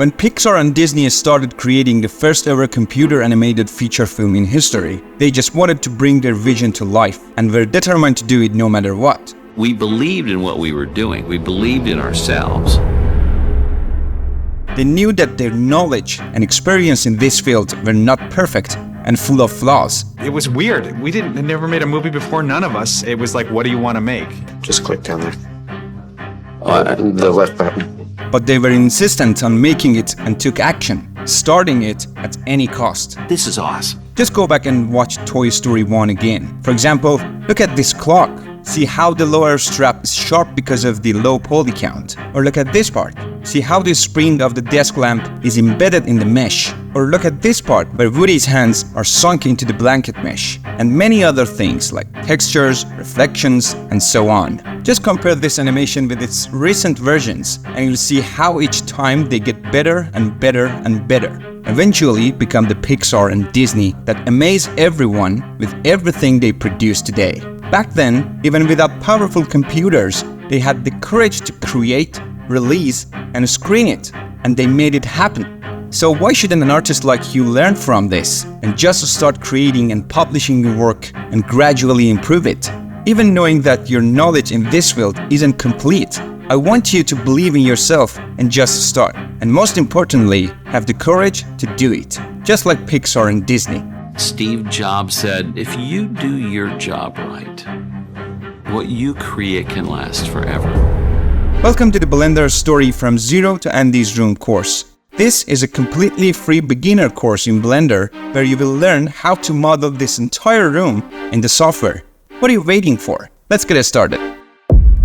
When Pixar and Disney started creating the first ever computer animated feature film in history, they just wanted to bring their vision to life and were determined to do it no matter what. We believed in what we were doing. We believed in ourselves. They knew that their knowledge and experience in this field were not perfect and full of flaws. It was weird. We never made a movie before, none of us. It was like, what do you want to make? Just click down there. The left button. But they were insistent on making it and took action, starting it at any cost. This is awesome. Just go back and watch Toy Story 1 again. For example, look at this clock. See how the lower strap is sharp because of the low poly count. Or look at this part. See how the spring of the desk lamp is embedded in the mesh. Or look at this part where Woody's hands are sunk into the blanket mesh. And many other things like textures, reflections, and so on. Just compare this animation with its recent versions and you'll see how each time they get better and better and better. Eventually become the Pixar and Disney that amaze everyone with everything they produce today. Back then, even without powerful computers, they had the courage to create, release, and screen it, and they made it happen. So why shouldn't an artist like you learn from this and just start creating and publishing your work and gradually improve it? Even knowing that your knowledge in this field isn't complete, I want you to believe in yourself and just start. And most importantly, have the courage to do it, just like Pixar and Disney. Steve Jobs said, if you do your job right, what you create can last forever. Welcome to the Blender Story from Zero to Andy's Room course. This is a completely free beginner course in Blender where you will learn how to model this entire room in the software. What are you waiting for? Let's get started.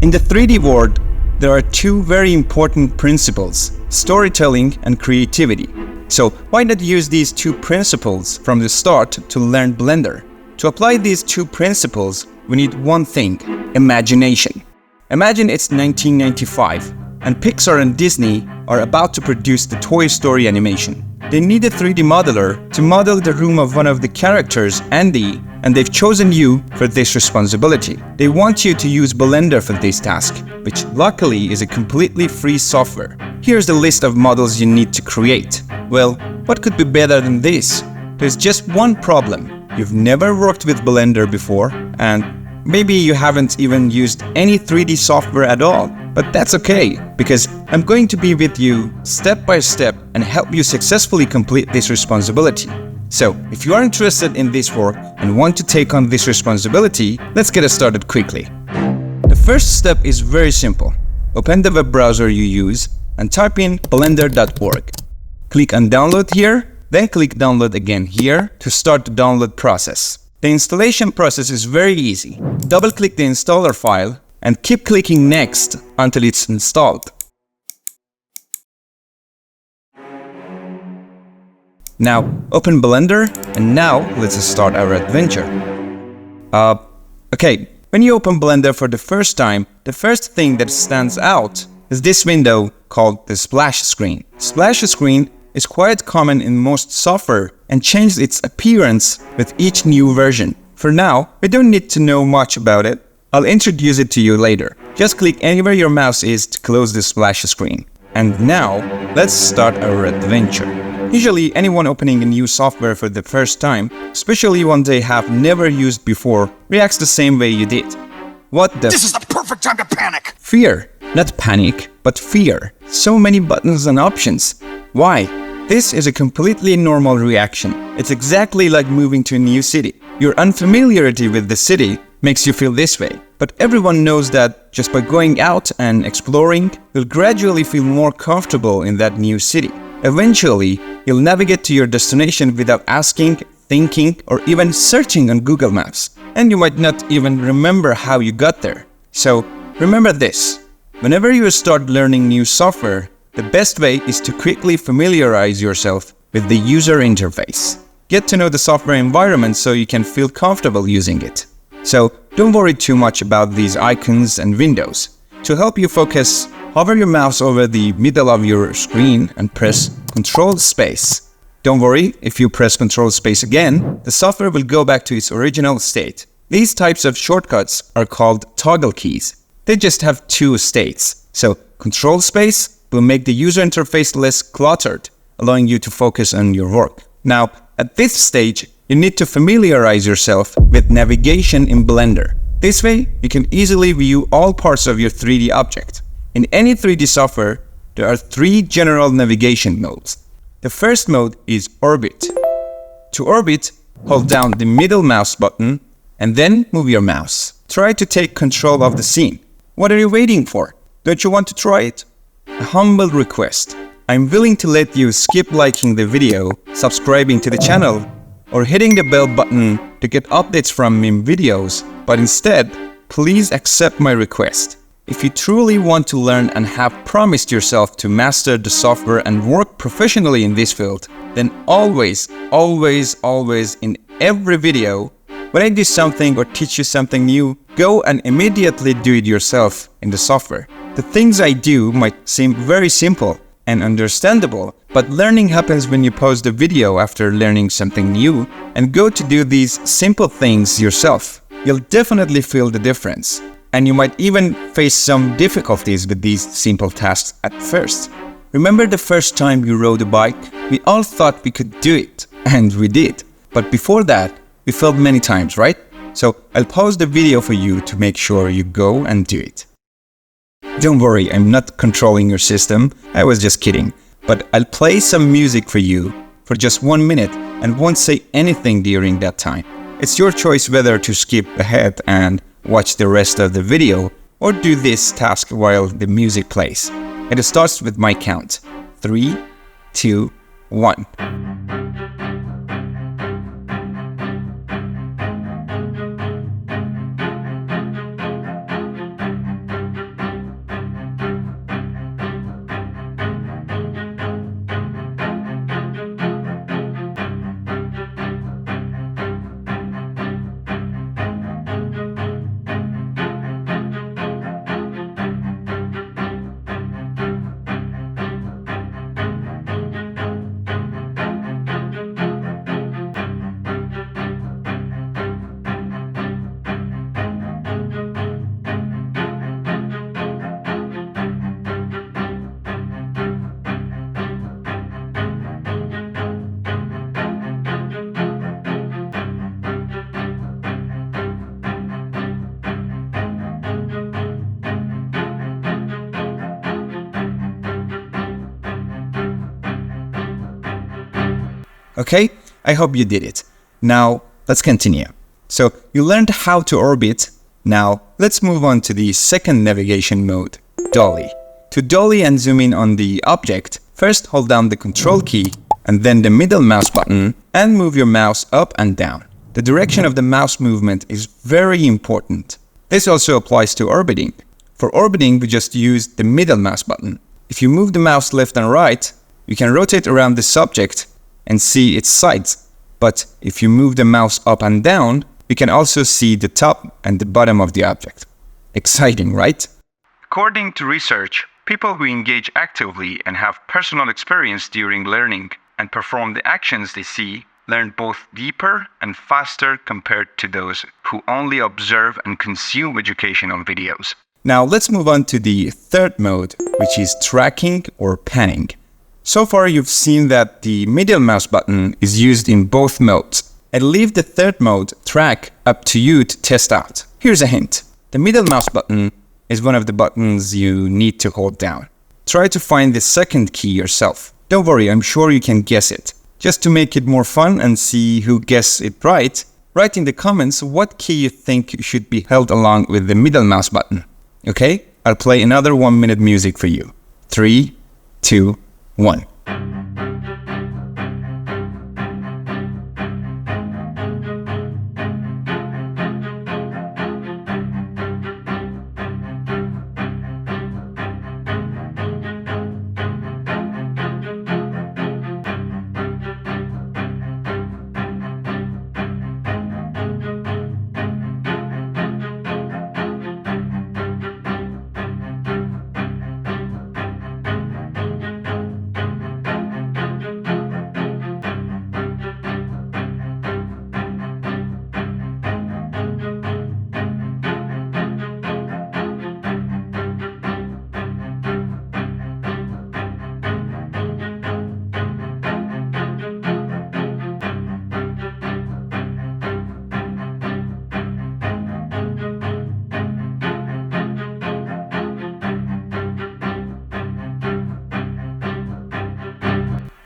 In the 3D world, there are two very important principles: storytelling and creativity. So why not use these two principles from the start to learn Blender? To apply these two principles, we need one thing: imagination. Imagine it's 1995 and Pixar and Disney are about to produce the Toy Story animation. They need a 3D modeler to model the room of one of the characters, Andy, and they've chosen you for this responsibility. They want you to use Blender for this task, which luckily is a completely free software. Here's the list of models you need to create. Well, what could be better than this? There's just one problem. You've never worked with Blender before, and maybe you haven't even used any 3D software at all. But that's okay, because I'm going to be with you step by step and help you successfully complete this responsibility. So, if you are interested in this work and want to take on this responsibility, let's get started quickly. The first step is very simple. Open the web browser you use and type in blender.org. Click on download here, then click download again here to start the download process. The installation process is very easy. Double-click the installer file and keep clicking next until it's installed. Now open Blender and now let's start our adventure. Okay, when you open Blender for the first time, the first thing that stands out is this window called the splash screen. Splash screen is quite common in most software and changes its appearance with each new version. For now, we don't need to know much about it. I'll introduce it to you later. Just click anywhere your mouse is to close the splash screen. And now, let's start our adventure. Usually, anyone opening a new software for the first time, especially one they have never used before, reacts the same way you did. What the— This is the perfect time to panic! Fear. Not panic, but fear. So many buttons and options. Why? This is a completely normal reaction. It's exactly like moving to a new city. Your unfamiliarity with the city makes you feel this way. But everyone knows that just by going out and exploring, you'll gradually feel more comfortable in that new city. Eventually, you'll navigate to your destination without asking, thinking, or even searching on Google Maps. And you might not even remember how you got there. So, remember this. Whenever you start learning new software, the best way is to quickly familiarize yourself with the user interface. Get to know the software environment so you can feel comfortable using it. So, don't worry too much about these icons and windows. To help you focus, hover your mouse over the middle of your screen and press Ctrl Space. Don't worry, if you press Ctrl Space again, the software will go back to its original state. These types of shortcuts are called toggle keys. They just have two states. So, Ctrl Space will make the user interface less cluttered, allowing you to focus on your work. Now, at this stage, you need to familiarize yourself with navigation in Blender. This way, you can easily view all parts of your 3D object. In any 3D software, there are 3 general navigation modes. The first mode is Orbit. To orbit, hold down the middle mouse button and then move your mouse. Try to take control of the scene. What are you waiting for? Don't you want to try it? A humble request. I'm willing to let you skip liking the video, subscribing to the channel, or hitting the bell button to get updates from MIM videos, but instead, please accept my request. If you truly want to learn and have promised yourself to master the software and work professionally in this field, then always in every video, when I do something or teach you something new, go and immediately do it yourself in the software. The things I do might seem very simple and understandable, but learning happens when you pause the video after learning something new and go to do these simple things yourself. You'll definitely feel the difference, and you might even face some difficulties with these simple tasks at first. Remember the first time you rode a bike? We all thought we could do it, and we did. But before that, we failed many times, right? So I'll pause the video for you to make sure you go and do it. Don't worry, I'm not controlling your system, I was just kidding. But I'll play some music for you for just 1 minute and won't say anything during that time. It's your choice whether to skip ahead and watch the rest of the video or do this task while the music plays. It starts with my count. 3, 2, 1. Okay, I hope you did it. Now, let's continue. So, you learned how to orbit. Now, let's move on to the second navigation mode, dolly. To dolly and zoom in on the object, first hold down the control key and then the middle mouse button and move your mouse up and down. The direction of the mouse movement is very important. This also applies to orbiting. For orbiting, we just use the middle mouse button. If you move the mouse left and right, you can rotate around the subject and see its sides. But if you move the mouse up and down, you can also see the top and the bottom of the object. Exciting, right? According to research, people who engage actively and have personal experience during learning and perform the actions they see learn both deeper and faster compared to those who only observe and consume educational videos. Now let's move on to the third mode, which is tracking or panning. So far you've seen that the middle mouse button is used in both modes. I'll leave the third mode, track, up to you to test out. Here's a hint. The middle mouse button is one of the buttons you need to hold down. Try to find the second key yourself. Don't worry, I'm sure you can guess it. Just to make it more fun and see who guessed it right, write in the comments what key you think should be held along with the middle mouse button. Okay? I'll play another 1 minute music for you. 3, 2, 1.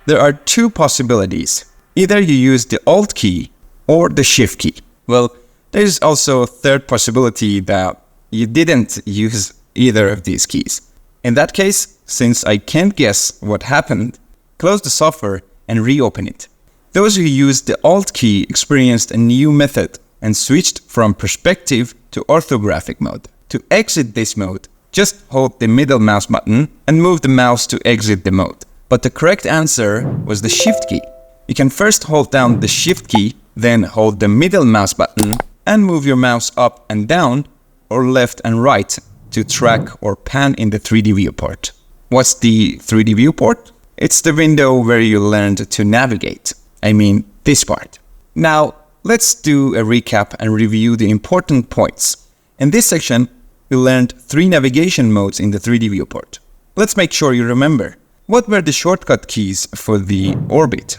There are two possibilities. Either you use the Alt key or the Shift key. Well, there's also a third possibility that you didn't use either of these keys. In that case, since I can't guess what happened, close the software and reopen it. Those who used the Alt key experienced a new method and switched from perspective to orthographic mode. To exit this mode, just hold the middle mouse button and move the mouse to exit the mode. But the correct answer was the Shift key. You can first hold down the Shift key, then hold the middle mouse button and move your mouse up and down or left and right to track or pan in the 3D viewport. What's the 3D viewport? It's the window where you learned to navigate. I mean, this part. Now, let's do a recap and review the important points. In this section, we learned 3 navigation modes in the 3D viewport. Let's make sure you remember. What were the shortcut keys for the orbit?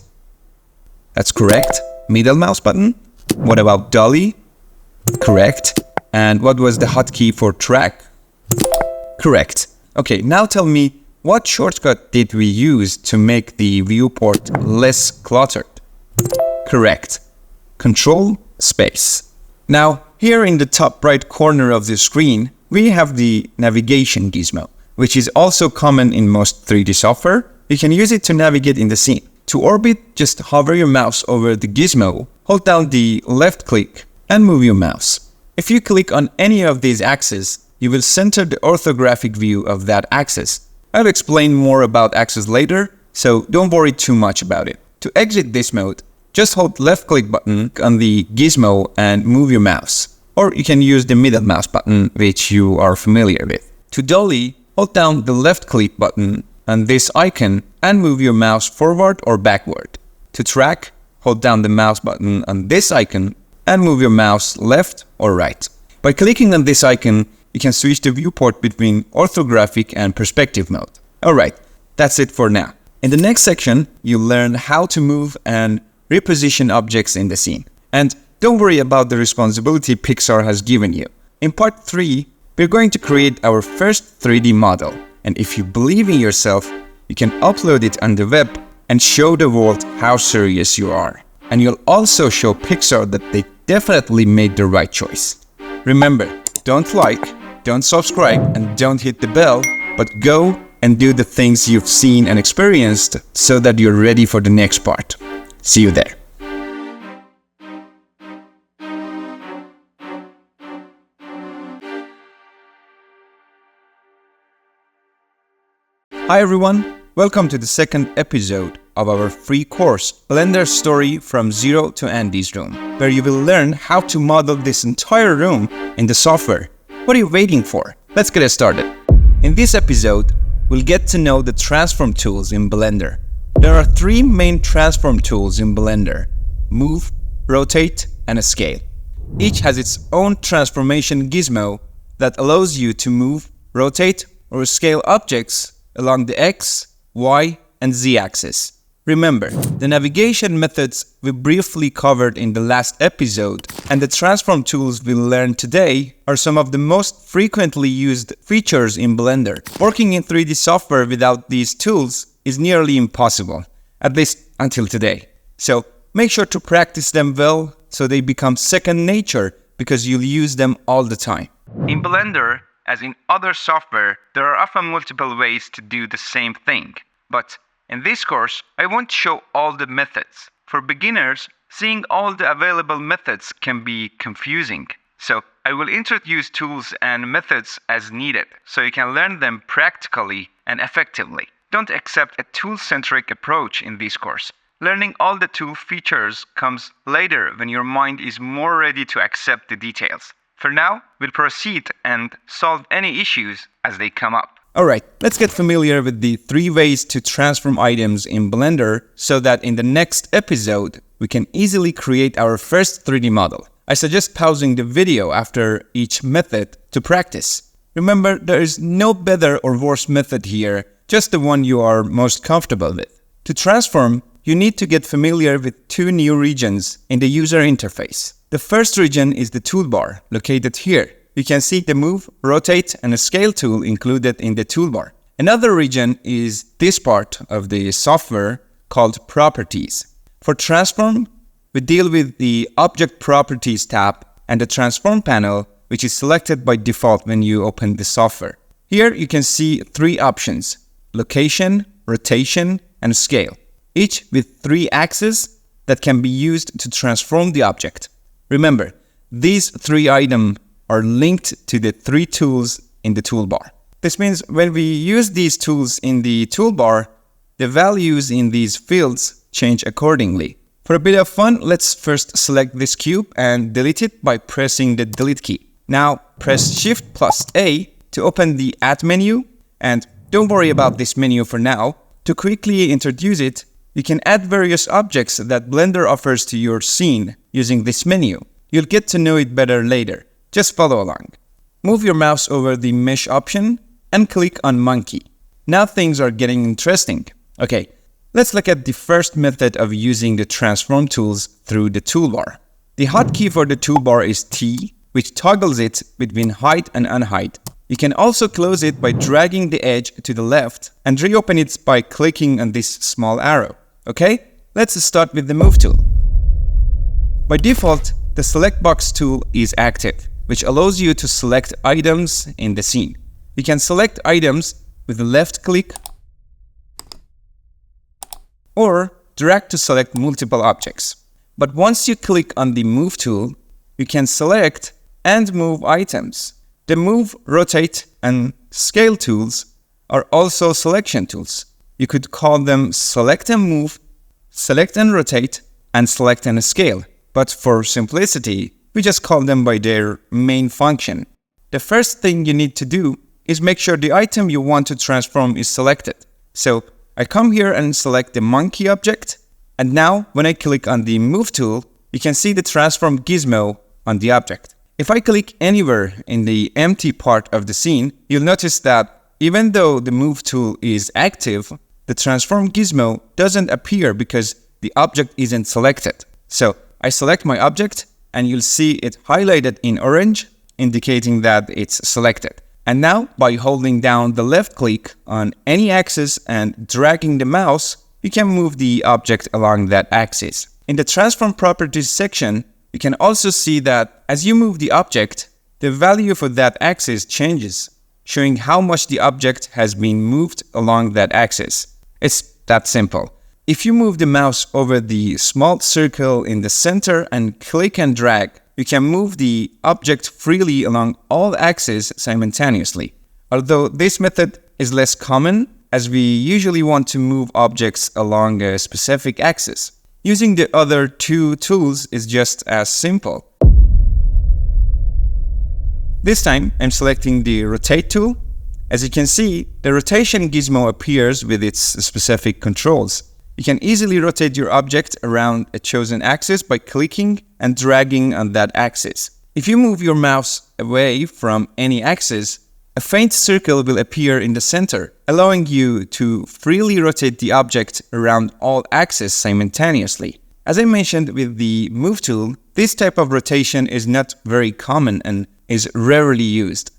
That's correct. Middle mouse button. What about dolly? Correct. And what was the hotkey for track? Correct. Okay, now tell me, what shortcut did we use to make the viewport less cluttered? Correct. Control space. Now, here in the top right corner of the screen, we have the navigation gizmo, which is also common in most 3D software. You can use it to navigate in the scene. To orbit, just hover your mouse over the gizmo, hold down the left click, and move your mouse. If you click on any of these axes, you will center the orthographic view of that axis. I'll explain more about axes later, so don't worry too much about it. To exit this mode, just hold left click button on the gizmo and move your mouse. Or you can use the middle mouse button, which you are familiar with. To dolly, hold down the left click button on this icon and move your mouse forward or backward. To track, hold down the mouse button on this icon and move your mouse left or right. By clicking on this icon, you can switch the viewport between orthographic and perspective mode. Alright, that's it for now. In the next section, you'll learn how to move and reposition objects in the scene. And don't worry about the responsibility Pixar has given you. In part 3, we're going to create our first 3D model. And if you believe in yourself, you can upload it on the web and show the world how serious you are. And you'll also show Pixar that they definitely made the right choice. Remember, don't like, don't subscribe, and don't hit the bell, but go and do the things you've seen and experienced so that you're ready for the next part. See you there. Hi everyone, welcome to the second episode of our free course, Blender Story from Zero to Andy's Room, where you will learn how to model this entire room in the software. What are you waiting for? Let's get started. In this episode, we'll get to know the transform tools in Blender. There are 3 main transform tools in Blender: Move, Rotate, and Scale. Each has its own transformation gizmo that allows you to move, rotate, or scale objects along the X, Y, and Z axis. Remember, the navigation methods we briefly covered in the last episode and the transform tools we'll learn today are some of the most frequently used features in Blender. Working in 3D software without these tools is nearly impossible, at least until today. So make sure to practice them well so they become second nature because you'll use them all the time. In Blender, as in other software, there are often multiple ways to do the same thing. But in this course, I won't show all the methods. For beginners, seeing all the available methods can be confusing. So I will introduce tools and methods as needed, so you can learn them practically and effectively. Don't accept a tool-centric approach in this course. Learning all the tool features comes later when your mind is more ready to accept the details. For now, we'll proceed and solve any issues as they come up. Alright, let's get familiar with the 3 ways to transform items in Blender so that in the next episode, we can easily create our first 3D model. I suggest pausing the video after each method to practice. Remember, there is no better or worse method here, just the one you are most comfortable with. To transform, you need to get familiar with 2 new regions in the user interface. The first region is the toolbar, located here. You can see the Move, Rotate, and Scale tool included in the toolbar. Another region is this part of the software called Properties. For Transform, we deal with the Object Properties tab and the Transform panel, which is selected by default when you open the software. Here you can see three options: location, rotation, and scale, each with 3 axes that can be used to transform the object. Remember, these 3 items are linked to the 3 tools in the toolbar. This means when we use these tools in the toolbar, the values in these fields change accordingly. For a bit of fun, let's first select this cube and delete it by pressing the delete key. Now press Shift plus A to open the Add menu, and don't worry about this menu for now. To quickly introduce it, you can add various objects that Blender offers to your scene using this menu. You'll get to know it better later. Just follow along. Move your mouse over the mesh option and click on monkey. Now things are getting interesting. Okay, let's look at the first method of using the transform tools through the toolbar. The hotkey for the toolbar is T, which toggles it between hide and unhide. You can also close it by dragging the edge to the left and reopen it by clicking on this small arrow. Okay, let's start with the move tool. By default, the select box tool is active, which allows you to select items in the scene. You can select items with the left click or drag to select multiple objects. But once you click on the move tool, you can select and move items. The move, rotate, and scale tools are also selection tools. You could call them select and move, select and rotate, and select and scale. But for simplicity, we just call them by their main function. The first thing you need to do is make sure the item you want to transform is selected. So I come here and select the monkey object, and now when I click on the move tool, you can see the transform gizmo on the object. If I click anywhere in the empty part of the scene, you'll notice that even though the move tool is active, the transform gizmo doesn't appear because the object isn't selected. So I select my object and you'll see it highlighted in orange, indicating that it's selected. And now by holding down the left click on any axis and dragging the mouse, you can move the object along that axis. In the transform properties section, you can also see that as you move the object, the value for that axis changes, showing how much the object has been moved along that axis. It's that simple. If you move the mouse over the small circle in the center and click and drag, you can move the object freely along all axes simultaneously. Although this method is less common, as we usually want to move objects along a specific axis. Using the other 2 tools is just as simple. This time, I'm selecting the rotate tool. As you can see, the rotation gizmo appears with its specific controls. You can easily rotate your object around a chosen axis by clicking and dragging on that axis. If you move your mouse away from any axis, a faint circle will appear in the center, allowing you to freely rotate the object around all axes simultaneously. As I mentioned with the move tool, this type of rotation is not very common and is rarely used.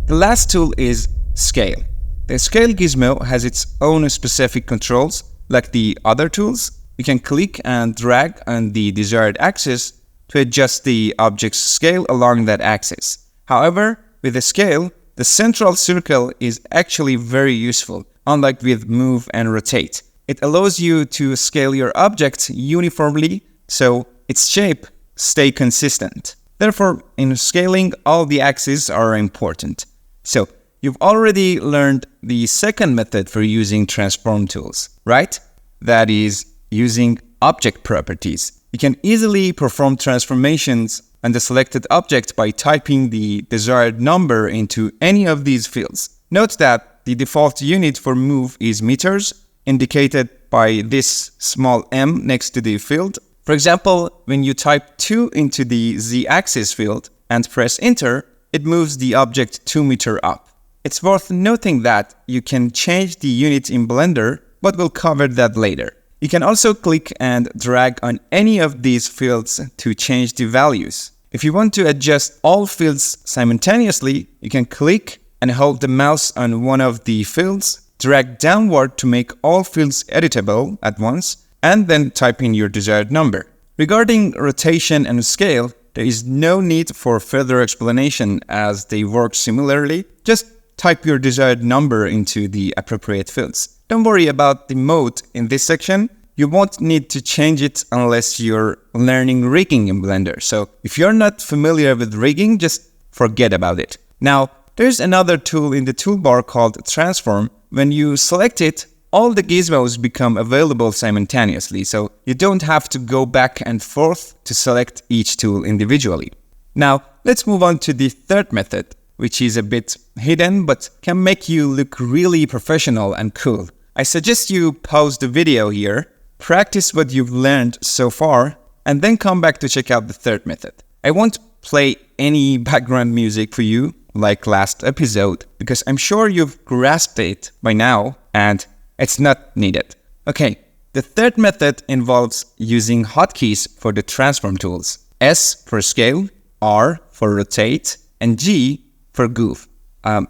The last tool is scale. The scale gizmo has its own specific controls, like the other tools. You can click and drag on the desired axis to adjust the object's scale along that axis. However, with the scale, the central circle is actually very useful, unlike with move and rotate. It allows you to scale your object uniformly, so its shape stays consistent. Therefore, in scaling, all the axes are important. So, you've already learned the second method for using transform tools, right? That is, using object properties. You can easily perform transformations on the selected object by typing the desired number into any of these fields. Note that the default unit for move is meters, indicated by this small m next to the field. For example, when you type 2 into the z-axis field and press enter, it moves the object 2 meters up. It's worth noting that you can change the unit in Blender, but we'll cover that later. You can also click and drag on any of these fields to change the values. If you want to adjust all fields simultaneously, you can click and hold the mouse on one of the fields drag downward to make all fields editable at once, and then type in your desired number. Regarding rotation and scale, there is no need for further explanation as they work similarly. Just type your desired number into the appropriate fields. Don't worry about the mode in this section. You won't need to change it unless you're learning rigging in Blender. So if you're not familiar with rigging, just forget about it. Now, there's another tool in the toolbar called Transform. When you select it, all the gizmos become available simultaneously, so you don't have to go back and forth to select each tool individually. Now, let's move on to the third method, which is a bit hidden but can make you look really professional and cool. I suggest you pause the video here, practice what you've learned so far, and then come back to check out the third method. I won't play any background music for you like last episode because I'm sure you've grasped it by now and it's not needed. Okay, the third method involves using hotkeys for the transform tools. S for scale, R for rotate, and G for goof. I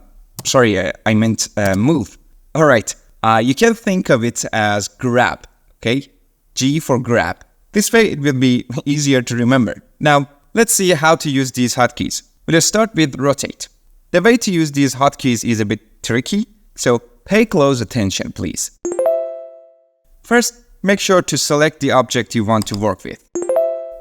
meant move. Alright, you can think of it as grab, okay? G for grab. This way it will be easier to remember. Now, let's see how to use these hotkeys. We'll start with rotate. The way to use these hotkeys is a bit tricky, so pay close attention, please. First, make sure to select the object you want to work with.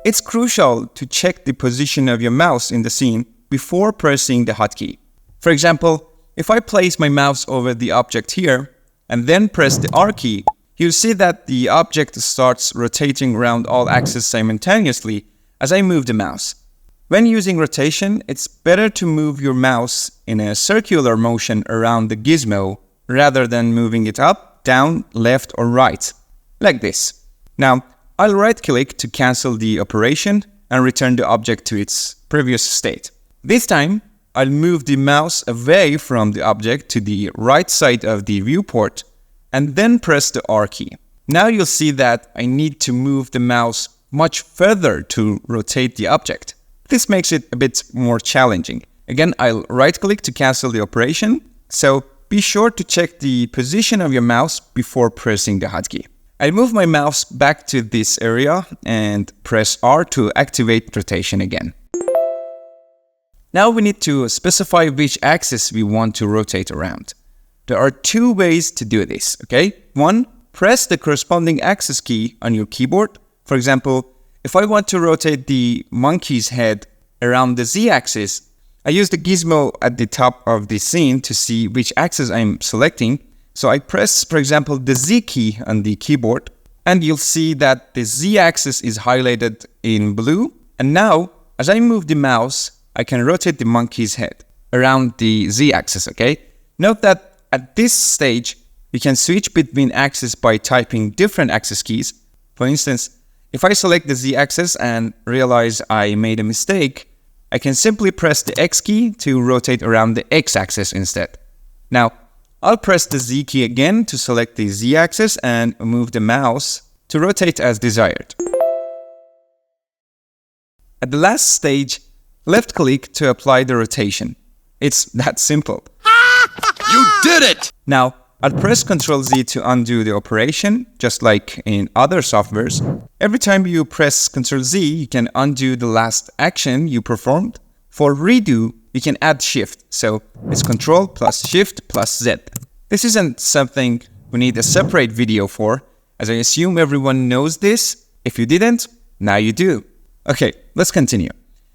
It's crucial to check the position of your mouse in the scene before pressing the hotkey. For example, if I place my mouse over the object here and then press the R key, you'll see that the object starts rotating around all axes simultaneously as I move the mouse. When using rotation, it's better to move your mouse in a circular motion around the gizmo rather than moving it up, down, left, or right, like this. Now, I'll right-click to cancel the operation and return the object to its previous state. This time, I'll move the mouse away from the object to the right side of the viewport and then press the R key. Now you'll see that I need to move the mouse much further to rotate the object. This makes it a bit more challenging. Again, I'll right-click to cancel the operation, so be sure to check the position of your mouse before pressing the hotkey. I'll move my mouse back to this area and press R to activate rotation again. Now we need to specify which axis we want to rotate around. There are two ways to do this, okay? One, press the corresponding axis key on your keyboard. For example, if I want to rotate the monkey's head around the Z-axis, I use the gizmo at the top of the scene to see which axis I'm selecting. So I press, for example, the Z key on the keyboard, and you'll see that the Z-axis is highlighted in blue. And now, as I move the mouse, I can rotate the monkey's head around the Z-axis, okay? Note that at this stage, you can switch between axes by typing different axis keys. For instance, if I select the Z-axis and realize I made a mistake, I can simply press the X key to rotate around the X-axis instead. Now, I'll press the Z key again to select the Z-axis and move the mouse to rotate as desired. At the last stage, left-click to apply the rotation. It's that simple. You did it! Now, I'll press Ctrl Z to undo the operation, just like in other softwares. Every time you press Ctrl Z, you can undo the last action you performed. For redo, you can add Shift, so it's Ctrl plus Shift plus Z. This isn't something we need a separate video for, as I assume everyone knows this. If you didn't, now you do. Okay, let's continue.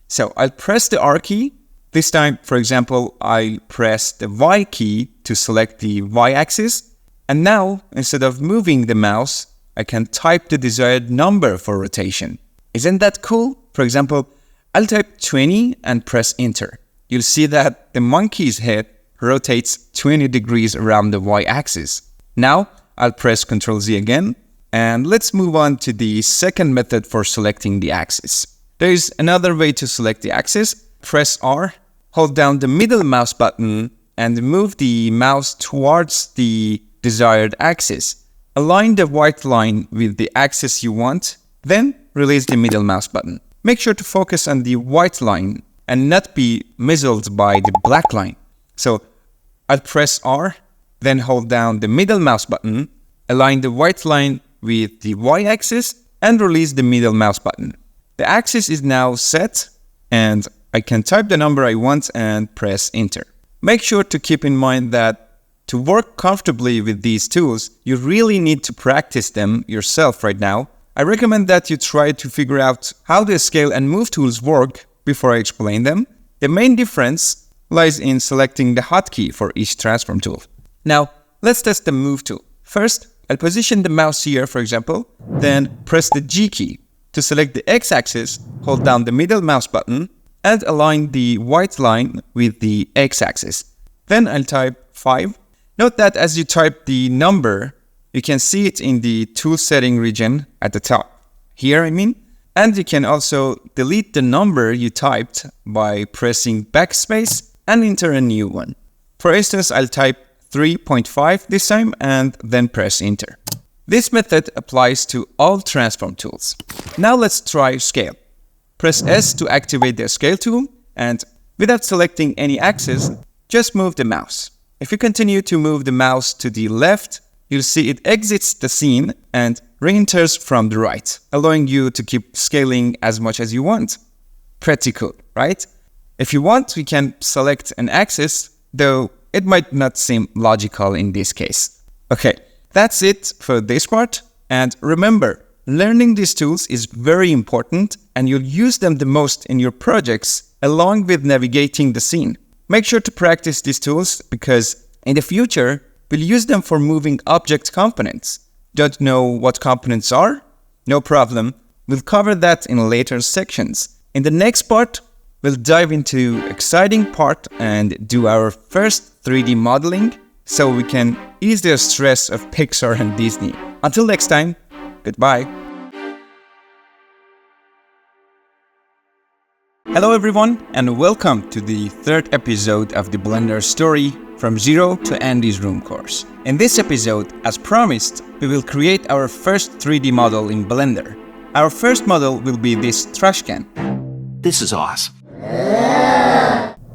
So I'll press the R key. This time, for example, I press the Y key to select the Y-axis. And now, instead of moving the mouse, I can type the desired number for rotation. Isn't that cool? For example, I'll type 20 and press Enter. You'll see that the monkey's head rotates 20 degrees around the Y-axis. Now, I'll press Ctrl Z again. And let's move on to the second method for selecting the axis. There is another way to select the axis. Press R, hold down the middle mouse button, and move the mouse towards the desired axis. Align the white line with the axis you want, then release the middle mouse button. Make sure to focus on the white line and not be muzzled by the black line. So I'll press R, Then hold down the middle mouse button, align the white line with the y-axis, and release the middle mouse button. The axis is now set, and I can type the number I want and press enter. Make sure to keep in mind that to work comfortably with these tools, you really need to practice them yourself right now. I recommend that you try to figure out how the scale and move tools work before I explain them. The main difference lies in selecting the hotkey for each transform tool. Now, let's test the move tool. First, I'll position the mouse here, for example, then press the G key. To select the x-axis, hold down the middle mouse button and align the white line with the x-axis. Then I'll type 5. Note that as you type the number, you can see it in the tool setting region at the top. Here, I mean. And you can also delete the number you typed by pressing backspace and enter a new one. For instance, I'll type 3.5 this time and then press enter. This method applies to all transform tools. Now let's try scale. Press S to activate the scale tool, and without selecting any axis, just move the mouse. If you continue to move the mouse to the left, you'll see it exits the scene and re-enters from the right, allowing you to keep scaling as much as you want. Pretty cool, right? If you want, we can select an axis, though it might not seem logical in this case. Okay, that's it for this part. And remember, learning these tools is very important and you'll use them the most in your projects along with navigating the scene. Make sure to practice these tools because in the future, we'll use them for moving object components. Don't know what components are? No problem. We'll cover that in later sections. In the next part, we'll dive into exciting part and do our first 3D modeling so we can ease the stress of Pixar and Disney. Until next time, goodbye. Hello everyone and welcome to the third episode of the Blender Story from Zero to Andy's Room course. In this episode, as promised, we will create our first 3D model in Blender. Our first model will be this trash can. This is awesome.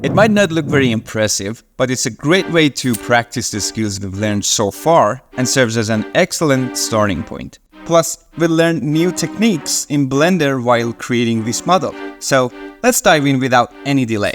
It might not look very impressive, but it's a great way to practice the skills we've learned so far and serves as an excellent starting point. Plus, we'll learn new techniques in Blender while creating this model. So, let's dive in without any delay.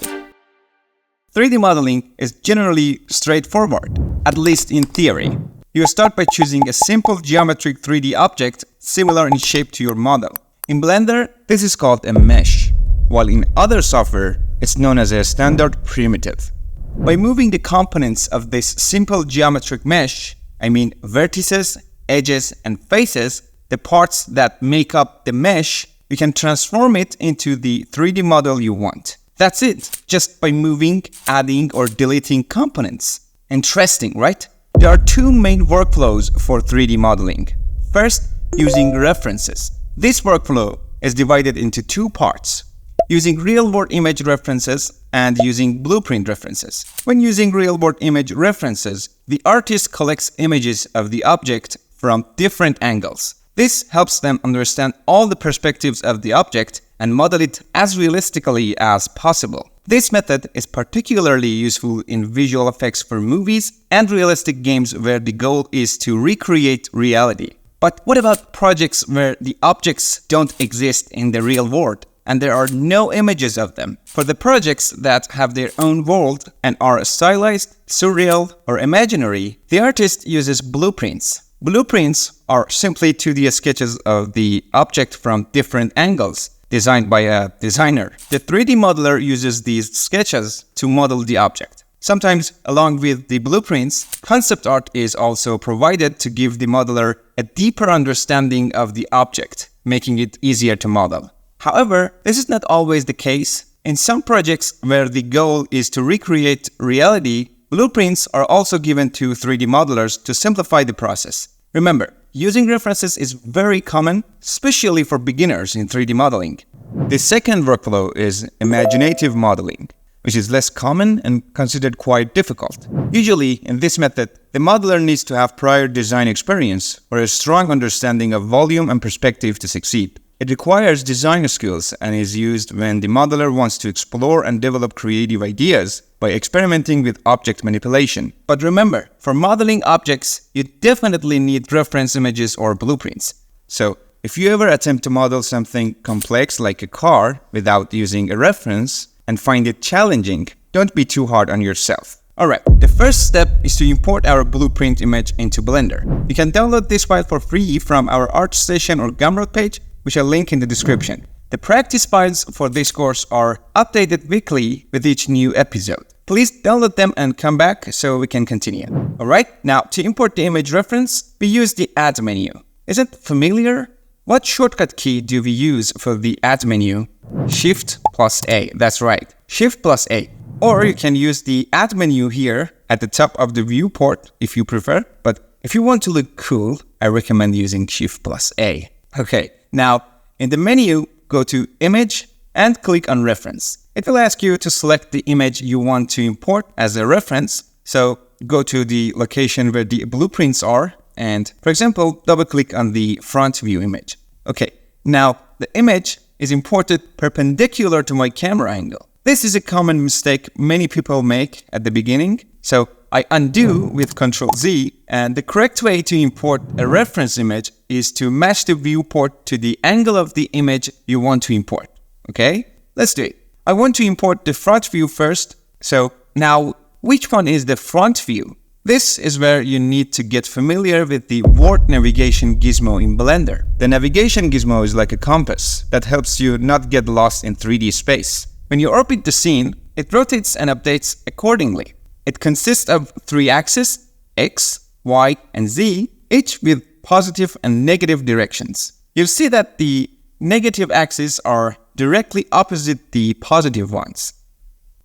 3D modeling is generally straightforward, at least in theory. You start by choosing a simple geometric 3D object similar in shape to your model. In Blender, this is called a mesh, while in other software, it's known as a standard primitive. By moving the components of this simple geometric mesh, I mean vertices, edges, and faces, the parts that make up the mesh, you can transform it into the 3D model you want. That's it, just by moving, adding, or deleting components. Interesting, right? There are two main workflows for 3D modeling. First, using references. This workflow is divided into two parts. Using real-world image references and using blueprint references. When using real-world image references, the artist collects images of the object from different angles. This helps them understand all the perspectives of the object and model it as realistically as possible. This method is particularly useful in visual effects for movies and realistic games where the goal is to recreate reality. But what about projects where the objects don't exist in the real world and there are no images of them? For the projects that have their own world and are stylized, surreal, or imaginary, the artist uses blueprints. Blueprints are simply 2D sketches of the object from different angles, designed by a designer. The 3D modeler uses these sketches to model the object. Sometimes, along with the blueprints, concept art is also provided to give the modeler a deeper understanding of the object, making it easier to model. However, this is not always the case. In some projects where the goal is to recreate reality, blueprints are also given to 3D modelers to simplify the process. Remember, using references is very common, especially for beginners in 3D modeling. The second workflow is imaginative modeling, which is less common and considered quite difficult. Usually, in this method, the modeler needs to have prior design experience or a strong understanding of volume and perspective to succeed. It requires design skills and is used when the modeler wants to explore and develop creative ideas by experimenting with object manipulation. But remember, for modeling objects, you definitely need reference images or blueprints. So, if you ever attempt to model something complex like a car without using a reference and find it challenging, don't be too hard on yourself. Alright, the first step is to import our blueprint image into Blender. You can download this file for free from our ArtStation or Gumroad page, which I'll link in the description. The practice files for this course are updated weekly with each new episode. Please download them and come back so we can continue. Alright, now to import the image reference, we use the Add menu. Is it familiar? What shortcut key do we use for the Add menu? Shift plus A, that's right, Shift plus A. Or you can use the Add menu here at the top of the viewport if you prefer, but if you want to look cool, I recommend using Shift plus A. Okay, now in the menu, go to Image and click on Reference. It will ask you to select the image you want to import as a reference, so go to the location where the blueprints are and, for example, double-click on the front view image. Okay, now the image is imported perpendicular to my camera angle. This is a common mistake many people make at the beginning, so I undo with Ctrl-Z, and the correct way to import a reference image is to match the viewport to the angle of the image you want to import. Okay, let's do it. I want to import the front view first, so now which one is the front view? This is where you need to get familiar with the word navigation gizmo in Blender. The navigation gizmo is like a compass that helps you not get lost in 3D space. When you orbit the scene, it rotates and updates accordingly. It consists of 3 axes, X, Y, and Z, each with positive and negative directions. You'll see that the negative axes are directly opposite the positive ones.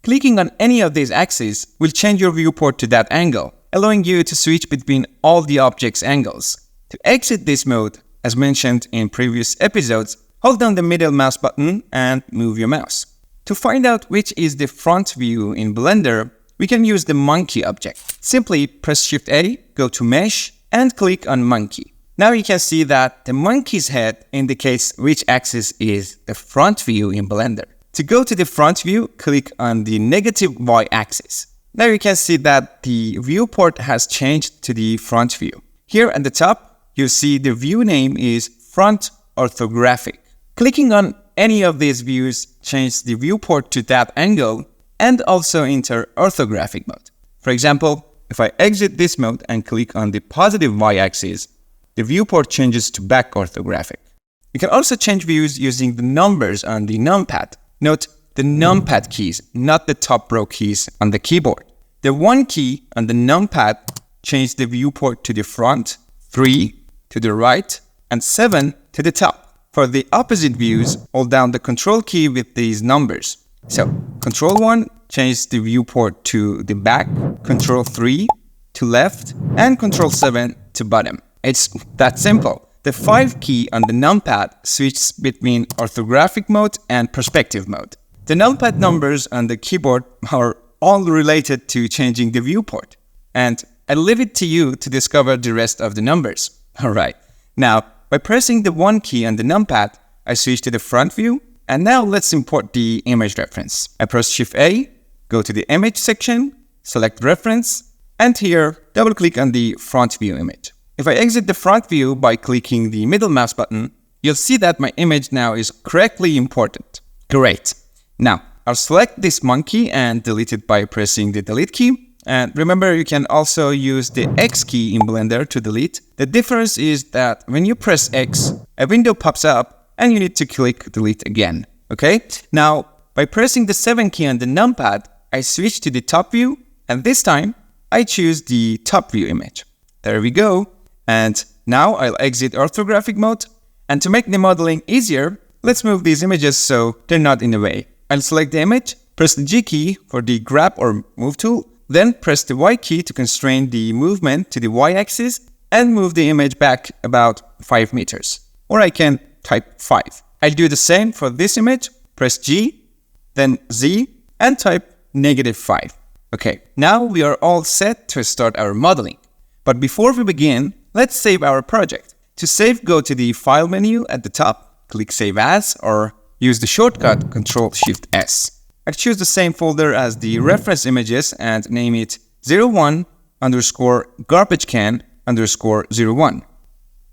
Clicking on any of these axes will change your viewport to that angle, allowing you to switch between all the object's angles. To exit this mode, as mentioned in previous episodes, hold down the middle mouse button and move your mouse. To find out which is the front view in Blender, we can use the monkey object. Simply press Shift A, go to Mesh, and click on Monkey. Now you can see that the monkey's head indicates which axis is the front view in Blender. To go to the front view, click on the negative Y axis. Now you can see that the viewport has changed to the front view. Here at the top, you see the view name is Front Orthographic. Clicking on any of these views changes the viewport to that angle and also enter orthographic mode. For example, if I exit this mode and click on the positive y-axis, the viewport changes to back orthographic. You can also change views using the numbers on the numpad. Note the numpad keys, not the top row keys on the keyboard. The 1 key on the numpad changes the viewport to the front, 3 to the right, and 7 to the top. For the opposite views, hold down the Control key with these numbers. So, Control 1 changes the viewport to the back, Control 3 to left, and Control 7 to bottom. It's that simple. The 5 key on the numpad switches between orthographic mode and perspective mode. The numpad numbers on the keyboard are all related to changing the viewport. And I'll leave it to you to discover the rest of the numbers. Alright, now by pressing the 1 key on the numpad, I switch to the front view, and now let's import the image reference. I press Shift A, go to the image section, select reference, and here double-click on the front view image. If I exit the front view by clicking the middle mouse button, you'll see that my image now is correctly imported. Great! Now, I'll select this monkey and delete it by pressing the delete key. And remember, you can also use the X key in Blender to delete. The difference is that when you press X, a window pops up and you need to click delete again. Okay? Now, by pressing the 7 key on the numpad, I switch to the top view, and this time I choose the top view image. There we go. And now I'll exit orthographic mode. And to make the modeling easier, let's move these images so they're not in the way. I'll select the image, press the G key for the grab or move tool, then press the Y key to constrain the movement to the Y-axis and move the image back about 5 meters. Or I can type 5. I'll do the same for this image, press G, then Z, and type -5. Okay, now we are all set to start our modeling. But before we begin, let's save our project. To save, go to the File menu at the top, click Save As, or use the shortcut Ctrl-Shift-S. I'll choose the same folder as the reference images and name it 01_garbagecan_01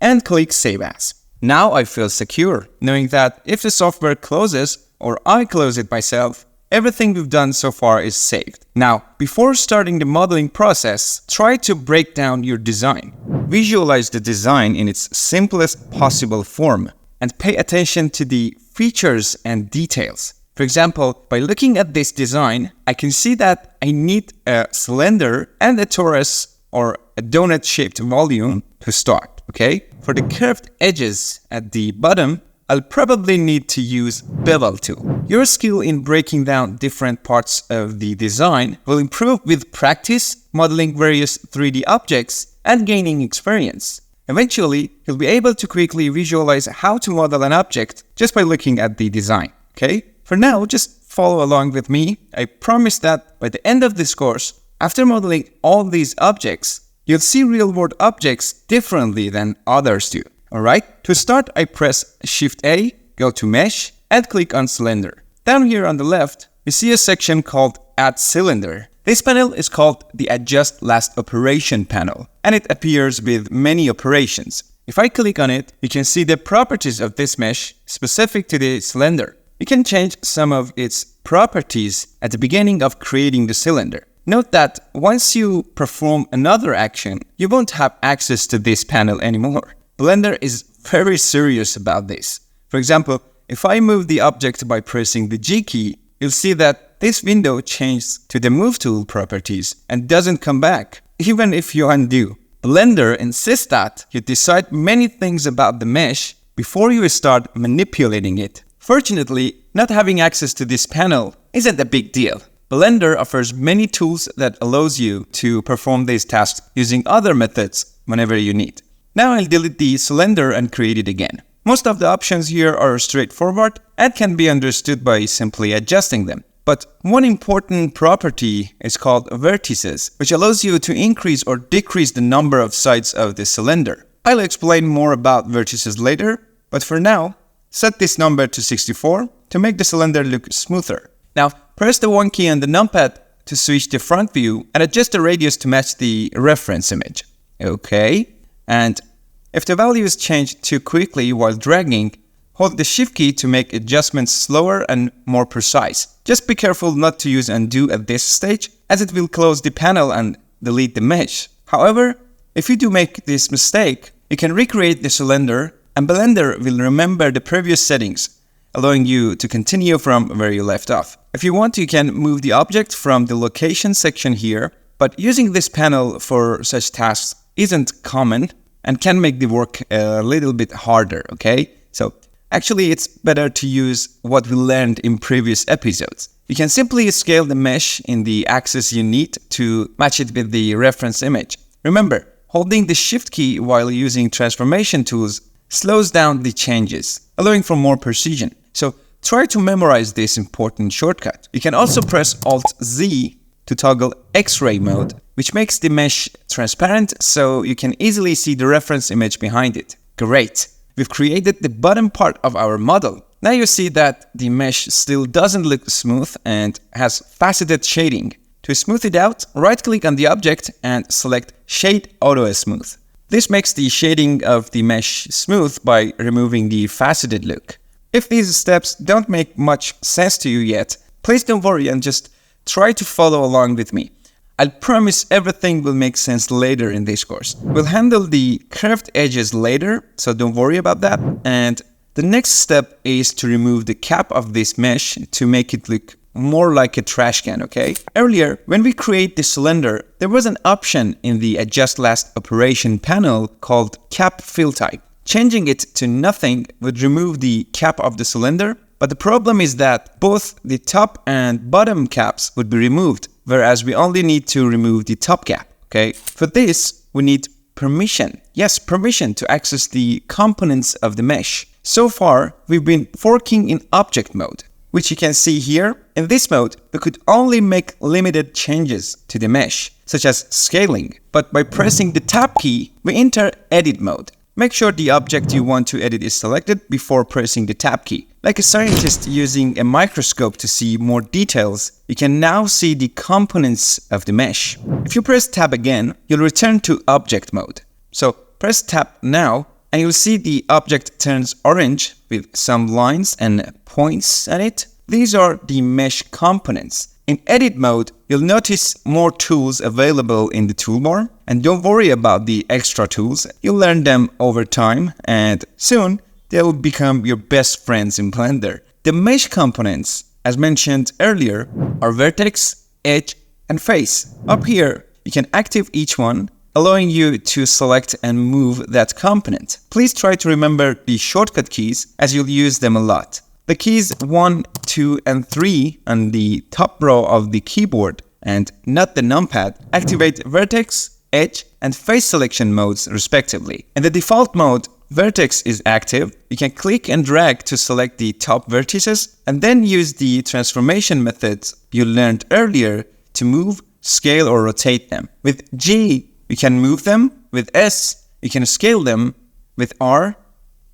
and click Save As. Now I feel secure, knowing that if the software closes or I close it myself, everything we've done so far is saved. Now, before starting the modeling process, try to break down your design. Visualize the design in its simplest possible form and pay attention to the features and details. For example, by looking at this design, I can see that I need a cylinder and a torus or a donut-shaped volume to start, okay? For the curved edges at the bottom, I'll probably need to use Bevel tool. Your skill in breaking down different parts of the design will improve with practice, modeling various 3D objects, and gaining experience. Eventually, you'll be able to quickly visualize how to model an object just by looking at the design, okay? For now, just follow along with me. I promise that by the end of this course, after modeling all these objects, you'll see real-world objects differently than others do. Alright, to start, I press Shift-A, go to Mesh, and click on Cylinder. Down here on the left, you see a section called Add Cylinder. This panel is called the Adjust Last Operation panel, and it appears with many operations. If I click on it, you can see the properties of this mesh specific to the cylinder. You can change some of its properties at the beginning of creating the cylinder. Note that once you perform another action, you won't have access to this panel anymore. Blender is very serious about this. For example, if I move the object by pressing the G key, you'll see that this window changes to the Move Tool properties and doesn't come back, even if you undo. Blender insists that you decide many things about the mesh before you start manipulating it. Fortunately, not having access to this panel isn't a big deal. Blender offers many tools that allows you to perform these tasks using other methods whenever you need. Now I'll delete the cylinder and create it again. Most of the options here are straightforward and can be understood by simply adjusting them. But one important property is called vertices, which allows you to increase or decrease the number of sides of the cylinder. I'll explain more about vertices later, but for now, set this number to 64 to make the cylinder look smoother. Now, press the 1 key on the numpad to switch the front view and adjust the radius to match the reference image. Okay. And if the values change too quickly while dragging, hold the Shift key to make adjustments slower and more precise. Just be careful not to use undo at this stage, as it will close the panel and delete the mesh. However, if you do make this mistake, you can recreate the cylinder and Blender will remember the previous settings, allowing you to continue from where you left off. If you want, you can move the object from the location section here, but using this panel for such tasks isn't common and can make the work a little bit harder, okay? So actually it's better to use what we learned in previous episodes. You can simply scale the mesh in the axis you need to match it with the reference image. Remember, holding the Shift key while using transformation tools slows down the changes, allowing for more precision. So try to memorize this important shortcut. You can also press Alt-Z to toggle X-ray mode, which makes the mesh transparent so you can easily see the reference image behind it. Great! We've created the bottom part of our model. Now you see that the mesh still doesn't look smooth and has faceted shading. To smooth it out, right-click on the object and select Shade Auto Smooth. This makes the shading of the mesh smooth by removing the faceted look. If these steps don't make much sense to you yet, please don't worry and just try to follow along with me. I'll promise everything will make sense later in this course. We'll handle the curved edges later, so don't worry about that. And the next step is to remove the cap of this mesh to make it look more like a trash can, okay? Earlier, when we create the cylinder, there was an option in the Adjust Last Operation panel called Cap Fill Type. Changing it to nothing would remove the cap of the cylinder, but the problem is that both the top and bottom caps would be removed, whereas we only need to remove the top cap, okay? For this, we need permission. Yes, permission to access the components of the mesh. So far, we've been forking in object mode, which you can see here. In this mode, we could only make limited changes to the mesh, such as scaling. But by pressing the Tab key, we enter edit mode. Make sure the object you want to edit is selected before pressing the Tab key. Like a scientist using a microscope to see more details, you can now see the components of the mesh. If you press Tab again, you'll return to object mode. So press Tab now, and you'll see the object turns orange with some lines and points on it. These are the mesh components. In edit mode, you'll notice more tools available in the toolbar, and don't worry about the extra tools. You'll learn them over time, and soon they'll become your best friends in Blender. The mesh components, as mentioned earlier, are vertex, edge, and face. Up here, you can activate each one, allowing you to select and move that component. Please try to remember the shortcut keys, as you'll use them a lot. The keys 1, 2, and 3 on the top row of the keyboard, and not the numpad, activate vertex, edge, and face selection modes respectively. In the default mode, vertex is active. You can click and drag to select the top vertices, and then use the transformation methods you learned earlier to move, scale, or rotate them. With G, you can move them. With S, you can scale them. With R,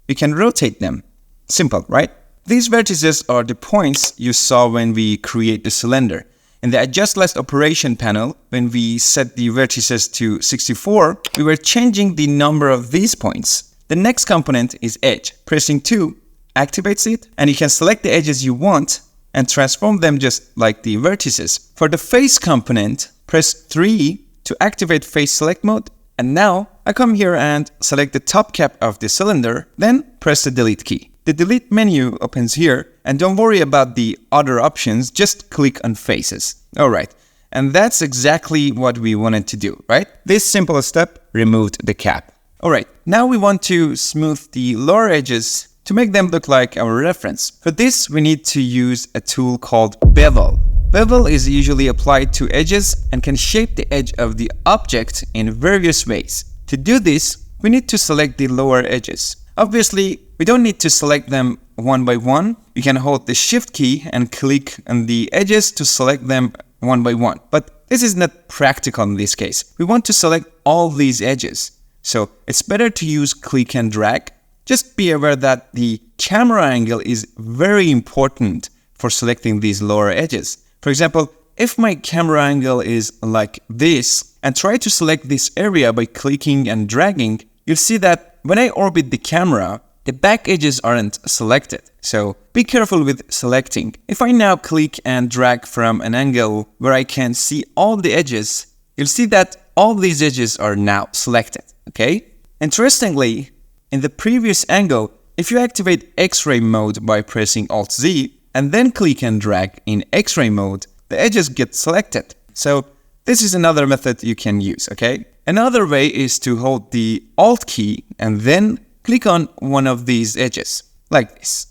you can rotate them. Simple, right? These vertices are the points you saw when we create the cylinder. In the Adjust Last Operation panel, when we set the vertices to 64, we were changing the number of these points. The next component is Edge. Pressing 2 activates it, and you can select the edges you want and transform them just like the vertices. For the Face component, press 3 to activate Face Select mode, and now I come here and select the top cap of the cylinder, then press the Delete key. The Delete menu opens here, and don't worry about the other options, just click on Faces. Alright, and that's exactly what we wanted to do, right? This simple step removed the cap. Alright, now we want to smooth the lower edges to make them look like our reference. For this, we need to use a tool called Bevel. Bevel is usually applied to edges and can shape the edge of the object in various ways. To do this, we need to select the lower edges. Obviously, we don't need to select them one by one. You can hold the Shift key and click on the edges to select them one by one. But this is not practical in this case. We want to select all these edges. So it's better to use click and drag. Just be aware that the camera angle is very important for selecting these lower edges. For example, if my camera angle is like this and try to select this area by clicking and dragging, you'll see that when I orbit the camera, the back edges aren't selected. So be careful with selecting. If I now click and drag from an angle where I can see all the edges, you'll see that all these edges are now selected, okay? Interestingly, in the previous angle, if you activate X-ray mode by pressing Alt-Z and then click and drag in X-ray mode, the edges get selected. So this is another method you can use, okay? Another way is to hold the Alt key and then click on one of these edges, like this.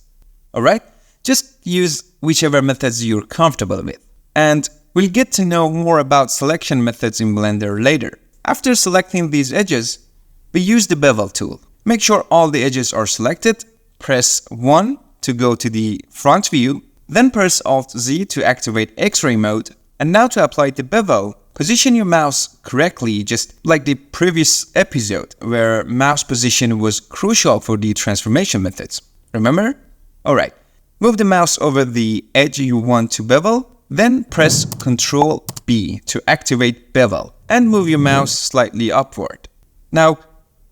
Alright? Just use whichever methods you're comfortable with. And we'll get to know more about selection methods in Blender later. After selecting these edges, we use the Bevel tool. Make sure all the edges are selected. Press 1 to go to the front view, then press Alt-Z to activate X-ray mode. And now to apply the bevel, position your mouse correctly, just like the previous episode, where mouse position was crucial for the transformation methods. Remember? Alright, move the mouse over the edge you want to bevel, then press Ctrl-B to activate bevel, and move your mouse slightly upward. Now,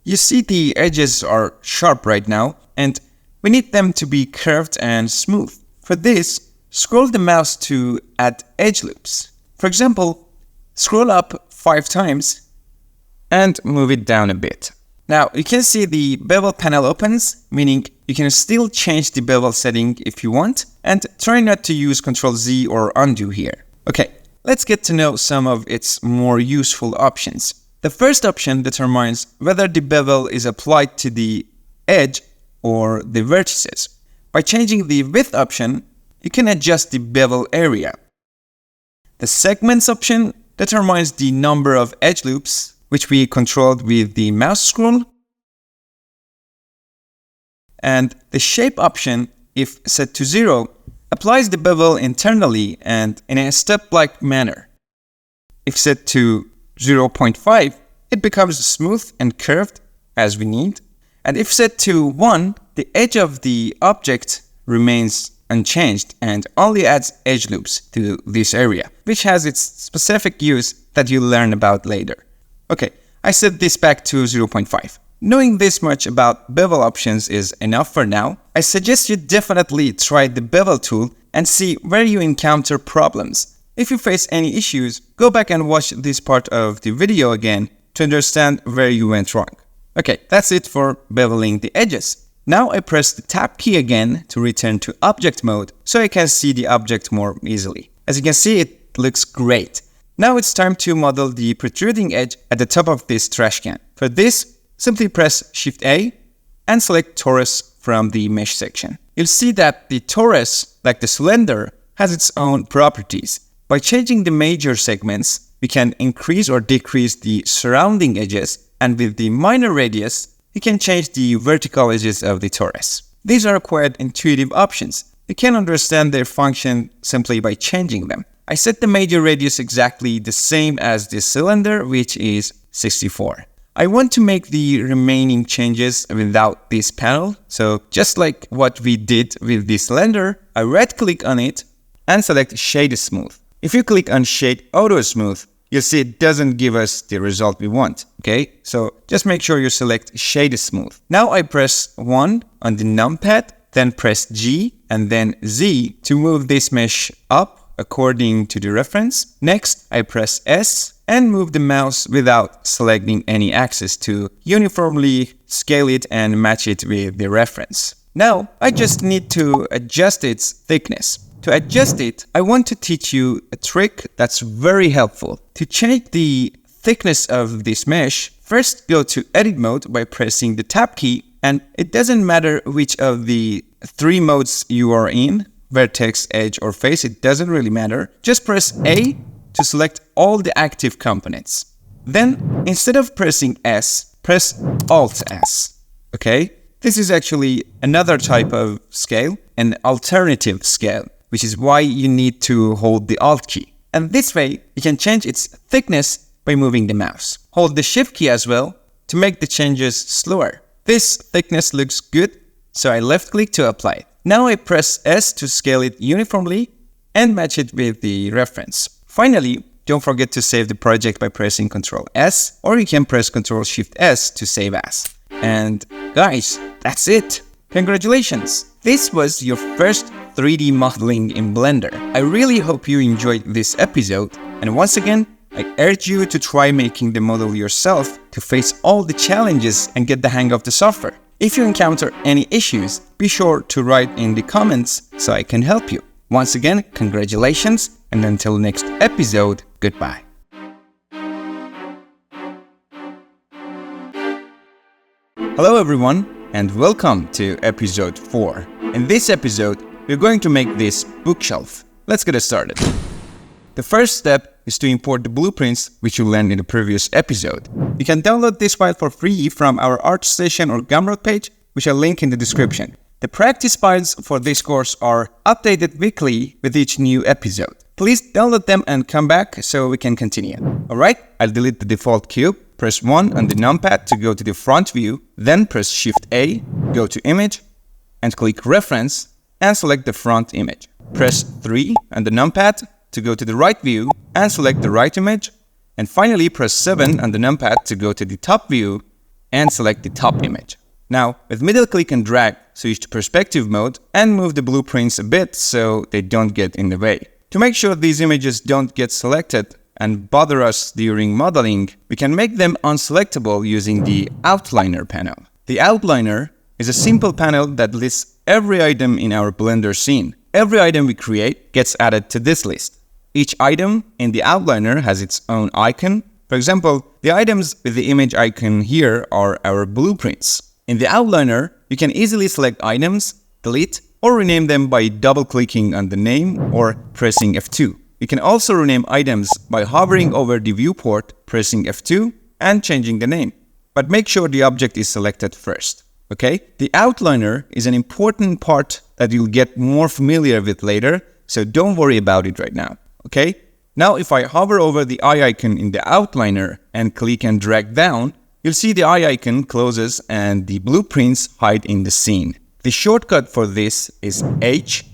you see the edges are sharp right now, and we need them to be curved and smooth. For this, scroll the mouse to add edge loops. For example, scroll up 5 times and move it down a bit. Now you can see the bevel panel opens, meaning you can still change the bevel setting if you want, and try not to use Ctrl-Z or undo here. Okay, let's get to know some of its more useful options. The first option determines whether the bevel is applied to the edge or the vertices. By changing the width option, you can adjust the bevel area. The segments option determines the number of edge loops, which we controlled with the mouse scroll. And the shape option, if set to 0, applies the bevel internally and in a step-like manner. If set to 0.5, it becomes smooth and curved as we need. And if set to 1, the edge of the object remains unchanged and only adds edge loops to this area, which has its specific use that you'll learn about later. Okay, I set this back to 0.5. Knowing this much about bevel options is enough for now. I suggest you definitely try the bevel tool and see where you encounter problems. If you face any issues, go back and watch this part of the video again to understand where you went wrong. Okay, that's it for beveling the edges. Now I press the Tab key again to return to object mode so I can see the object more easily. As you can see, it looks great. Now it's time to model the protruding edge at the top of this trash can. For this, simply press Shift A and select Torus from the mesh section. You'll see that the torus, like the cylinder, has its own properties. By changing the major segments, we can increase or decrease the surrounding edges, and with the minor radius, you can change the vertical edges of the torus. These are quite intuitive options. You can understand their function simply by changing them. I set the major radius exactly the same as the cylinder, which is 64. I want to make the remaining changes without this panel. So just like what we did with the cylinder, I right-click on it and select Shade Smooth. If you click on Shade Auto Smooth, you'll see it doesn't give us the result we want, okay? So just make sure you select Shade Smooth. Now I press 1 on the numpad, then press G and then Z to move this mesh up according to the reference. Next, I press S and move the mouse without selecting any axis to uniformly scale it and match it with the reference. Now, I just need to adjust its thickness. To adjust it, I want to teach you a trick that's very helpful. To change the thickness of this mesh, first go to Edit mode by pressing the Tab key, and it doesn't matter which of the 3 modes you are in, vertex, edge, or face, it doesn't really matter. Just press A to select all the active components. Then, instead of pressing S, press Alt-S, okay? This is actually another type of scale, an alternative scale, which is why you need to hold the Alt key. And this way, you can change its thickness by moving the mouse. Hold the Shift key as well to make the changes slower. This thickness looks good, so I left-click to apply it. Now I press S to scale it uniformly and match it with the reference. Finally, don't forget to save the project by pressing Ctrl S, or you can press Ctrl Shift S to save as. And guys, that's it. Congratulations! This was your first 3D modeling in Blender. I really hope you enjoyed this episode, and once again, I urge you to try making the model yourself to face all the challenges and get the hang of the software. If you encounter any issues, be sure to write in the comments so I can help you. Once again, congratulations, and until next episode, goodbye. Hello everyone, and welcome to episode 4. In this episode, we're going to make this bookshelf. Let's get started. The first step is to import the blueprints which you learned in the previous episode. You can download this file for free from our ArtStation or Gumroad page, which I'll link in the description. The practice files for this course are updated weekly with each new episode. Please download them and come back so we can continue. Alright, I'll delete the default cube. Press 1 on the numpad to go to the front view, then press Shift A, go to Image, and click Reference, and select the front image. Press 3 on the numpad to go to the right view, and select the right image, and finally press 7 on the numpad to go to the top view, and select the top image. Now, with middle click and drag, switch to perspective mode, and move the blueprints a bit so they don't get in the way. To make sure these images don't get selected and bother us during modeling, we can make them unselectable using the Outliner panel. The Outliner is a simple panel that lists every item in our Blender scene. Every item we create gets added to this list. Each item in the Outliner has its own icon. For example, the items with the image icon here are our blueprints. In the Outliner, you can easily select items, delete, or rename them by double-clicking on the name or pressing F2. You can also rename items by hovering over the viewport, pressing F2, and changing the name. But make sure the object is selected first, okay? The Outliner is an important part that you'll get more familiar with later, so don't worry about it right now, okay? Now if I hover over the eye icon in the Outliner and click and drag down, you'll see the eye icon closes and the blueprints hide in the scene. The shortcut for this is H.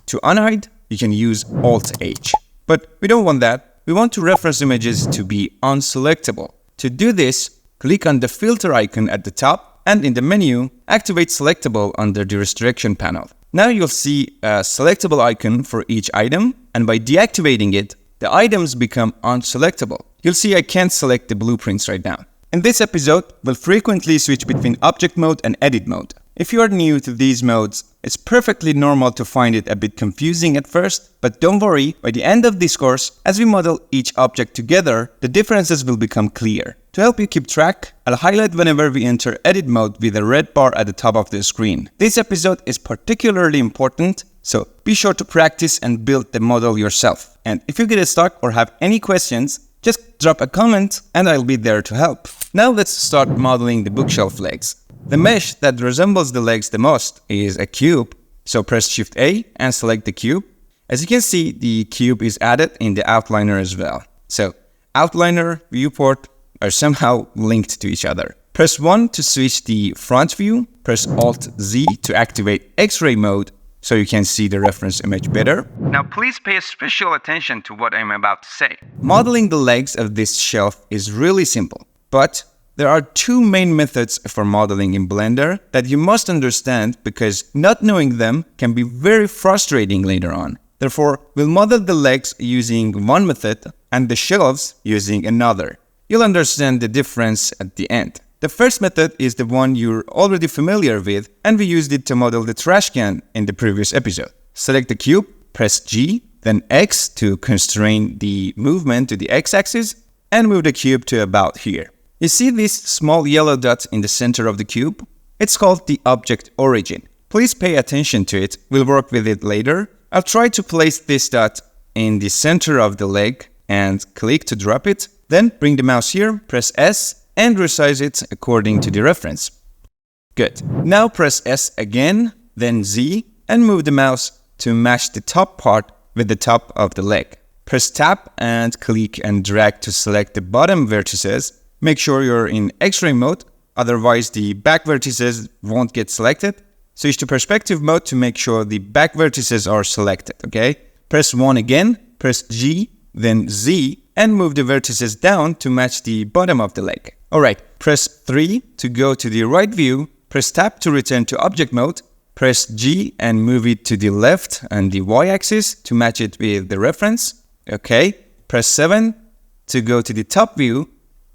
To unhide, you can use Alt-H. But we don't want that. We want to reference images to be unselectable. To do this, click on the filter icon at the top and in the menu, activate selectable under the restriction panel. Now you'll see a selectable icon for each item, and by deactivating it, the items become unselectable. You'll see I can't select the blueprints right now. In this episode, we'll frequently switch between object mode and edit mode. If you are new to these modes, it's perfectly normal to find it a bit confusing at first, but don't worry, by the end of this course, as we model each object together, the differences will become clear. To help you keep track, I'll highlight whenever we enter edit mode with a red bar at the top of the screen. This episode is particularly important, so be sure to practice and build the model yourself. And if you get stuck or have any questions, just drop a comment and I'll be there to help. Now let's start modeling the bookshelf legs. The mesh that resembles the legs the most is a cube, so press Shift A and select the cube. As you can see, the cube is added in the outliner as well. So outliner, viewport are somehow linked to each other. Press 1 to switch the front view, press Alt-Z to activate X-ray mode so you can see the reference image better. Now please pay special attention to what I'm about to say. Modeling the legs of this shelf is really simple, but there are two main methods for modeling in Blender that you must understand because not knowing them can be very frustrating later on. Therefore, we'll model the legs using one method and the shelves using another. You'll understand the difference at the end. The first method is the one you're already familiar with, and we used it to model the trash can in the previous episode. Select the cube, press G, then X to constrain the movement to the X-axis, and move the cube to about here. You see this small yellow dot in the center of the cube? It's called the object origin. Please pay attention to it, we'll work with it later. I'll try to place this dot in the center of the leg and click to drop it. Then bring the mouse here, press S, and resize it according to the reference. Good. Now press S again, then Z, and move the mouse to match the top part with the top of the leg. Press Tab and click and drag to select the bottom vertices. Make sure you're in X-ray mode, otherwise the back vertices won't get selected. Switch to perspective mode to make sure the back vertices are selected, okay? Press 1 again, press G, then Z, and move the vertices down to match the bottom of the leg. Alright, press 3 to go to the right view, press Tab to return to object mode, press G and move it to the left and the Y-axis to match it with the reference. Okay, press 7 to go to the top view,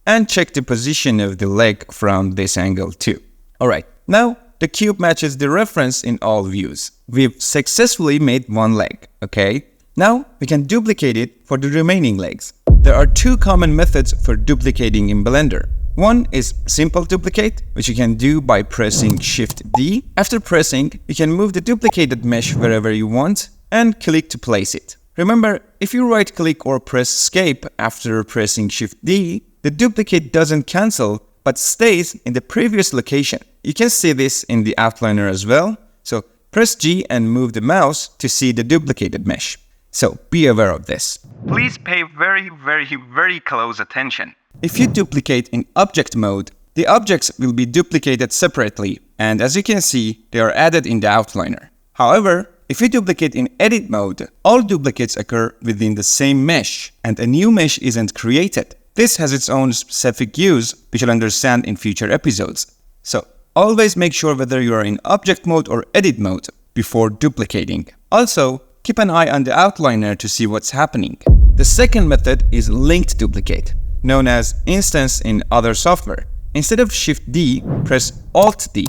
and check the position of the leg from this angle too. Alright, now the cube matches the reference in all views. We've successfully made one leg, okay? Now we can duplicate it for the remaining legs. There are two common methods for duplicating in Blender. One is simple duplicate, which you can do by pressing Shift D. After pressing, you can move the duplicated mesh wherever you want and click to place it. Remember, if you right click or press Escape after pressing Shift D, the duplicate doesn't cancel, but stays in the previous location. You can see this in the outliner as well. So press G and move the mouse to see the duplicated mesh. So be aware of this. Please pay very close attention. If you duplicate in object mode, the objects will be duplicated separately, and as you can see, they are added in the outliner. However, if you duplicate in edit mode, all duplicates occur within the same mesh, and a new mesh isn't created. This has its own specific use, which you'll understand in future episodes. So, always make sure whether you are in object mode or edit mode before duplicating. Also, keep an eye on the outliner to see what's happening. The second method is linked duplicate, known as instance in other software. Instead of Shift D, press Alt D.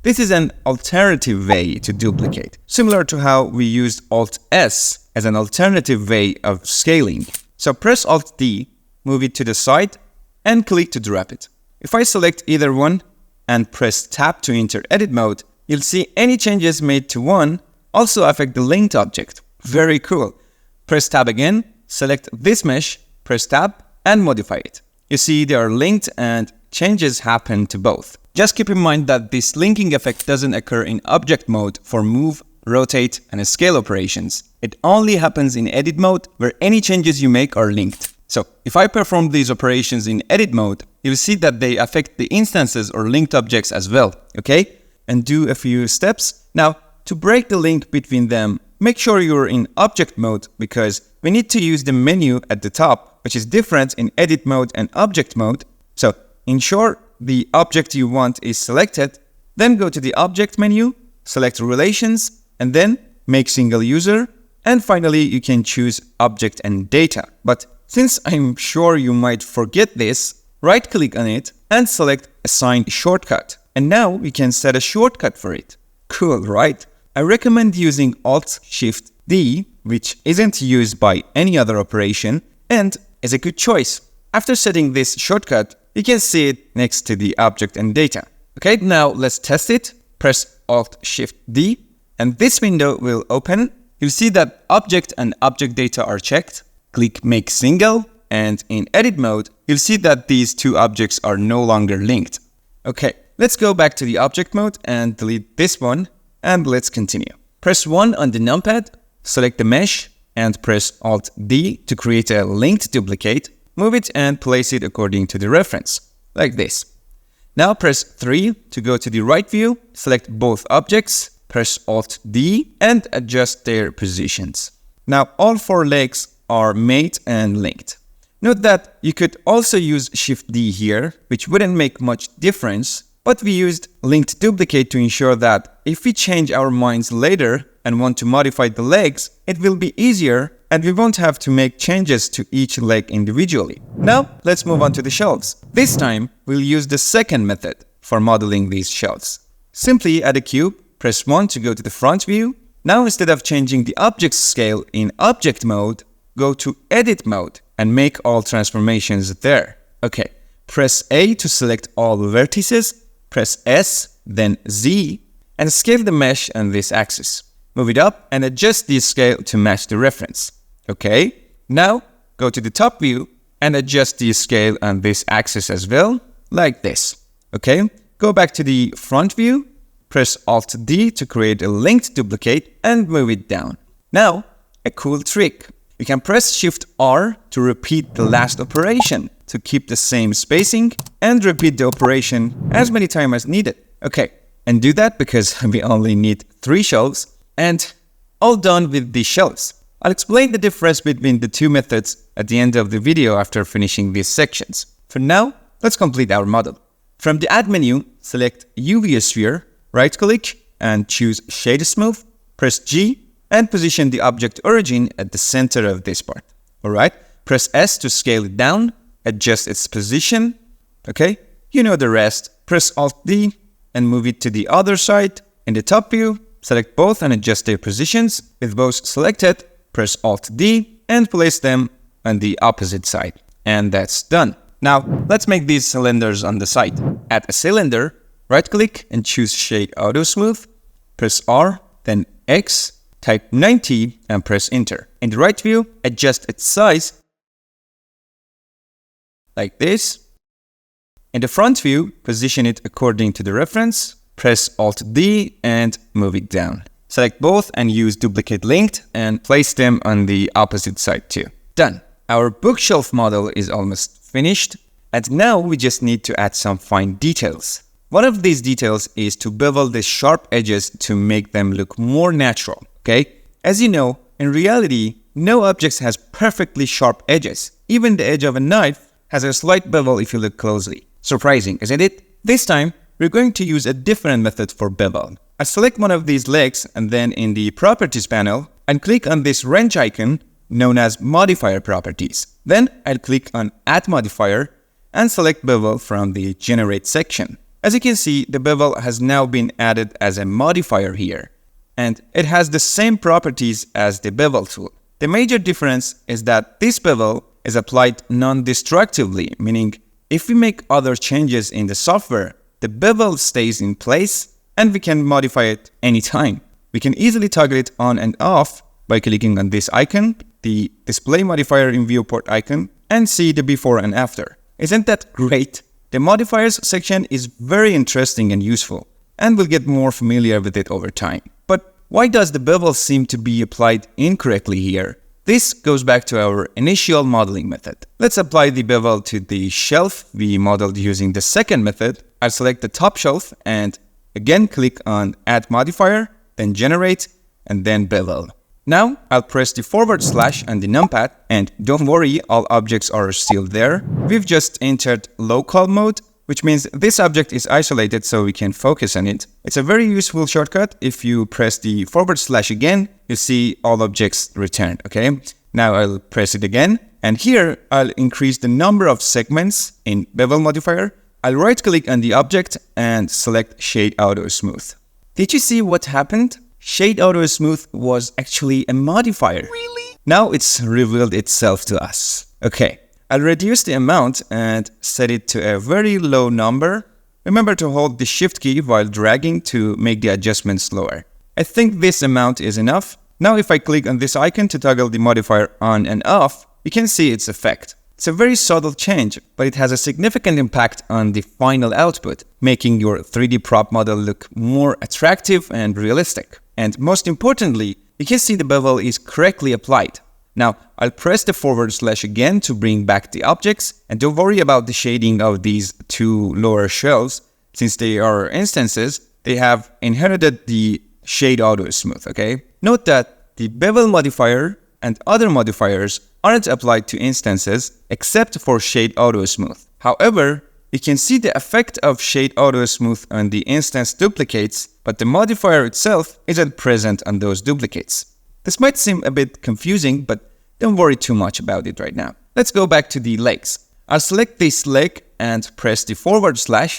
This is an alternative way to duplicate, similar to how we used Alt S as an alternative way of scaling. So press Alt D, move it to the side, and click to drop it. If I select either one and press Tab to enter edit mode, you'll see any changes made to one also affect the linked object. Very cool. Press Tab again, select this mesh, press Tab, and modify it. You see they are linked and changes happen to both. Just keep in mind that this linking effect doesn't occur in object mode for move, rotate, and scale operations. It only happens in edit mode where any changes you make are linked. So if I perform these operations in edit mode, you'll see that they affect the instances or linked objects as well, okay? And do a few steps. Now, to break the link between them, make sure you're in object mode because we need to use the menu at the top, which is different in edit mode and object mode. So ensure the object you want is selected, then go to the object menu, select relations, and then make single user. And finally, you can choose object and data. But since I'm sure you might forget this, right-click on it and select Assign Shortcut. And now we can set a shortcut for it. Cool, right? I recommend using Alt-Shift-D, which isn't used by any other operation, and is a good choice. After setting this shortcut, you can see it next to the object and data. Okay, now let's test it. Press Alt-Shift-D, and this window will open. You'll see that object and object data are checked. Click Make Single, and in edit mode, you'll see that these two objects are no longer linked. Okay, let's go back to the object mode and delete this one, and let's continue. Press 1 on the numpad, select the mesh, and press Alt-D to create a linked duplicate. Move it and place it according to the reference, like this. Now press 3 to go to the right view, select both objects, press Alt-D, and adjust their positions. Now all 4 legs are made and linked. Note that you could also use Shift-D here, which wouldn't make much difference, but we used linked duplicate to ensure that if we change our minds later and want to modify the legs, it will be easier and we won't have to make changes to each leg individually. Now let's move on to the shelves. This time we'll use the second method for modeling these shelves. Simply add a cube, press 1 to go to the front view. Now instead of changing the object scale in object mode, go to edit mode and make all transformations there. Okay, press A to select all vertices, press S, then Z, and scale the mesh on this axis. Move it up and adjust the scale to match the reference. Okay, now go to the top view and adjust the scale on this axis as well, like this. Okay, go back to the front view, press Alt-D to create a linked duplicate and move it down. Now, a cool trick. You can press Shift-R to repeat the last operation to keep the same spacing and repeat the operation as many times as needed. Okay, and do that because we only need 3 shelves and all done with the shelves. I'll explain the difference between the 2 methods at the end of the video after finishing these sections. For now, let's complete our model. From the Add menu, select UV sphere, right-click and choose Shade Smooth, press G and position the object origin at the center of this part. Alright, press S to scale it down, adjust its position. Okay, you know the rest. Press Alt-D and move it to the other side. In the top view, select both and adjust their positions. With both selected, press Alt-D and place them on the opposite side. And that's done. Now, let's make these cylinders on the side. Add a cylinder, right-click and choose Shade Auto Smooth. Press R, then X, type 90 and press Enter. In the right view, adjust its size like this. In the front view, position it according to the reference. Press Alt-D and move it down. Select both and use Duplicate Linked and place them on the opposite side too. Done. Our bookshelf model is almost finished. And now we just need to add some fine details. One of these details is to bevel the sharp edges to make them look more natural. Okay? As you know, in reality, no object has perfectly sharp edges. Even the edge of a knife has a slight bevel if you look closely. Surprising, isn't it? This time, we're going to use a different method for bevel. I'll select one of these legs and then in the Properties panel, and click on this wrench icon known as Modifier Properties. Then I'll click on Add Modifier and select Bevel from the Generate section. As you can see, the bevel has now been added as a modifier here, and it has the same properties as the bevel tool. The major difference is that this bevel is applied non-destructively, meaning if we make other changes in the software, the bevel stays in place and we can modify it anytime. We can easily toggle it on and off by clicking on this icon, the Display Modifier in Viewport icon, and see the before and after. Isn't that great? The modifiers section is very interesting and useful, and we'll get more familiar with it over time. But why does the bevel seem to be applied incorrectly here? This goes back to our initial modeling method. Let's apply the bevel to the shelf we modeled using the second method. I'll select the top shelf and again click on Add Modifier, then Generate, and then Bevel. Now I'll press the / and the numpad, and don't worry, all objects are still there. We've just entered local mode, which means this object is isolated so we can focus on it. It's a very useful shortcut. If you press the / again, you see all objects returned, okay? Now I'll press it again, and here I'll increase the number of segments in bevel modifier. I'll right click on the object and select Shade Auto Smooth. Did you see what happened? Shade Auto Smooth was actually a modifier. Really? Now it's revealed itself to us. Okay, I'll reduce the amount and set it to a very low number. Remember to hold the Shift key while dragging to make the adjustment slower. I think this amount is enough. Now if I click on this icon to toggle the modifier on and off, you can see its effect. It's a very subtle change, but it has a significant impact on the final output, making your 3D prop model look more attractive and realistic. And most importantly, you can see the bevel is correctly applied. Now, I'll press the / again to bring back the objects, and don't worry about the shading of these two lower shelves. Since they are instances, they have inherited the Shade Auto Smooth, okay? Note that the bevel modifier and other modifiers aren't applied to instances except for Shade Auto Smooth. However, you can see the effect of Shade Auto Smooth on the instance duplicates, but the modifier itself isn't present on those duplicates. This might seem a bit confusing, but don't worry too much about it right now. Let's go back to the legs. I'll select this leg and press the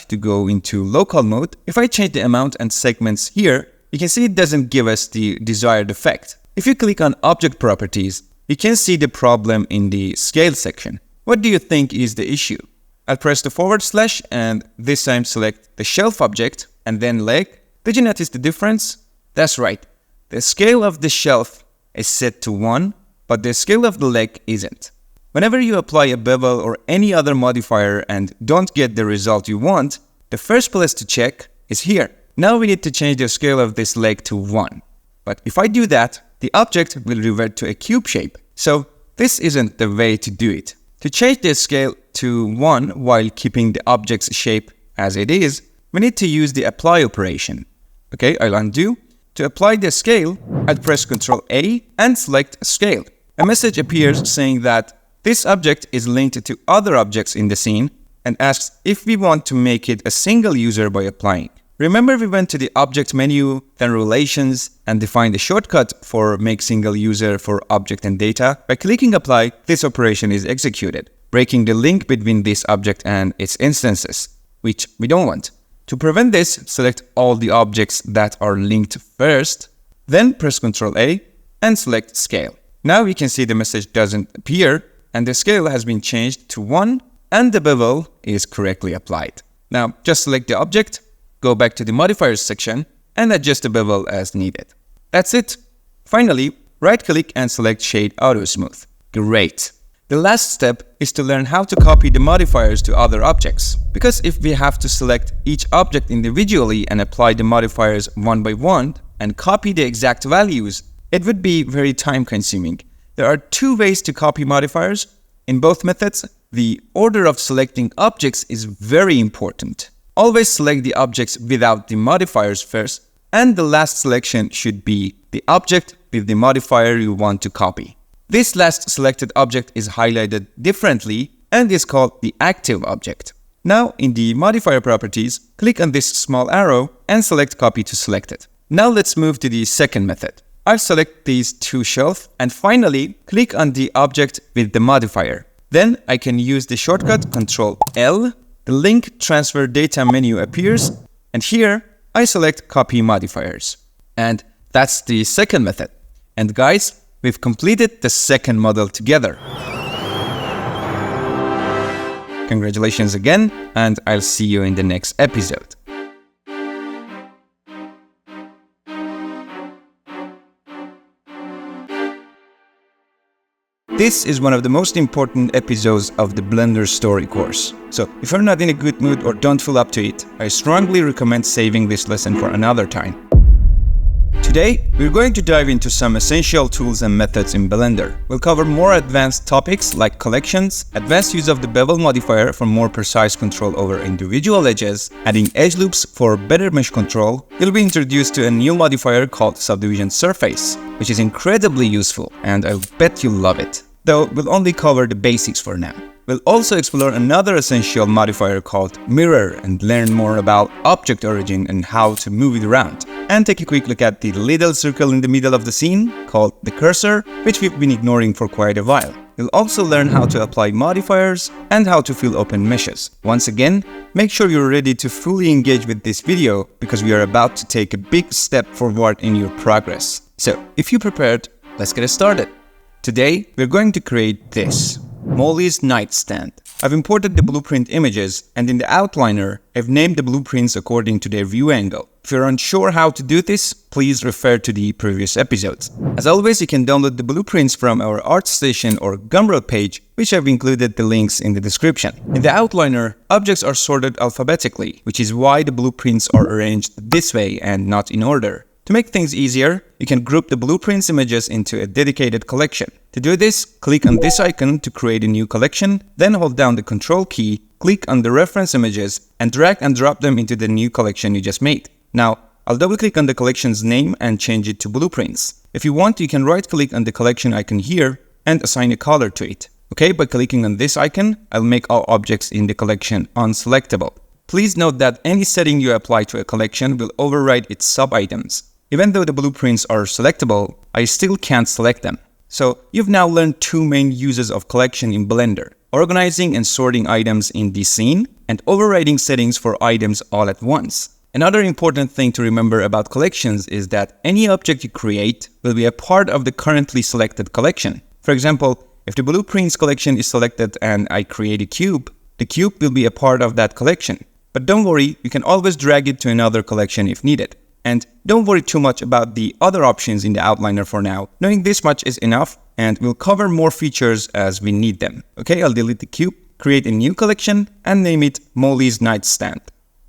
/ to go into local mode. If I change the amount and segments here, you can see it doesn't give us the desired effect. If you click on Object Properties, you can see the problem in the Scale section. What do you think is the issue? I'll press the / and this time select the shelf object and then leg. Did you notice the difference? That's right. The scale of the shelf is set to 1, but the scale of the leg isn't. Whenever you apply a bevel or any other modifier and don't get the result you want, the first place to check is here. Now we need to change the scale of this leg to 1. But if I do that, the object will revert to a cube shape. So this isn't the way to do it. To change the scale to 1 while keeping the object's shape as it is, we need to use the apply operation. Okay, I'll undo. To apply the scale, I'll press Ctrl A and select Scale. A message appears saying that this object is linked to other objects in the scene and asks if we want to make it a single user by applying. Remember, we went to the Object menu, then Relations, and defined a shortcut for Make Single User for Object and Data. By clicking Apply, this operation is executed, breaking the link between this object and its instances, which we don't want. To prevent this, select all the objects that are linked first, then press Ctrl A and select Scale. Now you can see the message doesn't appear, and the scale has been changed to 1, and the bevel is correctly applied. Now just select the object, go back to the modifiers section, and adjust the bevel as needed. That's it. Finally, right-click and select Shade Auto Smooth. Great. The last step is to learn how to copy the modifiers to other objects. Because if we have to select each object individually and apply the modifiers one by one and copy the exact values, it would be very time-consuming. There are two ways to copy modifiers. In both methods, the order of selecting objects is very important. Always select the objects without the modifiers first, and the last selection should be the object with the modifier you want to copy. This last selected object is highlighted differently and is called the active object. Now in the modifier properties, click on this small arrow and select Copy to selected. Now let's move to the second method. I'll select these two shelves and finally click on the object with the modifier. Then I can use the shortcut Ctrl L. The Link Transfer Data menu appears, and here I select Copy Modifiers. And that's the second method. And guys, we've completed the second model together. Congratulations again, and I'll see you in the next episode. This is one of the most important episodes of the Blender Story course. So if you're not in a good mood or don't feel up to it, I strongly recommend saving this lesson for another time. To Today, we're going to dive into some essential tools and methods in Blender. We'll cover more advanced topics like collections, advanced use of the bevel modifier for more precise control over individual edges, adding edge loops for better mesh control. You'll be introduced to a new modifier called subdivision surface, which is incredibly useful, and I bet you'll love it. Though we'll only cover the basics for now. We'll also explore another essential modifier called mirror and learn more about object origin and how to move it around. And take a quick look at the little circle in the middle of the scene called the cursor, which we've been ignoring for quite a while. We'll also learn how to apply modifiers and how to fill open meshes. Once again, make sure you're ready to fully engage with this video because we are about to take a big step forward in your progress. So, if you're prepared, let's get started. Today, we're going to create this, Molly's Nightstand. I've imported the blueprint images, and in the outliner, I've named the blueprints according to their view angle. If you're unsure how to do this, please refer to the previous episodes. As always, you can download the blueprints from our ArtStation or Gumroad page, which I've included the links in the description. In the outliner, objects are sorted alphabetically, which is why the blueprints are arranged this way and not in order. To make things easier, you can group the blueprints images into a dedicated collection. To do this, click on this icon to create a new collection, then hold down the Control key, click on the reference images, and drag and drop them into the new collection you just made. Now, I'll double-click on the collection's name and change it to blueprints. If you want, you can right-click on the collection icon here and assign a color to it. Okay, by clicking on this icon, I'll make all objects in the collection unselectable. Please note that any setting you apply to a collection will override its sub-items. Even though the blueprints are selectable, I still can't select them. So you've now learned two main uses of collection in Blender: organizing and sorting items in the scene, and overriding settings for items all at once. Another important thing to remember about collections is that any object you create will be a part of the currently selected collection. For example, if the blueprints collection is selected and I create a cube, the cube will be a part of that collection. But don't worry, you can always drag it to another collection if needed. And don't worry too much about the other options in the outliner for now. Knowing this much is enough, and we'll cover more features as we need them. Okay, I'll delete the cube, create a new collection, and name it Molly's Nightstand.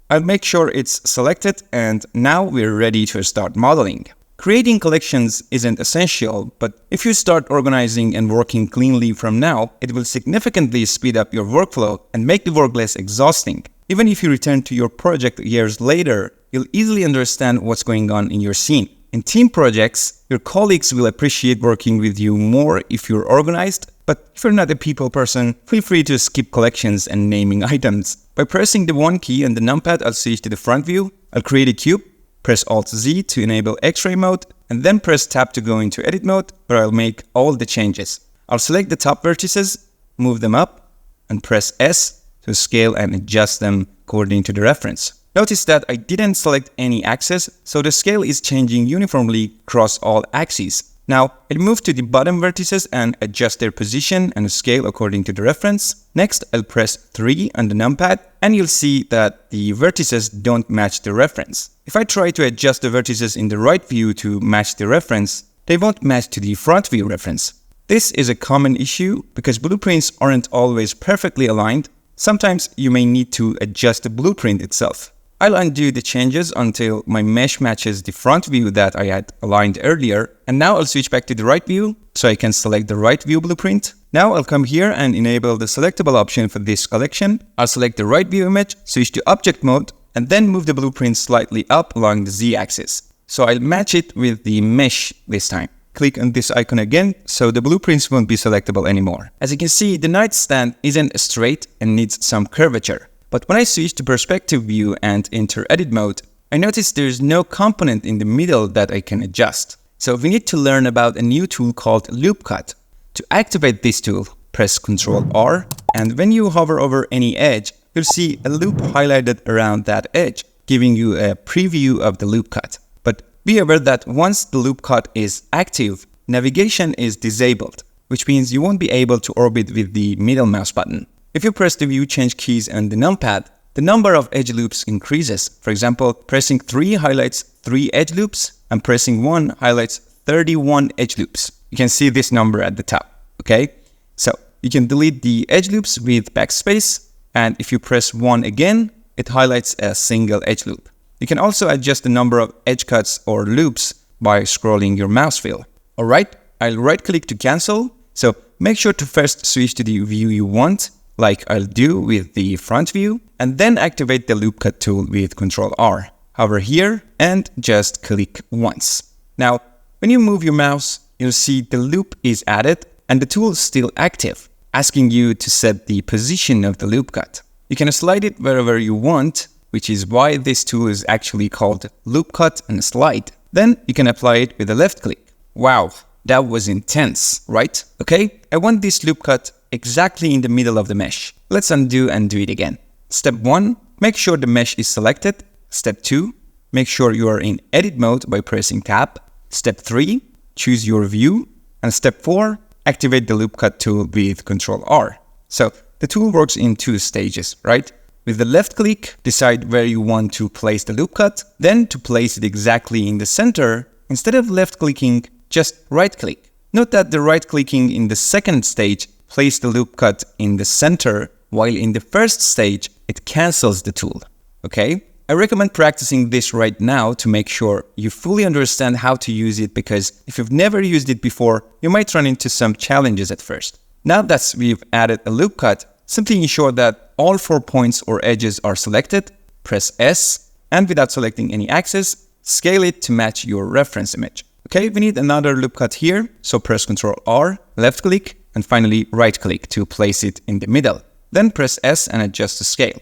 I'll make sure it's selected, and now we're ready to start modeling. Creating collections isn't essential, but if you start organizing and working cleanly from now, it will significantly speed up your workflow and make the work less exhausting. Even if you return to your project years later, you'll easily understand what's going on in your scene. In team projects, your colleagues will appreciate working with you more if you're organized, but if you're not a people person, feel free to skip collections and naming items. By pressing the 1 key on the numpad, I'll switch to the front view, I'll create a cube, press Alt-Z to enable X-ray mode, and then press Tab to go into edit mode, where I'll make all the changes. I'll select the top vertices, move them up, and press S to scale and adjust them according to the reference. Notice that I didn't select any axis, so the scale is changing uniformly across all axes. Now, I'll move to the bottom vertices and adjust their position and scale according to the reference. Next, I'll press 3 on the numpad, and you'll see that the vertices don't match the reference. If I try to adjust the vertices in the right view to match the reference, they won't match to the front view reference. This is a common issue because blueprints aren't always perfectly aligned. Sometimes you may need to adjust the blueprint itself. I'll undo the changes until my mesh matches the front view that I had aligned earlier, and now I'll switch back to the right view so I can select the right view blueprint. Now I'll come here and enable the selectable option for this collection. I'll select the right view image, switch to object mode, and then move the blueprint slightly up along the Z-axis. So I'll match it with the mesh this time. Click on this icon again, so the blueprints won't be selectable anymore. As you can see, the nightstand isn't straight and needs some curvature. But when I switch to perspective view and enter edit mode, I notice there's no component in the middle that I can adjust. So we need to learn about a new tool called Loop Cut. To activate this tool, press Ctrl R, and when you hover over any edge, you'll see a loop highlighted around that edge, giving you a preview of the loop cut. But be aware that once the loop cut is active, navigation is disabled, which means you won't be able to orbit with the middle mouse button. If you press the view change keys on the numpad, the number of edge loops increases. For example, pressing 3 highlights 3 edge loops, and pressing 1 highlights 31 edge loops. You can see this number at the top, okay? So you can delete the edge loops with backspace, and if you press 1 again, it highlights a single edge loop. You can also adjust the number of edge cuts or loops by scrolling your mouse wheel. Alright, I'll right click to cancel. So make sure to first switch to the view you want, like I'll do with the front view, and then activate the loop cut tool with Ctrl R. Hover here and just click once. Now, when you move your mouse, you'll see the loop is added and the tool is still active, asking you to set the position of the loop cut. You can slide it wherever you want, which is why this tool is actually called loop cut and slide. Then you can apply it with a left click. Wow, that was intense, right? Okay, I want this loop cut exactly in the middle of the mesh. Let's undo and do it again. Step 1, make sure the mesh is selected. Step 2, make sure you are in edit mode by pressing tab. Step 3, choose your view. And step 4, activate the loop cut tool with Ctrl R. So the tool works in 2 stages, right? With the left click, decide where you want to place the loop cut. Then to place it exactly in the center, instead of left clicking, just right click. Note that the right clicking in the second stage place the loop cut in the center, while in the first stage, it cancels the tool. Okay? I recommend practicing this right now to make sure you fully understand how to use it, because if you've never used it before, you might run into some challenges at first. Now that we've added a loop cut, simply ensure that all 4 points or edges are selected, press S, and without selecting any axis, scale it to match your reference image. Okay, we need another loop cut here, so press Ctrl R, left click, and finally right click to place it in the middle. Then press S and adjust the scale.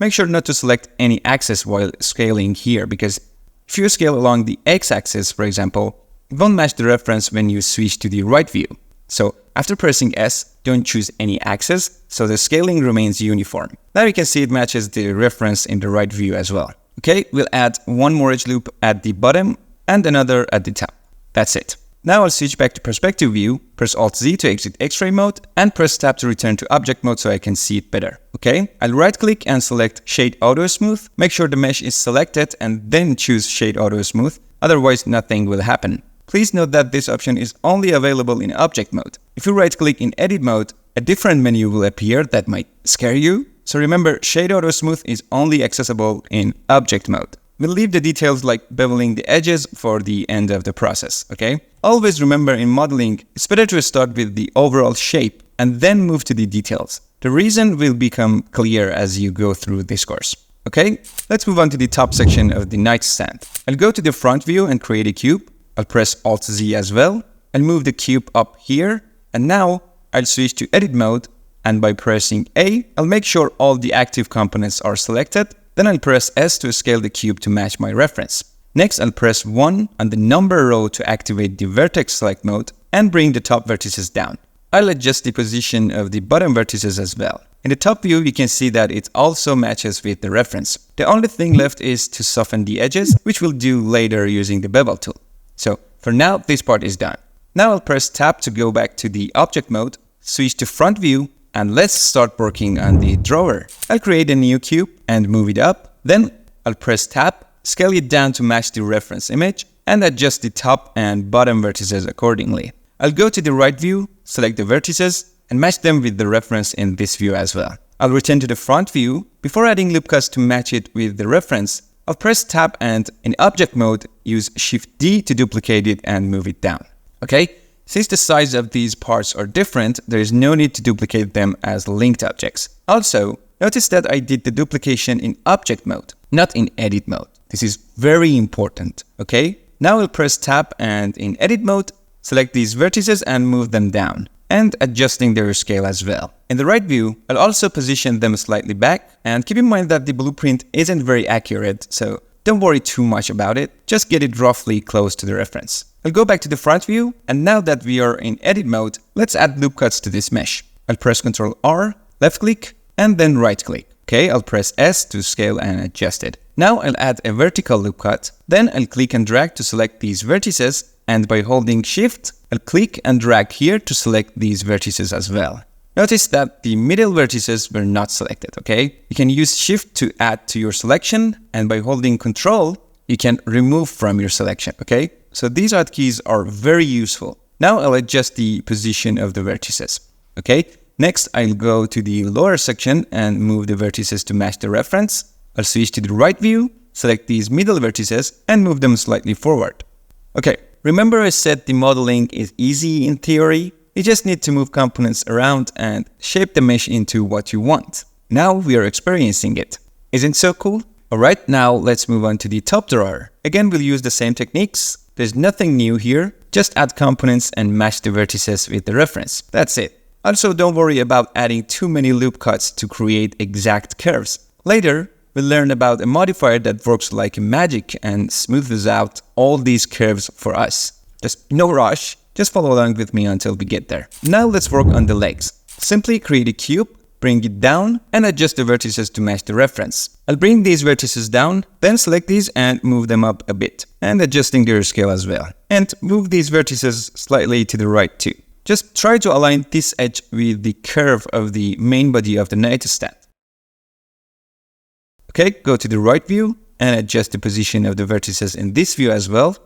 Make sure not to select any axis while scaling here, because if you scale along the x-axis, for example, it won't match the reference when you switch to the right view. So after pressing S, don't choose any axis, so the scaling remains uniform. Now you can see it matches the reference in the right view as well. Okay, we'll add one more edge loop at the bottom and another at the top. That's it. Now I'll switch back to perspective view, press Alt-Z to exit X-ray mode, and press Tab to return to object mode so I can see it better. Okay, I'll right click and select Shade Auto Smooth. Make sure the mesh is selected and then choose Shade Auto Smooth, otherwise nothing will happen. Please note that this option is only available in object mode. If you right click in edit mode, a different menu will appear that might scare you. So remember, Shade Auto Smooth is only accessible in object mode. We'll leave the details like beveling the edges for the end of the process, okay? Always remember, in modeling, it's better to start with the overall shape and then move to the details. The reason will become clear as you go through this course. Okay, let's move on to the top section of the nightstand. I'll go to the front view and create a cube. I'll press Alt-Z as well. I'll move the cube up here. And now I'll switch to edit mode. And by pressing A, I'll make sure all the active components are selected. Then I'll press S to scale the cube to match my reference. Next, I'll press 1 on the number row to activate the vertex select mode and bring the top vertices down. I'll adjust the position of the bottom vertices as well. In the top view, you can see that it also matches with the reference. The only thing left is to soften the edges, which we'll do later using the bevel tool. So for now, this part is done. Now I'll press Tab to go back to the object mode, switch to front view, and let's start working on the drawer. I'll create a new cube and move it up. Then I'll press Tab, scale it down to match the reference image, and adjust the top and bottom vertices accordingly. I'll go to the right view, select the vertices, and match them with the reference in this view as well. I'll return to the front view. Before adding loop cuts to match it with the reference, I'll press Tab and in object mode, use Shift-D to duplicate it and move it down. Okay? Since the size of these parts are different, there is no need to duplicate them as linked objects. Also, notice that I did the duplication in object mode, not in edit mode. This is very important, okay? Now I'll press Tab and in edit mode, select these vertices and move them down, and adjusting their scale as well. In the right view, I'll also position them slightly back, and keep in mind that the blueprint isn't very accurate, so don't worry too much about it, just get it roughly close to the reference. I'll go back to the front view, and now that we are in edit mode, let's add loop cuts to this mesh. I'll press Ctrl R, left click, and then right click. Okay, I'll press S to scale and adjust it. Now I'll add a vertical loop cut, then I'll click and drag to select these vertices, and by holding Shift, I'll click and drag here to select these vertices as well. Notice that the middle vertices were not selected, okay? You can use Shift to add to your selection, and by holding Control, you can remove from your selection, okay? So these hotkeys are very useful. Now I'll adjust the position of the vertices, okay? Next, I'll go to the lower section and move the vertices to match the reference. I'll switch to the right view, select these middle vertices, and move them slightly forward. Okay, remember I said the modeling is easy in theory? You just need to move components around and shape the mesh into what you want. Now we are experiencing it. Isn't so cool? Alright, now let's move on to the top drawer. Again, we'll use the same techniques. There's nothing new here. Just add components and match the vertices with the reference. That's it. Also, don't worry about adding too many loop cuts to create exact curves. Later, we'll learn about a modifier that works like magic and smooths out all these curves for us. Just no rush. Just follow along with me until we get there. Now let's work on the legs. Simply create a cube, bring it down, and adjust the vertices to match the reference. I'll bring these vertices down, then select these and move them up a bit, and adjusting their scale as well. And move these vertices slightly to the right too. Just try to align this edge with the curve of the main body of the Nightstand. Okay, go to the right view and adjust the position of the vertices in this view as well.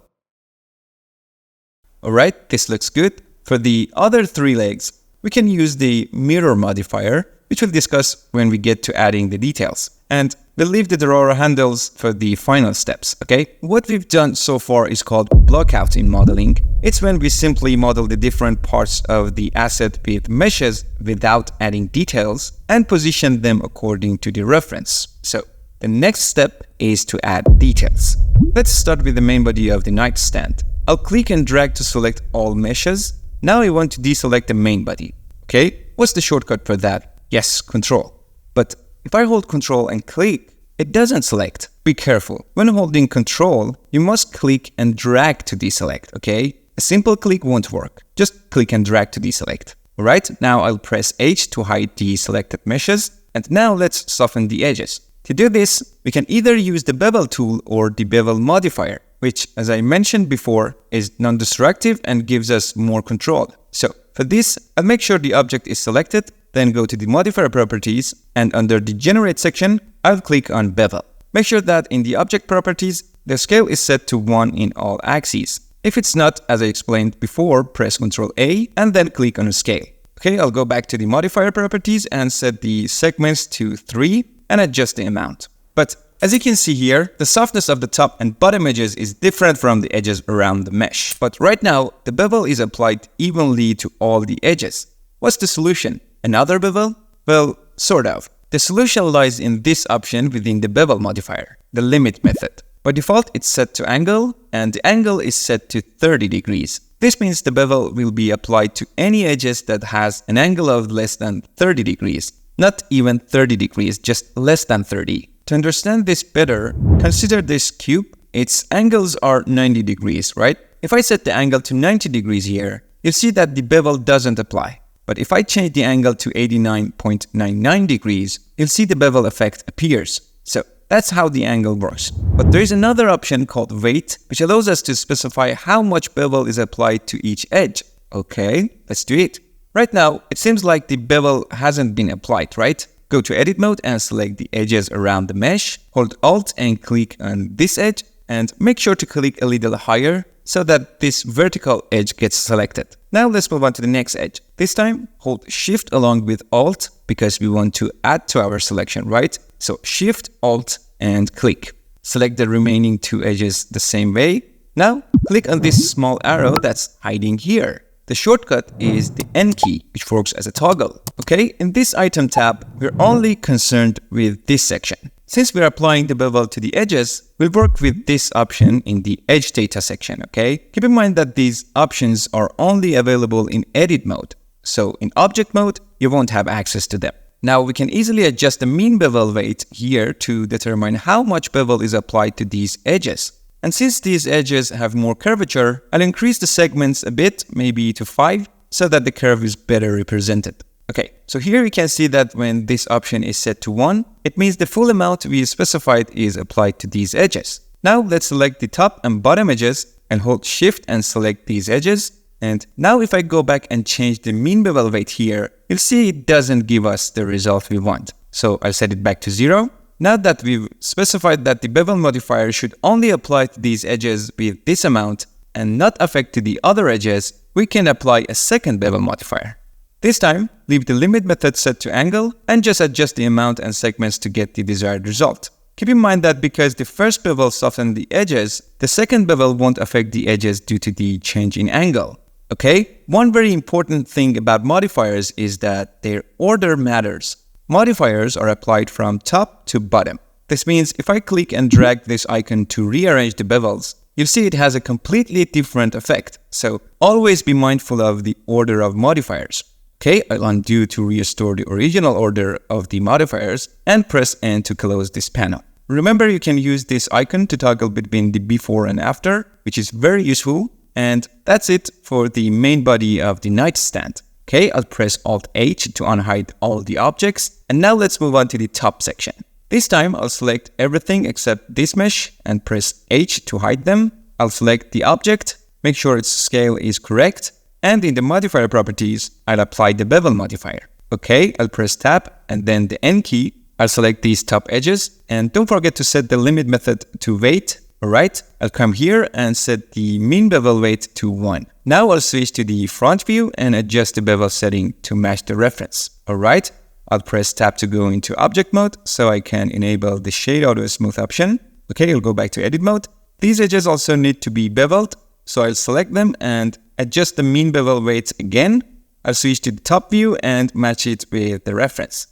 Alright, this looks good. For the other three legs, we can use the mirror modifier, which we'll discuss when we get to adding the details. And we'll leave the drawer handles for the final steps, okay? What we've done so far is called blockout in modeling. It's when we simply model the different parts of the asset with meshes without adding details and position them according to the reference. So the next step is to add details. Let's start with the main body of the Nightstand. I'll click and drag to select all meshes. Now I want to deselect the main body. Okay, what's the shortcut for that? Yes, Control. But if I hold Control and click, it doesn't select. Be careful. When holding Control, you must click and drag to deselect, okay? A simple click won't work. Just click and drag to deselect. Alright, now I'll press H to hide the selected meshes. And now let's soften the edges. To do this, we can either use the Bevel tool or the Bevel modifier, which, as I mentioned before, is non-destructive and gives us more control. So for this, I'll make sure the object is selected, then go to the modifier properties, and under the generate section, I'll click on Bevel. Make sure that in the object properties, the scale is set to 1 in all axes. If it's not, as I explained before, press Ctrl A and then click on Scale. Okay, I'll go back to the modifier properties and set the segments to 3 and adjust the amount. But as you can see here, the softness of the top and bottom edges is different from the edges around the mesh. But right now, the bevel is applied evenly to all the edges. What's the solution? Another bevel? Well, sort of. The solution lies in this option within the bevel modifier, the limit method. By default, it's set to angle, and the angle is set to 30 degrees. This means the bevel will be applied to any edges that has an angle of less than 30 degrees. Not even 30 degrees, just less than 30. To understand this better, consider this cube. Its angles are 90 degrees, right? If I set the angle to 90 degrees here, you'll see that the bevel doesn't apply. But if I change the angle to 89.99 degrees, you'll see the bevel effect appears. So that's how the angle works. But there is another option called weight, which allows us to specify how much bevel is applied to each edge. Okay, let's do it. Right now, it seems like the bevel hasn't been applied, right? Go to edit mode and select the edges around the mesh. Hold Alt and click on this edge and make sure to click a little higher so that this vertical edge gets selected. Now let's move on to the next edge. This time, hold Shift along with Alt because we want to add to our selection, right? So Shift, Alt, and click. Select the remaining two edges the same way. Now, click on this small arrow that's hiding here. The shortcut is the N key, which works as a toggle. Okay, in this item tab, we're only concerned with this section. Since we're applying the bevel to the edges, we'll work with this option in the edge data section, okay? Keep in mind that these options are only available in edit mode. So in object mode, you won't have access to them. Now we can easily adjust the mean bevel weight here to determine how much bevel is applied to these edges. And since these edges have more curvature, I'll increase the segments a bit, maybe to 5, so that the curve is better represented. Okay, so here we can see that when this option is set to 1, it means the full amount we specified is applied to these edges. Now let's select the top and bottom edges and hold Shift and select these edges. And now if I go back and change the mean bevel weight here, you'll see it doesn't give us the result we want. So I'll set it back to 0. Now that we've specified that the bevel modifier should only apply to these edges with this amount and not affect to the other edges, we can apply a second bevel modifier. This time, leave the limit method set to angle and just adjust the amount and segments to get the desired result. Keep in mind that because the first bevel softened the edges, the second bevel won't affect the edges due to the change in angle. Okay? One very important thing about modifiers is that their order matters. Modifiers are applied from top to bottom. This means if I click and drag this icon to rearrange the bevels, you'll see it has a completely different effect. So always be mindful of the order of modifiers. Okay, I'll undo to restore the original order of the modifiers and press N to close this panel. Remember, you can use this icon to toggle between the before and after, which is very useful. And that's it for the main body of the nightstand. Okay, I'll press Alt-H to unhide all the objects. And now let's move on to the top section. This time, I'll select everything except this mesh and press H to hide them. I'll select the object, make sure its scale is correct, and in the modifier properties, I'll apply the bevel modifier. Okay, I'll press Tab and then the N key. I'll select these top edges, and don't forget to set the limit method to weight. Alright, I'll come here and set the mean bevel weight to 1. Now I'll switch to the front view and adjust the bevel setting to match the reference. Alright. I'll press Tab to go into object mode so I can enable the shade auto smooth option. Okay, I'll go back to edit mode. These edges also need to be beveled, so I'll select them and adjust the mean bevel weight again. I'll switch to the top view and match it with the reference.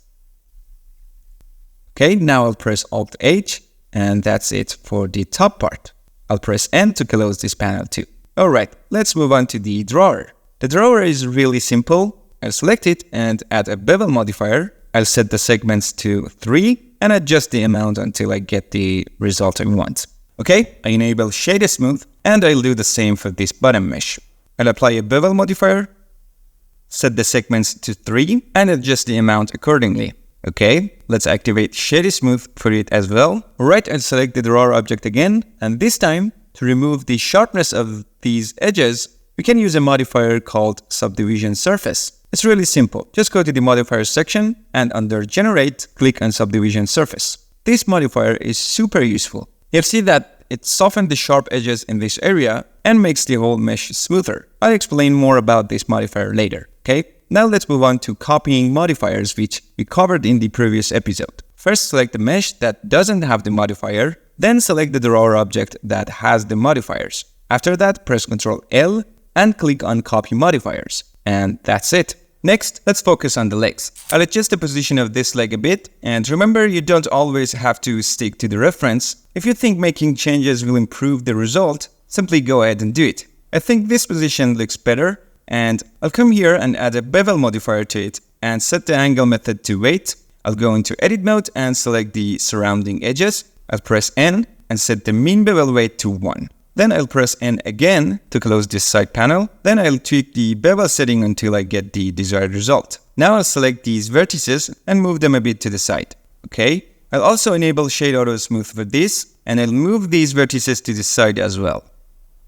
Okay, now I'll press Alt-H and that's it for the top part. I'll press N to close this panel too. Alright, let's move on to the drawer. The drawer is really simple. I'll select it and add a bevel modifier. I'll set the segments to 3 and adjust the amount until I get the result I want. Okay, I enable Shade Smooth and I'll do the same for this bottom mesh. I'll apply a bevel modifier, set the segments to 3 and adjust the amount accordingly. Okay, let's activate Shade Smooth for it as well. Alright, I'll select the drawer object again, and this time, to remove the sharpness of these edges, we can use a modifier called Subdivision Surface. It's really simple. Just go to the modifiers section and under Generate, click on Subdivision Surface. This modifier is super useful. You'll see that it softens the sharp edges in this area and makes the whole mesh smoother. I'll explain more about this modifier later. Okay, now let's move on to copying modifiers, which we covered in the previous episode. First, select the mesh that doesn't have the modifier, then select the drawer object that has the modifiers. After that, press Ctrl L and click on Copy Modifiers. And that's it. Next, let's focus on the legs. I'll adjust the position of this leg a bit, and remember, you don't always have to stick to the reference. If you think making changes will improve the result, simply go ahead and do it. I think this position looks better, and I'll come here and add a bevel modifier to it and set the angle method to weight. I'll go into edit mode and select the surrounding edges. I'll press N and set the mean bevel weight to 1. Then I'll press N again to close this side panel. Then I'll tweak the bevel setting until I get the desired result. Now I'll select these vertices and move them a bit to the side. Okay, I'll also enable Shade Auto Smooth for this, and I'll move these vertices to the side as well.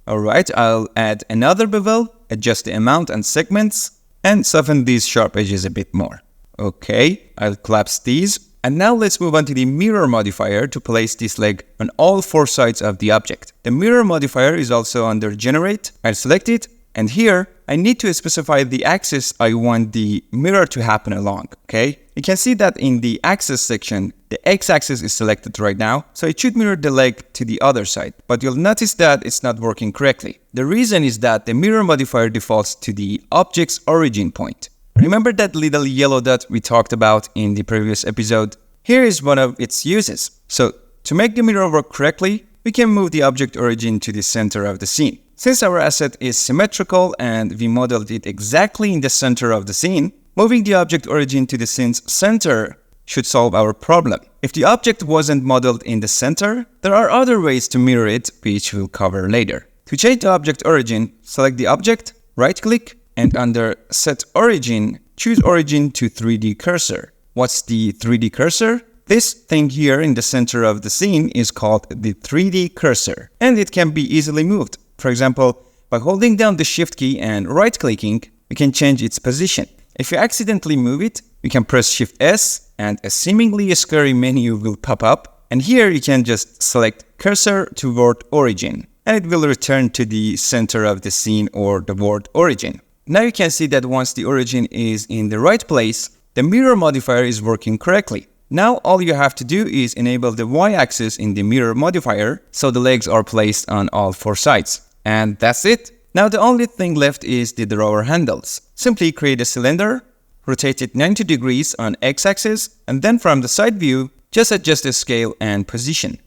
Alright, I'll add another bevel, adjust the amount and segments, and soften these sharp edges a bit more. Okay, I'll collapse these. And now let's move on to the mirror modifier to place this leg on all 4 sides of the object. The mirror modifier is also under Generate. I'll select it, and here I need to specify the axis I want the mirror to happen along, okay? You can see that in the axis section, the x-axis is selected right now, so it should mirror the leg to the other side. But you'll notice that it's not working correctly. The reason is that the mirror modifier defaults to the object's origin point. Remember that little yellow dot we talked about in the previous episode? Here is one of its uses. So, to make the mirror work correctly, we can move the object origin to the center of the scene. Since our asset is symmetrical and we modeled it exactly in the center of the scene, moving the object origin to the scene's center should solve our problem. If the object wasn't modeled in the center, there are other ways to mirror it, which we'll cover later. To change the object origin, select the object, right-click, and under Set Origin, choose Origin to 3D Cursor. What's the 3D cursor? This thing here in the center of the scene is called the 3D cursor, and it can be easily moved. For example, by holding down the Shift key and right-clicking, we can change its position. If you accidentally move it, we can press Shift S, and a seemingly scary menu will pop up. And here you can just select Cursor toward Origin, and it will return to the center of the scene or the word Origin. Now you can see that once the origin is in the right place, the mirror modifier is working correctly. Now all you have to do is enable the y-axis in the mirror modifier so the legs are placed on all 4 sides. And that's it. Now the only thing left is the drawer handles. Simply create a cylinder, rotate it 90 degrees on x-axis, and then from the side view, just adjust the scale and position.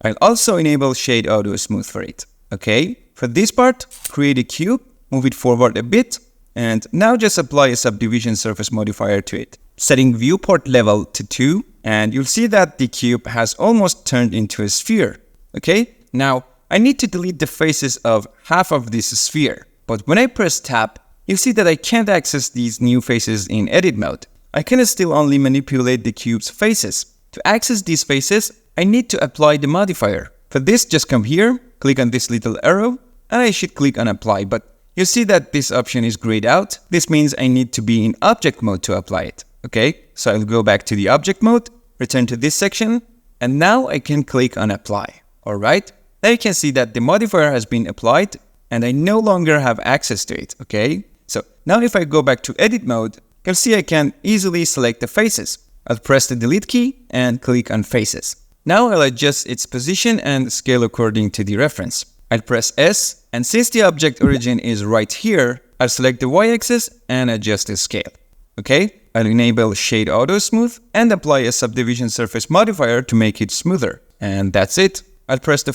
I'll also enable Shade Auto Smooth for it. Okay, for this part, create a cube, move it forward a bit, and now just apply a subdivision surface modifier to it, setting viewport level to 2, and you'll see that the cube has almost turned into a sphere. Okay, now I need to delete the faces of half of this sphere, but when I press tab, you'll see that I can't access these new faces in edit mode. I can still only manipulate the cube's faces. To access these faces, I need to apply the modifier. For this, just come here, click on this little arrow, and I should click on apply, but you see that this option is grayed out. This means I need to be in object mode to apply it. Okay, so I'll go back to the object mode, return to this section, and now I can click on apply. Alright, now you can see that the modifier has been applied and I no longer have access to it. Okay, so now if I go back to edit mode, you'll see I can easily select the faces. I'll press the delete key and click on faces. Now I'll adjust its position and scale according to the reference. I'll press S, and since the object origin is right here, I'll select the y-axis and adjust the scale. Okay, I'll enable Shade Auto Smooth and apply a subdivision surface modifier to make it smoother. And that's it. I'll press the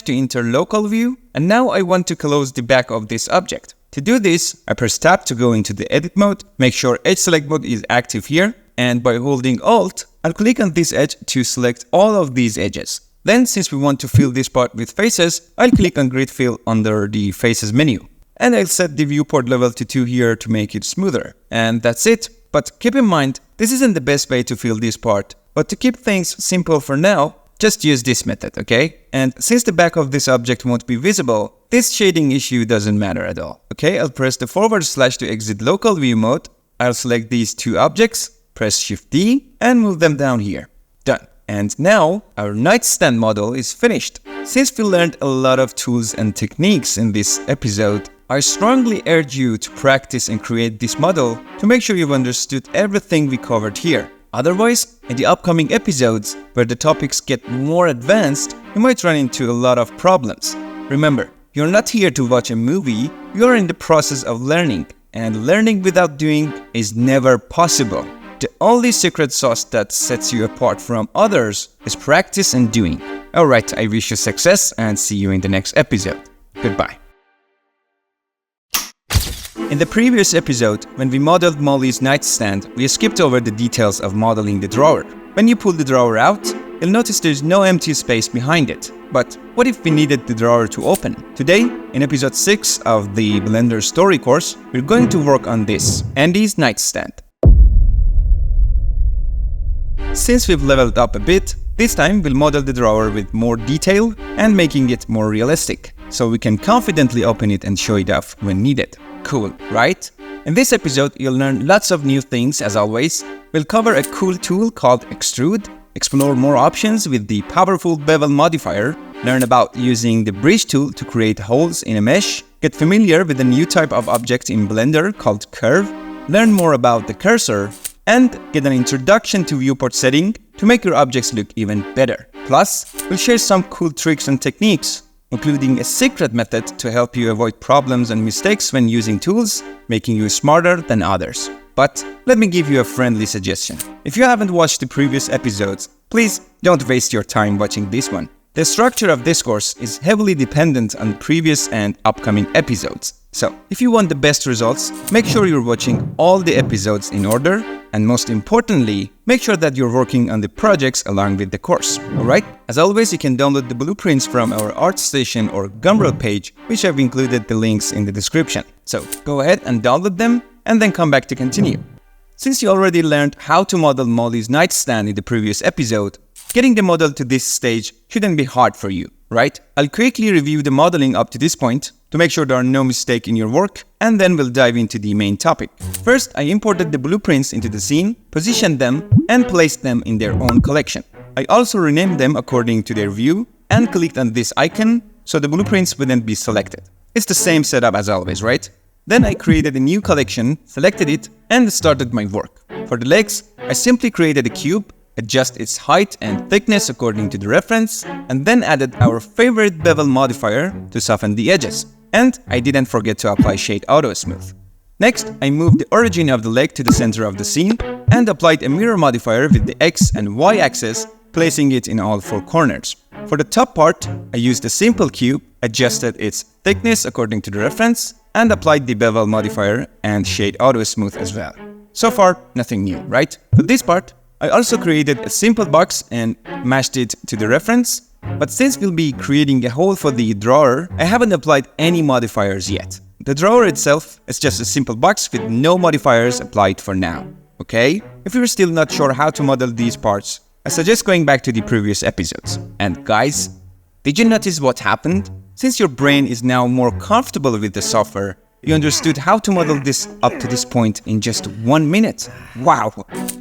/ to enter local view, and now I want to close the back of this object. To do this, I press tab to go into the edit mode, make sure edge select mode is active here, and by holding Alt, I'll click on this edge to select all of these edges. Then, since we want to fill this part with faces, I'll click on Grid Fill under the Faces menu. And I'll set the viewport level to 2 here to make it smoother. And that's it. But keep in mind, this isn't the best way to fill this part. But to keep things simple for now, just use this method, okay? And since the back of this object won't be visible, this shading issue doesn't matter at all. Okay, I'll press the / to exit local view mode. I'll select these 2 objects, press Shift D, and move them down here. Done. And now, our Nightstand model is finished. Since we learned a lot of tools and techniques in this episode, I strongly urge you to practice and create this model to make sure you've understood everything we covered here. Otherwise, in the upcoming episodes, where the topics get more advanced, you might run into a lot of problems. Remember, you're not here to watch a movie, you're in the process of learning, and learning without doing is never possible. The only secret sauce that sets you apart from others is practice and doing. Alright, I wish you success and see you in the next episode. Goodbye. In the previous episode, when we modeled Molly's nightstand, we skipped over the details of modeling the drawer. When you pull the drawer out, you'll notice there's no empty space behind it. But what if we needed the drawer to open? Today, in episode 6 of the Blender Story course, we're going to work on this, Andy's nightstand. Since we've leveled up a bit, this time we'll model the drawer with more detail and making it more realistic, so we can confidently open it and show it off when needed. Cool, right? In this episode, you'll learn lots of new things as always. We'll cover a cool tool called Extrude, explore more options with the powerful Bevel modifier, learn about using the Bridge tool to create holes in a mesh, get familiar with a new type of object in Blender called Curve, learn more about the cursor, and get an introduction to viewport setting to make your objects look even better. Plus, we'll share some cool tricks and techniques, including a secret method to help you avoid problems and mistakes when using tools, making you smarter than others. But let me give you a friendly suggestion. If you haven't watched the previous episodes, please don't waste your time watching this one. The structure of this course is heavily dependent on previous and upcoming episodes. So, if you want the best results, make sure you're watching all the episodes in order, and most importantly, make sure that you're working on the projects along with the course, alright? As always, you can download the blueprints from our ArtStation or Gumroad page, which I've included the links in the description. So, go ahead and download them, and then come back to continue. Since you already learned how to model Molly's nightstand in the previous episode, getting the model to this stage shouldn't be hard for you, right? I'll quickly review the modeling up to this point to make sure there are no mistakes in your work, and then we'll dive into the main topic. First, I imported the blueprints into the scene, positioned them, and placed them in their own collection. I also renamed them according to their view, and clicked on this icon so the blueprints wouldn't be selected. It's the same setup as always, right? Then I created a new collection, selected it, and started my work. For the legs, I simply created a cube, adjust its height and thickness according to the reference, and then added our favorite bevel modifier to soften the edges. And I didn't forget to apply Shade Auto Smooth. Next, I moved the origin of the leg to the center of the scene and applied a mirror modifier with the X and Y axis, placing it in all 4 corners. For the top part, I used a simple cube, adjusted its thickness according to the reference, and applied the bevel modifier and Shade Auto Smooth as well. So far, nothing new, right? For this part, I also created a simple box and matched it to the reference, but since we'll be creating a hole for the drawer, I haven't applied any modifiers yet. The drawer itself is just a simple box with no modifiers applied for now, okay? If you're still not sure how to model these parts, I suggest going back to the previous episodes. And guys, did you notice what happened? Since your brain is now more comfortable with the software, you understood how to model this up to this point in just 1 minute. Wow!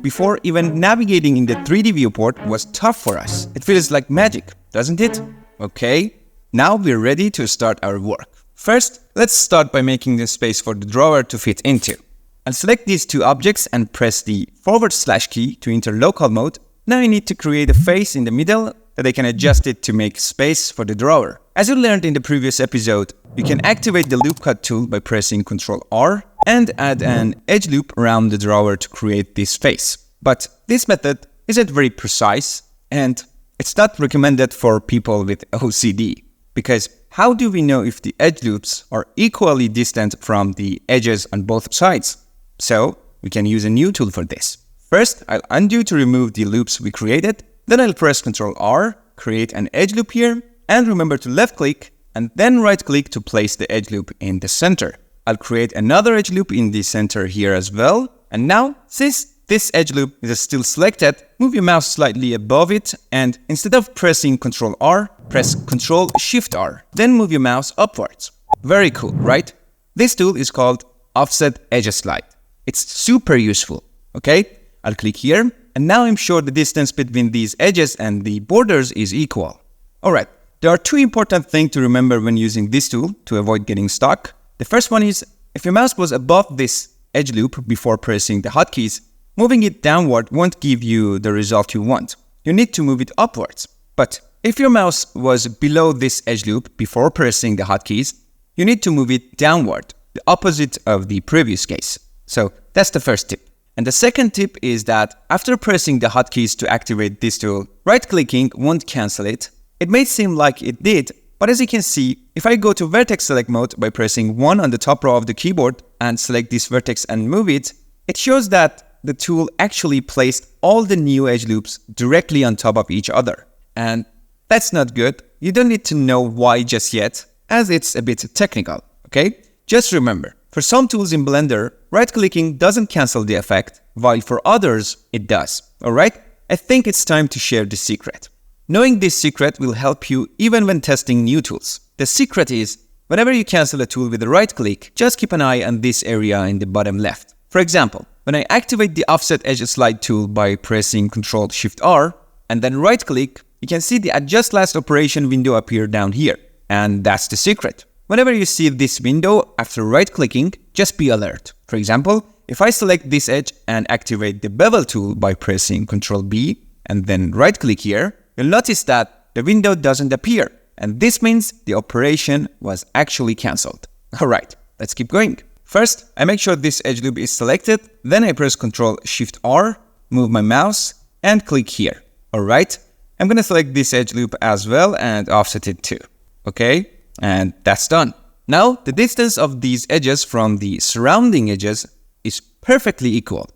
Before, even navigating in the 3D viewport was tough for us. It feels like magic, doesn't it? Okay, now we're ready to start our work. First, let's start by making the space for the drawer to fit into. I'll select these 2 objects and press the / key to enter local mode. Now I need to create a face in the middle that I can adjust it to make space for the drawer. As you learned in the previous episode, you can activate the loop cut tool by pressing Ctrl R and add an edge loop around the drawer to create this face. But this method isn't very precise and it's not recommended for people with OCD, because how do we know if the edge loops are equally distant from the edges on both sides? So we can use a new tool for this. First, I'll undo to remove the loops we created. Then I'll press Ctrl R, create an edge loop here, and remember to left click and then right click to place the edge loop in the center. I'll create another edge loop in the center here as well. And now, since this edge loop is still selected, move your mouse slightly above it and instead of pressing Ctrl R, press Ctrl Shift R. Then move your mouse upwards. Very cool, right? This tool is called Offset Edge Slide. It's super useful, okay? I'll click here, and now I'm sure the distance between these edges and the borders is equal. Alright, there are 2 important things to remember when using this tool to avoid getting stuck. The first one is, if your mouse was above this edge loop before pressing the hotkeys, moving it downward won't give you the result you want. You need to move it upwards. But if your mouse was below this edge loop before pressing the hotkeys, you need to move it downward, the opposite of the previous case. So that's the first tip. And the second tip is that after pressing the hotkeys to activate this tool, right-clicking won't cancel it. It may seem like it did, but as you can see, if I go to vertex select mode by pressing 1 on the top row of the keyboard and select this vertex and move it, it shows that the tool actually placed all the new edge loops directly on top of each other. And that's not good. You don't need to know why just yet, as it's a bit technical, okay? Just remember, for some tools in Blender, right-clicking doesn't cancel the effect, while for others, it does. Alright? I think it's time to share the secret. Knowing this secret will help you even when testing new tools. The secret is, whenever you cancel a tool with a right-click, just keep an eye on this area in the bottom left. For example, when I activate the Offset Edge Slide tool by pressing Ctrl Shift R and then right-click, you can see the Adjust Last Operation window appear down here. And that's the secret. Whenever you see this window after right-clicking, just be alert. For example, if I select this edge and activate the Bevel tool by pressing Ctrl B and then right-click here, you'll notice that the window doesn't appear. And this means the operation was actually cancelled. Alright, let's keep going. First, I make sure this edge loop is selected, then I press Ctrl Shift R, move my mouse, and click here. Alright, I'm gonna select this edge loop as well and offset it too. Okay, and that's done. Now, the distance of these edges from the surrounding edges is perfectly equal.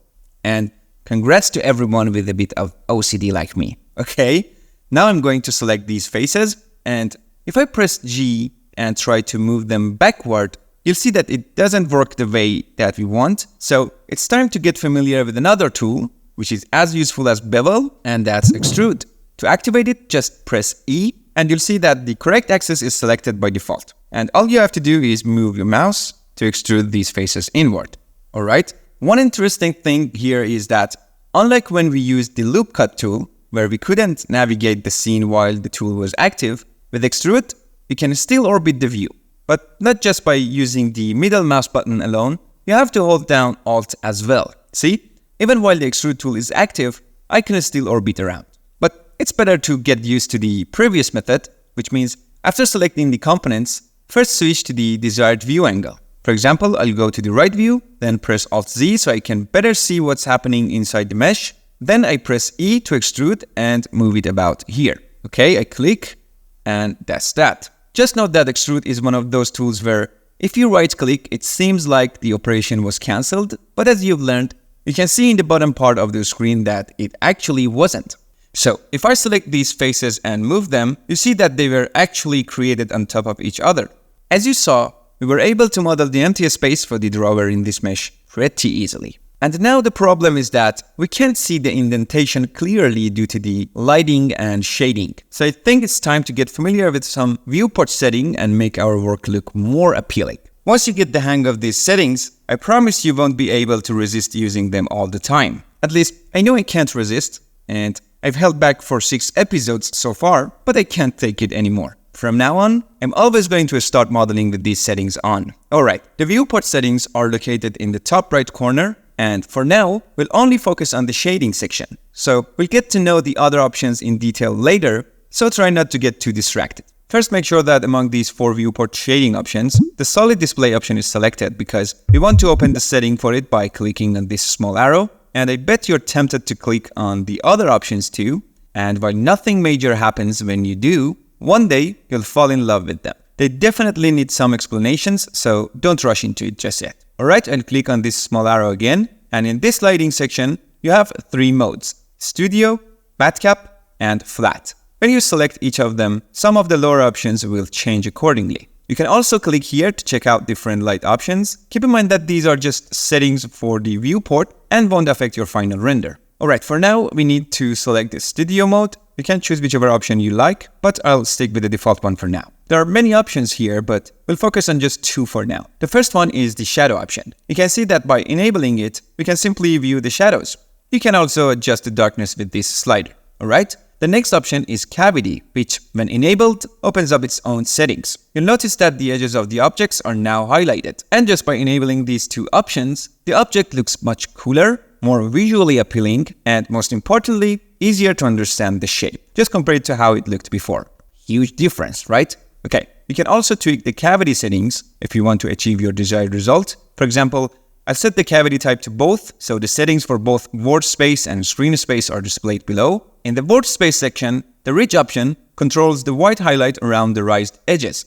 And congrats to everyone with a bit of OCD like me. Okay, now I'm going to select these faces, and if I press G and try to move them backward, you'll see that it doesn't work the way that we want. So it's time to get familiar with another tool, which is as useful as Bevel, and that's Extrude. To activate it, just press E, and you'll see that the correct axis is selected by default. And all you have to do is move your mouse to extrude these faces inward. Alright, one interesting thing here is that unlike when we used the Loop Cut tool, where we couldn't navigate the scene while the tool was active, with Extrude, you can still orbit the view. But not just by using the middle mouse button alone, you have to hold down Alt as well. See? even while the extrude tool is active, I can still orbit around. But it's better to get used to the previous method, which means after selecting the components, first switch to the desired view angle. For example, I'll go to the right view, then press Alt-Z so I can better see what's happening inside the mesh. Then I press E to extrude and move it about here. Okay, I click, and that's that. Just note that extrude is one of those tools where if you right-click, it seems like the operation was cancelled, but as you've learned, you can see in the bottom part of the screen that it actually wasn't. So, if I select these faces and move them, you see that they were actually created on top of each other. As you saw, we were able to model the empty space for the drawer in this mesh pretty easily. And now the problem is that we can't see the indentation clearly due to the lighting and shading. So I think it's time to get familiar with some viewport setting and make our work look more appealing. Once you get the hang of these settings, I promise you won't be able to resist using them all the time. At least, I know I can't resist, and I've held back for 6 episodes so far, but I can't take it anymore. From now on, I'm always going to start modeling with these settings on. Alright, the viewport settings are located in the top right corner, and for now, we'll only focus on the shading section. So we'll get to know the other options in detail later, so try not to get too distracted. First, make sure that among these 4 viewport shading options, the solid display option is selected because we want to open the setting for it by clicking on this small arrow. And I bet you're tempted to click on the other options too. And while nothing major happens when you do, one day you'll fall in love with them. They definitely need some explanations, so don't rush into it just yet. Alright, I'll click on this small arrow again. And in this lighting section, you have 3 modes: Studio, Matcap, and Flat. When you select each of them, some of the lower options will change accordingly. You can also click here to check out different light options. Keep in mind that these are just settings for the viewport and won't affect your final render. Alright, for now, we need to select the Studio mode. You can choose whichever option you like, but I'll stick with the default one for now. There are many options here, but we'll focus on just 2 for now. The first one is the shadow option. You can see that by enabling it, we can simply view the shadows. You can also adjust the darkness with this slider. Alright? The next option is Cavity, which, when enabled, opens up its own settings. You'll notice that the edges of the objects are now highlighted. And just by enabling these 2 options, the object looks much cooler, more visually appealing, and most importantly, easier to understand the shape, just compared to how it looked before. Huge difference, right? Okay, you can also tweak the cavity settings if you want to achieve your desired result. For example, I'll set the cavity type to both, so the settings for both board space and screen space are displayed below. In the board space section, the ridge option controls the white highlight around the raised edges.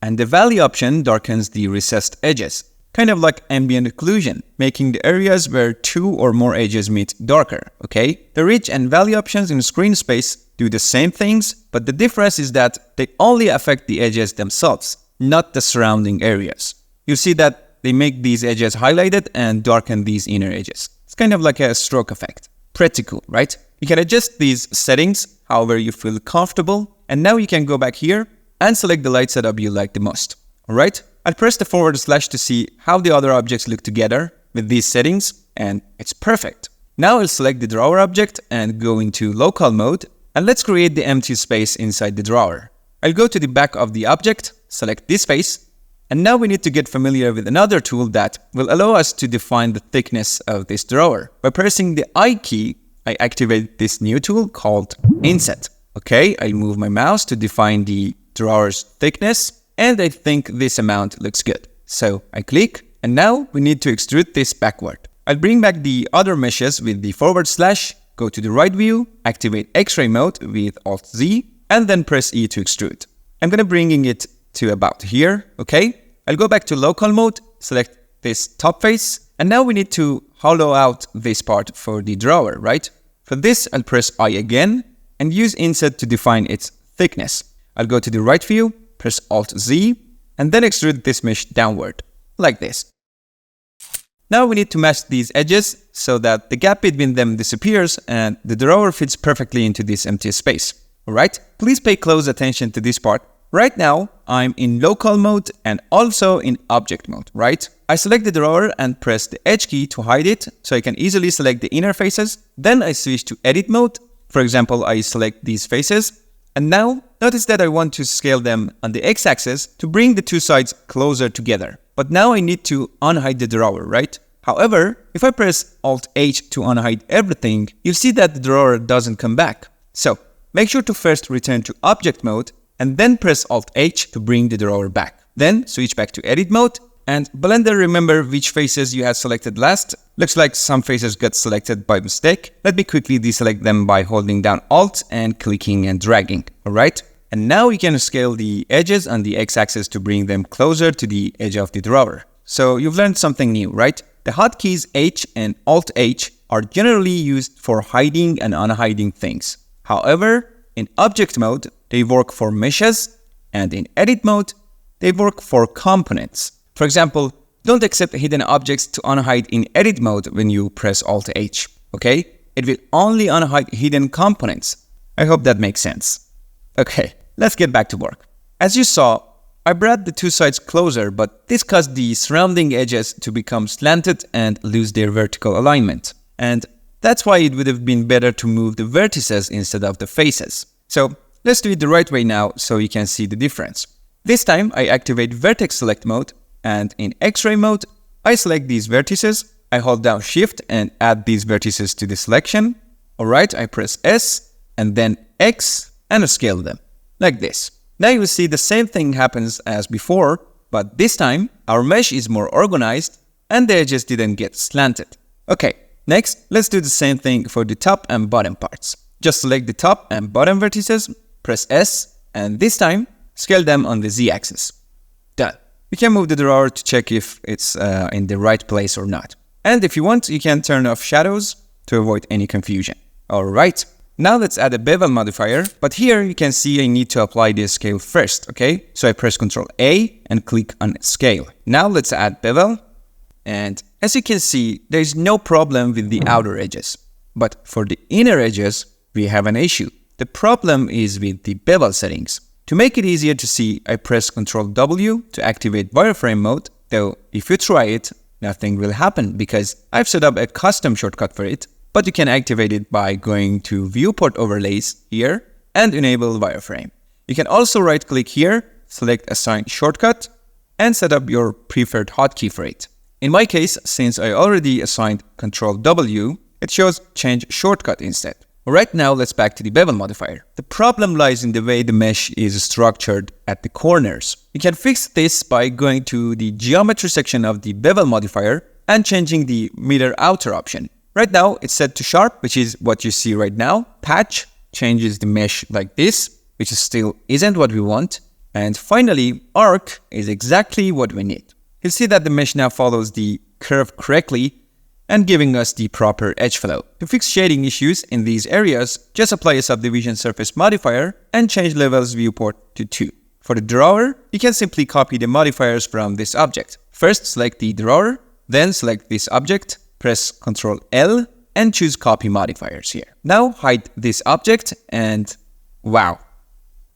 And the valley option darkens the recessed edges, kind of like ambient occlusion, making the areas where 2 or more edges meet darker, okay? The ridge and valley options in screen space do the same things, but the difference is that they only affect the edges themselves, not the surrounding areas. You see that they make these edges highlighted and darken these inner edges. It's kind of like a stroke effect. Pretty cool, right? You can adjust these settings however you feel comfortable, and now you can go back here and select the light setup you like the most. Alright? I'll press the / to see how the other objects look together with these settings, and it's perfect. Now I'll select the drawer object and go into local mode, and let's create the empty space inside the drawer. I'll go to the back of the object, select this face, and now we need to get familiar with another tool that will allow us to define the thickness of this drawer. By pressing the I key, I activate this new tool called Inset. Okay, I'll move my mouse to define the drawer's thickness, and I think this amount looks good. So I click, and now we need to extrude this backward. I'll bring back the other meshes with the /, go to the right view, activate X-ray mode with Alt-Z, and then press E to extrude. I'm gonna bring it to about here, okay? I'll go back to local mode, select this top face, and now we need to hollow out this part for the drawer, right? For this, I'll press I again, and use Inset to define its thickness. I'll go to the right view, press Alt-Z, and then extrude this mesh downward, like this. Now we need to match these edges so that the gap between them disappears and the drawer fits perfectly into this empty space. Alright? Please pay close attention to this part. Right now, I'm in local mode and also in object mode, right? I select the drawer and press the Edge key to hide it so I can easily select the inner faces. Then I switch to edit mode. For example, I select these faces. And now, notice that I want to scale them on the x-axis to bring the 2 sides closer together. But now I need to unhide the drawer, right? However, if I press Alt-H to unhide everything, you'll see that the drawer doesn't come back. So make sure to first return to object mode and then press Alt-H to bring the drawer back. Then switch back to edit mode and Blender remember which faces you had selected last. Looks like some faces got selected by mistake. Let me quickly deselect them by holding down Alt and clicking and dragging. Alright? And now we can scale the edges on the x-axis to bring them closer to the edge of the drawer. So you've learned something new, right? The hotkeys H and Alt-H are generally used for hiding and unhiding things. However, in object mode, they work for meshes, and in edit mode, they work for components. For example, don't accept hidden objects to unhide in edit mode when you press Alt-H, okay? It will only unhide hidden components. I hope that makes sense. Okay, let's get back to work. As you saw, I brought the two sides closer, but this caused the surrounding edges to become slanted and lose their vertical alignment. And that's why it would have been better to move the vertices instead of the faces. So let's do it the right way now so you can see the difference. This time I activate vertex select mode, and in X-ray mode, I select these vertices. I hold down Shift and add these vertices to the selection. Alright, I press S and then X and scale them, like this. Now you will see the same thing happens as before, but this time our mesh is more organized and the edges didn't get slanted. Okay, next let's do the same thing for the top and bottom parts. Just select the top and bottom vertices, press S, and this time scale them on the Z-axis. Done. You can move the drawer to check if it's in the right place or not. And if you want, you can turn off shadows to avoid any confusion. Alright. Now let's add a bevel modifier, but here you can see I need to apply the scale first, okay? So I press Ctrl A and click on scale. Now let's add bevel, and as you can see, there is no problem with the outer edges. But for the inner edges, we have an issue. The problem is with the bevel settings. To make it easier to see, I press Ctrl W to activate wireframe mode, though if you try it, nothing will happen because I've set up a custom shortcut for it. But you can activate it by going to Viewport Overlays here and enable wireframe. You can also right-click here, select Assign Shortcut, and set up your preferred hotkey for it. In my case, since I already assigned Ctrl W, it shows Change Shortcut instead. Right now, let's back to the bevel modifier. The problem lies in the way the mesh is structured at the corners. You can fix this by going to the Geometry section of the bevel modifier and changing the Mirror Outer option. Right now, it's set to sharp, which is what you see right now. Patch changes the mesh like this, which still isn't what we want. And finally, arc is exactly what we need. You'll see that the mesh now follows the curve correctly and giving us the proper edge flow. To fix shading issues in these areas, just apply a subdivision surface modifier and change levels viewport to 2. For the drawer, you can simply copy the modifiers from this object. First, select the drawer, then select this object, press Ctrl L and choose copy modifiers here. Now hide this object and wow,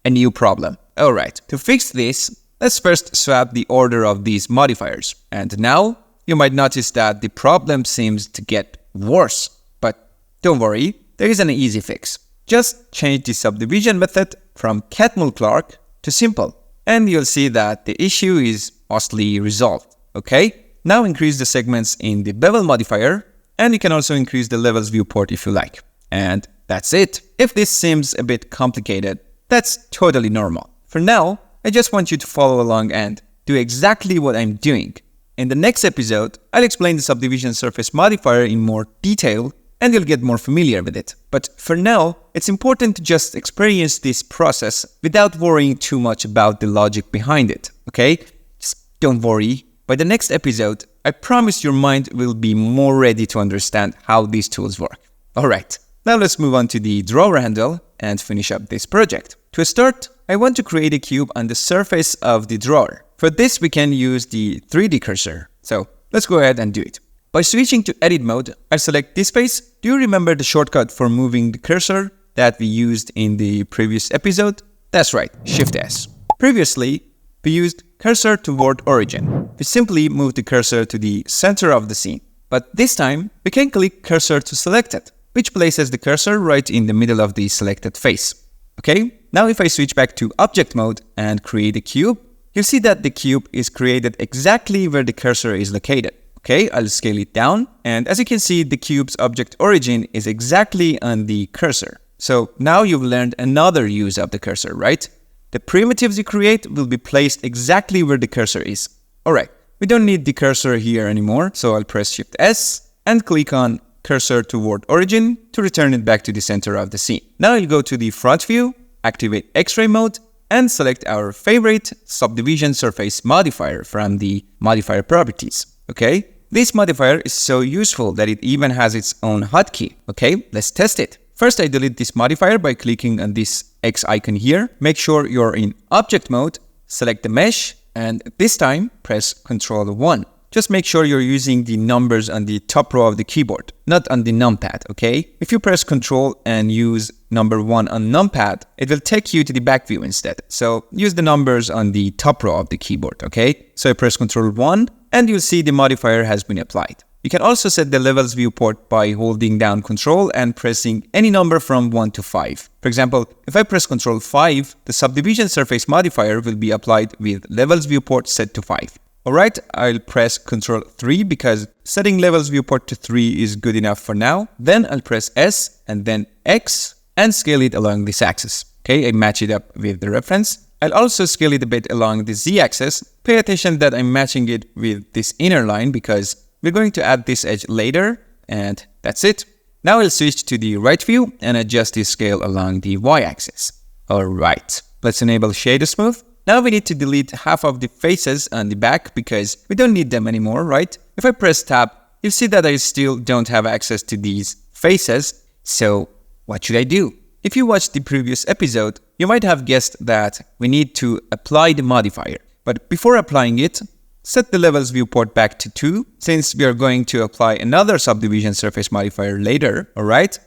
a new problem. Alright, to fix this, let's first swap the order of these modifiers. And now you might notice that the problem seems to get worse. But don't worry, there is an easy fix. Just change the subdivision method from cat_Clark to simple. And you'll see that the issue is mostly resolved. Okay? Now increase the segments in the bevel modifier, and you can also increase the levels viewport if you like. And that's it. If this seems a bit complicated, that's totally normal. For now, I just want you to follow along and do exactly what I'm doing. In the next episode, I'll explain the subdivision surface modifier in more detail, and you'll get more familiar with it. But for now, it's important to just experience this process without worrying too much about the logic behind it, okay? Just don't worry. By the next episode, I promise your mind will be more ready to understand how these tools work. Alright, now let's move on to the drawer handle and finish up this project. To start, I want to create a cube on the surface of the drawer. For this, we can use the 3D cursor. So let's go ahead and do it. By switching to edit mode, I select this face. Do you remember the shortcut for moving the cursor that we used in the previous episode? That's right, Shift S. Previously, we used cursor toward origin. We simply move the cursor to the center of the scene. But this time, we can click cursor to selected, which places the cursor right in the middle of the selected face. Okay, now if I switch back to object mode and create a cube, you'll see that the cube is created exactly where the cursor is located. Okay, I'll scale it down. And as you can see, the cube's object origin is exactly on the cursor. So now you've learned another use of the cursor, right? The primitives you create will be placed exactly where the cursor is. Alright, we don't need the cursor here anymore, so I'll press Shift S and click on Cursor Toward Origin to return it back to the center of the scene. Now I'll go to the front view, activate X-ray mode, and select our favorite subdivision surface modifier from the modifier properties. Okay, this modifier is so useful that it even has its own hotkey. Okay, let's test it. First, I delete this modifier by clicking on this X icon here. Make sure you're in object mode, select the mesh, and this time press Ctrl 1. Just make sure you're using the numbers on the top row of the keyboard, not on the numpad, okay? If you press Ctrl and use number 1 on numpad, it will take you to the back view instead. So use the numbers on the top row of the keyboard, okay? So I press Ctrl 1 and you'll see the modifier has been applied. You can also set the levels viewport by holding down Ctrl and pressing any number from 1 to 5. For example, if I press Ctrl 5, the subdivision surface modifier will be applied with levels viewport set to 5. Alright, I'll press Ctrl 3 because setting levels viewport to 3 is good enough for now. Then I'll press S and then X and scale it along this axis. Okay, I match it up with the reference. I'll also scale it a bit along the Z-axis. Pay attention that I'm matching it with this inner line because we're going to add this edge later, and that's it. Now I'll switch to the right view and adjust the scale along the Y-axis. Alright, let's enable Shader Smooth. Now we need to delete half of the faces on the back because we don't need them anymore, right? If I press Tab, you'll see that I still don't have access to these faces. So what should I do? If you watched the previous episode, you might have guessed that we need to apply the modifier. But before applying it, set the levels viewport back to 2, since we are going to apply another subdivision surface modifier later, alright?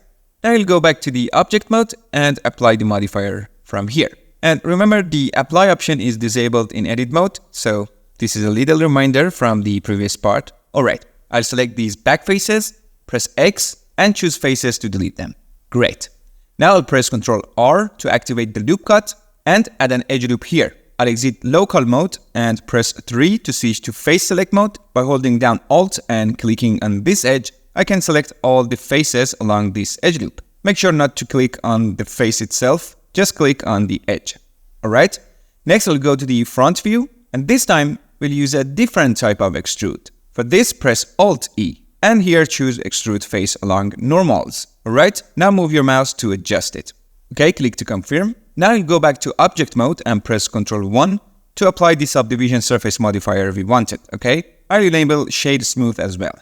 Now I'll go back to the object mode and apply the modifier from here. And remember, the apply option is disabled in edit mode, so this is a little reminder from the previous part. Alright, I'll select these back faces, press X, and choose faces to delete them. Great. Now I'll press Ctrl R to activate the loop cut and add an edge loop here. I'll exit local mode and press 3 to switch to face select mode. By holding down Alt and clicking on this edge, I can select all the faces along this edge loop. Make sure not to click on the face itself, just click on the edge. Alright, next I'll go to the front view, and this time we'll use a different type of extrude. For this, press Alt E, and here choose extrude face along normals. Alright, now move your mouse to adjust it. Okay, click to confirm. Now I'll go back to object mode and press Ctrl 1 to apply the subdivision surface modifier we wanted, okay? I'll enable Shade Smooth as well.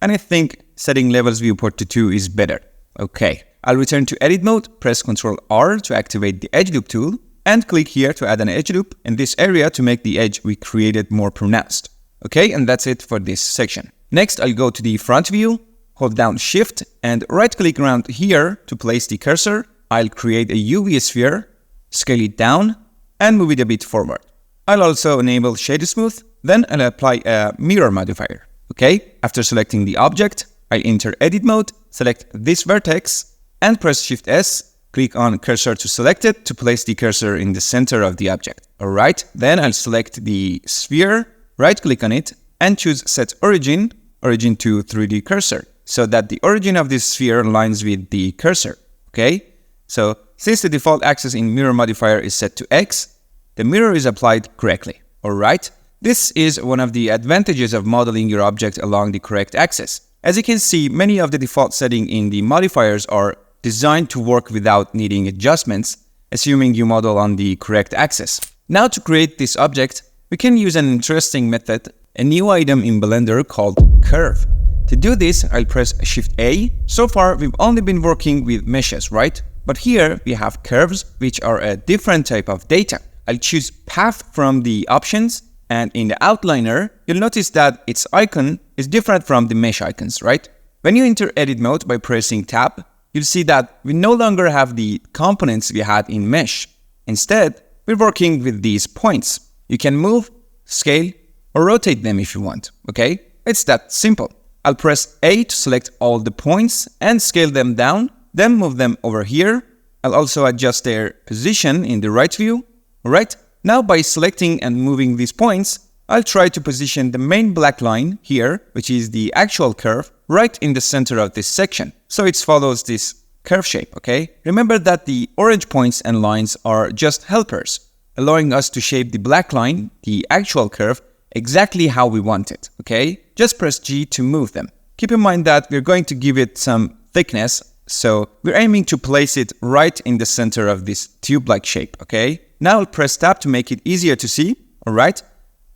And I think setting levels viewport to 2 is better. Okay, I'll return to edit mode, press Ctrl R to activate the edge loop tool, and click here to add an edge loop in this area to make the edge we created more pronounced. Okay, and that's it for this section. Next, I'll go to the front view, hold down Shift, and right-click around here to place the cursor. I'll create a UV sphere, scale it down, and move it a bit forward. I'll also enable Shade Smooth, then I'll apply a mirror modifier. Okay, after selecting the object, I'll enter edit mode, select this vertex, and press Shift S, click on cursor to select it to place the cursor in the center of the object. Alright, then I'll select the sphere, right-click on it, and choose Set Origin, Origin to 3D Cursor, so that the origin of this sphere aligns with the cursor. Okay, so since the default axis in mirror modifier is set to X, the mirror is applied correctly. Alright, this is one of the advantages of modeling your object along the correct axis. As you can see, many of the default settings in the modifiers are designed to work without needing adjustments, assuming you model on the correct axis. Now to create this object, we can use an interesting method, a new item in Blender called Curve. To do this, I'll press Shift A. So far, we've only been working with meshes, right? But here we have curves, which are a different type of data. I'll choose Path from the options, and in the outliner, you'll notice that its icon is different from the mesh icons, right? When you enter edit mode by pressing Tab, you'll see that we no longer have the components we had in mesh. Instead, we're working with these points. You can move, scale, or rotate them if you want, okay? It's that simple. I'll press A to select all the points and scale them down, then move them over here. I'll also adjust their position in the right view. Alright, now by selecting and moving these points, I'll try to position the main black line here, which is the actual curve, right in the center of this section. So it follows this curve shape, okay? Remember that the orange points and lines are just helpers, allowing us to shape the black line, the actual curve, exactly how we want it, okay? Just press G to move them. Keep in mind that we're going to give it some thickness, so we're aiming to place it right in the center of this tube-like shape, okay? Now I'll press Tab to make it easier to see, alright?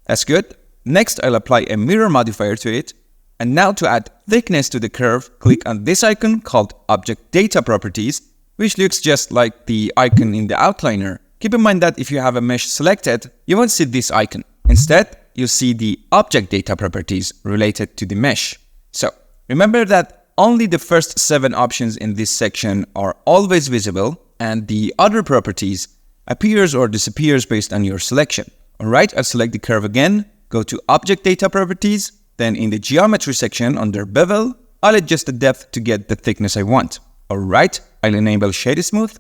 That's good. Next, I'll apply a mirror modifier to it. And now to add thickness to the curve, click on this icon called Object Data Properties, which looks just like the icon in the outliner. Keep in mind that if you have a mesh selected, you won't see this icon. Instead, you'll see the Object Data Properties related to the mesh. So, remember that only the first 7 options in this section are always visible, and the other properties appears or disappears based on your selection. Alright, I'll select the curve again, go to Object Data Properties, then in the Geometry section under Bevel, I'll adjust the depth to get the thickness I want. Alright, I'll enable Shade Smooth.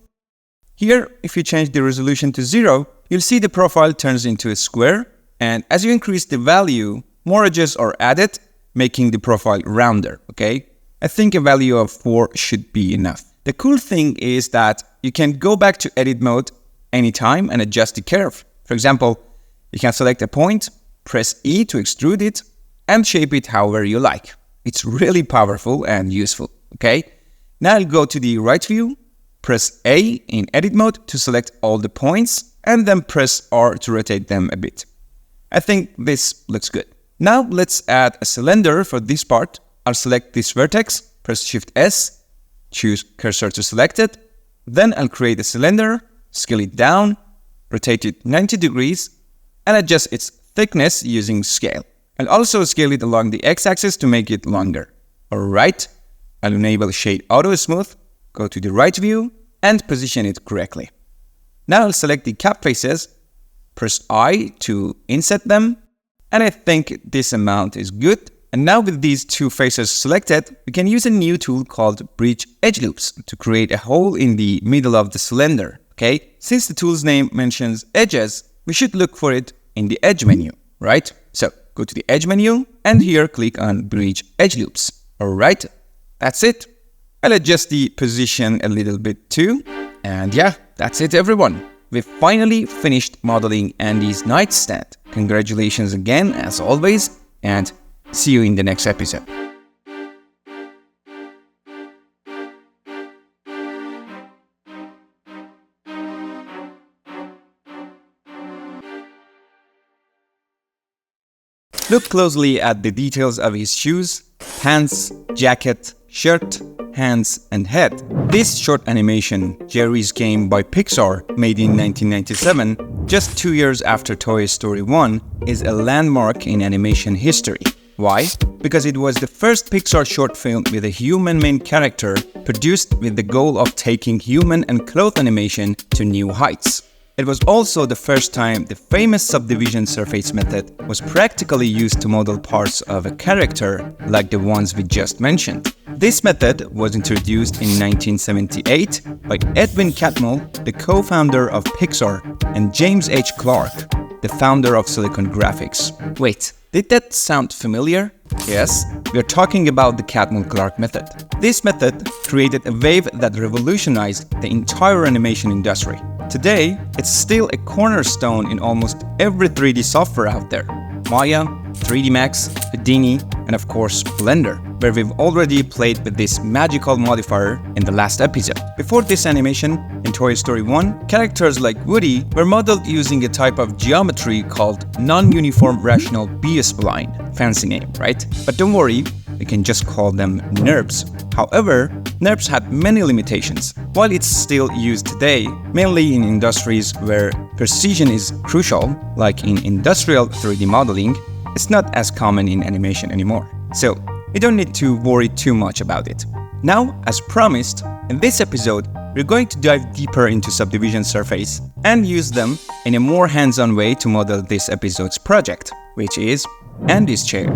Here, if you change the resolution to 0, you'll see the profile turns into a square, and as you increase the value, more edges are added, making the profile rounder, okay? I think a value of 4 should be enough. The cool thing is that you can go back to edit mode anytime and adjust the curve. For example, you can select a point, press E to extrude it, and shape it however you like. It's really powerful and useful, okay? Now I'll go to the right view, press A in edit mode to select all the points, and then press R to rotate them a bit. I think this looks good. Now let's add a cylinder for this part. I'll select this vertex, press Shift S, choose cursor to select it, then I'll create a cylinder, scale it down, rotate it 90 degrees, and adjust its thickness using scale. I'll also scale it along the x-axis to make it longer. Alright, I'll enable Shade Auto Smooth, go to the right view, and position it correctly. Now I'll select the cap faces, press I to inset them, and I think this amount is good. And now with these 2 faces selected, we can use a new tool called Bridge Edge Loops to create a hole in the middle of the cylinder, okay? Since the tool's name mentions edges, we should look for it in the Edge menu, right? So, go to the Edge menu, and here click on Bridge Edge Loops. Alright, that's it. I'll adjust the position a little bit too. And yeah, that's it everyone. We've finally finished modeling Andy's nightstand. Congratulations again, as always, and see you in the next episode. Look closely at the details of his shoes, pants, jacket, shirt, hands, and head. This short animation, Jerry's Game by Pixar, made in 1997, just 2 years after Toy Story 1, is a landmark in animation history. Why? Because it was the first Pixar short film with a human main character, produced with the goal of taking human and cloth animation to new heights. It was also the first time the famous subdivision surface method was practically used to model parts of a character like the ones we just mentioned. This method was introduced in 1978 by Edwin Catmull, the co-founder of Pixar, and James H. Clark, the founder of Silicon Graphics. Wait, did that sound familiar? Yes, we're talking about the Catmull-Clark method. This method created a wave that revolutionized the entire animation industry. Today, it's still a cornerstone in almost every 3D software out there. Maya, 3D Max, Houdini, and of course Blender, where we've already played with this magical modifier in the last episode. Before this animation, in Toy Story 1, characters like Woody were modeled using a type of geometry called non-uniform rational B-spline. Fancy name, right? But don't worry, we can just call them NURBS. However, NURBS had many limitations. While it's still used today, mainly in industries where precision is crucial, like in industrial 3D modeling, it's not as common in animation anymore. So, you don't need to worry too much about it. Now, as promised, in this episode, we're going to dive deeper into subdivision surface and use them in a more hands-on way to model this episode's project, which is Andy's chair.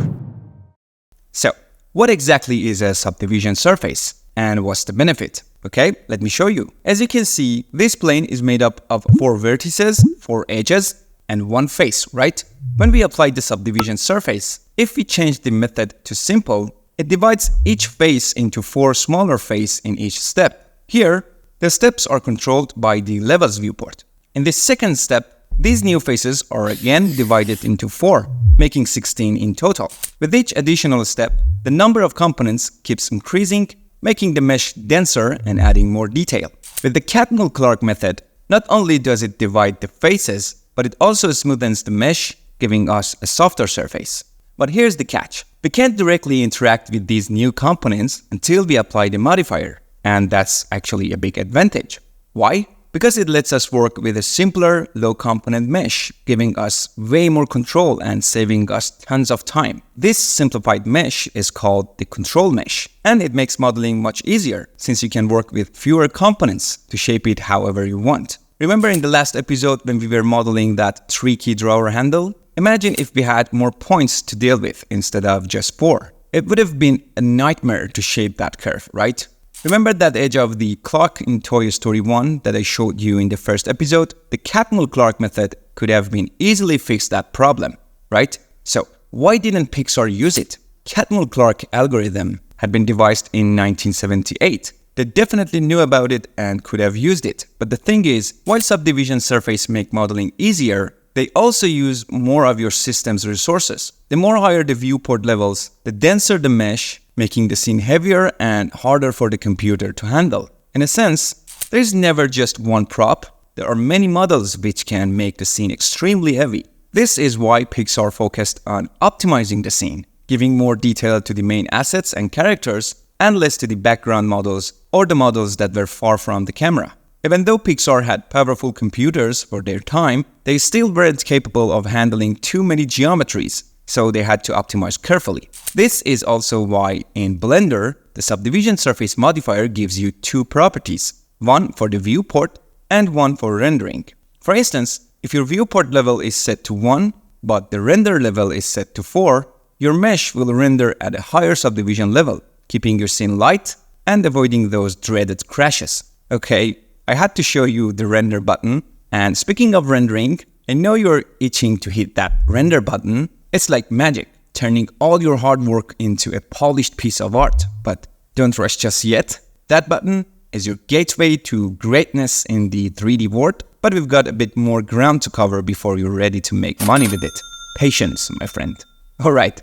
So, what exactly is a subdivision surface? And what's the benefit? Okay, let me show you. As you can see, this plane is made up of 4 vertices, 4 edges, and one face, right? When we apply the subdivision surface, if we change the method to simple, it divides each face into 4 smaller faces in each step. Here, the steps are controlled by the levels viewport. In the second step, these new faces are again divided into 4, making 16 in total. With each additional step, the number of components keeps increasing, making the mesh denser and adding more detail. With the Catmull-Clark method, not only does it divide the faces, but it also smoothens the mesh, giving us a softer surface. But here's the catch. We can't directly interact with these new components until we apply the modifier. And that's actually a big advantage. Why? Because it lets us work with a simpler, low-component mesh, giving us way more control and saving us tons of time. This simplified mesh is called the control mesh, and it makes modeling much easier, since you can work with fewer components to shape it however you want. Remember in the last episode when we were modeling that 3-key drawer handle? Imagine if we had more points to deal with instead of just 4. It would have been a nightmare to shape that curve, right? Remember that edge of the clock in Toy Story 1 that I showed you in the first episode? The Catmull-Clark method could have been easily fixed that problem, right? So, why didn't Pixar use it? Catmull-Clark algorithm had been devised in 1978. They definitely knew about it and could have used it. But the thing is, while subdivision surface make modeling easier, they also use more of your system's resources. The more higher the viewport levels, the denser the mesh, making the scene heavier and harder for the computer to handle. In a sense, there is never just one prop. There are many models which can make the scene extremely heavy. This is why Pixar focused on optimizing the scene, giving more detail to the main assets and characters and less to the background models or the models that were far from the camera. Even though Pixar had powerful computers for their time, they still weren't capable of handling too many geometries, so they had to optimize carefully. This is also why in Blender, the subdivision surface modifier gives you 2 properties, one for the viewport and one for rendering. For instance, if your viewport level is set to 1, but the render level is set to 4, your mesh will render at a higher subdivision level, keeping your scene light and avoiding those dreaded crashes. Okay, I had to show you the render button, and speaking of rendering, I know you're itching to hit that render button. It's like magic, turning all your hard work into a polished piece of art. But don't rush just yet. That button is your gateway to greatness in the 3D world, but we've got a bit more ground to cover before you're ready to make money with it. Patience, my friend. Alright,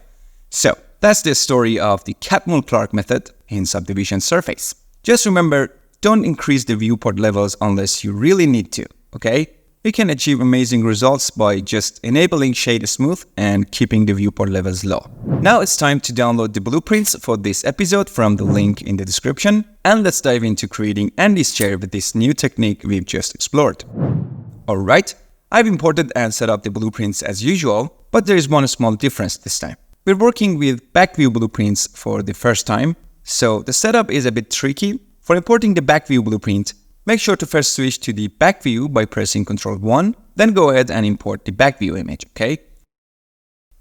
so that's the story of the Catmull-Clark method in subdivision surface. Just remember, don't increase the viewport levels unless you really need to, okay? We can achieve amazing results by just enabling shade smooth and keeping the viewport levels low. Now it's time to download the blueprints for this episode from the link in the description, and let's dive into creating Andy's chair with this new technique we've just explored. Alright, I've imported and set up the blueprints as usual, but there is one small difference this time. We're working with back view blueprints for the first time, so the setup is a bit tricky. For importing the back view blueprint, make sure to first switch to the back view by pressing Ctrl 1, then go ahead and import the back view image, okay?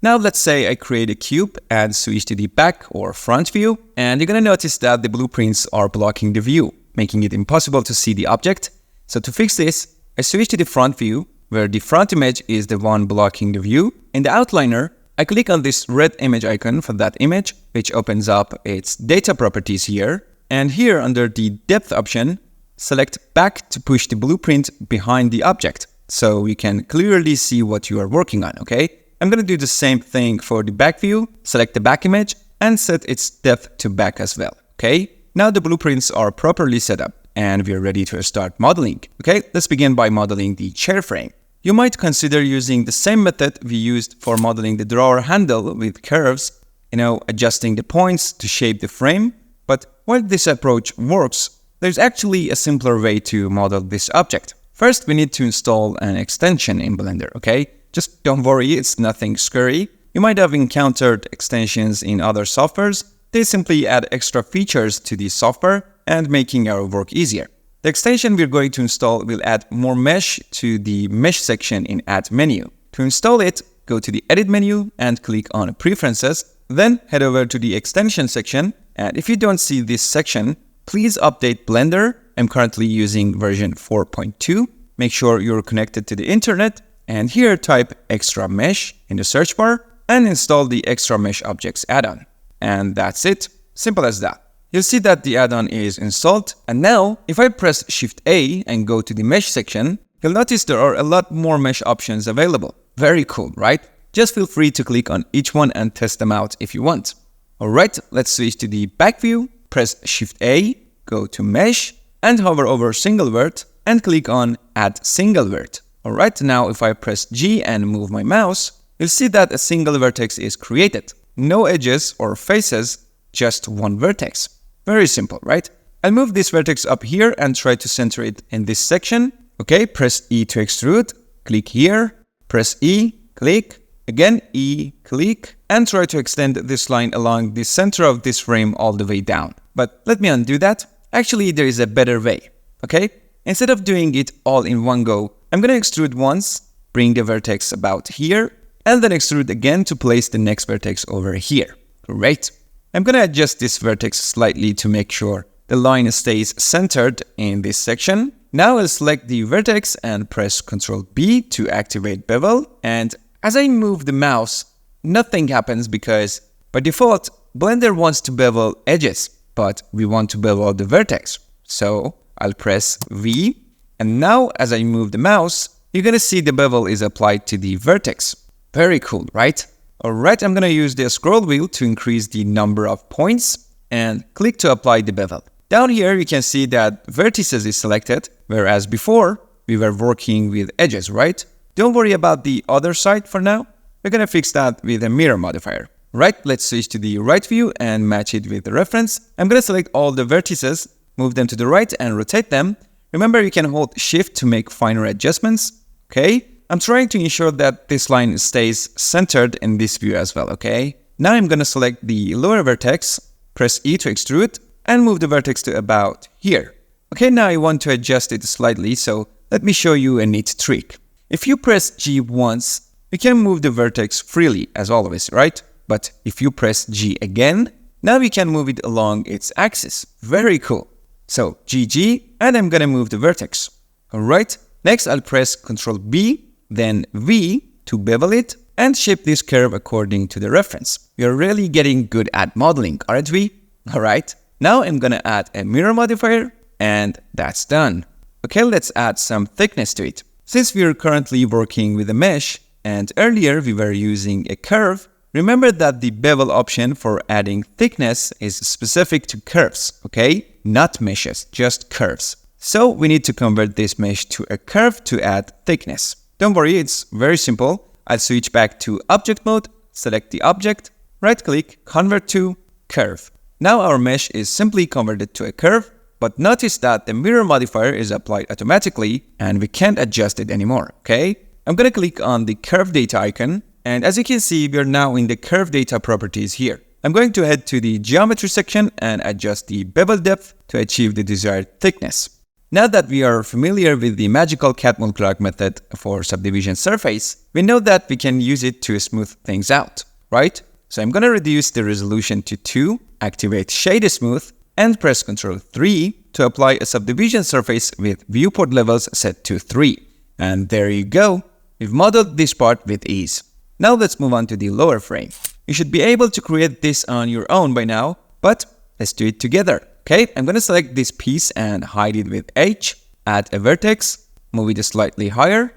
Now let's say I create a cube and switch to the back or front view, and you're gonna notice that the blueprints are blocking the view, making it impossible to see the object. So to fix this, I switch to the front view, where the front image is the one blocking the view. In the outliner, I click on this red image icon for that image, which opens up its data properties here. And here under the depth option, select back to push the blueprint behind the object, so you can clearly see what you are working on, okay? I'm gonna do the same thing for the back view, select the back image, and set its depth to back as well, okay? Now the blueprints are properly set up, and we are ready to start modeling, okay? Let's begin by modeling the chair frame. You might consider using the same method we used for modeling the drawer handle with curves, adjusting the points to shape the frame. But while this approach works, there's actually a simpler way to model this object. First, we need to install an extension in Blender, okay? Just don't worry, it's nothing scary. You might have encountered extensions in other softwares. They simply add extra features to the software and making our work easier. The extension we're going to install will add more mesh to the mesh section in Add menu. To install it, go to the Edit menu and click on Preferences, then head over to the Extension section. And if you don't see this section, please update Blender. I'm currently using version 4.2. Make sure you're connected to the internet and here type extra mesh in the search bar and install the extra mesh objects add-on. And that's it. Simple as that. You'll see that the add-on is installed. And now if I press Shift A and go to the mesh section, you'll notice there are a lot more mesh options available. Very cool, right? Just feel free to click on each one and test them out if you want. Alright, let's switch to the back view. Press Shift A, go to mesh and hover over single vert and click on add single vert. Alright, now if I press G and move my mouse, you'll see that a single vertex is created. No edges or faces, just one vertex. Very simple, right? I'll move this vertex up here and try to center it in this section. Okay, press E to extrude, click here, press E, click, again E, click, and try to extend this line along the center of this frame all the way down. But let me undo that. Actually, there is a better way, okay? Instead of doing it all in one go, I'm gonna extrude once, bring the vertex about here, and then extrude again to place the next vertex over here. Great. I'm gonna adjust this vertex slightly to make sure the line stays centered in this section. Now I'll select the vertex and press Ctrl B to activate bevel. And as I move the mouse, nothing happens because by default, Blender wants to bevel edges, but we want to bevel the vertex. So I'll press V. And now as I move the mouse, you're gonna see the bevel is applied to the vertex. Very cool, right? Alright, I'm gonna use the scroll wheel to increase the number of points and click to apply the bevel. Down here, you can see that vertices is selected, whereas before we were working with edges, right? Don't worry about the other side for now. We're gonna fix that with a mirror modifier. Right, let's switch to the right view and match it with the reference. I'm gonna select all the vertices, move them to the right and rotate them. Remember, you can hold Shift to make finer adjustments. Okay, I'm trying to ensure that this line stays centered in this view as well, okay? Now I'm gonna select the lower vertex, press E to extrude, and move the vertex to about here. Okay, now I want to adjust it slightly, so let me show you a neat trick. If you press G once, you can move the vertex freely as always, right? But if you press G again, now we can move it along its axis. Very cool. So GG, and I'm gonna move the vertex. Alright, next I'll press Ctrl B, then V to bevel it and shape this curve according to the reference. We are really getting good at modeling, aren't we? Alright, now I'm gonna add a mirror modifier and that's done. Okay, let's add some thickness to it. Since we are currently working with a mesh and earlier we were using a curve, remember that the bevel option for adding thickness is specific to curves, okay? Not meshes, just curves. So we need to convert this mesh to a curve to add thickness. Don't worry, it's very simple. I'll switch back to object mode, select the object, right click, convert to curve. Now our mesh is simply converted to a curve, but notice that the mirror modifier is applied automatically and we can't adjust it anymore, okay? I'm gonna click on the curve data icon, and as you can see, we're now in the curve data properties here. I'm going to head to the geometry section and adjust the bevel depth to achieve the desired thickness. Now that we are familiar with the magical cat multi-arc method for subdivision surface, we know that we can use it to smooth things out, right? So I'm gonna reduce the resolution to 2, activate Shade Smooth, and press Ctrl 3 to apply a subdivision surface with viewport levels set to 3. And there you go. We've modeled this part with ease. Now let's move on to the lower frame. You should be able to create this on your own by now, but let's do it together. Okay, I'm going to select this piece and hide it with H, add a vertex, move it slightly higher,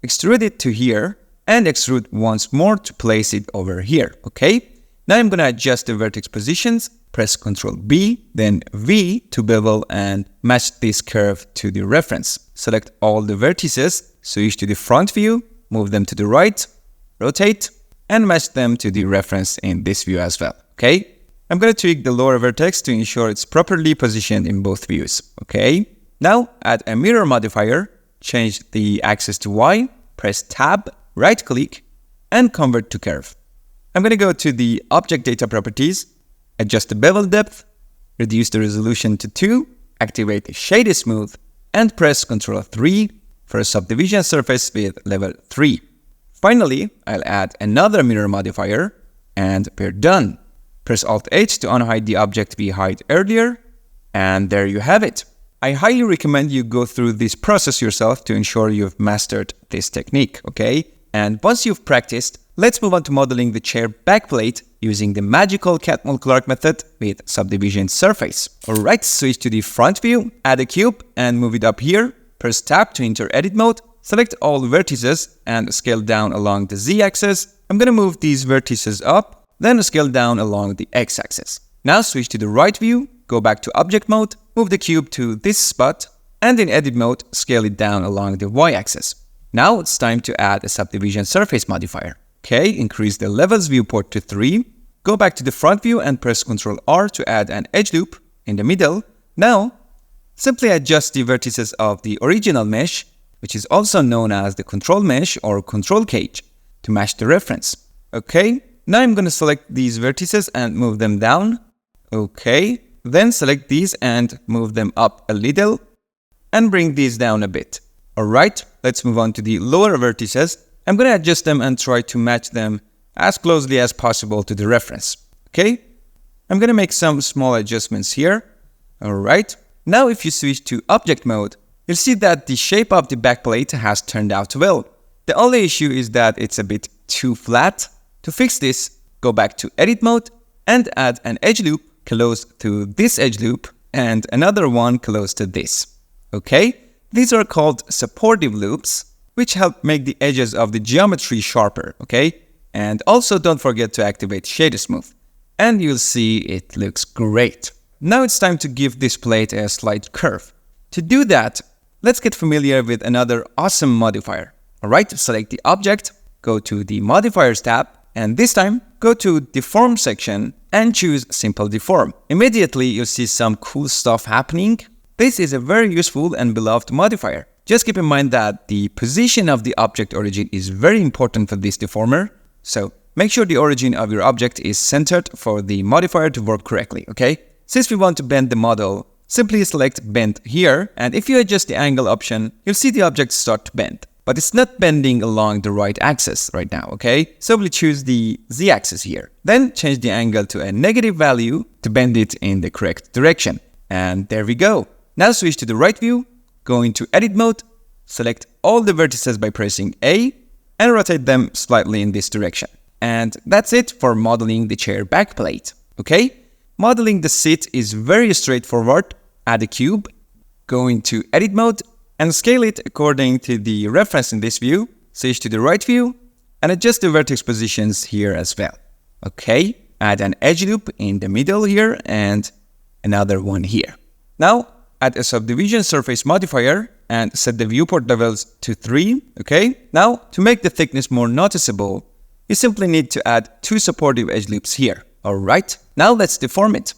extrude it to here, and extrude once more to place it over here. Okay, now I'm going to adjust the vertex positions, press Ctrl B, then V to bevel and match this curve to the reference. Select all the vertices, switch to the front view, move them to the right, rotate, and match them to the reference in this view as well. Okay, I'm going to tweak the lower vertex to ensure it's properly positioned in both views. Okay, now add a mirror modifier, change the axis to Y, press Tab, right click, and convert to curve. I'm going to go to the object data properties, adjust the bevel depth, reduce the resolution to 2, activate Shade Smooth, and press Ctrl 3 for a subdivision surface with level 3. Finally, I'll add another mirror modifier, and we're done. Press Alt-H to unhide the object we hid earlier, and there you have it. I highly recommend you go through this process yourself to ensure you've mastered this technique, okay? And once you've practiced, let's move on to modeling the chair backplate using the magical Catmull-Clark method with subdivision surface. Alright, switch to the front view, add a cube and move it up here. Press tab to enter edit mode, select all vertices and scale down along the z-axis. I'm gonna move these vertices up, then scale down along the x-axis. Now switch to the right view, go back to object mode, move the cube to this spot, and in edit mode, scale it down along the y-axis. Now it's time to add a subdivision surface modifier. Okay, increase the levels viewport to 3. Go back to the front view and press Ctrl R to add an edge loop in the middle. Now, simply adjust the vertices of the original mesh, which is also known as the control mesh or control cage, to match the reference. Okay, now I'm going to select these vertices and move them down. Okay, then select these and move them up a little and bring these down a bit. Alright, let's move on to the lower vertices. I'm going to adjust them and try to match them as closely as possible to the reference. Okay, I'm going to make some small adjustments here. Alright, now if you switch to object mode, you'll see that the shape of the backplate has turned out well. The only issue is that it's a bit too flat. To fix this, go back to edit mode and add an edge loop close to this edge loop and another one close to this. Okay, these are called supportive loops, which help make the edges of the geometry sharper, okay? And also don't forget to activate Shade Smooth. And you'll see it looks great. Now it's time to give this plate a slight curve. To do that, let's get familiar with another awesome modifier. Alright, select the object, go to the modifiers tab, and this time go to deform section and choose simple deform. Immediately you'll see some cool stuff happening. This is a very useful and beloved modifier. Just keep in mind that the position of the object origin is very important for this deformer. So make sure the origin of your object is centered for the modifier to work correctly, okay? Since we want to bend the model, simply select bend here, and if you adjust the angle option, you'll see the object start to bend. But it's not bending along the right axis right now, okay? So we'll choose the z-axis here. Then change the angle to a negative value to bend it in the correct direction. And there we go. Now switch to the right view, go into edit mode, select all the vertices by pressing A, and rotate them slightly in this direction. And that's it for modeling the chair backplate, okay? Modeling the seat is very straightforward. Add a cube, go into edit mode, and scale it according to the reference in this view. Switch to the right view, and adjust the vertex positions here as well. Okay, add an edge loop in the middle here, and another one here. Now, add a subdivision surface modifier, and set the viewport levels to 3, okay? Now, to make the thickness more noticeable, you simply need to add 2 supportive edge loops here. Alright, now let's deform it.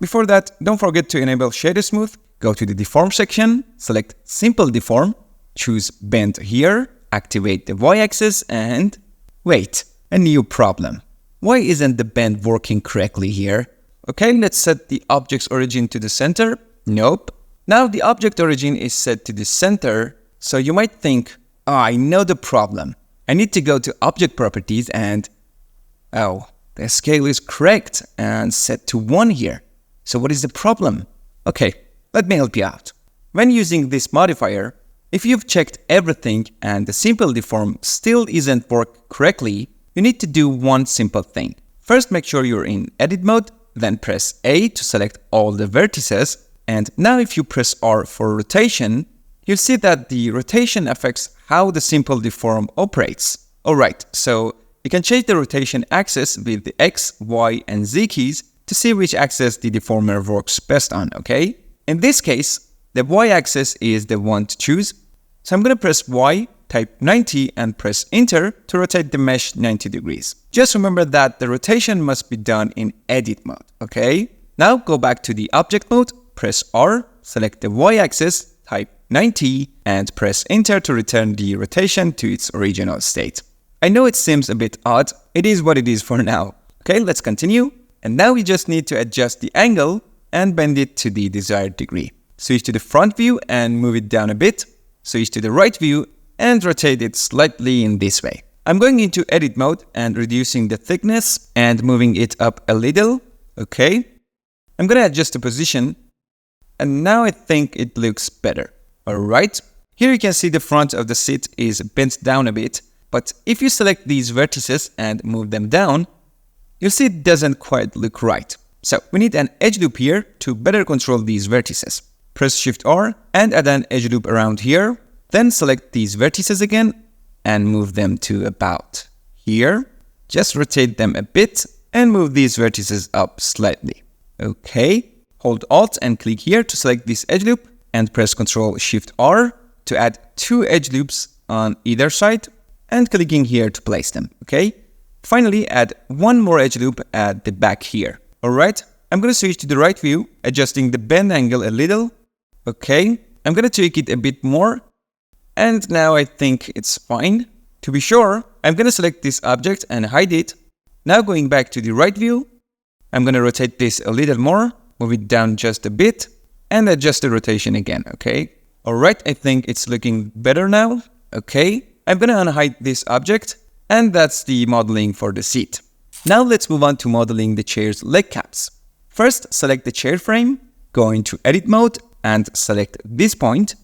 Before that, don't forget to enable Shade Smooth. Go to the deform section, select simple deform, choose bend here, activate the y-axis, and wait, a new problem. Why isn't the bend working correctly here? Okay, let's set the object's origin to the center. Nope. Now the object origin is set to the center, so you might think, oh, I know the problem. I need to go to object properties and, oh, the scale is correct and set to 1 here. So what is the problem? Okay, let me help you out. When using this modifier, if you've checked everything and the simple deform still isn't work correctly, you need to do one simple thing. First, make sure you're in edit mode, then press A to select all the vertices. And now if you press R for rotation, you'll see that the rotation affects how the simple deform operates. Alright, so you can change the rotation axis with the X, Y, and Z keys to see which axis the deformer works best on, okay? In this case, the Y-axis is the one to choose. So I'm going to press Y, type 90, and press Enter to rotate the mesh 90 degrees. Just remember that the rotation must be done in edit mode, okay? Now go back to the object mode, press R, select the Y-axis, type 90, and press Enter to return the rotation to its original state. I know it seems a bit odd, it is what it is for now. Okay, let's continue. And now we just need to adjust the angle and bend it to the desired degree. Switch to the front view and move it down a bit. Switch to the right view and rotate it slightly in this way. I'm going into edit mode and reducing the thickness and moving it up a little. Okay. I'm going to adjust the position and now I think it looks better. Alright, here you can see the front of the seat is bent down a bit, but if you select these vertices and move them down, you'll see it doesn't quite look right. So we need an edge loop here to better control these vertices. Press Shift R and add an edge loop around here, then select these vertices again and move them to about here. Just rotate them a bit and move these vertices up slightly. Okay, hold Alt and click here to select this edge loop and press Ctrl Shift R to add 2 edge loops on either side and clicking here to place them. Okay, finally add 1 more edge loop at the back here. Alright, I'm going to switch to the right view, adjusting the bend angle a little. Okay, I'm going to tweak it a bit more. And now I think it's fine. To be sure, I'm going to select this object and hide it. Now going back to the right view, I'm going to rotate this a little more, move it down just a bit, and adjust the rotation again, okay? Alright, I think it's looking better now. Okay, I'm going to unhide this object, and that's the modeling for the seat. Now let's move on to modeling the chair's leg caps. First, select the chair frame, go into Edit mode, and select this point.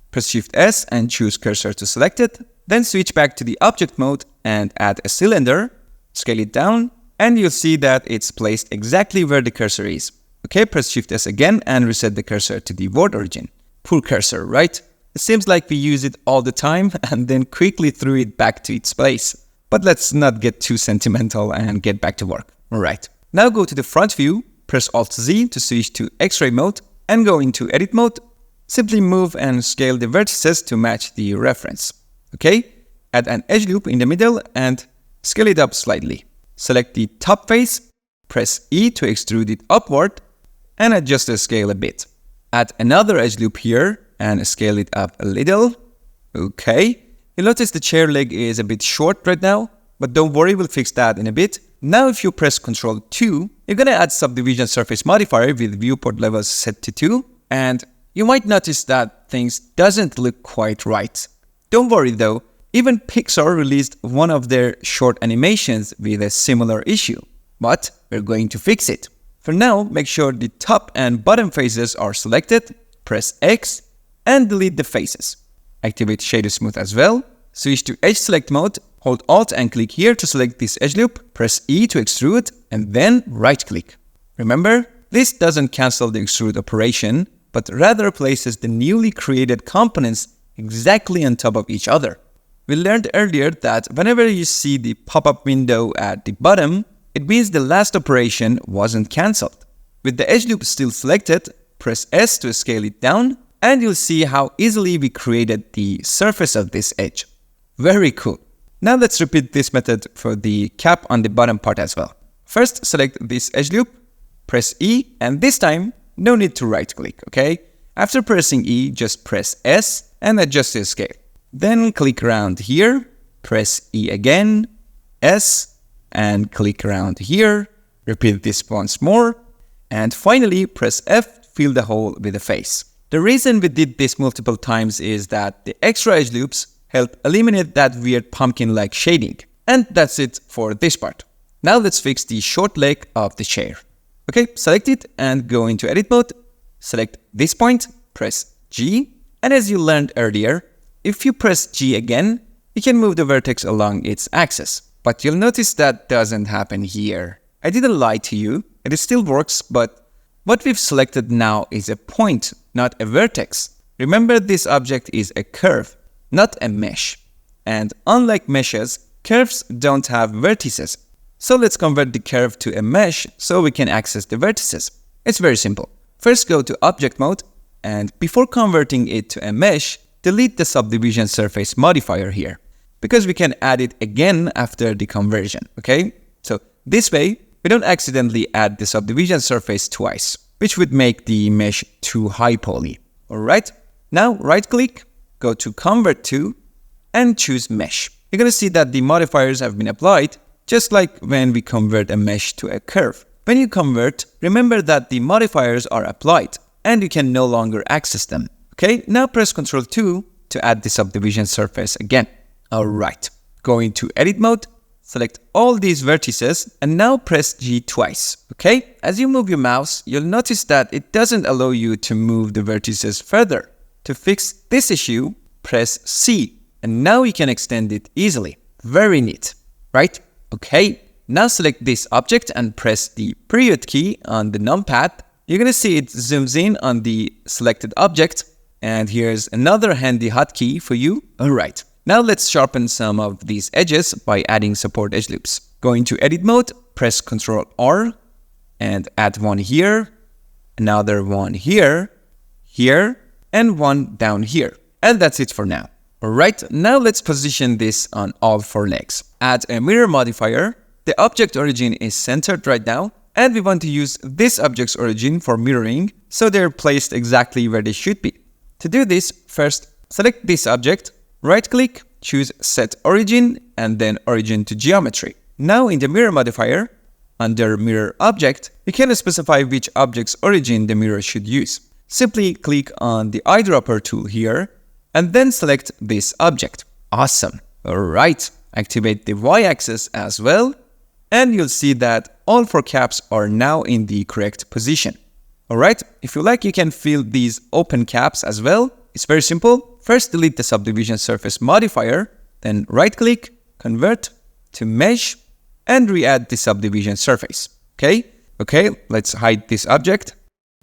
Press Shift S and choose Cursor to select it. Then switch back to the Object mode and add a cylinder. Scale it down, and you'll see that it's placed exactly where the cursor is. Okay, press Shift S again and reset the cursor to the word origin. Poor cursor, right? It seems like we use it all the time and then quickly threw it back to its place. But let's not get too sentimental and get back to work. Alright, now go to the front view, press Alt-Z to switch to X-ray mode and go into Edit mode. Simply move and scale the vertices to match the reference. Okay, add an edge loop in the middle and scale it up slightly. Select the top face, press E to extrude it upward and adjust the scale a bit. Add another edge loop here and scale it up a little. Okay. You'll notice the chair leg is a bit short right now, but don't worry, we'll fix that in a bit. Now if you press Ctrl 2, you're going to add subdivision surface modifier with viewport levels set to 2, and you might notice that things doesn't look quite right. Don't worry though, even Pixar released one of their short animations with a similar issue, but we're going to fix it. For now, make sure the top and bottom faces are selected, press X, and delete the faces. Activate Shader Smooth as well. Switch to Edge Select mode, hold Alt and click here to select this edge loop, press E to extrude, and then right-click. Remember, this doesn't cancel the extrude operation, but rather places the newly created components exactly on top of each other. We learned earlier that whenever you see the pop-up window at the bottom, it means the last operation wasn't cancelled. With the edge loop still selected, press S to scale it down, and you'll see how easily we created the surface of this edge. Very cool. Now let's repeat this method for the cap on the bottom part as well. First, select this edge loop, press E, and this time, no need to right-click, okay? After pressing E, just press S and adjust the scale. Then click around here, press E again, S, and click around here. Repeat this once more, and finally press F to fill the hole with a face. The reason we did this multiple times is that the extra edge loops help eliminate that weird pumpkin-like shading. And that's it for this part. Now let's fix the short leg of the chair. Okay, select it and go into Edit mode. Select this point, press G, and as you learned earlier, if you press G again, you can move the vertex along its axis. But you'll notice that doesn't happen here. I didn't lie to you, it still works, but what we've selected now is a point, not a vertex. Remember, this object is a curve, not a mesh. And unlike meshes, curves don't have vertices. So let's convert the curve to a mesh so we can access the vertices. It's very simple. First go to Object mode, and before converting it to a mesh, delete the subdivision surface modifier here, because we can add it again after the conversion, okay? So this way, we don't accidentally add the subdivision surface twice, which would make the mesh too high poly. Alright, now right-click, go to Convert to, and choose Mesh. You're going to see that the modifiers have been applied, just like when we convert a mesh to a curve. When you convert, remember that the modifiers are applied, and you can no longer access them. Okay, now press Ctrl 2 to add the subdivision surface again. Alright, go into Edit mode, select all these vertices and now press G twice, okay? As you move your mouse, you'll notice that it doesn't allow you to move the vertices further. To fix this issue, press C, and now you can extend it easily. Very neat, right? Okay, now select this object and press the period key on the numpad. You're gonna see it zooms in on the selected object, and here's another handy hotkey for you. All right. Now let's sharpen some of these edges by adding support edge loops. Go into edit mode, press Ctrl R, and add one here, another one here, here, and one down here. And that's it for now. Alright, now let's position this on all four legs. Add a mirror modifier. The object origin is centered right now, and we want to use this object's origin for mirroring, so they're placed exactly where they should be. To do this, first select this object, right-click, choose Set Origin, and then Origin to Geometry. Now in the Mirror modifier, under Mirror Object, you can specify which object's origin the mirror should use. Simply click on the eyedropper tool here, and then select this object. Awesome. Alright, activate the Y-axis as well, and you'll see that all four caps are now in the correct position. Alright, if you like, you can fill these open caps as well. It's very simple. First, delete the subdivision surface modifier, then right-click, convert to mesh, and re-add the subdivision surface. Okay, let's hide this object.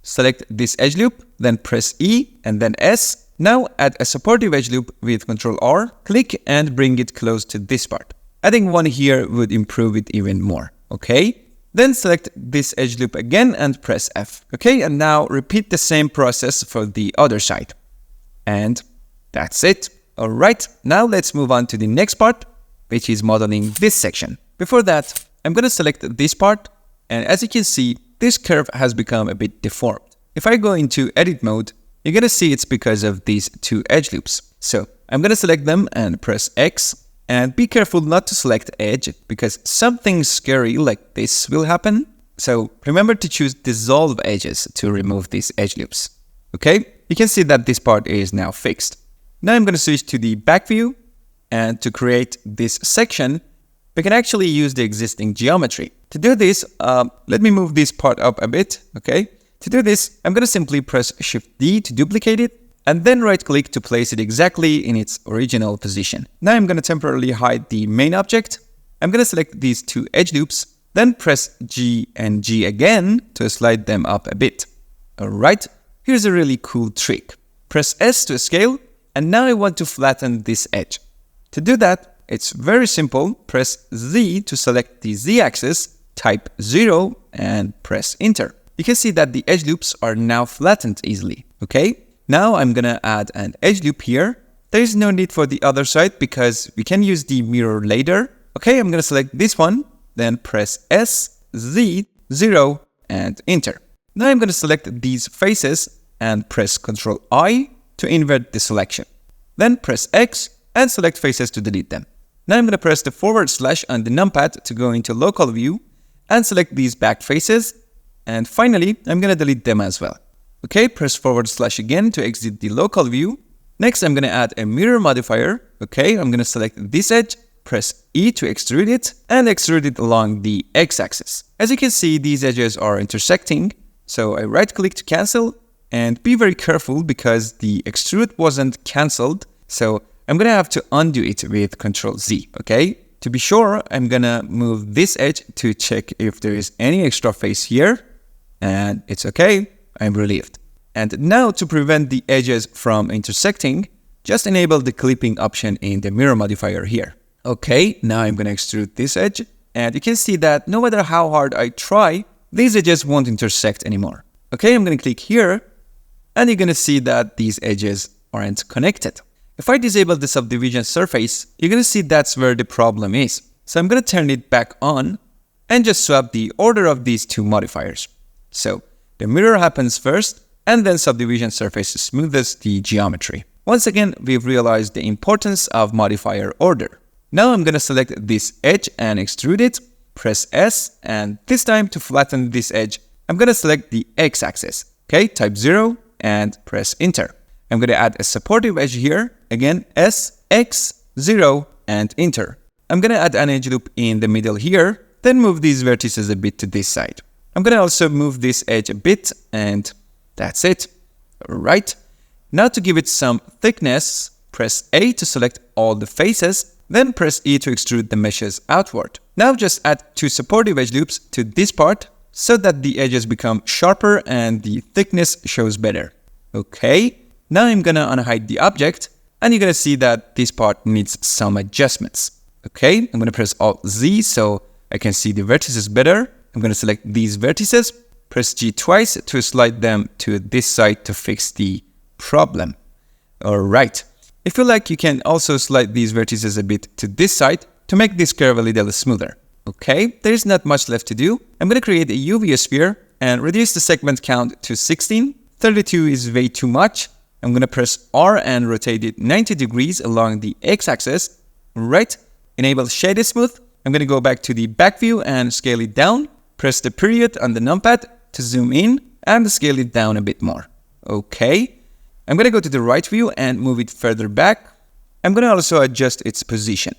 Select this edge loop, then press E and then S. Now add a supportive edge loop with Ctrl R, click and bring it close to this part. Adding one here would improve it even more. Okay, then select this edge loop again and press F. Okay, and now repeat the same process for the other side. And that's it. Alright, now let's move on to the next part, which is modeling this section. Before that, I'm going to select this part, and as you can see, this curve has become a bit deformed. If I go into edit mode, you're going to see it's because of these two edge loops. So I'm going to select them and press X, and be careful not to select edge because something scary like this will happen. So remember to choose dissolve edges to remove these edge loops. Okay, you can see that this part is now fixed. Now I'm going to switch to the back view, and to create this section, we can actually use the existing geometry. To do this, let me move this part up a bit, okay? To do this, I'm going to simply press Shift D to duplicate it, and then right-click to place it exactly in its original position. Now I'm going to temporarily hide the main object. I'm going to select these two edge loops, then press G and G again to slide them up a bit. Alright, here's a really cool trick. Press S to scale, and now I want to flatten this edge. To do that, it's very simple. Press Z to select the Z-axis, type 0, and press Enter. You can see that the edge loops are now flattened easily, okay? Now I'm gonna add an edge loop here. There is no need for the other side because we can use the mirror later. Okay, I'm gonna select this one, then press S, Z, 0, and Enter. Now I'm gonna select these faces and press Ctrl I to invert the selection. Then press X and select faces to delete them. Now I'm going to press the / on the numpad to go into local view and select these back faces. And finally, I'm going to delete them as well. Okay, press / again to exit the local view. Next, I'm going to add a mirror modifier. Okay, I'm going to select this edge, press E to extrude it, and extrude it along the X-axis. As you can see, these edges are intersecting. So I right-click to cancel. And be very careful because the extrude wasn't cancelled. So I'm going to have to undo it with Ctrl Z, okay? To be sure, I'm going to move this edge to check if there is any extra face here. And it's okay, I'm relieved. And now to prevent the edges from intersecting, just enable the clipping option in the mirror modifier here. Okay, now I'm going to extrude this edge. And you can see that no matter how hard I try, these edges won't intersect anymore. Okay, I'm going to click here. And you're going to see that these edges aren't connected. If I disable the subdivision surface, you're going to see that's where the problem is. So I'm going to turn it back on and just swap the order of these two modifiers. So the mirror happens first, and then subdivision surface smoothes the geometry. Once again, we've realized the importance of modifier order. Now I'm going to select this edge and extrude it, press S, and this time to flatten this edge, I'm going to select the X-axis. Okay, type 0 and press Enter. I'm going to add a supportive edge here. Again, S, X, 0, and Enter. I'm gonna add an edge loop in the middle here, then move these vertices a bit to this side. I'm gonna also move this edge a bit, and that's it. Alright. Now to give it some thickness, press A to select all the faces, then press E to extrude the meshes outward. Now just add 2 supportive edge loops to this part so that the edges become sharper and the thickness shows better. Okay, now I'm gonna unhide the object and you're gonna see that this part needs some adjustments. Okay, I'm gonna press Alt Z so I can see the vertices better. I'm gonna select these vertices, press G twice to slide them to this side to fix the problem. Alright. If you like, you can also slide these vertices a bit to this side to make this curve a little smoother. Okay, there's not much left to do. I'm going to create a UV sphere and reduce the segment count to 16. 32 is way too much. I'm going to press R and rotate it 90 degrees along the x-axis. Right, enable Shaded Smooth. I'm going to go back to the back view and scale it down. Press the period on the numpad to zoom in and scale it down a bit more. Okay. I'm going to go to the right view and move it further back. I'm going to also adjust its position.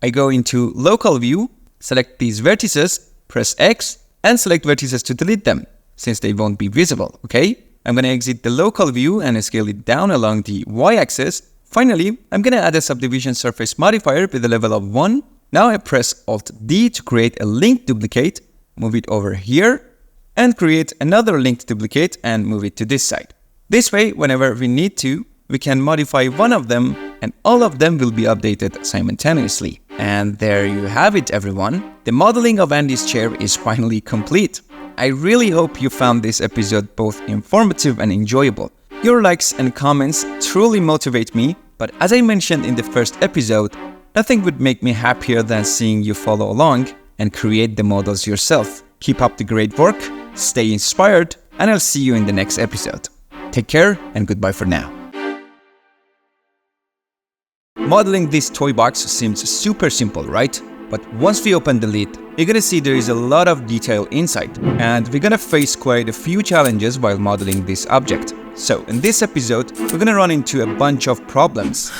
I go into local view, select these vertices, press X, and select vertices to delete them, since they won't be visible, okay? I'm going to exit the local view and scale it down along the Y-axis. Finally, I'm going to add a subdivision surface modifier with a level of 1. Now I press Alt-D to create a linked duplicate, move it over here, and create another linked duplicate and move it to this side. This way, whenever we need to, we can modify one of them and all of them will be updated simultaneously. And there you have it, everyone. The modeling of Andy's chair is finally complete. I really hope you found this episode both informative and enjoyable. Your likes and comments truly motivate me, but as I mentioned in the first episode, nothing would make me happier than seeing you follow along and create the models yourself. Keep up the great work, stay inspired, and I'll see you in the next episode. Take care and goodbye for now. Modeling this toy box seems super simple, right? But once we open the lid, you're gonna see there is a lot of detail inside, and we're gonna face quite a few challenges while modeling this object. So in this episode, we're gonna run into a bunch of problems,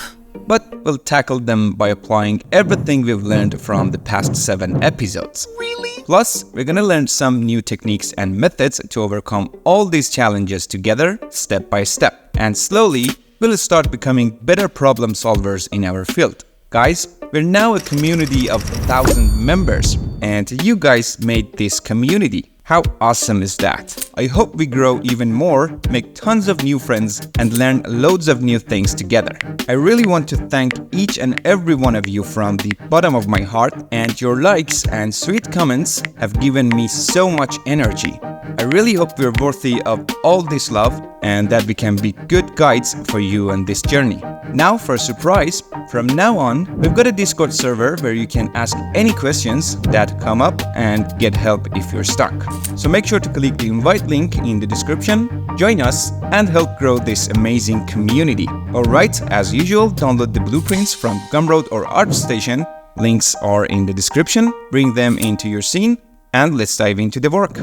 but we'll tackle them by applying everything we've learned from the past 7 episodes. Really? Plus, we're gonna learn some new techniques and methods to overcome all these challenges together, step by step. And slowly, we'll start becoming better problem solvers in our field. Guys, we're now a community of 1,000 members, and you guys made this community. How awesome is that? I hope we grow even more, make tons of new friends, and learn loads of new things together. I really want to thank each and every one of you from the bottom of my heart, and your likes and sweet comments have given me so much energy. I really hope we're worthy of all this love and that we can be good guides for you on this journey. Now for a surprise, from now on, we've got a Discord server where you can ask any questions that come up and get help if you're stuck. So make sure to click the invite link in the description, join us, and help grow this amazing community. Alright, as usual, download the blueprints from Gumroad or ArtStation. Links are in the description, bring them into your scene, and let's dive into the work.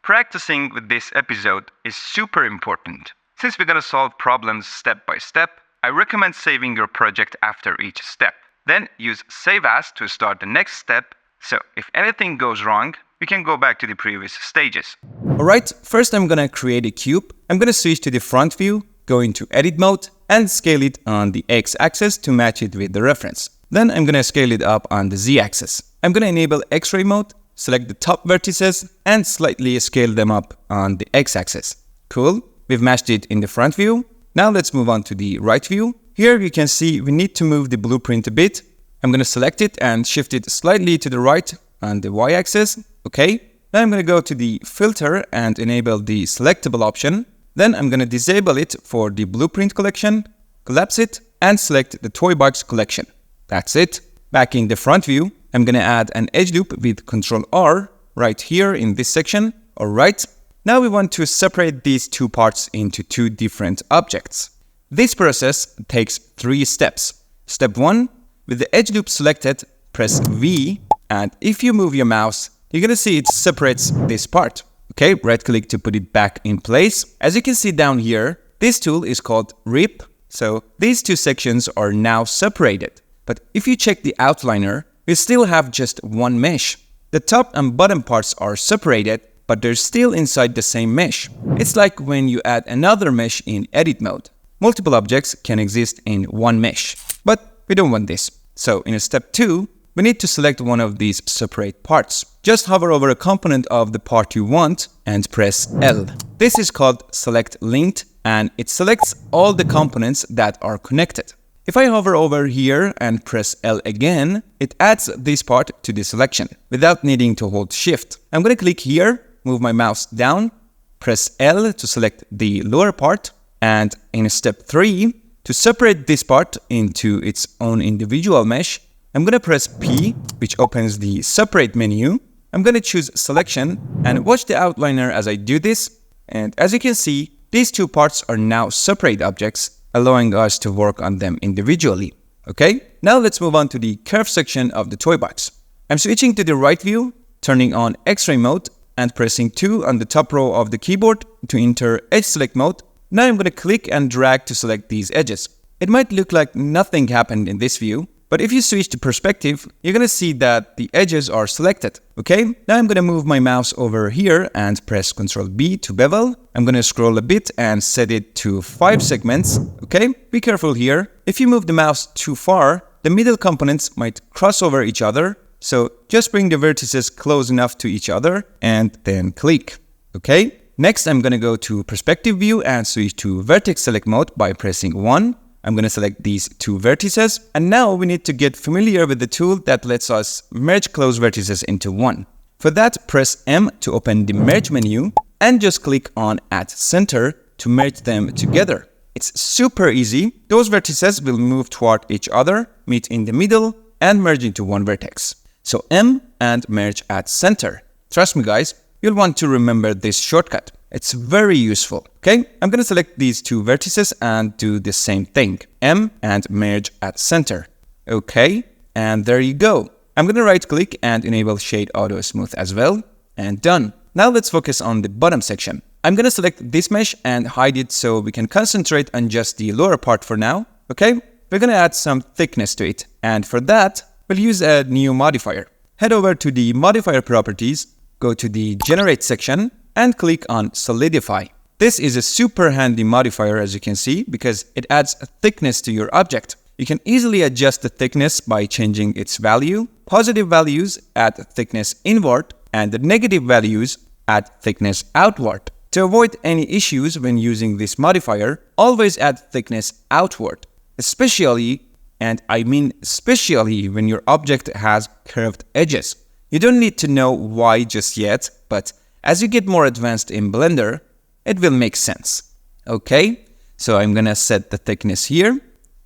Practicing with this episode is super important. Since we're gonna solve problems step by step, I recommend saving your project after each step. Then use Save As to start the next step, so if anything goes wrong, we can go back to the previous stages. Alright, first I'm gonna create a cube. I'm gonna switch to the front view, go into edit mode, and scale it on the x-axis to match it with the reference. Then I'm gonna scale it up on the z-axis. I'm gonna enable X-ray mode, select the top vertices, and slightly scale them up on the x-axis. Cool, we've matched it in the front view. Now let's move on to the right view. Here you can see we need to move the blueprint a bit. I'm going to select it and shift it slightly to the right on the y-axis. Okay, now I'm going to go to the filter and enable the selectable option. Then I'm going to disable it for the blueprint collection, collapse it, and select the toy box collection. That's it. Back in the front view, I'm going to add an edge loop with Ctrl R right here in this section. Alright, now we want to separate these two parts into 2 different objects. This process takes 3 steps. Step 1, with the edge loop selected, press V, and if you move your mouse, you're going to see it separates this part. Okay, right click to put it back in place. As you can see down here, this tool is called Rip. So these 2 sections are now separated. But if you check the outliner, we still have just one mesh. The top and bottom parts are separated, but they're still inside the same mesh. It's like when you add another mesh in edit mode. Multiple objects can exist in one mesh, but we don't want this. So in step 2, we need to select one of these separate parts. Just hover over a component of the part you want and press L. This is called select linked, and it selects all the components that are connected. If I hover over here and press L again, it adds this part to the selection without needing to hold shift. I'm going to click here, move my mouse down, press L to select the lower part, and in step 3, to separate this part into its own individual mesh, I'm going to press P, which opens the separate menu. I'm going to choose selection and watch the outliner as I do this. And as you can see, these two parts are now separate objects, allowing us to work on them individually. Okay, now let's move on to the curve section of the toy box. I'm switching to the right view, turning on X-ray mode, and pressing 2 on the top row of the keyboard to enter edge select mode. Now I'm going to click and drag to select these edges. It might look like nothing happened in this view, but if you switch to perspective, you're going to see that the edges are selected. Okay, now I'm going to move my mouse over here and press Ctrl B to bevel. I'm going to scroll a bit and set it to 5 segments. Okay, be careful here. If you move the mouse too far, the middle components might cross over each other. So just bring the vertices close enough to each other and then click. Okay, next I'm going to go to perspective view and switch to vertex select mode by pressing 1. I'm going to select these 2 vertices, and now we need to get familiar with the tool that lets us merge close vertices into one. For that, press M to open the merge menu and just click on Add Center to merge them together. It's super easy. Those vertices will move toward each other, meet in the middle, and merge into one vertex. So M and merge at center. Trust me guys, you'll want to remember this shortcut. It's very useful. Okay, I'm going to select these 2 vertices and do the same thing. M and merge at center. Okay, and there you go. I'm going to right click and enable Shade Auto Smooth as well. And done. Now let's focus on the bottom section. I'm going to select this mesh and hide it so we can concentrate on just the lower part for now. Okay, we're going to add some thickness to it. And for that, we'll use a new modifier. Head over to the modifier properties, go to the generate section, and click on Solidify. This is a super handy modifier as you can see because it adds a thickness to your object. You can easily adjust the thickness by changing its value. Positive values add thickness inward and the negative values add thickness outward. To avoid any issues when using this modifier, always add thickness outward, especially, and I mean especially when your object has curved edges. You don't need to know why just yet, but as you get more advanced in Blender, it will make sense. Okay, so I'm gonna set the thickness here.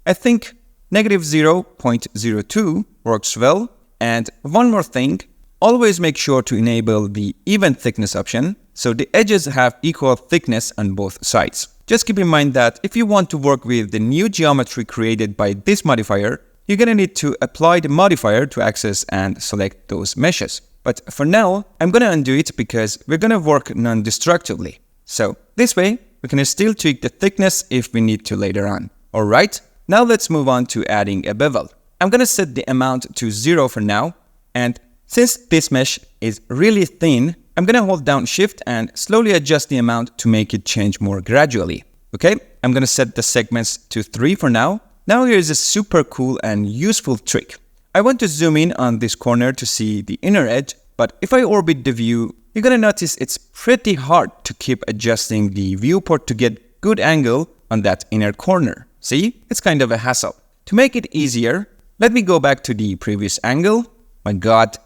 I think -0.02 works well. And one more thing, always make sure to enable the even thickness option so the edges have equal thickness on both sides. Just keep in mind that if you want to work with the new geometry created by this modifier, you're gonna need to apply the modifier to access and select those meshes. But for now, I'm gonna undo it because we're gonna work non-destructively. So this way, we can still tweak the thickness if we need to later on. Alright, now let's move on to adding a bevel. I'm gonna set the amount to 0 for now, and since this mesh is really thin, I'm gonna hold down Shift and slowly adjust the amount to make it change more gradually. Okay, I'm gonna set the segments to 3 for now. Now here's a super cool and useful trick. I want to zoom in on this corner to see the inner edge, but if I orbit the view, you're gonna notice it's pretty hard to keep adjusting the viewport to get good angle on that inner corner. See, it's kind of a hassle. To make it easier, let me go back to the previous angle. My god,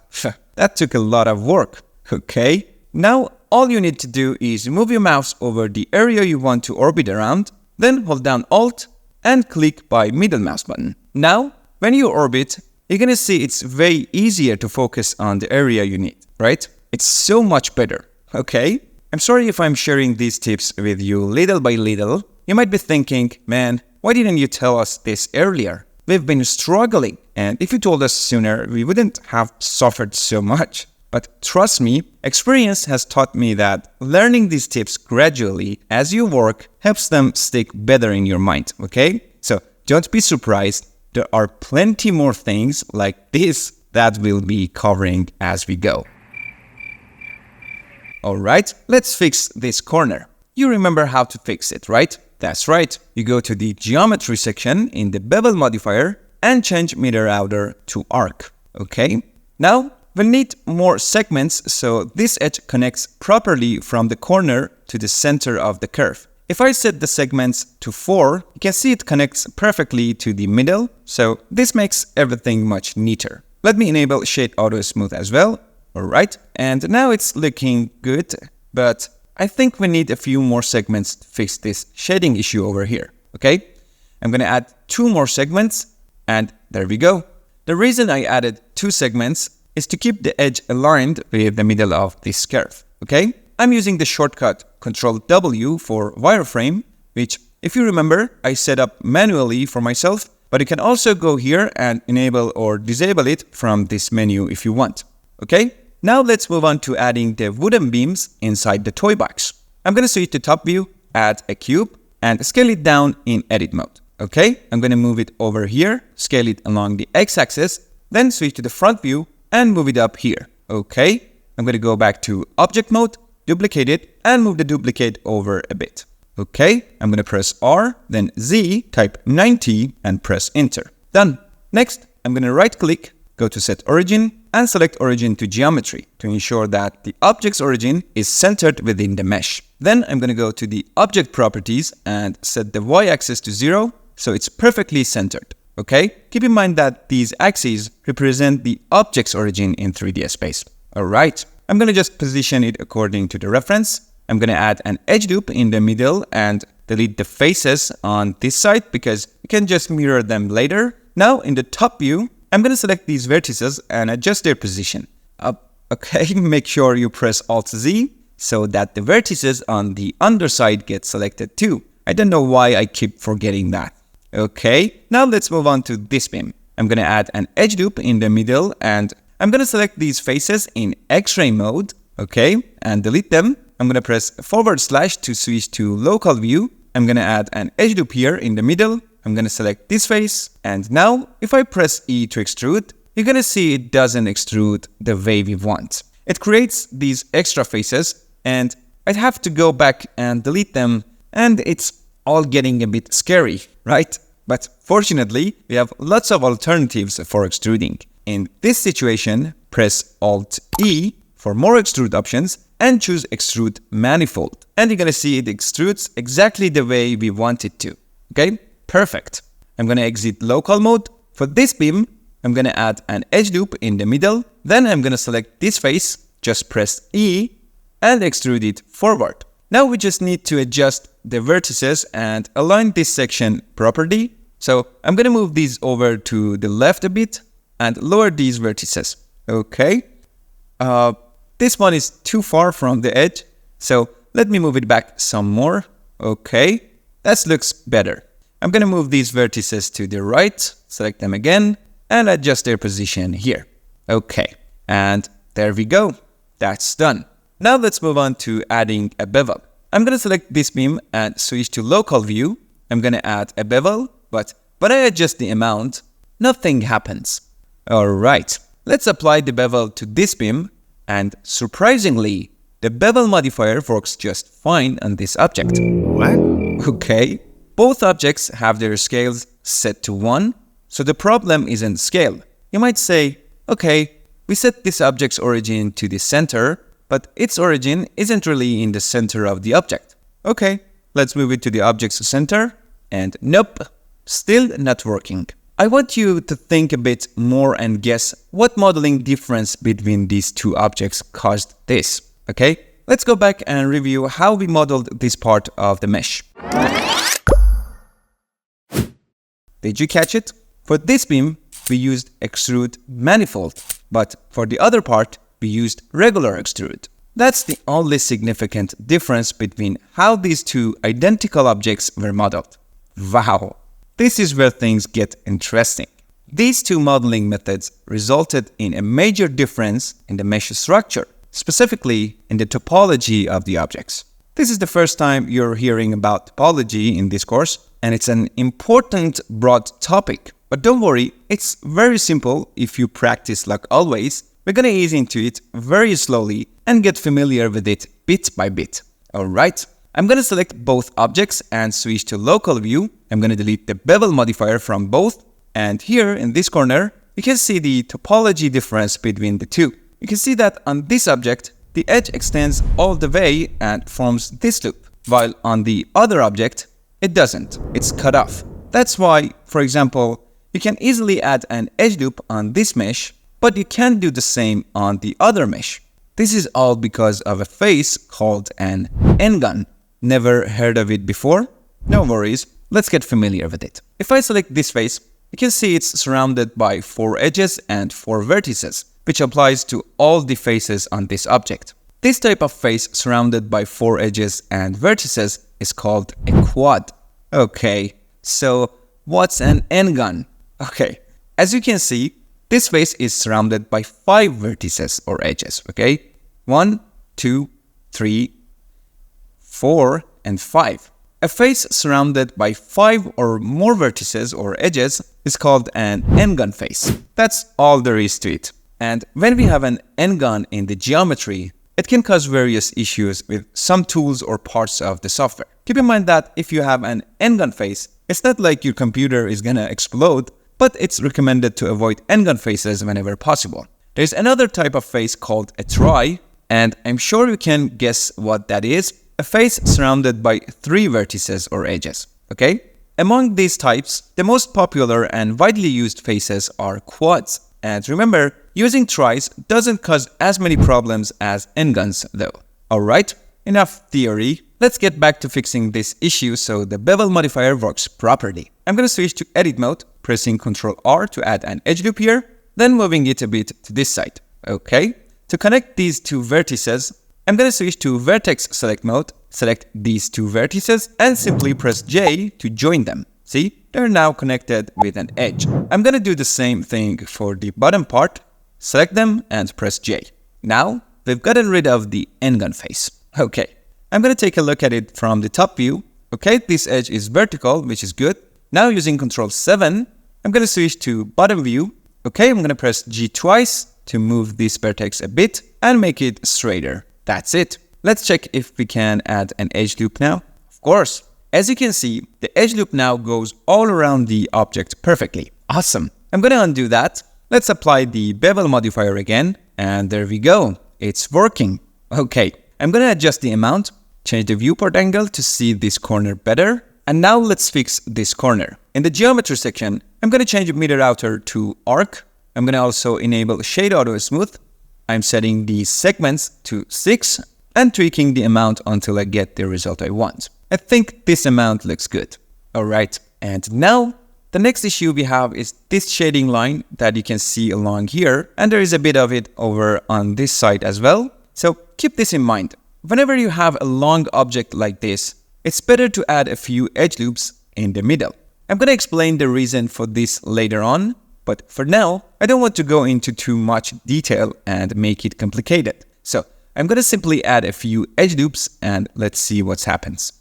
that took a lot of work. Okay, now all you need to do is move your mouse over the area you want to orbit around, then hold down Alt and click by middle mouse button. Now, when you orbit, you're gonna see it's way easier to focus on the area you need, right? It's so much better, okay? I'm sorry if I'm sharing these tips with you little by little. You might be thinking, man, why didn't you tell us this earlier? We've been struggling, and if you told us sooner, we wouldn't have suffered so much. But trust me, experience has taught me that learning these tips gradually as you work helps them stick better in your mind, okay? So don't be surprised. there are plenty more things like this that we'll be covering as we go. Alright, let's fix this corner. You remember how to fix it, right? That's right. You go to the geometry section in the bevel modifier and change mirror outer to arc. Okay? Now, we'll need more segments so this edge connects properly from the corner to the center of the curve. If I set the segments to 4, you can see it connects perfectly to the middle, so this makes everything much neater. Let me enable Shade Auto Smooth as well. Alright, and now it's looking good, but I think we need a few more segments to fix this shading issue over here. Okay? I'm gonna add 2 more segments, and there we go. The reason I added 2 segments is to keep the edge aligned with the middle of this curve. Okay? I'm using the shortcut Ctrl-W for wireframe, which, if you remember, I set up manually for myself, but you can also go here and enable or disable it from this menu if you want. Okay? Now let's move on to adding the wooden beams inside the toy box. I'm going to switch to top view, add a cube, and scale it down in edit mode. Okay? I'm going to move it over here, scale it along the x-axis, then switch to the front view and move it up here. Okay? I'm going to go back to object mode, duplicate it, and move the duplicate over a bit. Okay, I'm going to press R, then Z, type 90, and press Enter. Done. Next, I'm going to right-click, go to Set Origin, and select Origin to Geometry to ensure that the object's origin is centered within the mesh. Then I'm going to go to the Object Properties and set the Y-axis to 0, so it's perfectly centered. Okay, keep in mind that these axes represent the object's origin in 3D space. Alright. I'm going to just position it according to the reference. I'm going to add an edge loop in the middle and delete the faces on this side because you can just mirror them later. Now in the top view, I'm going to select these vertices and adjust their position. Okay, make sure you press Alt-Z so that the vertices on the underside get selected too. I don't know why I keep forgetting that. Okay, now let's move on to this beam. I'm going to add an edge loop in the middle and I'm going to select these faces in X-ray mode, okay, and delete them. I'm going to press / to switch to local view. I'm going to add an edge loop here in the middle. I'm going to select this face. And now, if I press E to extrude, you're going to see it doesn't extrude the way we want. It creates these extra faces, and I'd have to go back and delete them, and it's all getting a bit scary, right? But fortunately, we have lots of alternatives for extruding. In this situation, press Alt-E for more extrude options and choose Extrude Manifold. And you're going to see it extrudes exactly the way we want it to. Okay, perfect. I'm going to exit local mode. For this beam, I'm going to add an edge loop in the middle. Then I'm going to select this face, just press E and extrude it forward. Now we just need to adjust the vertices and align this section properly. So I'm going to move these over to the left a bit and lower these vertices. Okay. This one is too far from the edge, so let me move it back some more. Okay, that looks better. I'm going to move these vertices to the right, select them again, and adjust their position here. Okay, and there we go. That's done. Now let's move on to adding a bevel. I'm going to select this beam and switch to local view. I'm going to add a bevel, but when I adjust the amount, nothing happens. Alright, let's apply the bevel to this beam, and surprisingly, the bevel modifier works just fine on this object. What? Okay, both objects have their scales set to 1, so the problem isn't scale. You might say, okay, we set this object's origin to the center, but its origin isn't really in the center of the object. Okay, let's move it to the object's center, and nope, still not working. I want you to think a bit more and guess what modeling difference between these two objects caused this, okay? Let's go back and review how we modeled this part of the mesh. Did you catch it? For this beam, we used Extrude Manifold, but for the other part, we used regular extrude. That's the only significant difference between how these two identical objects were modeled. Wow! This is where things get interesting. These two modeling methods resulted in a major difference in the mesh structure, specifically in the topology of the objects. This is the first time you're hearing about topology in this course, and it's an important broad topic. But don't worry, it's very simple if you practice like always. We're gonna ease into it very slowly and get familiar with it bit by bit. Alright, I'm gonna select both objects and switch to local view. I'm gonna delete the bevel modifier from both. And here in this corner, you can see the topology difference between the two. You can see that on this object, the edge extends all the way and forms this loop, while on the other object, it doesn't. It's cut off. That's why, for example, you can easily add an edge loop on this mesh, but you can't do the same on the other mesh. This is all because of a face called an n-gun. Never heard of it before? No worries, let's get familiar with it. If I select this face, you can see it's surrounded by 4 edges and 4 vertices, which applies to all the faces on this object. This type of face surrounded by 4 edges and vertices is called a quad. Okay, so what's an n-gun? Okay, as you can see, this face is surrounded by 5 vertices or edges, okay? 1, 2, 3, 4, and 5. A face surrounded by 5 or more vertices or edges is called an n-gun face. That's all there is to it. And when we have an n-gun in the geometry, it can cause various issues with some tools or parts of the software. Keep in mind that if you have an n-gun face, it's not like your computer is gonna explode, but it's recommended to avoid n-gun faces whenever possible. There's another type of face called a try, and I'm sure you can guess what that is. A face surrounded by 3 vertices or edges, okay? Among these types, the most popular and widely used faces are quads. And remember, using tries doesn't cause as many problems as n-guns though. Alright, enough theory. Let's get back to fixing this issue so the bevel modifier works properly. I'm gonna switch to edit mode, pressing Ctrl R to add an edge loop here, then moving it a bit to this side. Okay, to connect these 2 vertices, I'm gonna switch to vertex select mode, select these 2 vertices, and simply press J to join them. See, they're now connected with an edge. I'm gonna do the same thing for the bottom part, select them and press J. Now, we've gotten rid of the n-gun face. Okay, I'm gonna take a look at it from the top view. Okay, this edge is vertical, which is good. Now using Ctrl 7, I'm gonna switch to bottom view. Okay, I'm gonna press G twice to move this vertex a bit and make it straighter. That's it. Let's check if we can add an edge loop now. Of course. As you can see, the edge loop now goes all around the object perfectly. Awesome. I'm gonna undo that. Let's apply the bevel modifier again. And there we go. It's working. Okay. I'm gonna adjust the amount, change the viewport angle to see this corner better. And now let's fix this corner. In the geometry section, I'm gonna change mirror outer to arc. I'm gonna also enable shade auto smooth. I'm setting the segments to 6 and tweaking the amount until I get the result I want. I think this amount looks good. Alright, and now the next issue we have is this shading line that you can see along here, and there is a bit of it over on this side as well. So keep this in mind. Whenever you have a long object like this, it's better to add a few edge loops in the middle. I'm gonna explain the reason for this later on, but for now, I don't want to go into too much detail and make it complicated. So I'm gonna simply add a few edge loops and let's see what happens.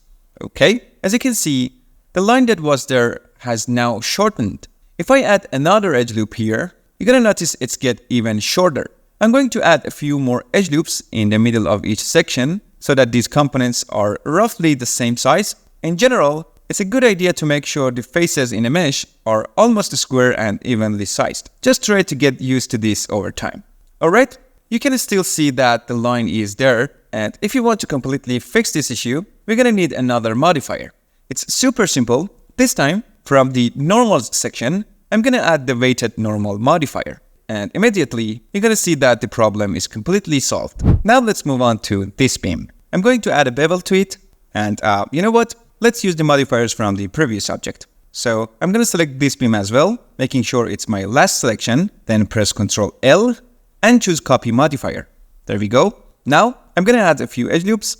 Okay, as you can see, the line that was there has now shortened. If I add another edge loop here, you're gonna notice it's get even shorter. I'm going to add a few more edge loops in the middle of each section so that these components are roughly the same size. In general, it's a good idea to make sure the faces in a mesh are almost square and evenly sized. Just try to get used to this over time. Alright, you can still see that the line is there, and if you want to completely fix this issue, we're gonna need another modifier. It's super simple. This time, from the normals section, I'm gonna add the weighted normal modifier. And immediately, you're gonna see that the problem is completely solved. Now let's move on to this beam. I'm going to add a bevel to it, and you know what? Let's use the modifiers from the previous object. So I'm gonna select this beam as well, making sure it's my last selection, then press Ctrl L and choose copy modifier. There we go. Now I'm gonna add a few edge loops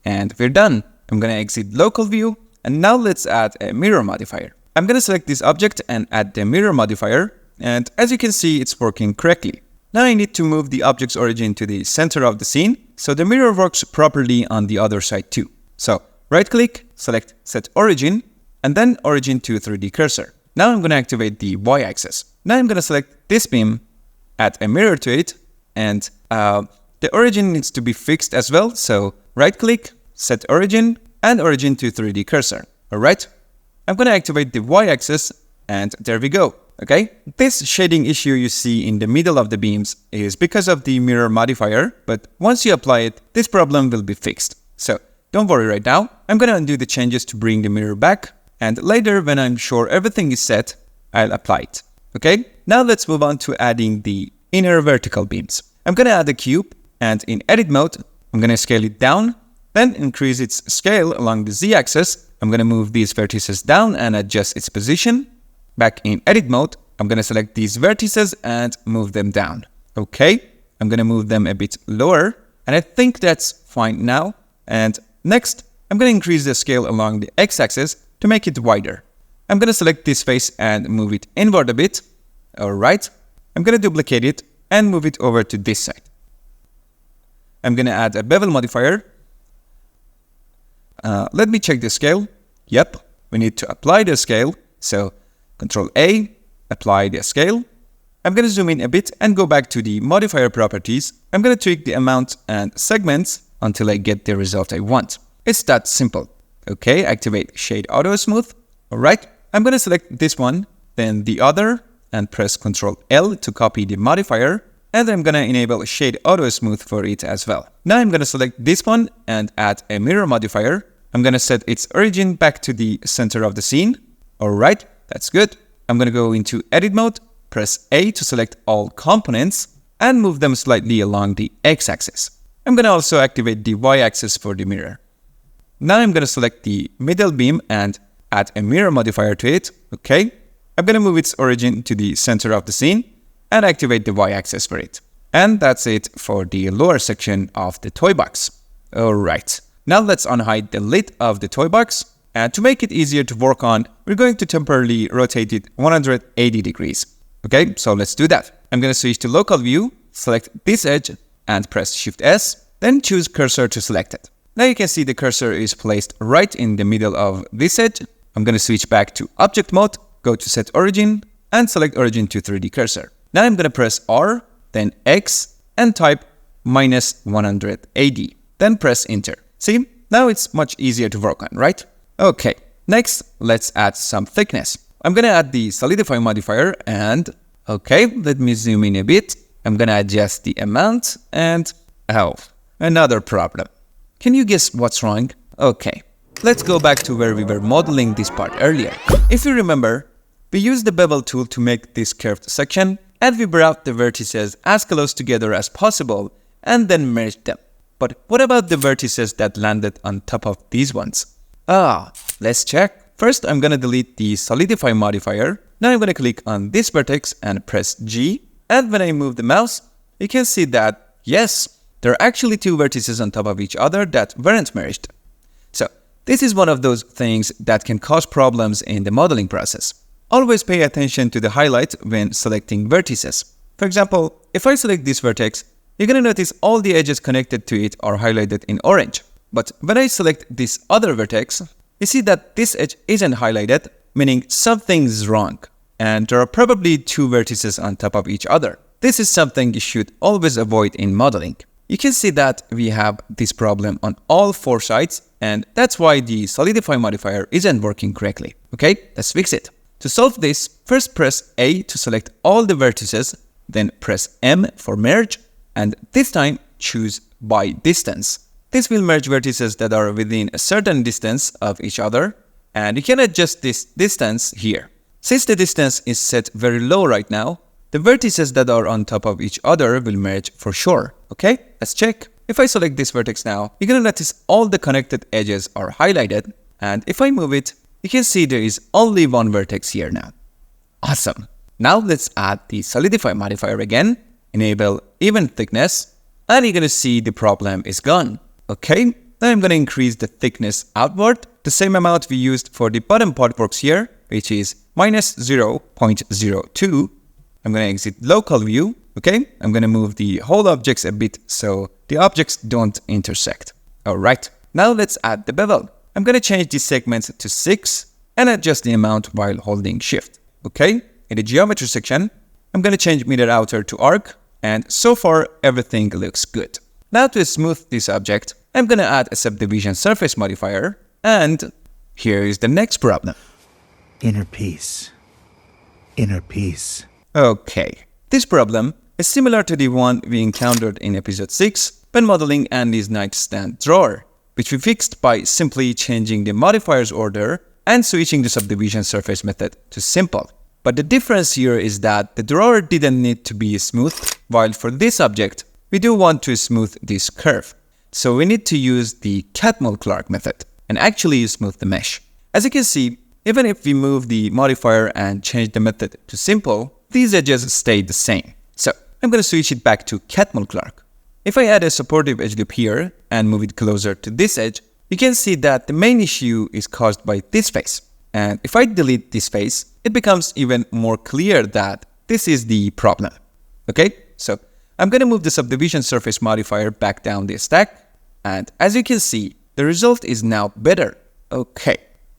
and we're done. I'm gonna exit local view and now let's add a mirror modifier. I'm gonna select this object and add the mirror modifier, and as you can see, it's working correctly. Now I need to move the object's origin to the center of the scene so the mirror works properly on the other side too. So right click, select set origin, and then origin to 3D cursor. Now I'm going to activate the y-axis. Now I'm going to select this beam, add a mirror to it, and the origin needs to be fixed as well. So right click, set origin, and origin to 3D cursor. Alright, I'm going to activate the y-axis, and there we go. Okay, this shading issue you see in the middle of the beams is because of the mirror modifier, but once you apply it, this problem will be fixed. So don't worry right now. I'm going to undo the changes to bring the mirror back, and later when I'm sure everything is set, I'll apply it. Okay, now let's move on to adding the inner vertical beams. I'm going to add a cube, and in edit mode, I'm going to scale it down, then increase its scale along the z-axis. I'm going to move these vertices down and adjust its position. Back in edit mode, I'm going to select these vertices and move them down. Okay, I'm going to move them a bit lower, and I think that's fine now. And next, I'm going to increase the scale along the x-axis to make it wider. I'm going to select this face and move it inward a bit. Alright, I'm going to duplicate it and move it over to this side. I'm going to add a bevel modifier. Let me check the scale. Yep, we need to apply the scale. So Control A, apply the scale. I'm going to zoom in a bit and go back to the modifier properties. I'm going to tweak the amount and segments until I get the result I want. It's that simple. Okay, activate Shade Auto Smooth. Alright, I'm going to select this one, then the other, and press Control L to copy the modifier. And I'm going to enable Shade Auto Smooth for it as well. Now I'm going to select this one and add a mirror modifier. I'm going to set its origin back to the center of the scene. Alright, that's good. I'm going to go into edit mode, press A to select all components, and move them slightly along the x-axis. I'm going to also activate the y-axis for the mirror. Now I'm going to select the middle beam and add a mirror modifier to it. Okay, I'm going to move its origin to the center of the scene and activate the y-axis for it. And that's it for the lower section of the toy box. Alright, now let's unhide the lid of the toy box. And to make it easier to work on, we're going to temporarily rotate it 180 degrees. Okay, so let's do that. I'm going to switch to local view, select this edge and press Shift S, then choose cursor to select it. Now you can see the cursor is placed right in the middle of this edge. I'm going to switch back to object mode, go to set origin and select origin to 3D cursor. Now I'm going to press R, then X and type -180, then press enter. See, now it's much easier to work on, right? Okay, next, let's add some thickness. I'm going to add the solidify modifier and, okay, let me zoom in a bit. I'm going to adjust the amount and, oh, another problem. Can you guess what's wrong? Okay, let's go back to where we were modeling this part earlier. If you remember, we used the bevel tool to make this curved section and we brought the vertices as close together as possible and then merged them. But what about the vertices that landed on top of these ones? Let's check. First, I'm going to delete the solidify modifier. Now I'm going to click on this vertex and press G. And when I move the mouse, you can see that, yes, there are actually two vertices on top of each other that weren't merged. So this is one of those things that can cause problems in the modeling process. Always pay attention to the highlight when selecting vertices. For example, if I select this vertex, you're going to notice all the edges connected to it are highlighted in orange. But when I select this other vertex, you see that this edge isn't highlighted, meaning something's wrong. And there are probably two vertices on top of each other. This is something you should always avoid in modeling. You can see that we have this problem on all four sides, and that's why the solidify modifier isn't working correctly. Okay, let's fix it. To solve this, first press A to select all the vertices, then press M for merge, and this time choose by distance. This will merge vertices that are within a certain distance of each other, and you can adjust this distance here. Since the distance is set very low right now, the vertices that are on top of each other will merge for sure. Okay, let's check. If I select this vertex now, you're going to notice all the connected edges are highlighted, and if I move it, you can see there is only one vertex here now. Awesome. Now let's add the solidify modifier again, enable even thickness, and you're going to see the problem is gone. Okay, now I'm going to increase the thickness outward. The same amount we used for the bottom part works here, which is -0.02. I'm going to exit local view. Okay, I'm going to move the whole objects a bit so the objects don't intersect. Alright, now let's add the bevel. I'm going to change the segments to 6 and adjust the amount while holding Shift. Okay, in the geometry section, I'm going to change mirror outer to arc, and so far everything looks good. Now to smooth this object, I'm going to add a subdivision surface modifier, and here is the next problem. Inner peace. Inner peace. Okay, this problem is similar to the one we encountered in episode 6 when modeling Andy's nightstand drawer, which we fixed by simply changing the modifiers order and switching the subdivision surface method to simple. But the difference here is that the drawer didn't need to be smooth, while for this object, we do want to smooth this curve. So we need to use the Catmull-Clark method and actually smooth the mesh. As you can see, even if we move the modifier and change the method to simple, these edges stay the same. So I'm going to switch it back to Catmull-Clark. If I add a supportive edge loop here and move it closer to this edge, you can see that the main issue is caused by this face. And if I delete this face, it becomes even more clear that this is the problem. Okay, so I'm going to move the subdivision surface modifier back down the stack. And as you can see, the result is now better. Okay,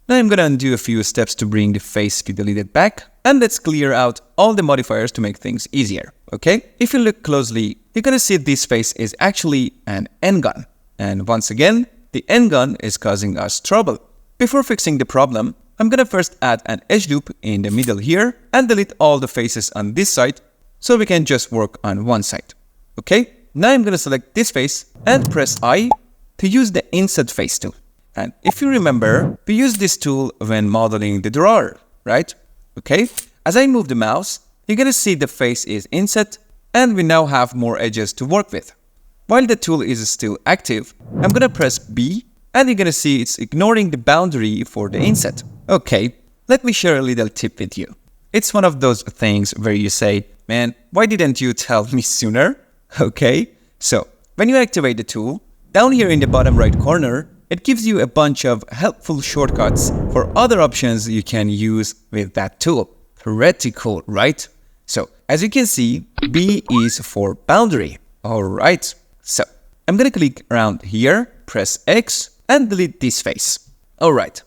now I'm going to undo a few steps to bring the face we deleted back. And let's clear out all the modifiers to make things easier. Okay, if you look closely, you're going to see this face is actually an end gun. And once again, the end gun is causing us trouble. Before fixing the problem, I'm going to first add an edge loop in the middle here and delete all the faces on this side so we can just work on one side. Okay, now I'm going to select this face and press I to use the Inset Face tool. And if you remember, we used this tool when modeling the drawer, right? Okay, as I move the mouse, you're going to see the face is inset and we now have more edges to work with. While the tool is still active, I'm going to press B and you're going to see it's ignoring the boundary for the inset. Okay, let me share a little tip with you. It's one of those things where you say, man, why didn't you tell me sooner? Okay, so when you activate the tool, down here in the bottom right corner, it gives you a bunch of helpful shortcuts for other options you can use with that tool. Pretty cool, right? So as you can see, B is for boundary. Alright, so I'm gonna click around here, press X, and delete this face. Alright,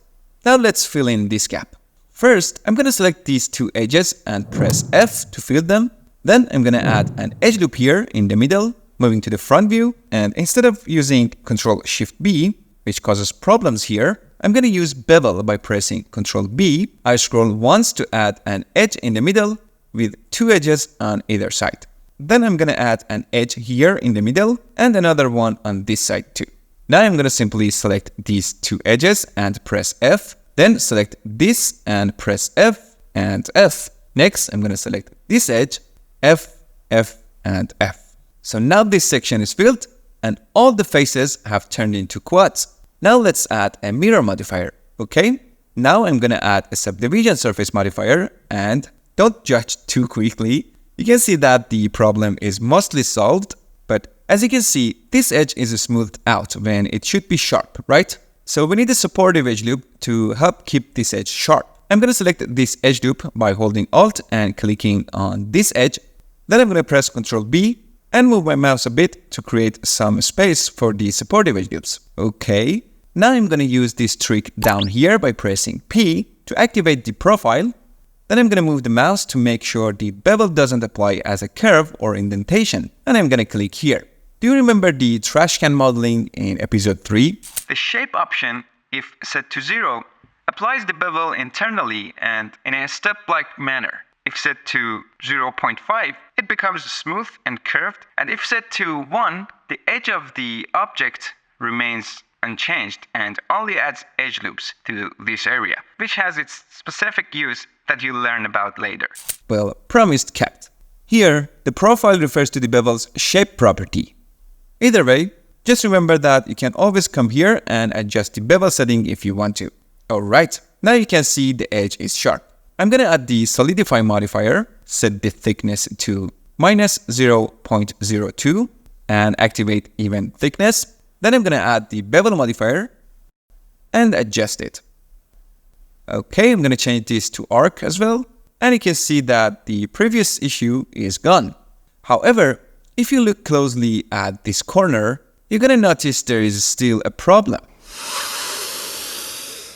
now let's fill in this gap. First, I'm gonna select these two edges and press F to fill them. Then I'm gonna add an edge loop here in the middle, moving to the front view, and instead of using Ctrl-Shift-B, which causes problems here, I'm gonna use Bevel by pressing Ctrl-B. I scroll once to add an edge in the middle with two edges on either side. Then I'm gonna add an edge here in the middle and another one on this side too. Now I'm gonna simply select these two edges and press F, then select this and press F and F. Next, I'm gonna select this edge, F, F, and F. So now this section is filled and all the faces have turned into quads. Now let's add a mirror modifier, okay? Now I'm gonna add a subdivision surface modifier and don't judge too quickly. You can see that the problem is mostly solved, but as you can see, this edge is smoothed out when it should be sharp, right? So we need a supportive edge loop to help keep this edge sharp. I'm gonna select this edge loop by holding Alt and clicking on this edge. Then I'm gonna press Ctrl-B and move my mouse a bit to create some space for the supportive edge loops. Okay, now I'm gonna use this trick down here by pressing P to activate the profile. Then I'm gonna move the mouse to make sure the bevel doesn't apply as a curve or indentation. And I'm gonna click here. Do you remember the trash can modeling in episode 3? The shape option, if set to 0, applies the bevel internally and in a step-like manner. If set to 0.5, it becomes smooth and curved, and if set to 1, the edge of the object remains unchanged and only adds edge loops to this area, which has its specific use that you'll learn about later. Well, promised kept. Here, the profile refers to the bevel's shape property. Either way, just remember that you can always come here and adjust the bevel setting if you want to. Alright, now you can see the edge is sharp. I'm gonna add the solidify modifier, set the thickness to -0.02 and activate even thickness. Then I'm gonna add the bevel modifier and adjust it. Okay, I'm gonna change this to arc as well, and you can see that the previous issue is gone. However, if you look closely at this corner, you're gonna notice there is still a problem.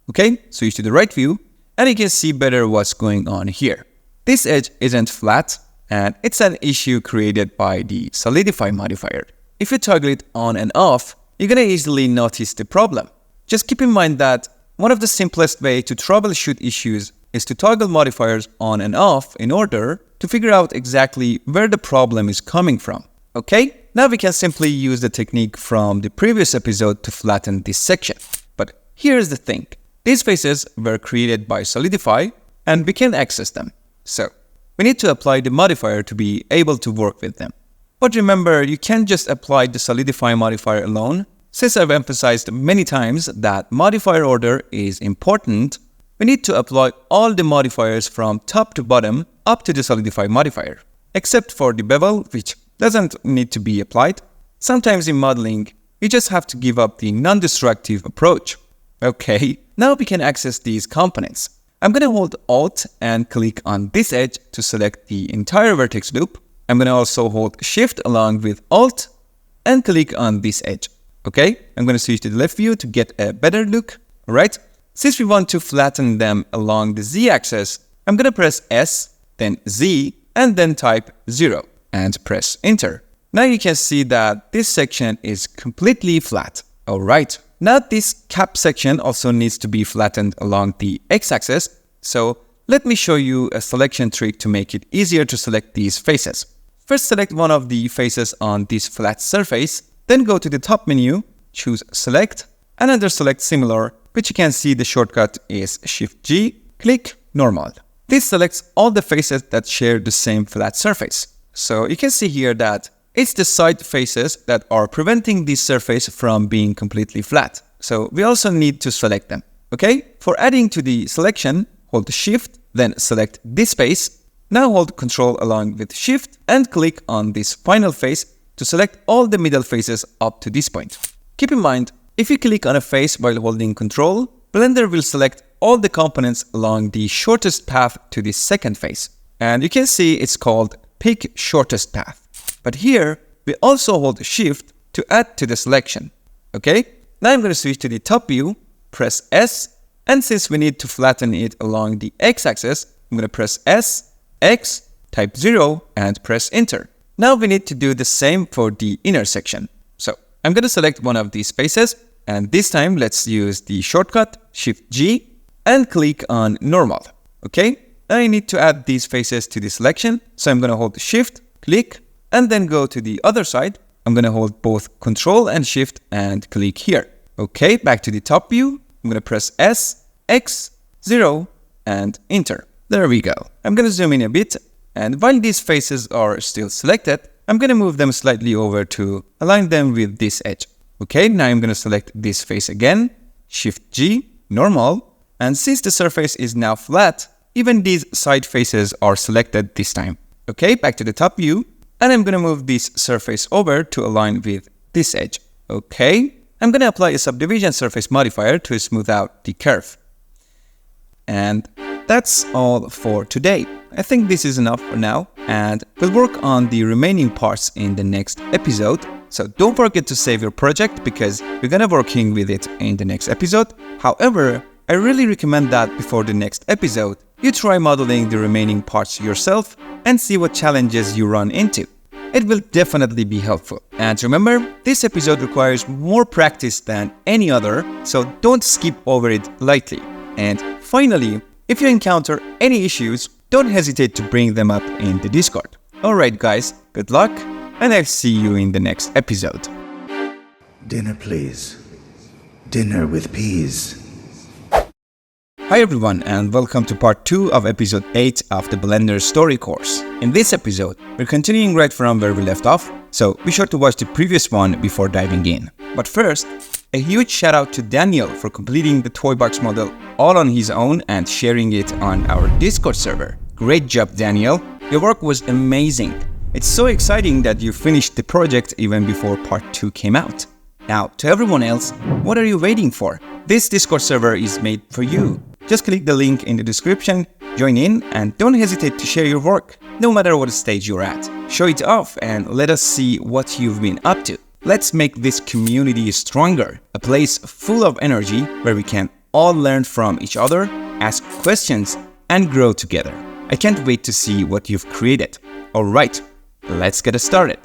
Okay, switch to the right view, and you can see better what's going on here. This edge isn't flat, and it's an issue created by the solidify modifier. If you toggle it on and off, you're gonna easily notice the problem. Just keep in mind that one of the simplest way to troubleshoot issues is to toggle modifiers on and off in order to figure out exactly where the problem is coming from. Okay? Now we can simply use the technique from the previous episode to flatten this section. But here's the thing. These faces were created by Solidify and we can access them. So we need to apply the modifier to be able to work with them. But remember, you can't just apply the Solidify modifier alone. Since I've emphasized many times that modifier order is important, we need to apply all the modifiers from top to bottom up to the Solidify modifier, except for the bevel, which doesn't need to be applied. Sometimes in modeling, you just have to give up the non-destructive approach. Okay, now we can access these components. I'm gonna hold Alt and click on this edge to select the entire vertex loop. I'm gonna also hold Shift along with Alt and click on this edge. Okay, I'm gonna switch to the left view to get a better look. Alright, since we want to flatten them along the Z-axis, I'm gonna press S, then Z, and then type 0. And press enter. Now you can see that this section is completely flat. Alright, now this cap section also needs to be flattened along the x-axis. So let me show you a selection trick to make it easier to select these faces. First select one of the faces on this flat surface, then go to the top menu, choose select, and under select similar, which you can see the shortcut is Shift-G, click normal. This selects all the faces that share the same flat surface. So you can see here that it's the side faces that are preventing this surface from being completely flat. So we also need to select them. Okay? For adding to the selection, hold Shift, then select this face. Now hold Ctrl along with Shift and click on this final face to select all the middle faces up to this point. Keep in mind, if you click on a face while holding Ctrl, Blender will select all the components along the shortest path to this second face. And you can see it's called Pick Shortest Path. But here, we also hold Shift to add to the selection. Okay? Now I'm going to switch to the top view, press S, and since we need to flatten it along the x-axis, I'm going to press S, X, type 0, and press enter. Now we need to do the same for the inner section. So I'm going to select one of these faces, and this time let's use the shortcut Shift-G and click on normal. Okay? I need to add these faces to the selection, so I'm going to hold Shift, click, and then go to the other side. I'm going to hold both Ctrl and Shift and click here. Okay, back to the top view. I'm going to press S, X, 0, and enter. There we go. I'm going to zoom in a bit, and while these faces are still selected, I'm going to move them slightly over to align them with this edge. Okay, now I'm going to select this face again, Shift-G, normal, and since the surface is now flat, even these side faces are selected this time. Okay, back to the top view, and I'm going to move this surface over to align with this edge. Okay, I'm going to apply a subdivision surface modifier to smooth out the curve. And that's all for today. I think this is enough for now, and we'll work on the remaining parts in the next episode. So don't forget to save your project because we're gonna be working with it in the next episode. However, I really recommend that before the next episode, you try modeling the remaining parts yourself and see what challenges you run into. It will definitely be helpful. And remember, this episode requires more practice than any other, so don't skip over it lightly. And finally, if you encounter any issues, don't hesitate to bring them up in the Discord. Alright guys, good luck, and I'll see you in the next episode. Dinner, please. Dinner with peas. Hi everyone, and welcome to part 2 of episode 8 of the Blender Story course. In this episode, we're continuing right from where we left off, so be sure to watch the previous one before diving in. But first, a huge shout out to Daniel for completing the toy box model all on his own and sharing it on our Discord server. Great job, Daniel. Your work was amazing. It's so exciting that you finished the project even before part 2 came out. Now, to everyone else, what are you waiting for? This Discord server is made for you. Just click the link in the description, join in, and don't hesitate to share your work, no matter what stage you're at. Show it off and let us see what you've been up to. Let's make this community stronger, a place full of energy where we can all learn from each other ask questions, and grow together. I can't wait to see what you've created. Alright, let's get started.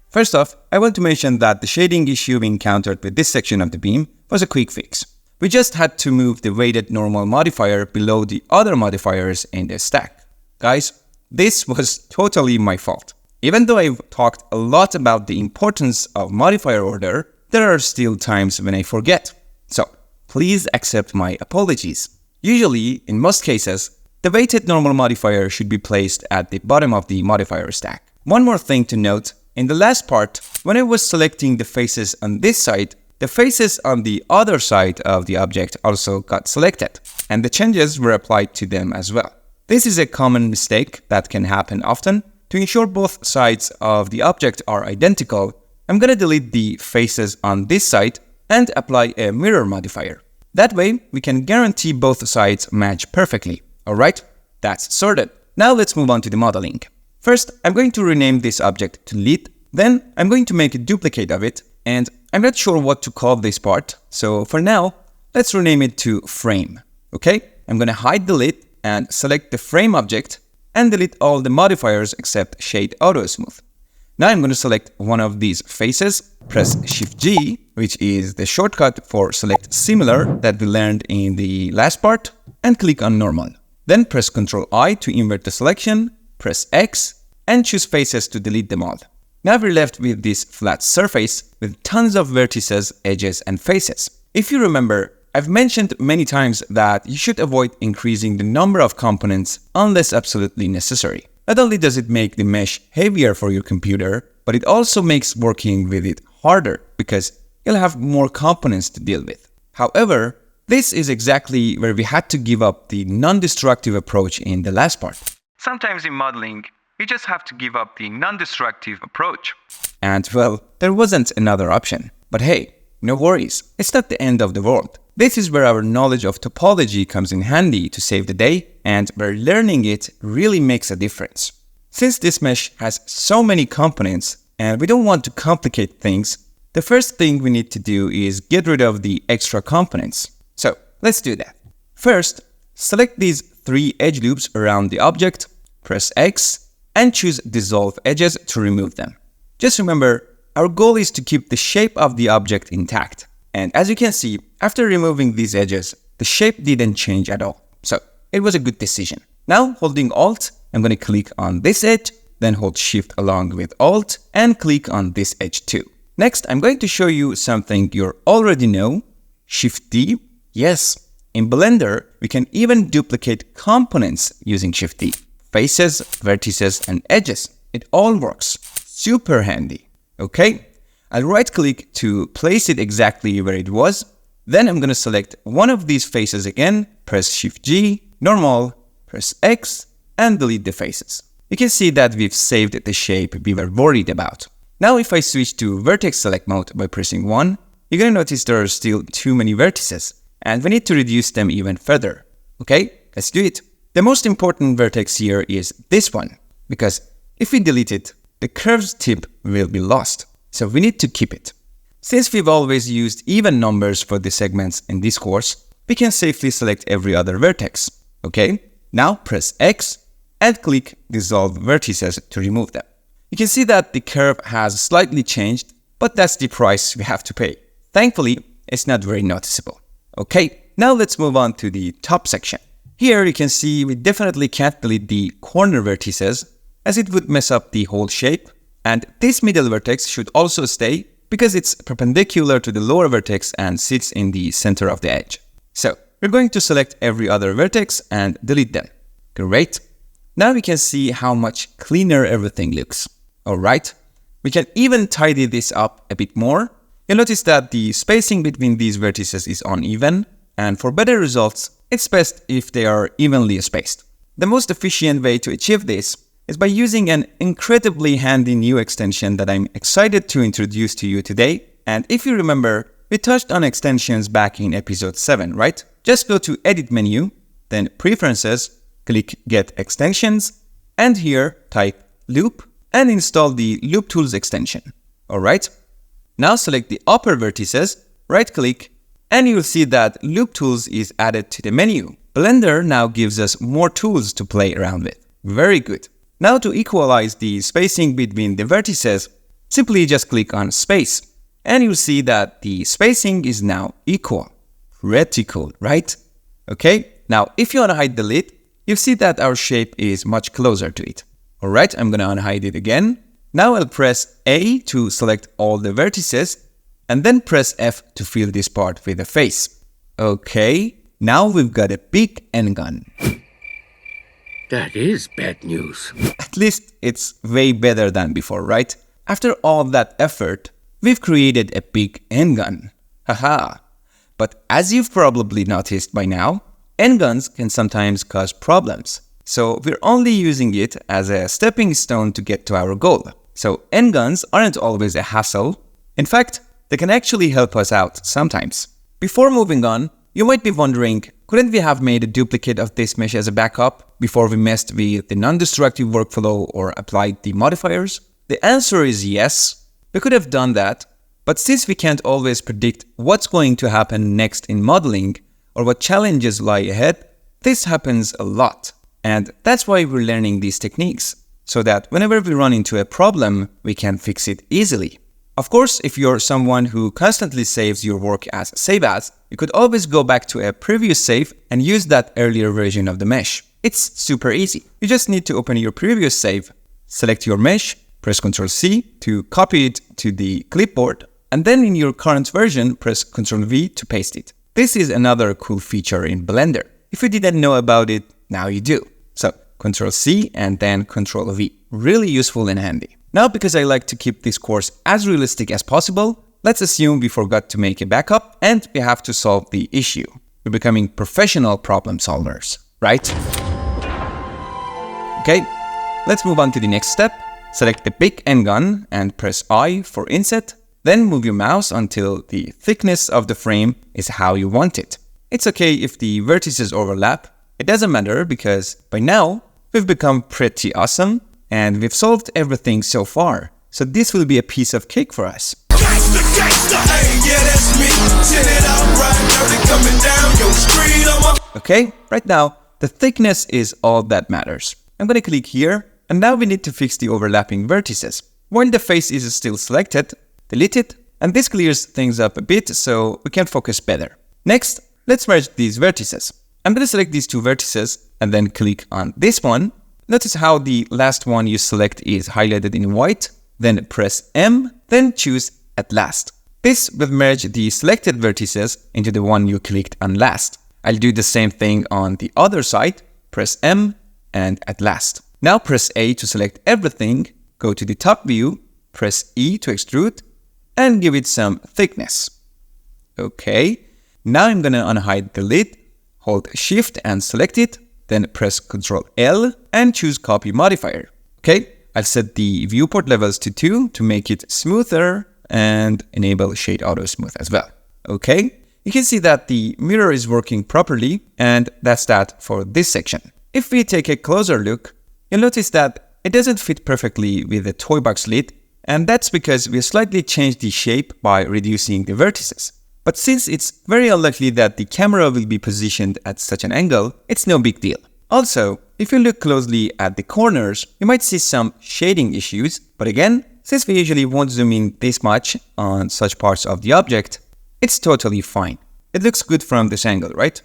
First off, I want to mention that the shading issue we encountered with this section of the beam was a quick fix. We just had to move the weighted normal modifier below the other modifiers in the stack. Guys, this was totally my fault. Even though I've talked a lot about the importance of modifier order, there are still times when I forget. So, please accept my apologies. Usually, in most cases, the weighted normal modifier should be placed at the bottom of the modifier stack. One more thing to note, in the last part, when I was selecting the faces on this side, the faces on the other side of the object also got selected, and the changes were applied to them as well. This is a common mistake that can happen often. To ensure both sides of the object are identical, I'm gonna delete the faces on this side and apply a mirror modifier. That way, we can guarantee both sides match perfectly. Alright, that's sorted. Now let's move on to the modeling. First, I'm going to rename this object to lid. Then, I'm going to make a duplicate of it, and I'm not sure what to call this part. So for now, let's rename it to frame. Okay, I'm gonna hide the lid and select the frame object and delete all the modifiers except Shade Auto Smooth. Now I'm going to select one of these faces, press Shift-G, which is the shortcut for select similar that we learned in the last part, and click on normal. Then press Ctrl-I to invert the selection, press X, and choose faces to delete them all. Now we're left with this flat surface with tons of vertices, edges, and faces. If you remember, I've mentioned many times that you should avoid increasing the number of components unless absolutely necessary. Not only does it make the mesh heavier for your computer, but it also makes working with it harder because you'll have more components to deal with. However, this is exactly where we had to give up the non-destructive approach in the last part. Sometimes in modeling, you just have to give up the non-destructive approach. And well, there wasn't another option. But hey, no worries, it's not the end of the world. This is where our knowledge of topology comes in handy to save the day, and where learning it really makes a difference. Since this mesh has so many components, and we don't want to complicate things, the first thing we need to do is get rid of the extra components. So, let's do that. First, select these 3 edge loops around the object, press X, and choose Dissolve Edges to remove them. Just remember, our goal is to keep the shape of the object intact. And as you can see, after removing these edges, the shape didn't change at all. So it was a good decision. Now, holding Alt, I'm going to click on this edge, then hold Shift along with Alt and click on this edge too. Next, I'm going to show you something you already know. Shift-D. Yes, in Blender, we can even duplicate components using Shift-D. Faces, vertices, and edges. It all works. Super handy. Okay? I'll right-click to place it exactly where it was. Then I'm going to select one of these faces again, press Shift-G, normal, press X, and delete the faces. You can see that we've saved the shape we were worried about. Now if I switch to Vertex Select Mode by pressing 1, you're going to notice there are still too many vertices, and we need to reduce them even further. Okay, let's do it. The most important vertex here is this one, because if we delete it, the curved tip will be lost. So we need to keep it. Since we've always used even numbers for the segments in this course, we can safely select every other vertex. Okay, now press X and click Dissolve Vertices to remove them. You can see that the curve has slightly changed, but that's the price we have to pay. Thankfully, it's not very noticeable. Okay, now let's move on to the top section. Here you can see we definitely can't delete the corner vertices as it would mess up the whole shape. And this middle vertex should also stay because it's perpendicular to the lower vertex and sits in the center of the edge. So we're going to select every other vertex and delete them. Great. Now we can see how much cleaner everything looks. Alright, we can even tidy this up a bit more. You'll notice that the spacing between these vertices is uneven, and for better results, it's best if they are evenly spaced. The most efficient way to achieve this is by using an incredibly handy new extension that I'm excited to introduce to you today. And if you remember, we touched on extensions back in episode 7, right? Just go to Edit menu, then Preferences, click Get Extensions, and here type Loop and install the Loop Tools extension. Alright? Now select the upper vertices, right-click, and you'll see that Loop Tools is added to the menu. Blender now gives us more tools to play around with. Very good. Now to equalize the spacing between the vertices, simply just click on space. And you'll see that the spacing is now equal. Pretty cool, right? Okay, now if you unhide the lid, you'll see that our shape is much closer to it. Alright, I'm gonna unhide it again. Now I'll press A to select all the vertices, and then press F to fill this part with a face. Okay, now we've got a big end gun. That is bad news. At least it's way better than before, right? After all that effort, we've created a big end gun. Haha. But as you've probably noticed by now, end guns can sometimes cause problems. So we're only using it as a stepping stone to get to our goal. So end guns aren't always a hassle. In fact, they can actually help us out sometimes. Before moving on, you might be wondering, couldn't we have made a duplicate of this mesh as a backup before we messed with the non-destructive workflow or applied the modifiers? The answer is yes, we could have done that, but since we can't always predict what's going to happen next in modeling or what challenges lie ahead, this happens a lot. And that's why we're learning these techniques, so that whenever we run into a problem, we can fix it easily. Of course, if you're someone who constantly saves your work as save as, you could always go back to a previous save and use that earlier version of the mesh. It's super easy. You just need to open your previous save, select your mesh, press Ctrl C to copy it to the clipboard, and then in your current version, press Ctrl V to paste it. This is another cool feature in Blender. If you didn't know about it, now you do. So Ctrl C and then Ctrl V. Really useful and handy. Now, because I like to keep this course as realistic as possible, let's assume we forgot to make a backup and we have to solve the issue. We're becoming professional problem solvers, right? Okay, let's move on to the next step. Select the big end gun and press I for inset. Then move your mouse until the thickness of the frame is how you want it. It's okay if the vertices overlap. It doesn't matter because by now we've become pretty awesome and we've solved everything so far. So this will be a piece of cake for us. Okay, right now the thickness is all that matters. I'm gonna click here and now we need to fix the overlapping vertices. While the face is still selected, delete it, and this clears things up a bit so we can focus better. Next, let's merge these vertices. I'm going to select these two vertices and then click on this one. Notice how the last one you select is highlighted in white, then press M, then choose at last. This will merge the selected vertices into the one you clicked on last. I'll do the same thing on the other side, press M and at last. Now press A to select everything, go to the top view, press E to extrude, and give it some thickness. Okay, now I'm gonna unhide the lid, hold Shift and select it, then press Ctrl L and choose Copy Modifier. Okay, I'll set the viewport levels to 2 to make it smoother and enable Shade Auto Smooth as well. Okay, you can see that the mirror is working properly, and that's that for this section. If we take a closer look, you'll notice that it doesn't fit perfectly with the toy box lid, and that's because we slightly changed the shape by reducing the vertices. But since it's very unlikely that the camera will be positioned at such an angle, it's no big deal. Also, if you look closely at the corners, you might see some shading issues, but again, since we usually won't zoom in this much on such parts of the object, it's totally fine. It looks good from this angle, right?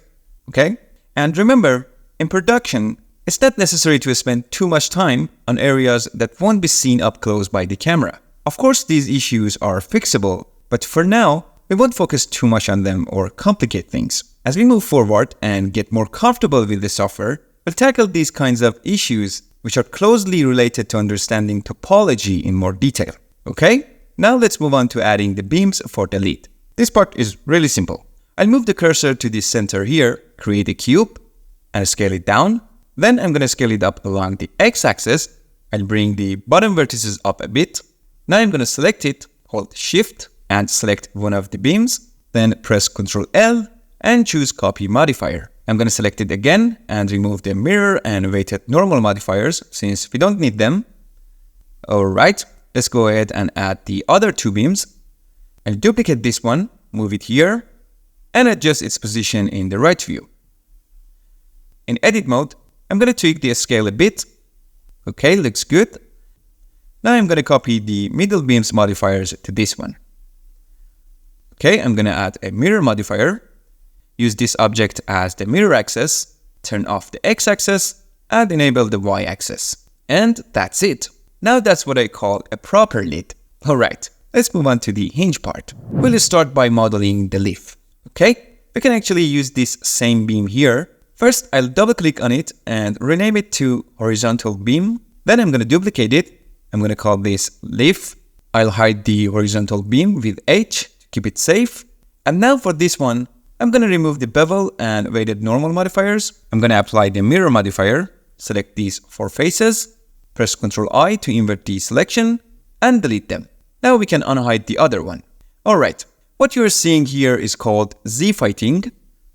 Okay? And remember, in production, it's not necessary to spend too much time on areas that won't be seen up close by the camera. Of course, these issues are fixable, but for now, we won't focus too much on them or complicate things. As we move forward and get more comfortable with the software, we'll tackle these kinds of issues which are closely related to understanding topology in more detail. Okay? Now let's move on to adding the beams for the lid. This part is really simple. I'll move the cursor to the center here, create a cube, and scale it down. Then I'm going to scale it up along the x-axis. I'll bring the bottom vertices up a bit. Now I'm going to select it, hold Shift, and select one of the beams. Then press Ctrl L and choose Copy Modifier. I'm going to select it again and remove the mirror and weighted normal modifiers since we don't need them. Alright, let's go ahead and add the other two beams. I'll duplicate this one, move it here, and adjust its position in the right view. In edit mode, I'm going to tweak the scale a bit. Okay, looks good. Now I'm going to copy the middle beam's modifiers to this one. Okay, I'm going to add a mirror modifier, use this object as the mirror axis, turn off the x-axis, and enable the y-axis. And that's it. Now that's what I call a proper lid. Alright, let's move on to the hinge part. We'll start by modeling the leaf. Okay, we can actually use this same beam here. First, I'll double click on it and rename it to horizontal beam. Then I'm going to duplicate it. I'm going to call this leaf. I'll hide the horizontal beam with H to keep it safe. And now for this one, I'm going to remove the bevel and weighted normal modifiers. I'm going to apply the mirror modifier, select these 4 faces, press Ctrl I to invert the selection, and delete them. Now we can unhide the other one. Alright, what you're seeing here is called Z-fighting,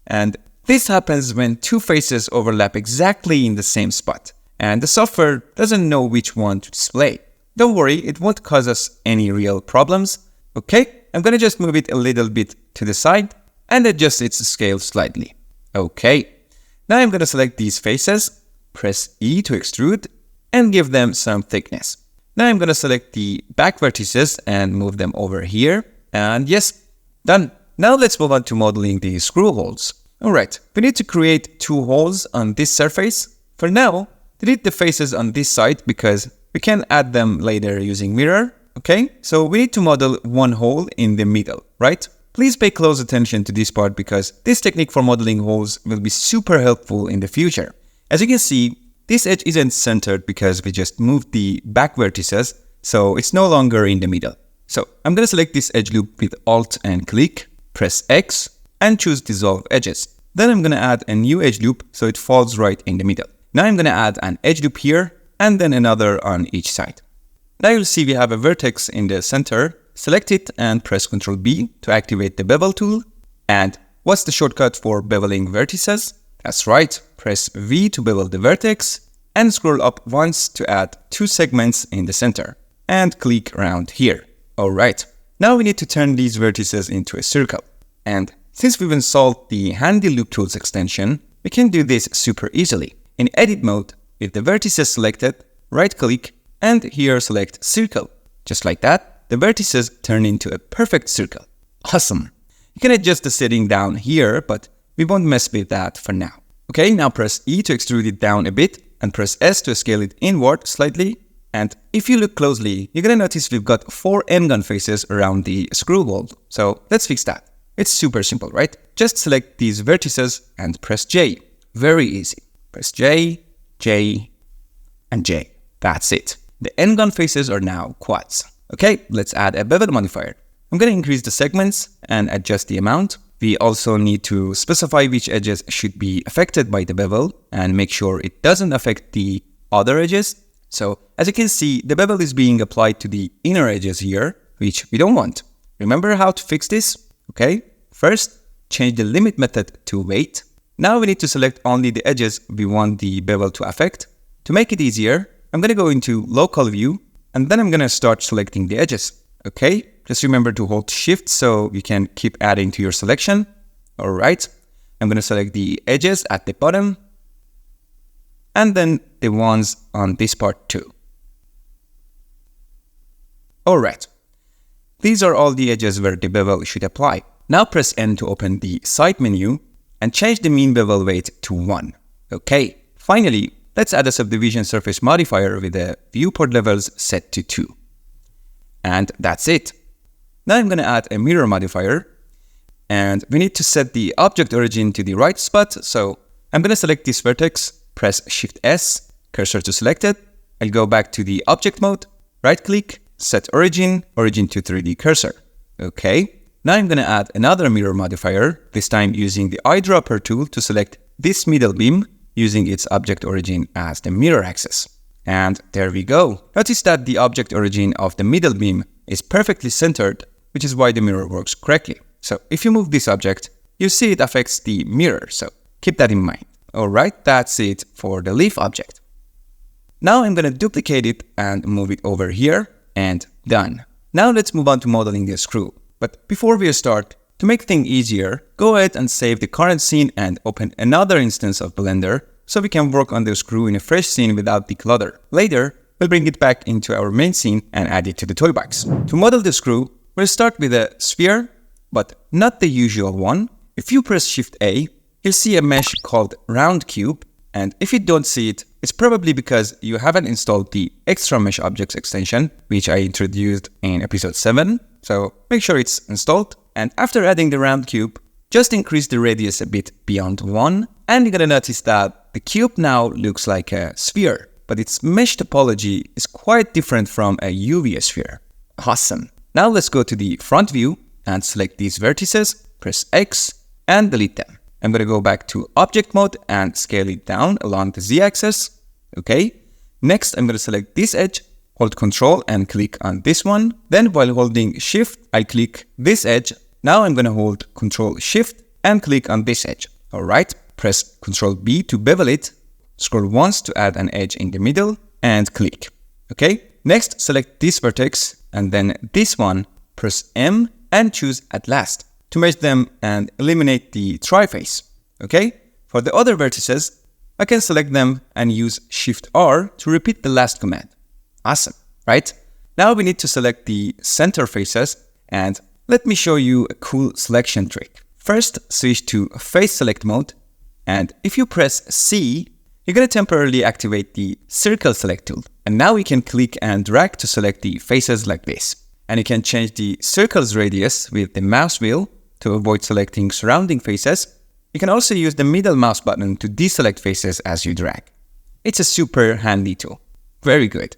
and this happens when 2 faces overlap exactly in the same spot, and the software doesn't know which one to display. Don't worry, it won't cause us any real problems. Okay, I'm gonna just move it a little bit to the side and adjust its scale slightly. Okay, now I'm gonna select these faces, press E to extrude, and give them some thickness. Now I'm gonna select the back vertices and move them over here, and yes, done. Now let's move on to modeling the screw holes. Alright, we need to create 2 holes on this surface. For now, delete the faces on this side because we can add them later using mirror. Okay, so we need to model 1 hole in the middle, right? Please pay close attention to this part because this technique for modeling holes will be super helpful in the future. As you can see, this edge isn't centered because we just moved the back vertices, so it's no longer in the middle. So I'm going to select this edge loop with Alt and click, press X, and choose Dissolve Edges. Then I'm going to add a new edge loop so it falls right in the middle. Now I'm going to add an edge loop here and then another on each side. Now you'll see we have a vertex in the center. Select it and press Ctrl B to activate the bevel tool. And what's the shortcut for beveling vertices? That's right, press V to bevel the vertex and scroll up once to add 2 segments in the center and click around here. Alright, now we need to turn these vertices into a circle. And since we've installed the Handy Loop Tools extension, we can do this super easily. In edit mode, with the vertices selected, right click and here select circle. Just like that, the vertices turn into a perfect circle. Awesome! You can adjust the setting down here, but we won't mess with that for now. Okay, now press E to extrude it down a bit and press S to scale it inward slightly. And if you look closely, you're gonna notice we've got 4 N-gun faces around the screw hole. So let's fix that. It's super simple, right? Just select these vertices and press J. Very easy. Press J, J, and J. That's it. The N-gun faces are now quads. Okay, let's add a bevel modifier. I'm going to increase the segments and adjust the amount. We also need to specify which edges should be affected by the bevel and make sure it doesn't affect the other edges. So as you can see, the bevel is being applied to the inner edges here, which we don't want. Remember how to fix this? Okay, first, change the limit method to weight. Now we need to select only the edges we want the bevel to affect. To make it easier, I'm going to go into local view and then I'm going to start selecting the edges. Okay, just remember to hold shift so you can keep adding to your selection. Alright, I'm going to select the edges at the bottom and then the ones on this part too. Alright, these are all the edges where the bevel should apply. Now press N to open the side menu and change the mean bevel weight to 1. Okay, finally, let's add a subdivision surface modifier with the viewport levels set to 2. And that's it. Now I'm going to add a mirror modifier and we need to set the object origin to the right spot. So I'm going to select this vertex, press Shift S, cursor to selected. I'll go back to the object mode, right click, set origin, origin to 3D cursor. Okay. Now I'm going to add another mirror modifier, this time using the eyedropper tool to select this middle beam using its object origin as the mirror axis. And there we go. Notice that the object origin of the middle beam is perfectly centered, which is why the mirror works correctly. So if you move this object, you see it affects the mirror, so keep that in mind. Alright, that's it for the leaf object. Now I'm going to duplicate it and move it over here, and done. Now let's move on to modeling the screw. But before we start, to make things easier, go ahead and save the current scene and open another instance of Blender so we can work on the screw in a fresh scene without declutter. Later, we'll bring it back into our main scene and add it to the toy box. To model the screw, we'll start with a sphere, but not the usual one. If you press Shift A, you'll see a mesh called Round Cube, and if you don't see it, it's probably because you haven't installed the Extra Mesh Objects extension, which I introduced in episode 7. So make sure it's installed. And after adding the round cube, just increase the radius a bit beyond 1. And you're gonna notice that the cube now looks like a sphere, but its mesh topology is quite different from a UV sphere. Awesome. Now let's go to the front view and select these vertices, press X and delete them. I'm gonna go back to object mode and scale it down along the Z-axis. Okay. Next, I'm gonna select this edge, hold Ctrl and click on this one. Then while holding Shift, I'll click this edge. Now I'm gonna hold Ctrl Shift and click on this edge. Alright, press Ctrl B to bevel it, scroll once to add an edge in the middle and click. Okay. Next, select this vertex and then this one, press M and choose at last to merge them and eliminate the tri-face. Okay. For the other vertices, I can select them and use Shift R to repeat the last command. Awesome, right? Now we need to select the center faces, and let me show you a cool selection trick. First, switch to face select mode, and if you press C, you're going to temporarily activate the circle select tool. And now we can click and drag to select the faces like this. And you can change the circle's radius with the mouse wheel to avoid selecting surrounding faces. You can also use the middle mouse button to deselect faces as you drag. It's a super handy tool. Very good.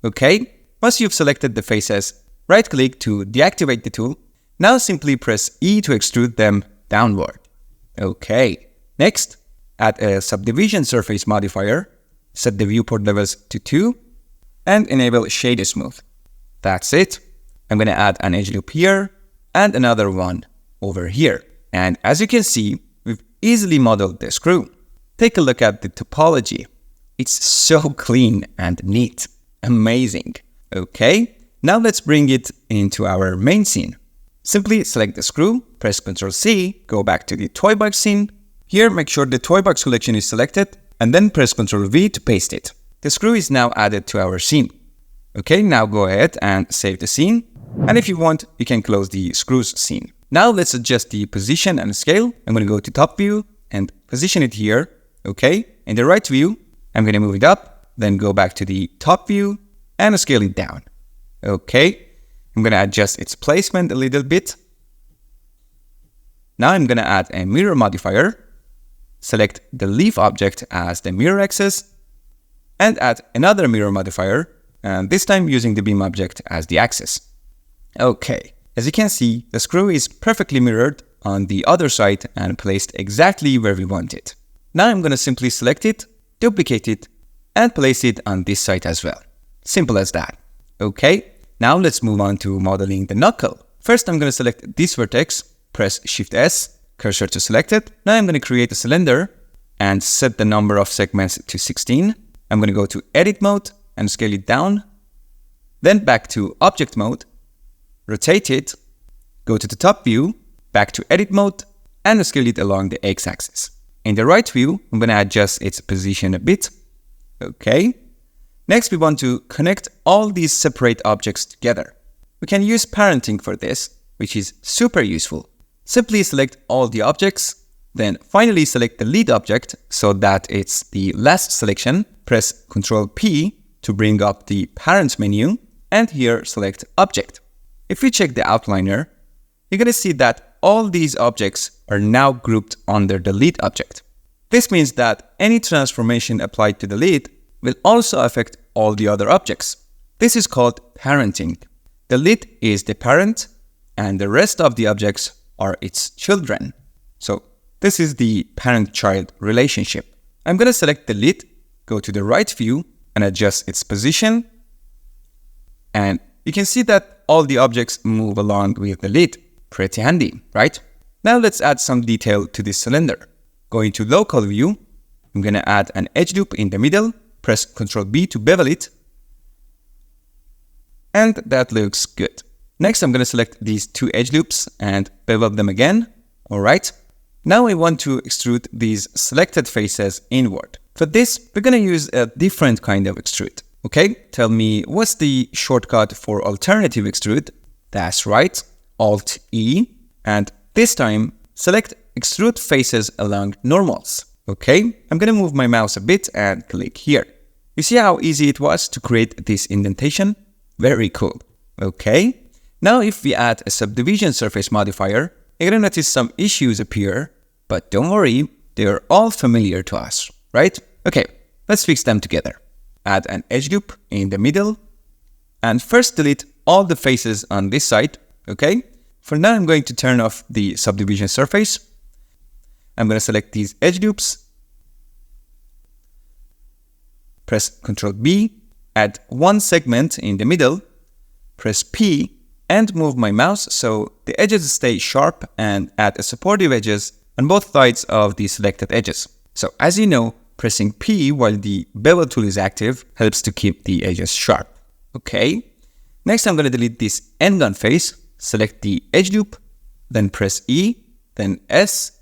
Okay, once you've selected the faces, right-click to deactivate the tool. Now simply press E to extrude them downward. Okay, next, add a subdivision surface modifier, set the viewport levels to 2, and enable Shade Smooth. That's it. I'm going to add an edge loop here, and another one over here. And as you can see, we've easily modeled the screw. Take a look at the topology. It's so clean and neat. Amazing. Okay, now let's bring it into our main scene. Simply select the screw, press Ctrl C, go back to the toy box scene. Here, make sure the toy box collection is selected, and then press Ctrl V to paste it. The screw is now added to our scene. Okay, now go ahead and save the scene. And if you want, you can close the screws scene. Now let's adjust the position and scale. I'm going to go to top view and position it here. Okay, in the right view, I'm going to move it up, then go back to the top view and scale it down. Okay, I'm going to adjust its placement a little bit. Now I'm going to add a mirror modifier, select the leaf object as the mirror axis, and add another mirror modifier, and this time using the beam object as the axis. Okay. As you can see, the screw is perfectly mirrored on the other side and placed exactly where we want it. Now I'm going to simply select it, duplicate it, and place it on this side as well. Simple as that. Okay, now let's move on to modeling the knuckle. First, I'm going to select this vertex, press Shift S, cursor to select it. Now I'm going to create a cylinder and set the number of segments to 16. I'm going to go to Edit mode and scale it down. Then back to Object mode. Rotate it, go to the top view, back to edit mode, and scale it along the x-axis. In the right view, I'm going to adjust its position a bit. Okay. Next, we want to connect all these separate objects together. We can use parenting for this, which is super useful. Simply select all the objects, then finally select the lead object so that it's the last selection. Press Ctrl P to bring up the parent menu, and here select Object. If we check the outliner, you're going to see that all these objects are now grouped under the lead object. This means that any transformation applied to the lead will also affect all the other objects. This is called parenting. The lead is the parent, and the rest of the objects are its children. So this is the parent-child relationship. I'm going to select the lead, go to the right view, and adjust its position. And you can see that all the objects move along with the lead. Pretty handy, right? Now let's add some detail to this cylinder. Going to local view, I'm going to add an edge loop in the middle, press Ctrl B to bevel it, and that looks good. Next, I'm going to select these two edge loops and bevel them again. Alright, now I want to extrude these selected faces inward. For this, we're gonna use a different kind of extrude. Okay, tell me, what's the shortcut for alternative extrude? That's right, Alt-E. And this time, select extrude faces along normals. Okay, I'm gonna move my mouse a bit and click here. You see how easy it was to create this indentation? Very cool. Okay, now if we add a subdivision surface modifier, you're gonna notice some issues appear, but don't worry, they are all familiar to us, right? Okay, let's fix them together. Add an edge loop in the middle, and first delete all the faces on this side, okay? For now, I'm going to turn off the subdivision surface. I'm going to select these edge loops, press Ctrl B, add one segment in the middle, press P, and move my mouse so the edges stay sharp, and add a supportive edges on both sides of the selected edges. So as you know, pressing P while the bevel tool is active helps to keep the edges sharp. Okay, next I'm going to delete this end gun face, select the edge loop, then press E, then S,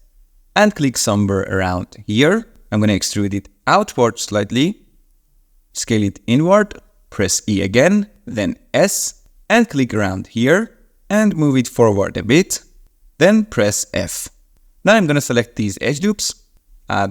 and click somewhere around here. I'm going to extrude it outward slightly, scale it inward, press E again, then S, and click around here, and move it forward a bit, then press F. Now I'm going to select these edge loops.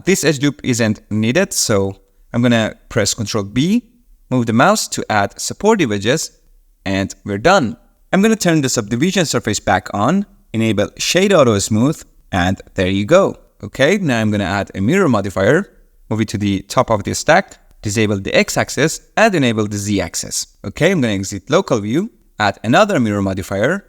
This edge loop isn't needed, so I'm going to press Ctrl B, move the mouse to add supportive edges, and we're done. I'm going to turn the subdivision surface back on, enable Shade Auto Smooth, and there you go. Okay, now I'm going to add a mirror modifier, move it to the top of the stack, disable the X-axis, and enable the Z-axis. Okay, I'm going to exit local view, add another mirror modifier,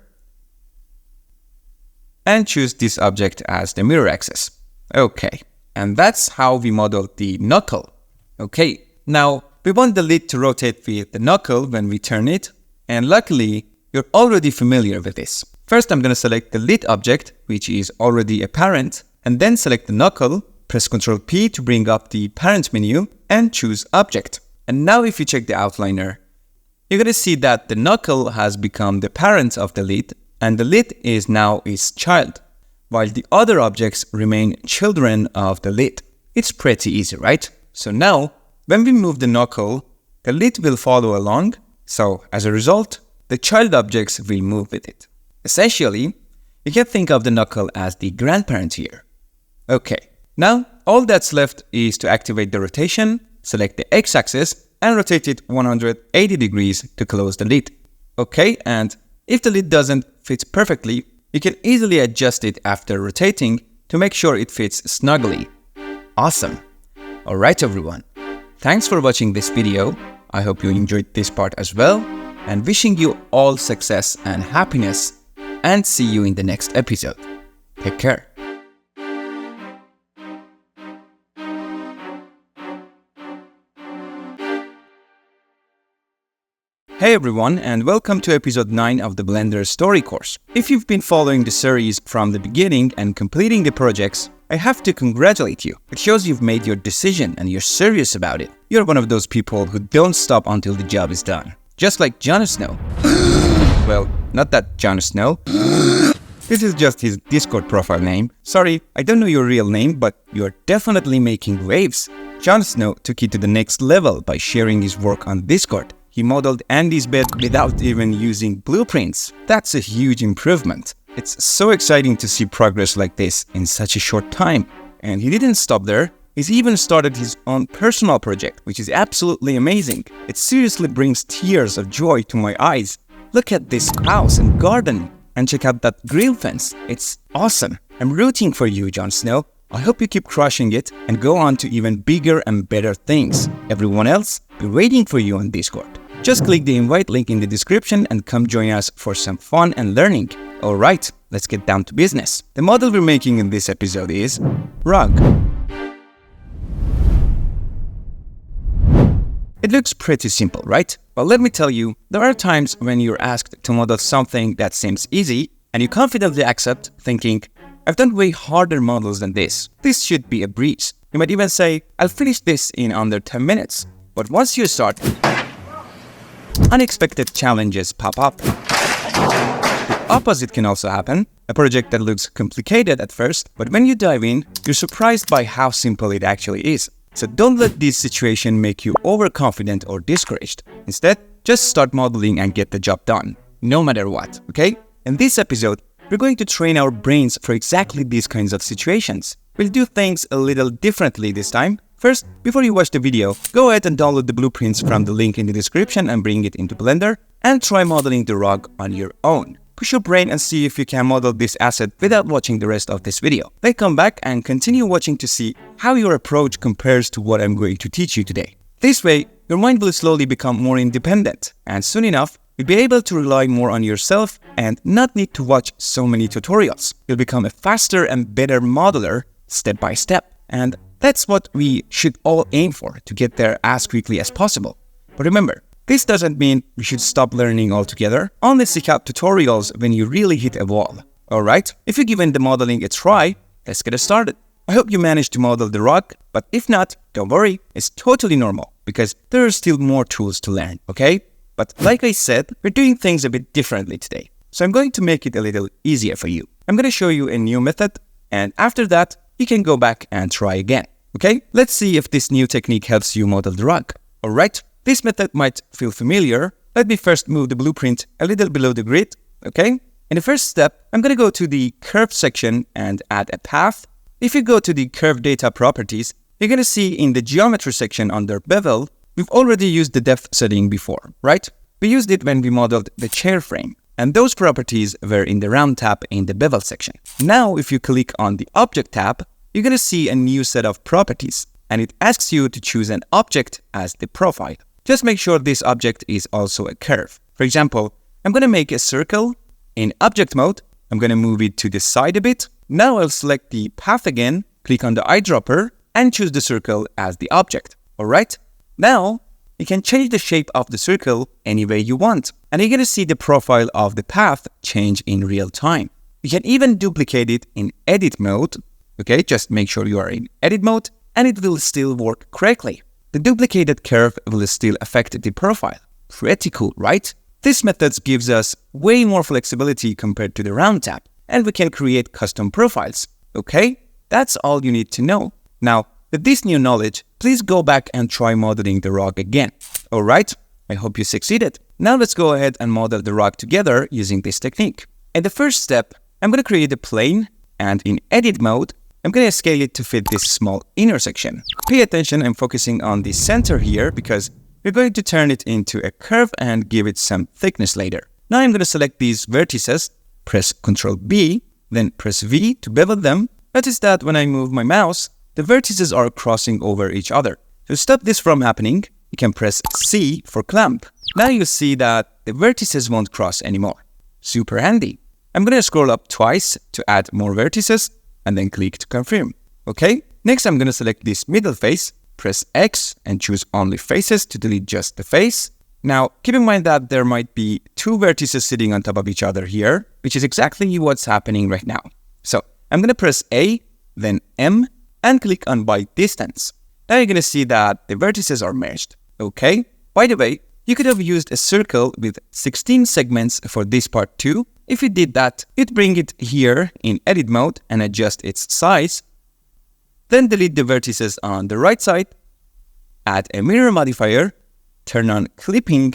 and choose this object as the mirror axis. Okay. And that's how we model the knuckle. Okay, now we want the lid to rotate with the knuckle when we turn it, and luckily you're already familiar with this. First I'm going to select the lid object, which is already a parent, and then select the knuckle, press Ctrl P to bring up the parent menu, and choose object. And now if you check the outliner, you're going to see that the knuckle has become the parent of the lid, and the lid is now its child, while the other objects remain children of the lid. It's pretty easy, right? So now, when we move the knuckle, the lid will follow along, so as a result, the child objects will move with it. Essentially, you can think of the knuckle as the grandparent here. Okay, now all that's left is to activate the rotation, select the X-axis, and rotate it 180 degrees to close the lid. Okay, and if the lid doesn't fit perfectly, you can easily adjust it after rotating to make sure it fits snugly. Awesome! Alright everyone, thanks for watching this video. I hope you enjoyed this part as well, and wishing you all success and happiness, and see you in the next episode. Take care. Hey everyone, and welcome to episode 9 of the Blender Story course. If you've been following the series from the beginning and completing the projects, I have to congratulate you. It shows you've made your decision and you're serious about it. You're one of those people who don't stop until the job is done. Just like Jon Snow. Well, not that Jon Snow. This is just his Discord profile name. Sorry, I don't know your real name, but you're definitely making waves. Jon Snow took it to the next level by sharing his work on Discord. He modeled Andy's bed without even using blueprints. That's a huge improvement. It's so exciting to see progress like this in such a short time. And he didn't stop there. He's even started his own personal project, which is absolutely amazing. It seriously brings tears of joy to my eyes. Look at this house and garden, and check out that grill fence. It's awesome. I'm rooting for you, Jon Snow. I hope you keep crushing it and go on to even bigger and better things. Everyone else, we're waiting for you on Discord. Just click the invite link in the description and come join us for some fun and learning. Alright, let's get down to business. The model we're making in this episode is rug. It looks pretty simple, right? But let me tell you, there are times when you're asked to model something that seems easy and you confidently accept, thinking, I've done way harder models than this. This should be a breeze. You might even say, I'll finish this in under 10 minutes. But once you start, unexpected challenges pop up. The opposite can also happen. A project that looks complicated at first, but when you dive in, you're surprised by how simple it actually is. So don't let this situation make you overconfident or discouraged. Instead, just start modeling and get the job done, no matter what, okay? In this episode, we're going to train our brains for exactly these kinds of situations. We'll do things a little differently this time. First, before you watch the video, go ahead and download the blueprints from the link in the description and bring it into Blender and try modeling the rug on your own. Push your brain and see if you can model this asset without watching the rest of this video. Then come back and continue watching to see how your approach compares to what I'm going to teach you today. This way, your mind will slowly become more independent, and soon enough, you'll be able to rely more on yourself and not need to watch so many tutorials. You'll become a faster and better modeler step by step. And that's what we should all aim for, to get there as quickly as possible. But remember, this doesn't mean you should stop learning altogether. Only seek out tutorials when you really hit a wall. Alright, if you've given the modeling a try, let's get started. I hope you managed to model the rug, but if not, don't worry, it's totally normal because there are still more tools to learn, okay? But like I said, we're doing things a bit differently today. So I'm going to make it a little easier for you. I'm going to show you a new method, and after that, you can go back and try again, okay? Let's see if this new technique helps you model the rug. Alright? This method might feel familiar. Let me first move the blueprint a little below the grid, okay? In the first step, I'm going to go to the curve section and add a path. If you go to the curve data properties, you're going to see in the geometry section under bevel, we've already used the depth setting before, right? We used it when we modeled the chair frame, and those properties were in the round tab in the bevel section. Now, if you click on the object tab, you're going to see a new set of properties, and it asks you to choose an object as the profile. Just make sure this object is also a curve. For example, I'm going to make a circle. In object mode, I'm going to move it to the side a bit. Now I'll select the path again, click on the eyedropper, and choose the circle as the object. Alright? Now, you can change the shape of the circle any way you want. And you're going to see the profile of the path change in real time. You can even duplicate it in edit mode. Okay, just make sure you are in edit mode, and it will still work correctly. The duplicated curve will still affect the profile. Pretty cool, right? This method gives us way more flexibility compared to the round tab, and we can create custom profiles. Okay? That's all you need to know. Now, with this new knowledge, please go back and try modeling the rug again. Alright? I hope you succeeded. Now let's go ahead and model the rug together using this technique. In the first step, I'm going to create a plane, and in edit mode, I'm going to scale it to fit this small intersection. Pay attention, I'm focusing on the center here because we're going to turn it into a curve and give it some thickness later. Now I'm going to select these vertices, press Ctrl B, then press V to bevel them. Notice that when I move my mouse, the vertices are crossing over each other. To stop this from happening, you can press C for clamp. Now you see that the vertices won't cross anymore. Super handy. I'm going to scroll up twice to add more vertices, and then click to confirm. Okay, next I'm going to select this middle face, press X and choose only faces to delete just the face. Now, keep in mind that there might be two vertices sitting on top of each other here, which is exactly what's happening right now. So I'm going to press A, then M, and click on by distance. Now you're going to see that the vertices are merged. Okay, by the way, you could have used a circle with 16 segments for this part too. If you did that, you'd bring it here in edit mode and adjust its size. Then delete the vertices on the right side, add a mirror modifier, turn on clipping,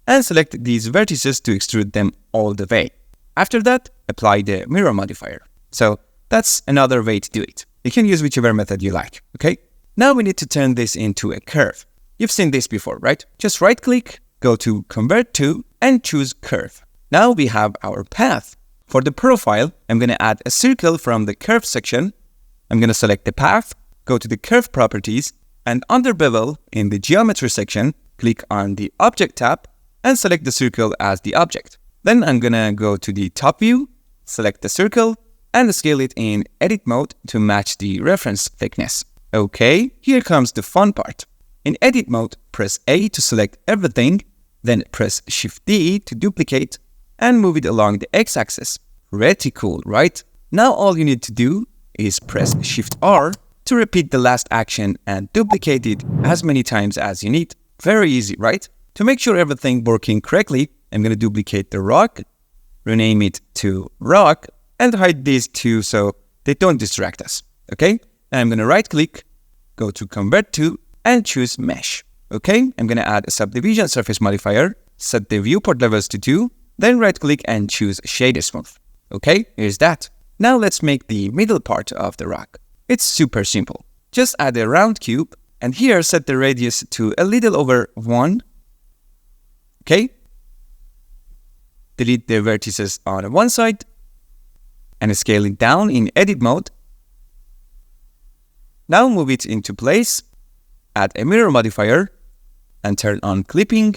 and select these vertices to extrude them all the way. After that, apply the mirror modifier. So that's another way to do it. You can use whichever method you like, okay? Now we need to turn this into a curve. You've seen this before, right? Just right-click, go to Convert to, and choose Curve. Now we have our path. For the profile, I'm going to add a circle from the curve section. I'm going to select the path, go to the curve properties, and under bevel in the geometry section, click on the object tab and select the circle as the object. Then I'm going to go to the top view, select the circle, and scale it in edit mode to match the reference thickness. Okay, here comes the fun part. In edit mode, press A to select everything, then press Shift D to duplicate and move it along the x-axis. Pretty cool, right? Now all you need to do is press Shift R to repeat the last action and duplicate it as many times as you need. Very easy, right? To make sure everything working correctly, I'm going to duplicate the rock, rename it to rock, and hide these two so they don't distract us. Okay? And I'm going to right click, go to Convert to, and choose Mesh. Okay, I'm gonna add a subdivision surface modifier, set the viewport levels to 2, then right-click and choose Shader Smooth. Okay, here's that. Now let's make the middle part of the rock. It's super simple. Just add a round cube, and here set the radius to a little over 1. Okay. Delete the vertices on one side, and scale it down in edit mode. Now move it into place, add a mirror modifier, and turn on clipping.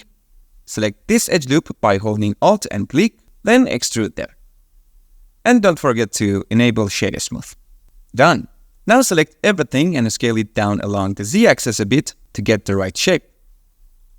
Select this edge loop by holding Alt and click, then extrude them. And don't forget to enable Shader Smooth. Done. Now select everything and scale it down along the Z-axis a bit to get the right shape.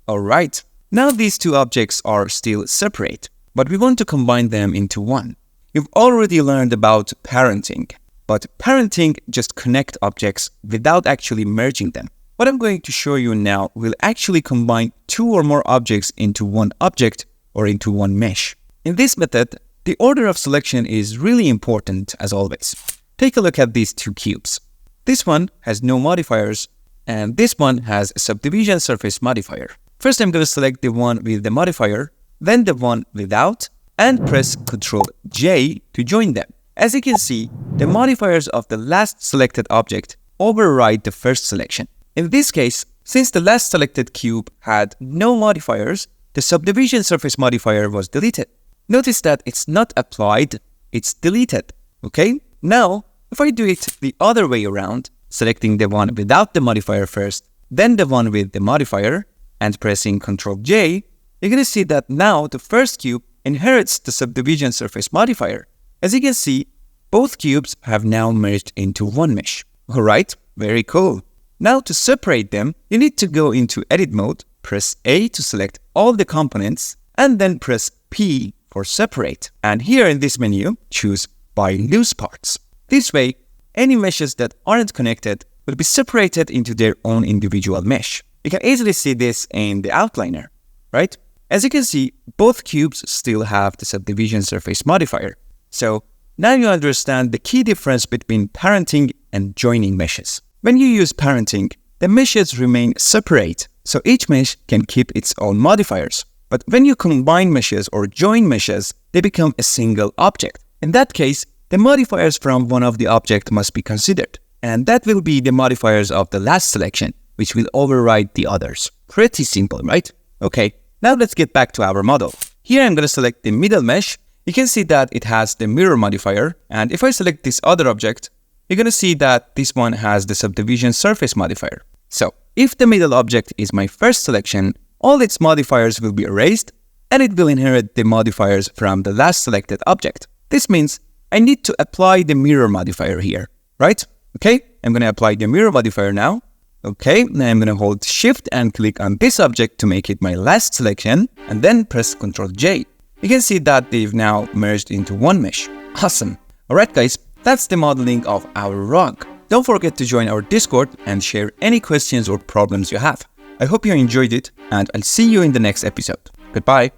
Alright, now these two objects are still separate, but we want to combine them into one. You've already learned about parenting, but parenting just connects objects without actually merging them. What I'm going to show you now will actually combine two or more objects into one object or into one mesh. In this method, the order of selection is really important as always. Take a look at these two cubes. This one has no modifiers, and this one has a subdivision surface modifier. First, I'm going to select the one with the modifier, then the one without, and press Ctrl J to join them. As you can see, the modifiers of the last selected object override the first selection. In this case, since the last selected cube had no modifiers, the subdivision surface modifier was deleted. Notice that it's not applied, it's deleted. Okay? Now, if I do it the other way around, selecting the one without the modifier first, then the one with the modifier, and pressing Ctrl J, you're going to see that now the first cube inherits the subdivision surface modifier. As you can see, both cubes have now merged into one mesh. Alright, very cool. Now to separate them, you need to go into edit mode, press A to select all the components, and then press P for separate. And here in this menu, choose by loose parts. This way, any meshes that aren't connected will be separated into their own individual mesh. You can easily see this in the outliner, right? As you can see, both cubes still have the subdivision surface modifier. So now you understand the key difference between parenting and joining meshes. When you use parenting, the meshes remain separate, so each mesh can keep its own modifiers. But when you combine meshes or join meshes, they become a single object. In that case, the modifiers from one of the objects must be considered, and that will be the modifiers of the last selection, which will override the others. Pretty simple, right? Okay, now let's get back to our model. Here I'm going to select the middle mesh. You can see that it has the mirror modifier, and if I select this other object, you're going to see that this one has the subdivision surface modifier. So, if the middle object is my first selection, all its modifiers will be erased, and it will inherit the modifiers from the last selected object. This means I need to apply the mirror modifier here, right? Okay, I'm going to apply the mirror modifier now. Okay, now I'm going to hold Shift and click on this object to make it my last selection, and then press Ctrl J. You can see that they've now merged into one mesh. Awesome. Alright guys, that's the modeling of our rock. Don't forget to join our Discord and share any questions or problems you have. I hope you enjoyed it, and I'll see you in the next episode. Goodbye.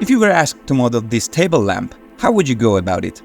If you were asked to model this table lamp, how would you go about it?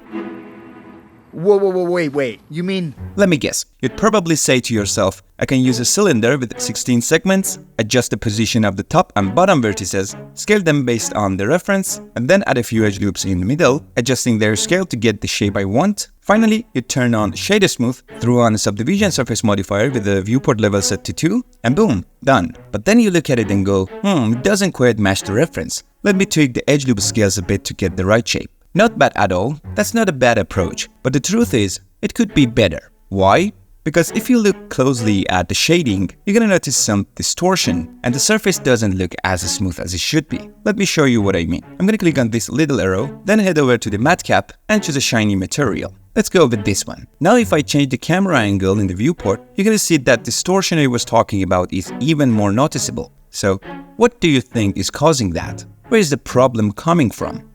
Wait. You mean... Let me guess. You'd probably say to yourself, I can use a cylinder with 16 segments, adjust the position of the top and bottom vertices, scale them based on the reference, and then add a few edge loops in the middle, adjusting their scale to get the shape I want. Finally, you turn on Shader Smooth, throw on a subdivision surface modifier with the viewport level set to 2, and boom, done. But then you look at it and go, it doesn't quite match the reference. Let me tweak the edge loop scales a bit to get the right shape. Not bad at all, that's not a bad approach, but the truth is, it could be better. Why? Because if you look closely at the shading, you're gonna notice some distortion, and the surface doesn't look as smooth as it should be. Let me show you what I mean. I'm gonna click on this little arrow, then head over to the matte cap and choose a shiny material. Let's go with this one. Now if I change the camera angle in the viewport, you're gonna see that distortion I was talking about is even more noticeable. So, what do you think is causing that? Where is the problem coming from?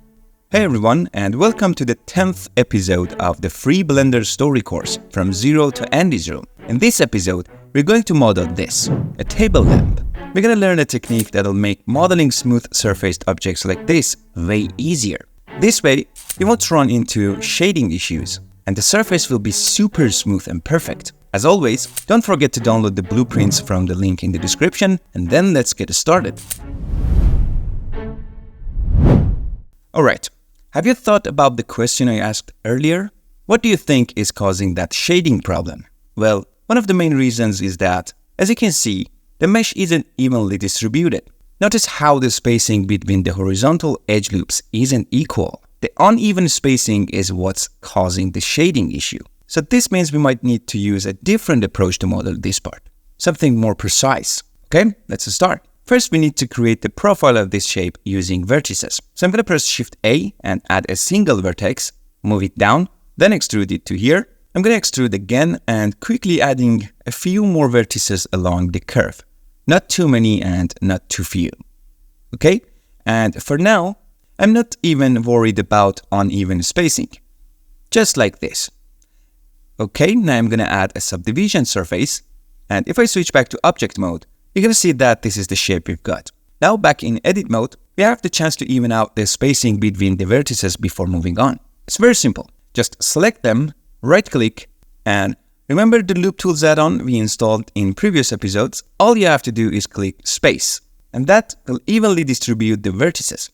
Hey everyone, and welcome to the 10th episode of the free Blender story course From Zero to Andy's Room. In this episode, we're going to model this, a table lamp. We're gonna learn a technique that'll make modeling smooth surfaced objects like this way easier. This way, you won't run into shading issues, and the surface will be super smooth and perfect. As always, don't forget to download the blueprints from the link in the description, and then let's get started. Alright, have you thought about the question I asked earlier? What do you think is causing that shading problem? Well, one of the main reasons is that, as you can see, the mesh isn't evenly distributed. Notice how the spacing between the horizontal edge loops isn't equal. The uneven spacing is what's causing the shading issue. So this means we might need to use a different approach to model this part. Something more precise. Okay, let's start. First, we need to create the profile of this shape using vertices. So I'm going to press Shift A and add a single vertex, move it down, then extrude it to here. I'm going to extrude again and quickly adding a few more vertices along the curve. Not too many and not too few. Okay, and for now, I'm not even worried about uneven spacing. Just like this. Okay, now I'm going to add a subdivision surface, and if I switch back to object mode, you're going to see that this is the shape we've got. Now back in edit mode, we have the chance to even out the spacing between the vertices before moving on. It's very simple. Just select them, right click, and remember the loop tools add-on we installed in previous episodes? All you have to do is click space, and that will evenly distribute the vertices.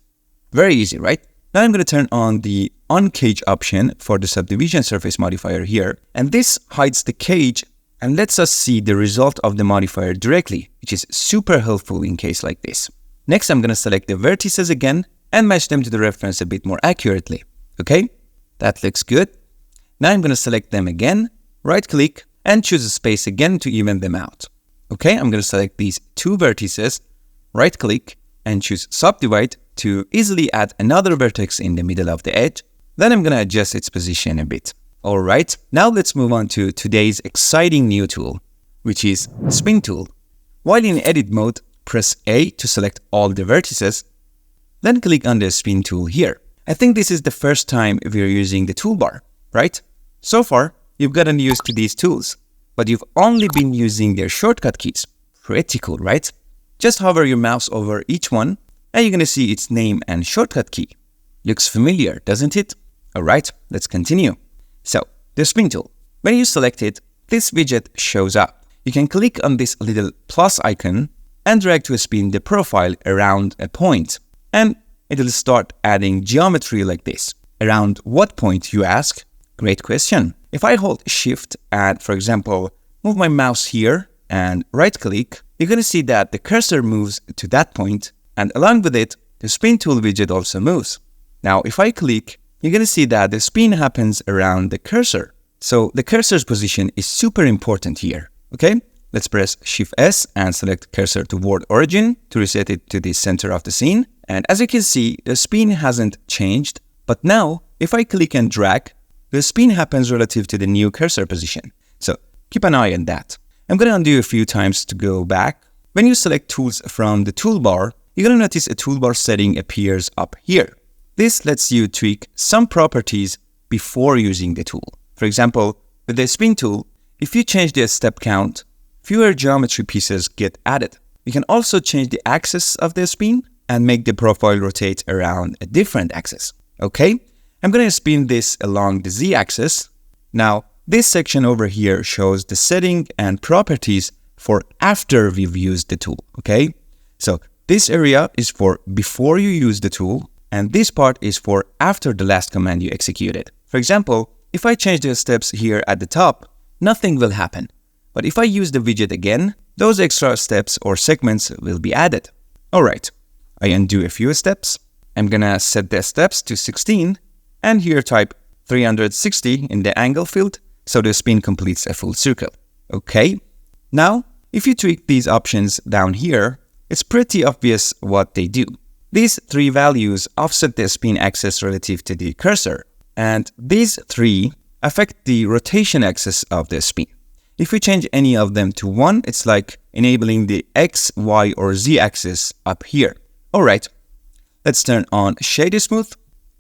Very easy, right? Now I'm going to turn on the uncage option for the subdivision surface modifier here, and this hides the cage and lets us see the result of the modifier directly, which is super helpful in case like this. Next, I'm going to select the vertices again and match them to the reference a bit more accurately. Okay, that looks good. Now I'm going to select them again, right click, and choose a space again to even them out. Okay, I'm going to select these two vertices, right click, and choose subdivide to easily add another vertex in the middle of the edge. Then I'm going to adjust its position a bit. Alright, now let's move on to today's exciting new tool, which is Spin tool. While in edit mode, press A to select all the vertices, then click on the Spin tool here. I think this is the first time we're using the toolbar, right? So far, you've gotten used to these tools, but you've only been using their shortcut keys. Pretty cool, right? Just hover your mouse over each one, and you're going to see its name and shortcut key. Looks familiar, doesn't it? Alright, let's continue. So, the Spin tool. When you select it, this widget shows up. You can click on this little plus icon and drag to spin the profile around a point. And it'll start adding geometry like this. Around what point, you ask? Great question. If I hold Shift and, for example, move my mouse here and right-click, you're going to see that the cursor moves to that point, and along with it, the Spin tool widget also moves. Now, if I click, you're going to see that the spin happens around the cursor. So the cursor's position is super important here. Okay, let's press Shift S and select cursor toward origin to reset it to the center of the scene. And as you can see, the spin hasn't changed. But now, if I click and drag, the spin happens relative to the new cursor position. So keep an eye on that. I'm going to undo a few times to go back. When you select tools from the toolbar, you're going to notice a toolbar setting appears up here. This lets you tweak some properties before using the tool. For example, with the Spin tool, if you change the step count, fewer geometry pieces get added. You can also change the axis of the spin and make the profile rotate around a different axis. Okay, I'm going to spin this along the z-axis. Now, this section over here shows the setting and properties for after we've used the tool. Okay, so this area is for before you use the tool, and this part is for after the last command you executed. For example, if I change the steps here at the top, nothing will happen. But if I use the widget again, those extra steps or segments will be added. Alright, I undo a few steps. I'm gonna set the steps to 16, and here type 360 in the angle field, so the spin completes a full circle. Okay, now, if you tweak these options down here, it's pretty obvious what they do. These three values offset the spin axis relative to the cursor, and these three affect the rotation axis of the spin. If we change any of them to 1, it's like enabling the X, Y, or Z axis up here. Alright, let's turn on Shade Smooth,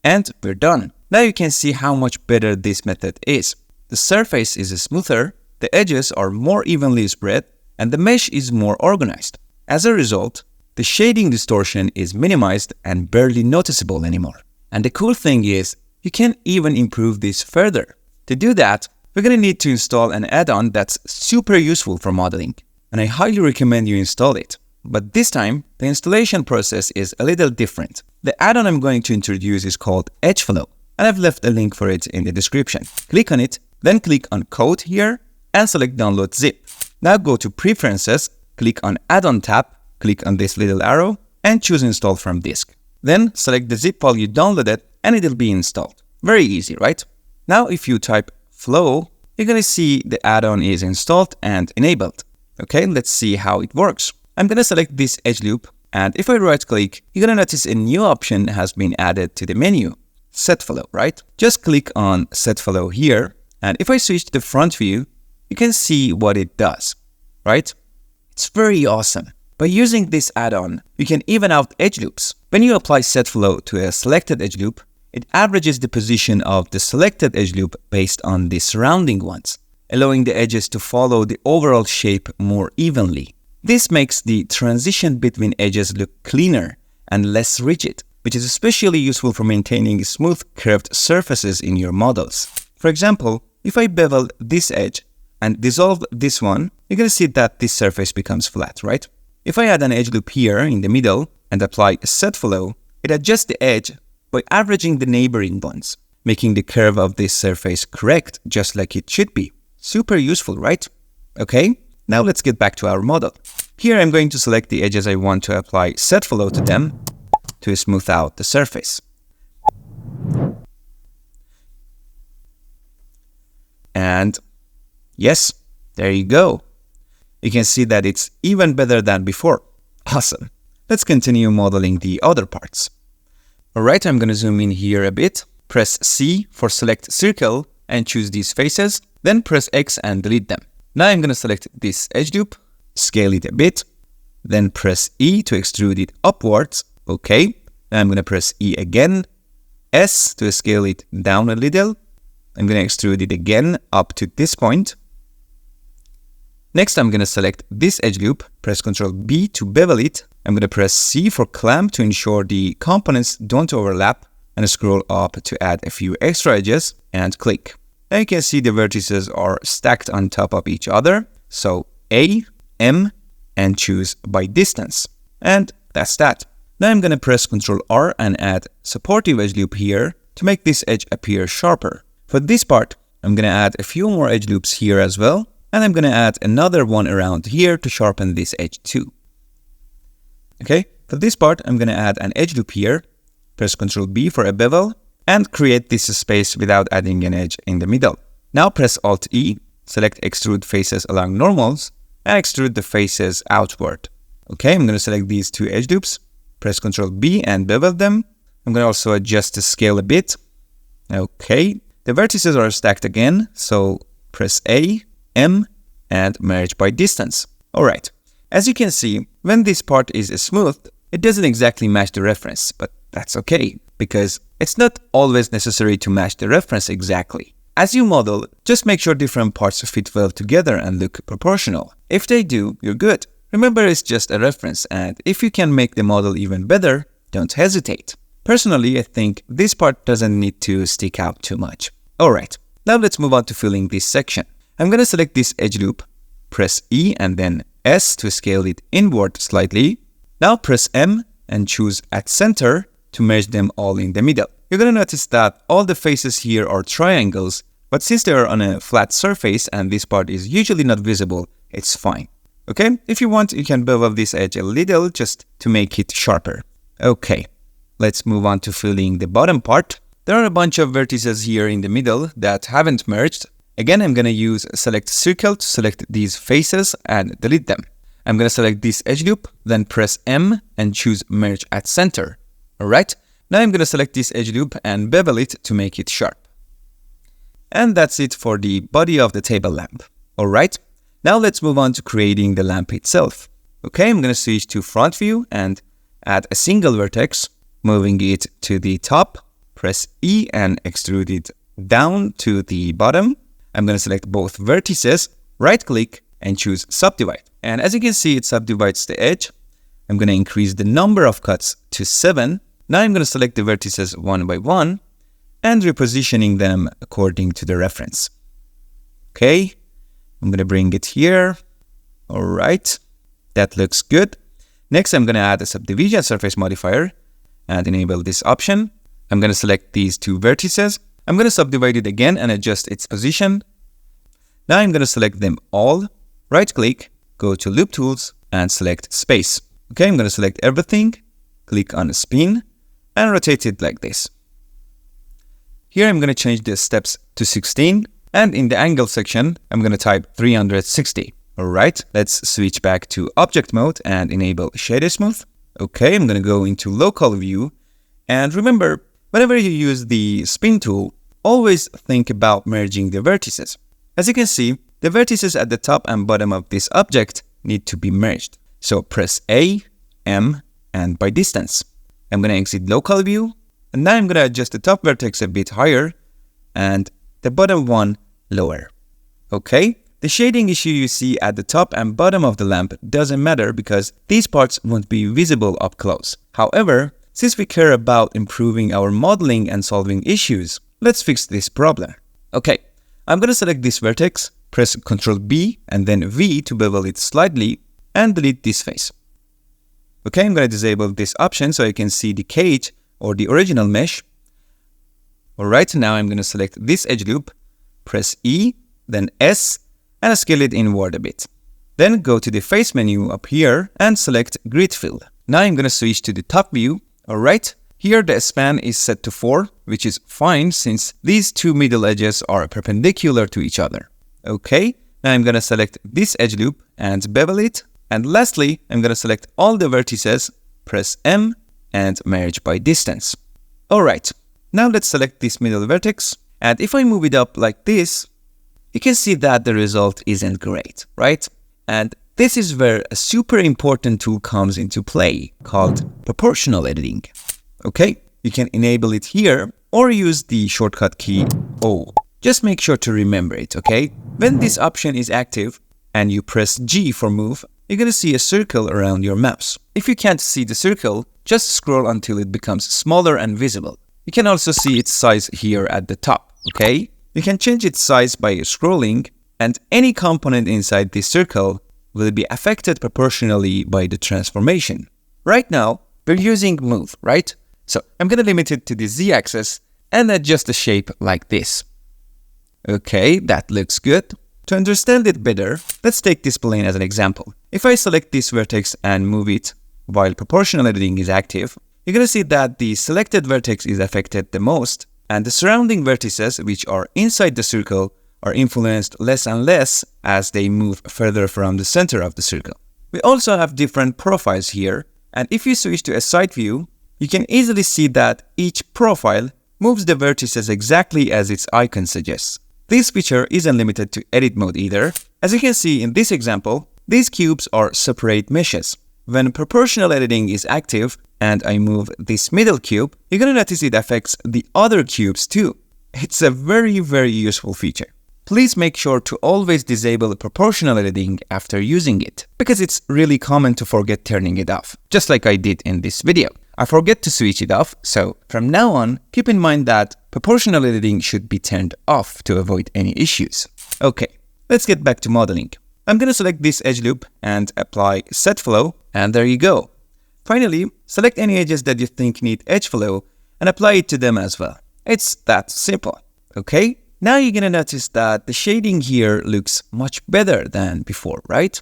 and we're done. Now you can see how much better this method is. The surface is smoother, the edges are more evenly spread, and the mesh is more organized. As a result, the shading distortion is minimized and barely noticeable anymore. And the cool thing is, you can even improve this further. To do that, we're going to need to install an add-on that's super useful for modeling. And I highly recommend you install it. But this time, the installation process is a little different. The add-on I'm going to introduce is called EdgeFlow, and I've left a link for it in the description. Click on it, then click on Code here, and select Download Zip. Now go to Preferences, click on Add-on tab, click on this little arrow, and choose Install from Disk. Then select the zip file you downloaded, and it'll be installed. Very easy, right? Now if you type Flow, you're going to see the add-on is installed and enabled. Okay, let's see how it works. I'm going to select this edge loop, and if I right-click, you're going to notice a new option has been added to the menu. Set Flow, right? Just click on Set Flow here, and if I switch to the front view, you can see what it does, right? It's very awesome. By using this add-on, you can even out edge loops. When you apply Set Flow to a selected edge loop, it averages the position of the selected edge loop based on the surrounding ones, allowing the edges to follow the overall shape more evenly. This makes the transition between edges look cleaner and less rigid, which is especially useful for maintaining smooth curved surfaces in your models. For example, if I bevel this edge and dissolve this one, you're going to see that this surface becomes flat, right? If I add an edge loop here in the middle and apply a Set Flow, it adjusts the edge by averaging the neighboring ones, making the curve of this surface correct, just like it should be. Super useful, right? Okay, now let's get back to our model. Here I'm going to select the edges I want to apply Set Flow to them to smooth out the surface. And yes, there you go. You can see that it's even better than before. Awesome. Let's continue modeling the other parts. Alright, I'm going to zoom in here a bit. Press C for select circle and choose these faces. Then press X and delete them. Now I'm going to select this edge loop, scale it a bit. Then press E to extrude it upwards. Okay. Now I'm going to press E again. S to scale it down a little. I'm going to extrude it again up to this point. Next, I'm going to select this edge loop, press Ctrl B to bevel it. I'm going to press C for clamp to ensure the components don't overlap, and scroll up to add a few extra edges and click. Now you can see the vertices are stacked on top of each other. So A, M, and choose by distance. And that's that. Now I'm going to press Ctrl R and add supportive edge loop here to make this edge appear sharper. For this part, I'm going to add a few more edge loops here as well. And I'm going to add another one around here to sharpen this edge too. Okay, for this part, I'm going to add an edge loop here. Press Ctrl B for a bevel and create this space without adding an edge in the middle. Now press Alt E, select extrude faces along normals and extrude the faces outward. Okay, I'm going to select these two edge loops. Press Ctrl B and bevel them. I'm going to also adjust the scale a bit. Okay, the vertices are stacked again, so press A, M, and merge by distance. Alright, as you can see, when this part is smoothed, it doesn't exactly match the reference, but that's okay, because it's not always necessary to match the reference exactly. As you model, just make sure different parts fit well together and look proportional. If they do, you're good. Remember, it's just a reference, and if you can make the model even better, don't hesitate. Personally, I think this part doesn't need to stick out too much. Alright, now let's move on to filling this section. I'm going to select this edge loop, press E and then S to scale it inward slightly. Now press M and choose at center to merge them all in the middle. You're going to notice that all the faces here are triangles, but since they are on a flat surface and this part is usually not visible, it's fine. Okay, if you want, you can bevel this edge a little just to make it sharper. Okay, let's move on to filling the bottom part. There are a bunch of vertices here in the middle that haven't merged. Again, I'm going to use select circle to select these faces and delete them. I'm going to select this edge loop, then press M and choose merge at center. Alright, now I'm going to select this edge loop and bevel it to make it sharp. And that's it for the body of the table lamp. Alright, now let's move on to creating the lamp itself. Okay, I'm going to switch to front view and add a single vertex, moving it to the top. Press E and extrude it down to the bottom. I'm going to select both vertices, right click and choose subdivide. And as you can see, it subdivides the edge. I'm going to increase the number of cuts to 7. Now I'm going to select the vertices one by one and repositioning them according to the reference. Okay, I'm going to bring it here. All right, that looks good. Next, I'm going to add a subdivision surface modifier and enable this option. I'm going to select these two vertices. I'm going to subdivide it again and adjust its position. Now I'm going to select them all, right click, go to Loop Tools and select Space. Okay, I'm going to select everything, click on Spin and rotate it like this. Here I'm going to change the steps to 16 and in the angle section, I'm going to type 360. Alright, let's switch back to Object Mode and enable Shader Smooth. Okay, I'm going to go into Local View and remember, whenever you use the Spin tool, always think about merging the vertices. As you can see, the vertices at the top and bottom of this object need to be merged. So press A, M, and by distance. I'm going to exit Local View, and now I'm going to adjust the top vertex a bit higher and the bottom one lower. Okay, the shading issue you see at the top and bottom of the lamp doesn't matter because these parts won't be visible up close. However, since we care about improving our modeling and solving issues, let's fix this problem. Okay, I'm going to select this vertex, press Ctrl B and then V to bevel it slightly and delete this face. Okay, I'm going to disable this option so I can see the cage or the original mesh. Alright, now I'm going to select this edge loop, press E, then S, and scale it inward a bit. Then go to the face menu up here and select Grid Fill. Now I'm going to switch to the top view. Alright, here the span is set to 4, which is fine since these two middle edges are perpendicular to each other. Okay, now I'm going to select this edge loop and bevel it. And lastly, I'm going to select all the vertices, press M, and merge by distance. Alright, now let's select this middle vertex. And if I move it up like this, you can see that the result isn't great, right? And this is where a super important tool comes into play called proportional editing. Okay, you can enable it here or use the shortcut key O. Just make sure to remember it, okay? When this option is active and you press G for move, you're going to see a circle around your mouse. If you can't see the circle, just scroll until it becomes smaller and visible. You can also see its size here at the top, okay? You can change its size by scrolling, and any component inside this circle will be affected proportionally by the transformation. Right now, we're using move, right? So I'm going to limit it to the Z-axis and adjust the shape like this. Okay, that looks good. To understand it better, let's take this plane as an example. If I select this vertex and move it while proportional editing is active, you're going to see that the selected vertex is affected the most, and the surrounding vertices, which are inside the circle, are influenced less and less as they move further from the center of the circle. We also have different profiles here, and if you switch to a side view, you can easily see that each profile moves the vertices exactly as its icon suggests. This feature isn't limited to edit mode either. As you can see in this example, these cubes are separate meshes. When proportional editing is active and I move this middle cube, you're going to notice it affects the other cubes too. It's a very useful feature. Please make sure to always disable proportional editing after using it, because it's really common to forget turning it off, just like I did in this video. I forget to switch it off, so from now on, keep in mind that proportional editing should be turned off to avoid any issues. Okay, let's get back to modeling. I'm going to select this edge loop and apply Set Flow, and there you go. Finally, select any edges that you think need edge flow and apply it to them as well. It's that simple. Okay, now you're going to notice that the shading here looks much better than before, right?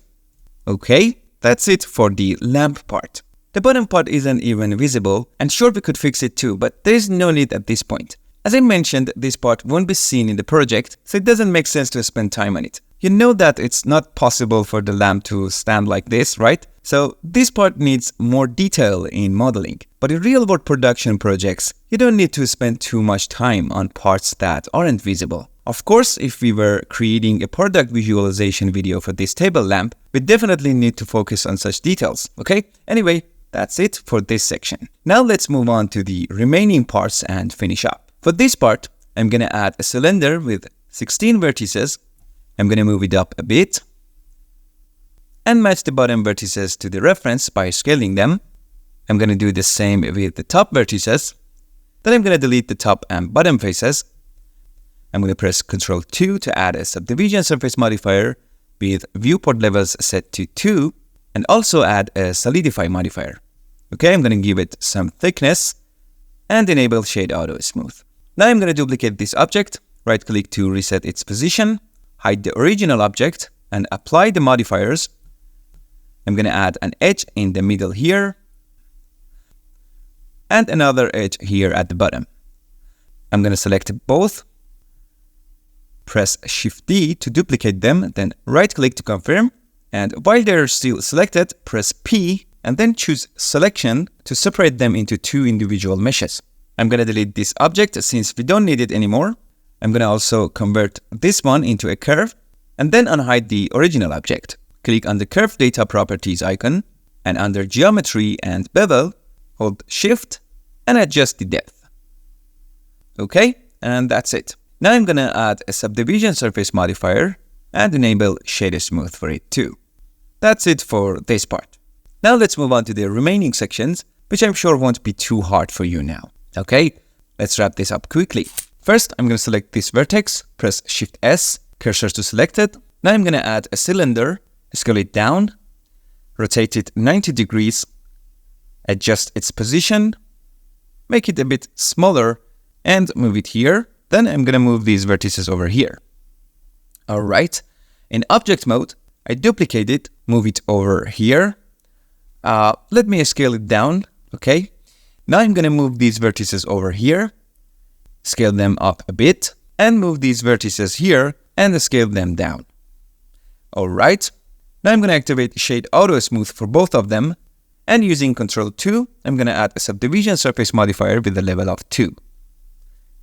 Okay, that's it for the lamp part. The bottom part isn't even visible, and sure, we could fix it too, but there's no need at this point. As I mentioned, this part won't be seen in the project, so it doesn't make sense to spend time on it. You know that it's not possible for the lamp to stand like this, right? So this part needs more detail in modeling. But in real-world production projects, you don't need to spend too much time on parts that aren't visible. Of course, if we were creating a product visualization video for this table lamp, we definitely need to focus on such details, okay? Anyway, that's it for this section. Now let's move on to the remaining parts and finish up. For this part, I'm going to add a cylinder with 16 vertices. I'm going to move it up a bit and match the bottom vertices to the reference by scaling them. I'm going to do the same with the top vertices. Then I'm going to delete the top and bottom faces. I'm going to press Ctrl 2 to add a subdivision surface modifier with viewport levels set to 2 and also add a solidify modifier. Okay, I'm going to give it some thickness and enable shade auto smooth. Now I'm going to duplicate this object, right click to reset its position, hide the original object and apply the modifiers. I'm going to add an edge in the middle here and another edge here at the bottom. I'm going to select both, press Shift D to duplicate them, then right click to confirm, and while they're still selected, press P and then choose selection to separate them into 2 individual meshes. I'm going to delete this object since we don't need it anymore. I'm going to also convert this one into a curve and then unhide the original object. Click on the curve data properties icon and under geometry and bevel, hold Shift and adjust the depth. Okay, and that's it. Now I'm going to add a subdivision surface modifier and enable shade smooth for it too. That's it for this part. Now let's move on to the remaining sections, which I'm sure won't be too hard for you now. Okay, let's wrap this up quickly. First, I'm going to select this vertex, press Shift S, cursor to selected. Now I'm going to add a cylinder, scale it down, rotate it 90 degrees, adjust its position, make it a bit smaller, and move it here. Then I'm going to move these vertices over here. Alright, in object mode, I duplicate it, move it over here. Let me scale it down, okay? Now I'm going to move these vertices over here, scale them up a bit, and move these vertices here and scale them down. Alright, now I'm going to activate Shade Auto Smooth for both of them, and using Ctrl 2, I'm going to add a subdivision surface modifier with a level of 2.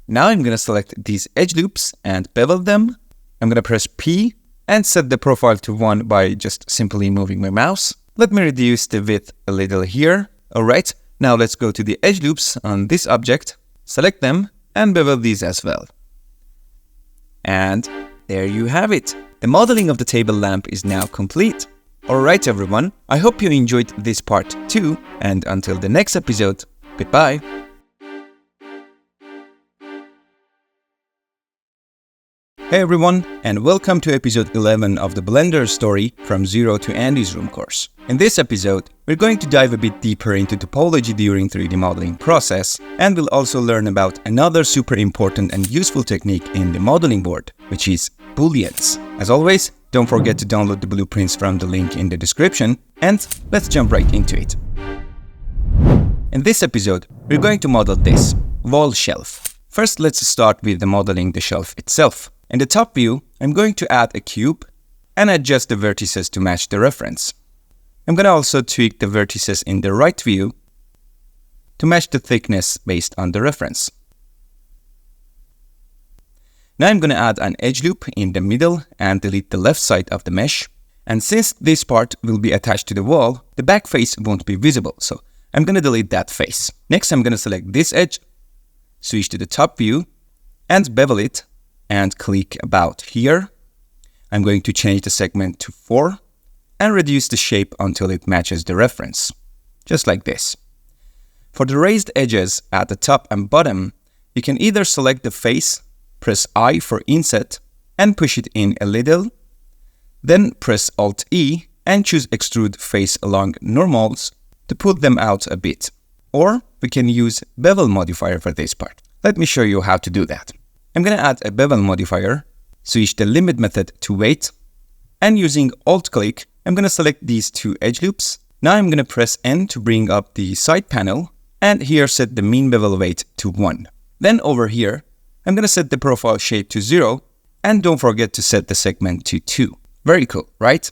Now I'm going to select these edge loops and bevel them. I'm going to press P and set the profile to 1 by just simply moving my mouse. Let me reduce the width a little here. Alright, now let's go to the edge loops on this object, select them, and bevel these as well. And there you have it. The modeling of the table lamp is now complete. Alright everyone, I hope you enjoyed this part too, and until the next episode, goodbye. Hey everyone, and welcome to episode 11 of the Blender Story from Zero to Andy's Room course. In this episode, we're going to dive a bit deeper into topology during 3D modeling process, and we'll also learn about another super important and useful technique in the modeling board, which is Booleans. As always, don't forget to download the blueprints from the link in the description, and let's jump right into it. In this episode, we're going to model this wall shelf. First, let's start with modeling the shelf itself. In the top view, I'm going to add a cube and adjust the vertices to match the reference. I'm going to also tweak the vertices in the right view to match the thickness based on the reference. Now I'm going to add an edge loop in the middle and delete the left side of the mesh. And since this part will be attached to the wall, the back face won't be visible, so I'm going to delete that face. Next, I'm going to select this edge, switch to the top view, and bevel it, and click about here. I'm going to change the segment to 4 and reduce the shape until it matches the reference, just like this. For the raised edges at the top and bottom, you can either select the face, press I for inset, and push it in a little, then press Alt-E and choose Extrude Face along normals to pull them out a bit. Or we can use Bevel modifier for this part. Let me show you how to do that. I'm going to add a bevel modifier, switch the limit method to weight, and using Alt-click, I'm going to select these 2 edge loops. Now I'm going to press N to bring up the side panel, and here set the mean bevel weight to 1. Then over here, I'm going to set the profile shape to 0, and don't forget to set the segment to 2. Very cool, right?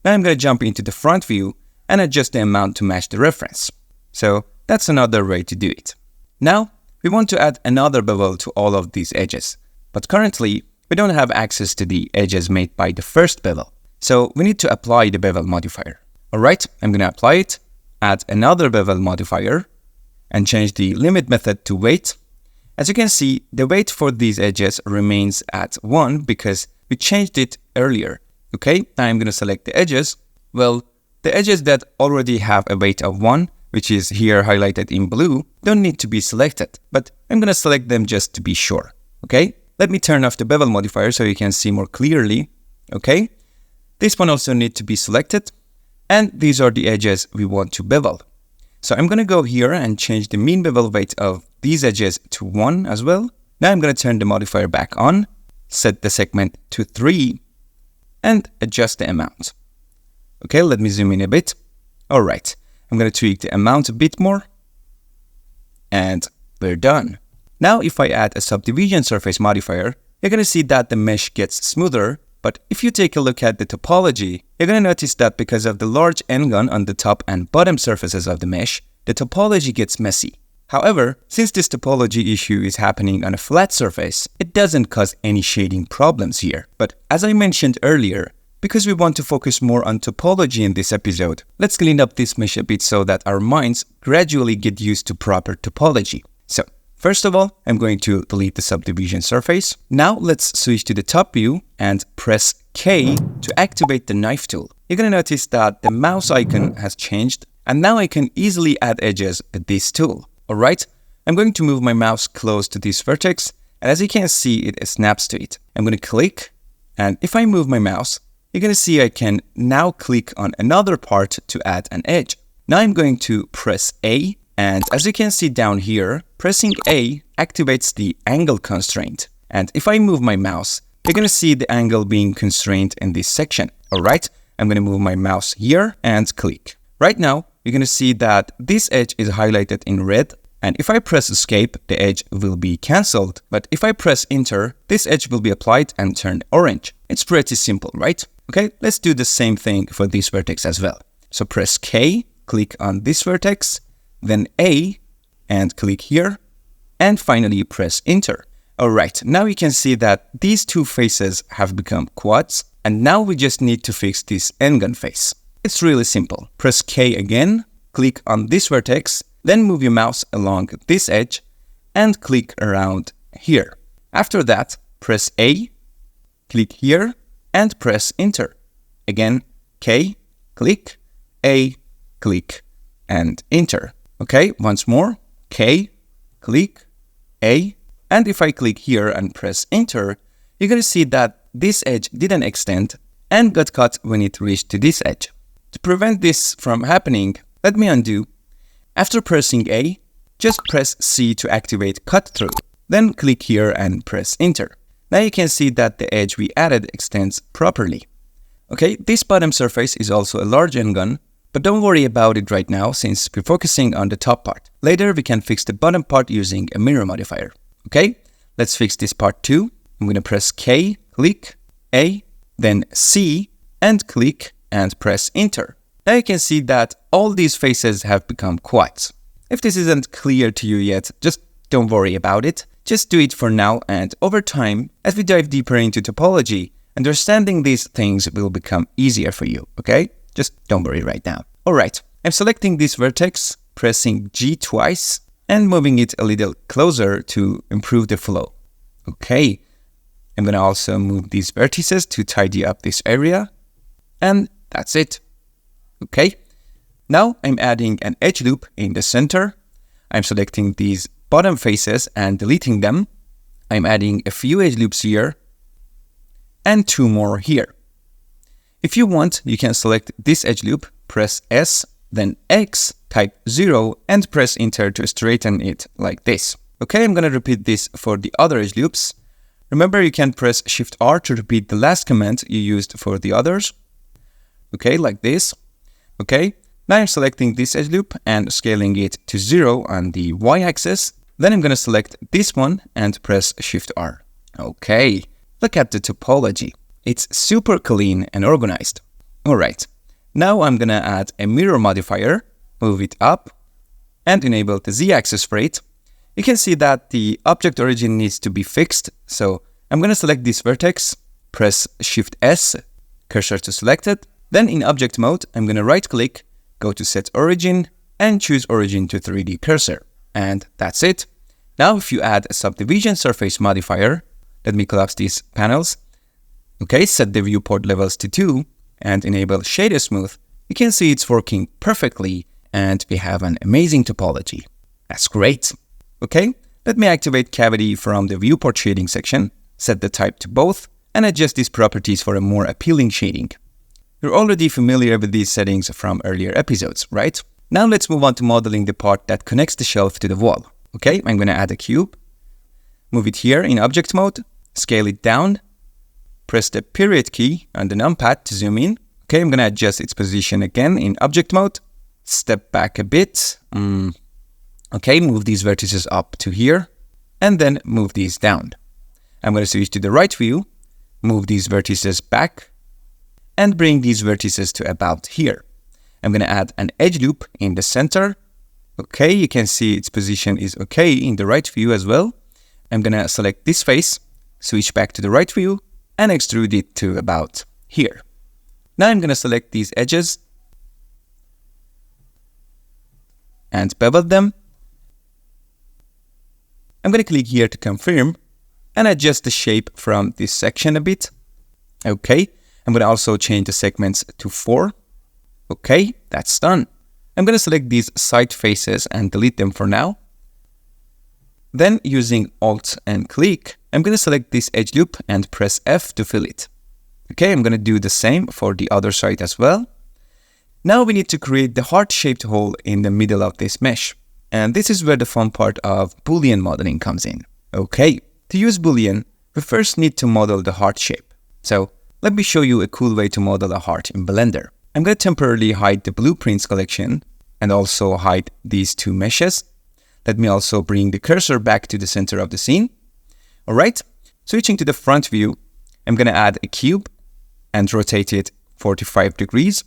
Now I'm going to jump into the front view and adjust the amount to match the reference. So that's another way to do it. Now, we want to add another bevel to all of these edges, but currently we don't have access to the edges made by the first bevel, so we need to apply the bevel modifier. Alright, I'm going to apply it, add another bevel modifier, and change the limit method to weight. As you can see, the weight for these edges remains at 1 because we changed it earlier. Okay, now I'm going to select the edges. Well, the edges that already have a weight of 1, which is here highlighted in blue, don't need to be selected, but I'm gonna select them just to be sure, okay? Let me turn off the bevel modifier so you can see more clearly, okay? This one also needs to be selected, and these are the edges we want to bevel. So I'm gonna go here and change the mean bevel weight of these edges to 1 as well. Now I'm gonna turn the modifier back on, set the segment to 3, and adjust the amount. Okay, let me zoom in a bit. All right, I'm gonna tweak the amount a bit more, and we're done. Now if I add a subdivision surface modifier, you're gonna see that the mesh gets smoother, but if you take a look at the topology, you're gonna notice that because of the large n-gon on the top and bottom surfaces of the mesh, the topology gets messy. However, since this topology issue is happening on a flat surface, it doesn't cause any shading problems here. But as I mentioned earlier, because we want to focus more on topology in this episode, let's clean up this mesh a bit so that our minds gradually get used to proper topology. So, first of all, I'm going to delete the subdivision surface. Now let's switch to the top view and press K to activate the knife tool. You're gonna notice that the mouse icon has changed, and now I can easily add edges with this tool. Alright, I'm going to move my mouse close to this vertex, and as you can see, it snaps to it. I'm going to click, and if I move my mouse, you're going to see I can now click on another part to add an edge. Now I'm going to press A, and as you can see down here, pressing A activates the angle constraint. And if I move my mouse, you're going to see the angle being constrained in this section. Alright, I'm going to move my mouse here and click. Right now, you're going to see that this edge is highlighted in red, and if I press escape, the edge will be cancelled, but if I press enter, this edge will be applied and turn orange. It's pretty simple, right? Okay, let's do the same thing for this vertex as well. So press K, click on this vertex, then A, and click here, and finally press enter. Alright, now you can see that these two faces have become quads, and now we just need to fix this n-gon face. It's really simple. Press K again, click on this vertex, then move your mouse along this edge and click around here. After that, press A, click here and press enter. Again, K, click, A, click, and enter. Okay, once more, K, click, A, and if I click here and press enter, you're going to see that this edge didn't extend and got cut when it reached to this edge. To prevent this from happening, let me undo. After pressing A, just press C to activate cut through. Then click here and press enter. Now you can see that the edge we added extends properly. Okay, this bottom surface is also a large n-gon, but don't worry about it right now since we're focusing on the top part. Later we can fix the bottom part using a mirror modifier. Okay, let's fix this part too. I'm going to press K, click, A, then C, and click and press enter. Now you can see that all these faces have become quads. If this isn't clear to you yet, just don't worry about it. Just do it for now, and over time, as we dive deeper into topology, understanding these things will become easier for you, okay? Just don't worry right now. Alright, I'm selecting this vertex, pressing G twice, and moving it a little closer to improve the flow. Okay, I'm gonna also move these vertices to tidy up this area, and that's it. Okay, now I'm adding an edge loop in the center. I'm selecting these bottom faces and deleting them. I'm adding a few edge loops here and 2 more here. If you want, you can select this edge loop, press S, then X, type 0 and press enter to straighten it like this. Okay, I'm gonna repeat this for the other edge loops. Remember, you can press Shift R to repeat the last command you used for the others. Okay, like this. Okay, now I'm selecting this edge loop and scaling it to 0 on the y-axis. Then I'm gonna select this one and press Shift R. Okay, look at the topology. It's super clean and organized. Alright, now I'm gonna add a mirror modifier, move it up, and enable the z-axis for it. You can see that the object origin needs to be fixed, so I'm gonna select this vertex, press Shift S, cursor to selected. Then in object mode, I'm gonna right click, go to set origin, and choose origin to 3D cursor. And that's it. Now if you add a subdivision surface modifier, let me collapse these panels. Okay, set the viewport levels to 2 and enable shader smooth. You can see it's working perfectly and we have an amazing topology. That's great. Okay, let me activate cavity from the viewport shading section, set the type to both, and adjust these properties for a more appealing shading. You're already familiar with these settings from earlier episodes, right? Now let's move on to modeling the part that connects the shelf to the wall. Okay, I'm going to add a cube, move it here in object mode, scale it down, press the period key on the numpad to zoom in. Okay, I'm going to adjust its position again in object mode, step back a bit. Okay, move these vertices up to here, and then move these down. I'm going to switch to the right view, move these vertices back, and bring these vertices to about here. I'm going to add an edge loop in the center. Okay, you can see its position is okay in the right view as well. I'm going to select this face, switch back to the right view, and extrude it to about here. Now I'm going to select these edges and bevel them. I'm going to click here to confirm and adjust the shape from this section a bit. Okay, I'm going to also change the segments to 4. Okay, that's done. I'm going to select these side faces and delete them for now. Then using Alt and click, I'm going to select this edge loop and press F to fill it. Okay, I'm going to do the same for the other side as well. Now we need to create the heart-shaped hole in the middle of this mesh. And this is where the fun part of Boolean modeling comes in. Okay, to use Boolean, we first need to model the heart shape. So let me show you a cool way to model a heart in Blender. I'm going to temporarily hide the blueprints collection and also hide these two meshes. Let me also bring the cursor back to the center of the scene. Alright, switching to the front view, I'm going to add a cube and rotate it 45 degrees.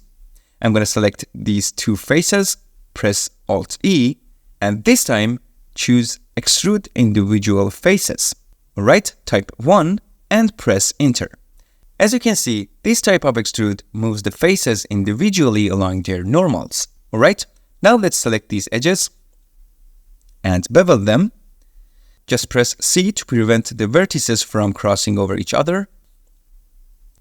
I'm going to select these two faces, press Alt-E, and this time choose Extrude Individual Faces. Alright, type 1 and press Enter. As you can see, this type of extrude moves the faces individually along their normals. Alright, now let's select these edges and bevel them. Just press C to prevent the vertices from crossing over each other.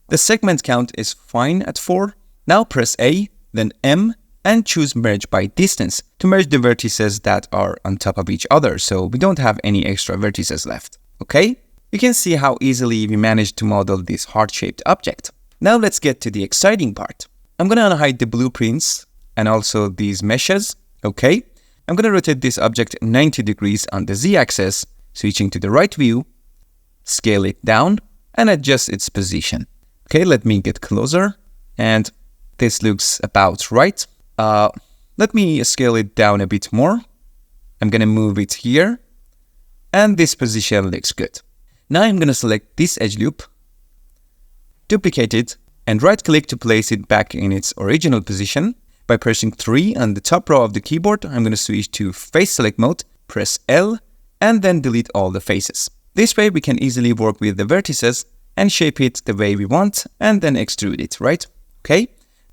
The segment count is fine at 4. Now press A, then M, and choose Merge by Distance to merge the vertices that are on top of each other, so we don't have any extra vertices left. Okay? You can see how easily we managed to model this heart-shaped object. Now let's get to the exciting part. I'm going to unhide the blueprints and also these meshes. Okay? I'm going to rotate this object 90 degrees on the Z-axis, switching to the right view, scale it down, and adjust its position. Okay, let me get closer, and this looks about right. Let me scale it down a bit more. I'm going to move it here, and this position looks good. Now I'm going to select this edge loop, duplicate it, and right-click to place it back in its original position. By pressing 3 on the top row of the keyboard, I'm going to switch to Face Select Mode, press L, and then delete all the faces. This way we can easily work with the vertices and shape it the way we want, and then extrude it, right? Okay,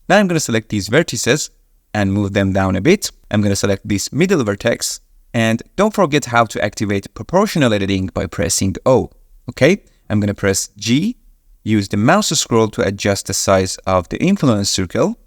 now I'm going to select these vertices and move them down a bit. I'm going to select this middle vertex, and don't forget how to activate proportional editing by pressing O. Okay, I'm going to press G, use the mouse scroll to adjust the size of the influence circle,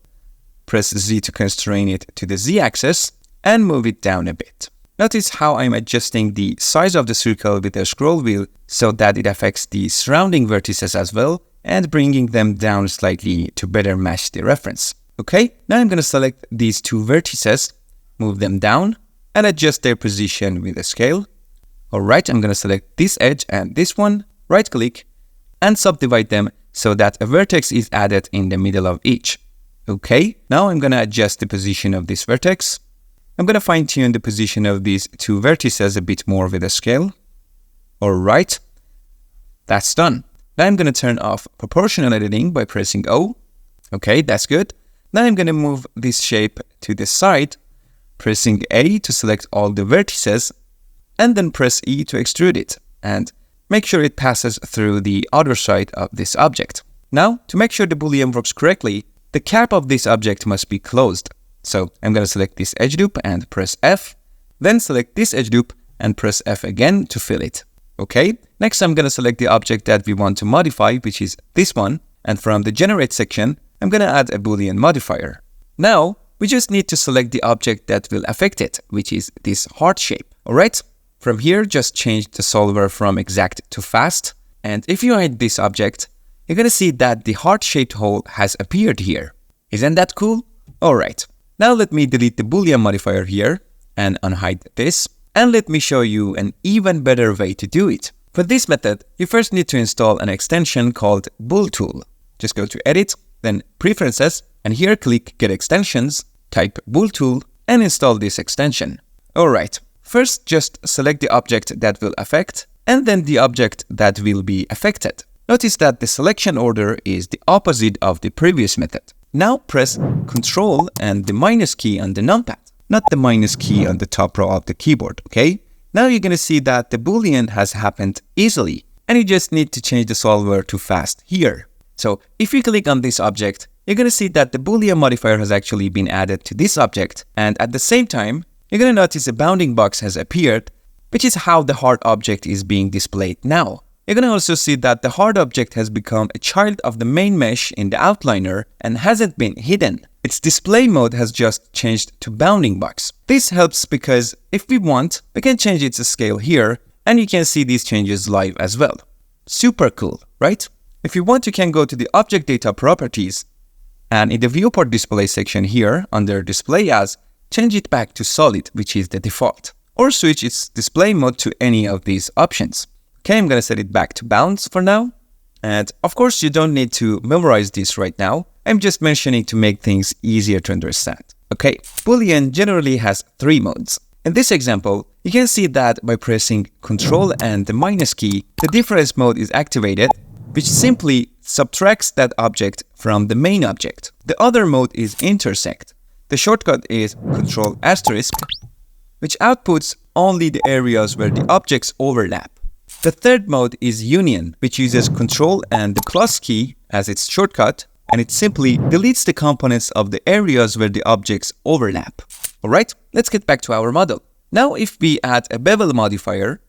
press Z to constrain it to the Z-axis, and move it down a bit. Notice how I'm adjusting the size of the circle with the scroll wheel so that it affects the surrounding vertices as well, and bringing them down slightly to better match the reference. Okay, now I'm going to select these two vertices, move them down, and adjust their position with a scale. Alright, I'm going to select this edge and this one, right-click, and subdivide them so that a vertex is added in the middle of each. Okay, now I'm going to adjust the position of this vertex. I'm going to fine-tune the position of these two vertices a bit more with a scale. Alright, that's done. Now I'm going to turn off proportional editing by pressing O. Okay, that's good. Now I'm going to move this shape to the side, pressing A to select all the vertices, and then press E to extrude it, and make sure it passes through the other side of this object. Now, to make sure the Boolean works correctly, the cap of this object must be closed. So I'm going to select this edge loop and press F, then select this edge loop and press F again to fill it. Okay, next I'm going to select the object that we want to modify, which is this one, and from the generate section, I'm going to add a Boolean modifier. Now, we just need to select the object that will affect it, which is this heart shape. Alright? From here, just change the solver from exact to fast. And if you hide this object, you're gonna see that the heart-shaped hole has appeared here. Isn't that cool? Alright. Now let me delete the Boolean modifier here and unhide this. And let me show you an even better way to do it. For this method, you first need to install an extension called Bool_Tool. Just go to Edit, then Preferences, and here click Get Extensions, type Bool_Tool, and install this extension. Alright. First, just select the object that will affect, and then the object that will be affected. Notice that the selection order is the opposite of the previous method. Now press Ctrl and the minus key on the numpad, not the minus key on the top row of the keyboard, okay? Now you're gonna see that the Boolean has happened easily, and you just need to change the solver to fast here. So if you click on this object, you're gonna see that the Boolean modifier has actually been added to this object, and at the same time, you're gonna notice a bounding box has appeared, which is how the heart object is being displayed now. You're gonna also see that the heart object has become a child of the main mesh in the outliner and hasn't been hidden. Its display mode has just changed to bounding box. This helps because if we want, we can change its scale here, and you can see these changes live as well. Super cool, right? If you want, you can go to the object data properties, and in the viewport display section here, under display as, change it back to solid, which is the default, or switch its display mode to any of these options. Okay, I'm gonna set it back to balance for now. And of course, you don't need to memorize this right now. I'm just mentioning to make things easier to understand. Okay, Boolean generally has 3 modes. In this example, you can see that by pressing Ctrl and the minus key, the difference mode is activated, which simply subtracts that object from the main object. The other mode is intersect. The shortcut is Ctrl**, which outputs only the areas where the objects overlap. The third mode is union, which uses Ctrl and the plus key as its shortcut, and it simply deletes the components of the areas where the objects overlap. Alright, let's get back to our model. Now if we add a bevel modifier,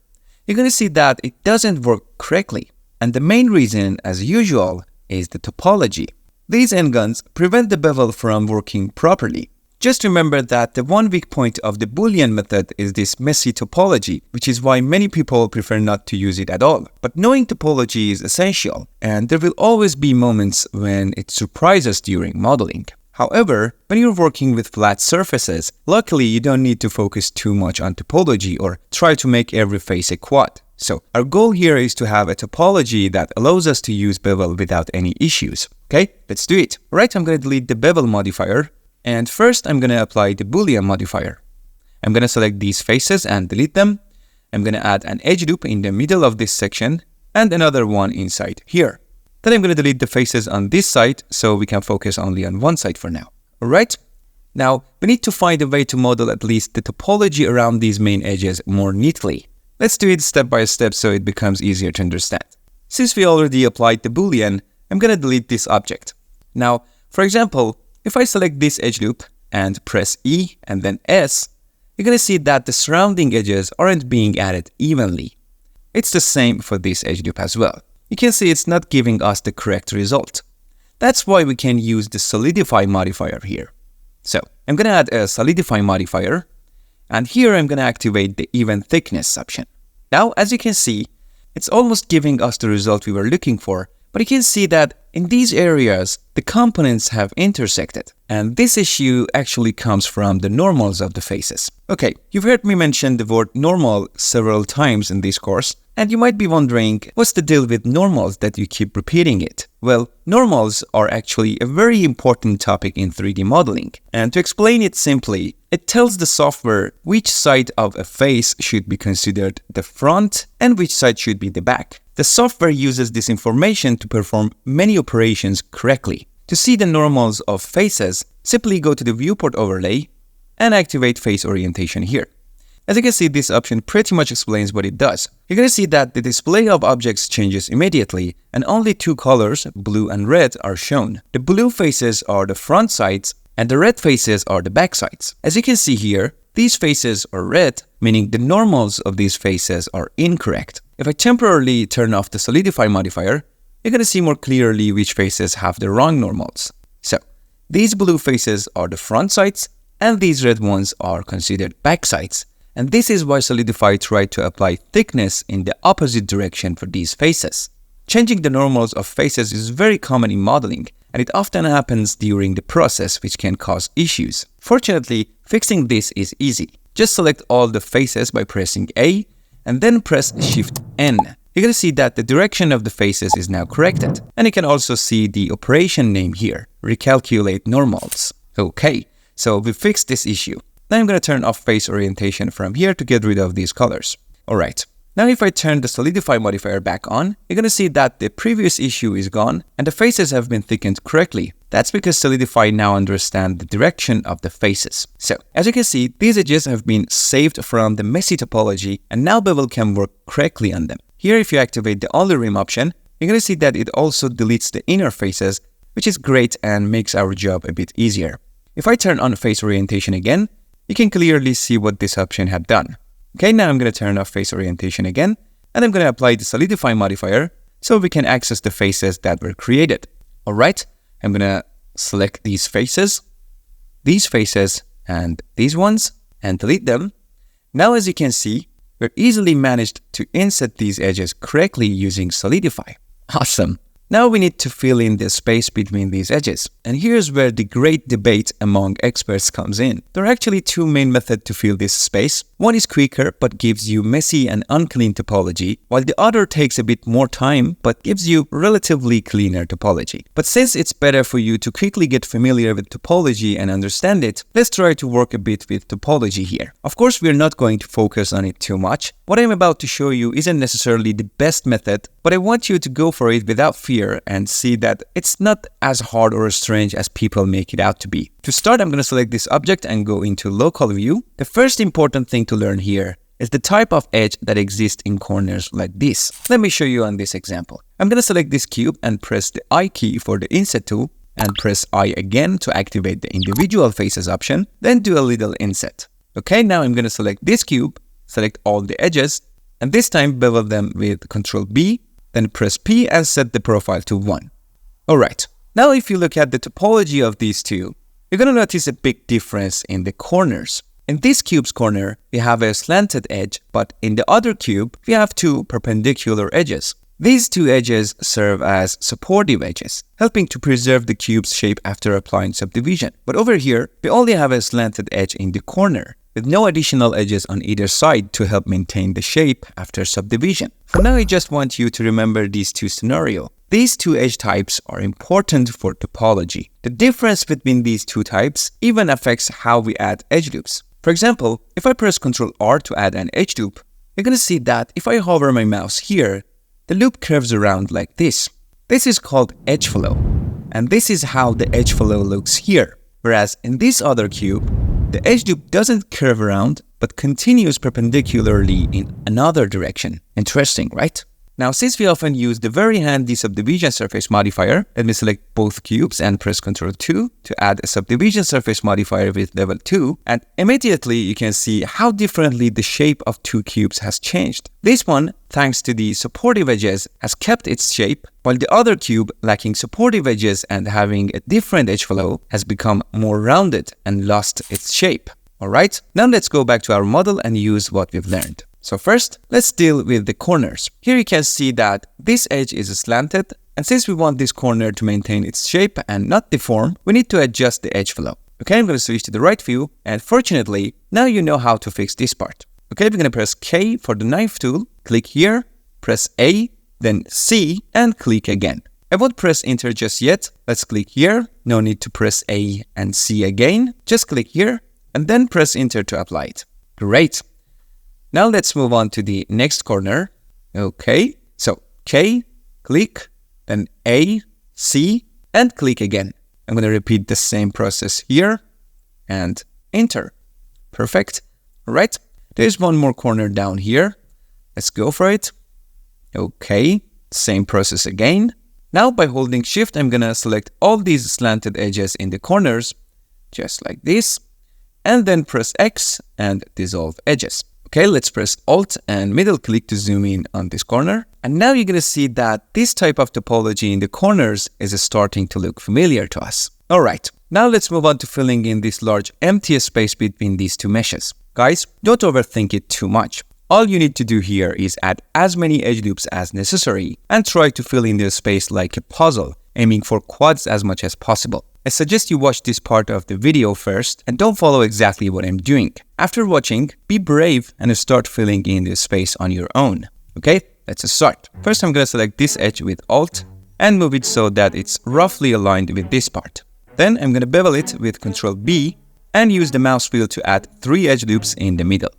you're gonna see that it doesn't work correctly. And the main reason, as usual, is the topology. These endguns prevent the bevel from working properly. Just remember that the one weak point of the Boolean method is this messy topology, which is why many people prefer not to use it at all. But knowing topology is essential, and there will always be moments when it surprises during modeling. However, when you're working with flat surfaces, luckily you don't need to focus too much on topology or try to make every face a quad. So our goal here is to have a topology that allows us to use bevel without any issues. Okay, let's do it. Right, I'm going to delete the bevel modifier. And first, I'm going to apply the Boolean modifier. I'm going to select these faces and delete them. I'm going to add an edge loop in the middle of this section and another one inside here. Then I'm going to delete the faces on this side so we can focus only on one side for now. Alright? Now, we need to find a way to model at least the topology around these main edges more neatly. Let's do it step by step so it becomes easier to understand. Since we already applied the Boolean, I'm going to delete this object. Now, for example, if I select this edge loop and press E and then S, you're going to see that the surrounding edges aren't being added evenly. It's the same for this edge loop as well. You can see it's not giving us the correct result. That's why we can use the solidify modifier here. So I'm going to add a solidify modifier, and here I'm going to activate the even thickness option. Now, as you can see, it's almost giving us the result we were looking for, but you can see that in these areas, the components have intersected. And this issue actually comes from the normals of the faces. Okay, you've heard me mention the word normal several times in this course, and you might be wondering, what's the deal with normals that you keep repeating it? Well, normals are actually a very important topic in 3D modeling. And to explain it simply, it tells the software which side of a face should be considered the front and which side should be the back. The software uses this information to perform many operations correctly. To see the normals of faces, simply go to the viewport overlay and activate face orientation here. As you can see, this option pretty much explains what it does. You're going to see that the display of objects changes immediately and only 2 colors, blue and red, are shown. The blue faces are the front sides and the red faces are the back sides. As you can see here, these faces are red, meaning the normals of these faces are incorrect. If I temporarily turn off the solidify modifier, you're going to see more clearly which faces have the wrong normals. So These blue faces are the front sides, and these red ones are considered back sides. And this is why Solidify tried to apply thickness in the opposite direction for these faces. Changing the normals of faces is very common in modeling, and it often happens during the process, which can cause issues. Fortunately, fixing this is easy. Just select all the faces by pressing A, and then press Shift N. You're going to see that the direction of the faces is now corrected. And you can also see the operation name here, recalculate normals. Okay, so we fixed this issue. Now I'm going to turn off face orientation from here to get rid of these colors. Alright, now if I turn the Solidify modifier back on, you're going to see that the previous issue is gone and the faces have been thickened correctly. That's because Solidify now understands the direction of the faces. So, as you can see, these edges have been saved from the messy topology and now Bevel can work correctly on them. Here, if you activate the Only Rim option, you're going to see that it also deletes the inner faces, which is great and makes our job a bit easier. If I turn on face orientation again, you can clearly see what this option had done. Okay, now I'm going to turn off face orientation again, and I'm going to apply the Solidify modifier so we can access the faces that were created. Alright, I'm going to select these faces, and these ones, and delete them. Now as you can see, we've easily managed to inset these edges correctly using Solidify. Awesome! Now we need to fill in the space between these edges. And here's where the great debate among experts comes in. There are actually two main methods to fill this space. One is quicker but gives you messy and unclean topology, while the other takes a bit more time but gives you relatively cleaner topology. But since it's better for you to quickly get familiar with topology and understand it, let's try to work a bit with topology here. Of course, we're not going to focus on it too much. What I'm about to show you isn't necessarily the best method, but I want you to go for it without fear and see that it's not as hard or strange as people make it out to be. To start, I'm going to select this object and go into local view. The first important thing to learn here is the type of edge that exists in corners like this. Let me show you on this example. I'm going to select this cube and press the I key for the inset tool and press I again to activate the individual faces option, then do a little inset. Okay, now I'm going to select this cube, select all the edges, and this time bevel them with Ctrl B, then press P and set the profile to 1. Alright, now if you look at the topology of these two, you're going to notice a big difference in the corners. In this cube's corner, we have a slanted edge, but in the other cube, we have two perpendicular edges. These two edges serve as supportive edges, helping to preserve the cube's shape after applying subdivision. But over here, we only have a slanted edge in the corner, with no additional edges on either side to help maintain the shape after subdivision. For now, I just want you to remember these two scenarios. These two edge types are important for topology. The difference between these two types even affects how we add edge loops. For example, if I press Ctrl R to add an edge loop, you're going to see that if I hover my mouse here, the loop curves around like this. This is called EdgeFlow, and this is how the EdgeFlow looks here. Whereas in this other cube, the edge loop doesn't curve around, but continues perpendicularly in another direction. Interesting, right? Now, since we often use the very handy subdivision surface modifier, let me select both cubes and press Ctrl 2 to add a subdivision surface modifier with level 2, and immediately you can see how differently the shape of two cubes has changed. This one, thanks to the supportive edges, has kept its shape, while the other cube, lacking supportive edges and having a different edge flow, has become more rounded and lost its shape. Alright, now let's go back to our model and use what we've learned. So first, let's deal with the corners. Here you can see that this edge is slanted, and since we want this corner to maintain its shape and not deform, we need to adjust the edge flow. Okay, I'm going to switch to the right view, and fortunately, now you know how to fix this part. Okay, we're going to press K for the knife tool, click here, press A, then C, and click again. I won't press enter just yet. Let's click here. No need to press A and C again. Just click here, and then press enter to apply it. Great. Now let's move on to the next corner. Okay, so K, click, then A, C, and click again. I'm going to repeat the same process here, and enter. Perfect. All right, there's one more corner down here. Let's go for it. Okay, same process again. Now by holding Shift, I'm going to select all these slanted edges in the corners, just like this, and then press X and dissolve edges. Okay, let's press Alt and middle click to zoom in on this corner. And now you're going to see that this type of topology in the corners is starting to look familiar to us. Alright, Now let's move on to filling in this large empty space between these two meshes. Guys, don't overthink it too much. All you need to do here is add as many edge loops as necessary and try to fill in the space like a puzzle, aiming for quads as much as possible. I suggest you watch this part of the video first and don't follow exactly what I'm doing. After watching, be brave and start filling in the space on your own. Okay, let's start. First, I'm going to select this edge with Alt and move it so that it's roughly aligned with this part. Then I'm going to bevel it with Ctrl B and use the mouse wheel to add 3 edge loops in the middle.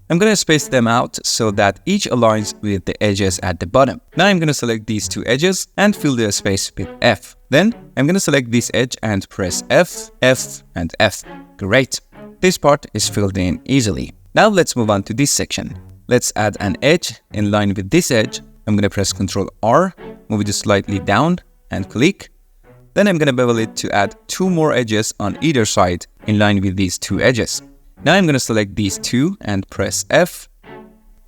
I'm going to space them out so that each aligns with the edges at the bottom. Now I'm going to select these 2 edges and fill the space with F. Then I'm going to select this edge and press F, F, and F. Great. This part is filled in easily. Now let's move on to this section. Let's add an edge in line with this edge. I'm going to press Ctrl R, move it slightly down and click. Then I'm going to bevel it to add 2 more edges on either side in line with these 2 edges. Now I'm going to select these 2 and press F.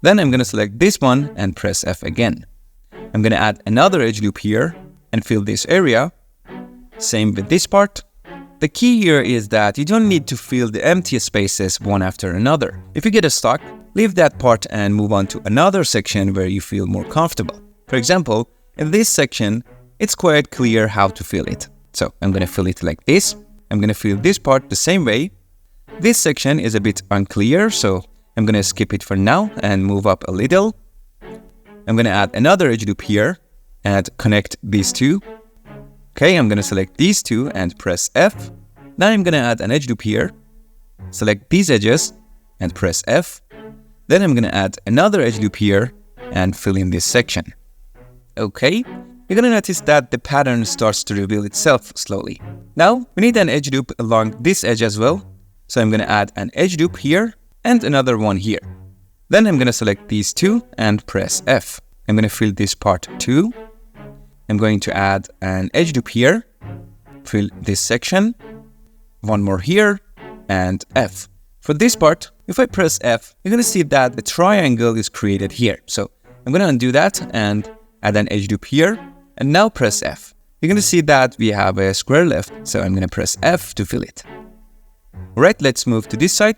Then I'm going to select this one and press F again. I'm going to add another edge loop here and fill this area. Same with this part. The key here is that you don't need to fill the empty spaces one after another. If you get stuck, leave that part and move on to another section where you feel more comfortable. For example, in this section, it's quite clear how to fill it. So I'm going to fill it like this. I'm going to fill this part the same way. This section is a bit unclear, so I'm going to skip it for now and move up a little. I'm going to add another edge loop here and connect these 2. Okay, I'm going to select these 2 and press F. Now I'm going to add an edge loop here, select these edges and press F. Then I'm going to add another edge loop here and fill in this section. Okay, you're going to notice that the pattern starts to reveal itself slowly. Now we need an edge loop along this edge as well. So I'm going to add an edge loop here and another one here. Then I'm going to select these 2 and press F. I'm going to fill this part too. I'm going to add an edge loop here, fill this section, one more here, and F. For this part, if I press F, you're going to see that a triangle is created here. So I'm going to undo that and add an edge loop here, and now press F. You're going to see that we have a square left, so I'm going to press F to fill it. Alright, let's move to this side.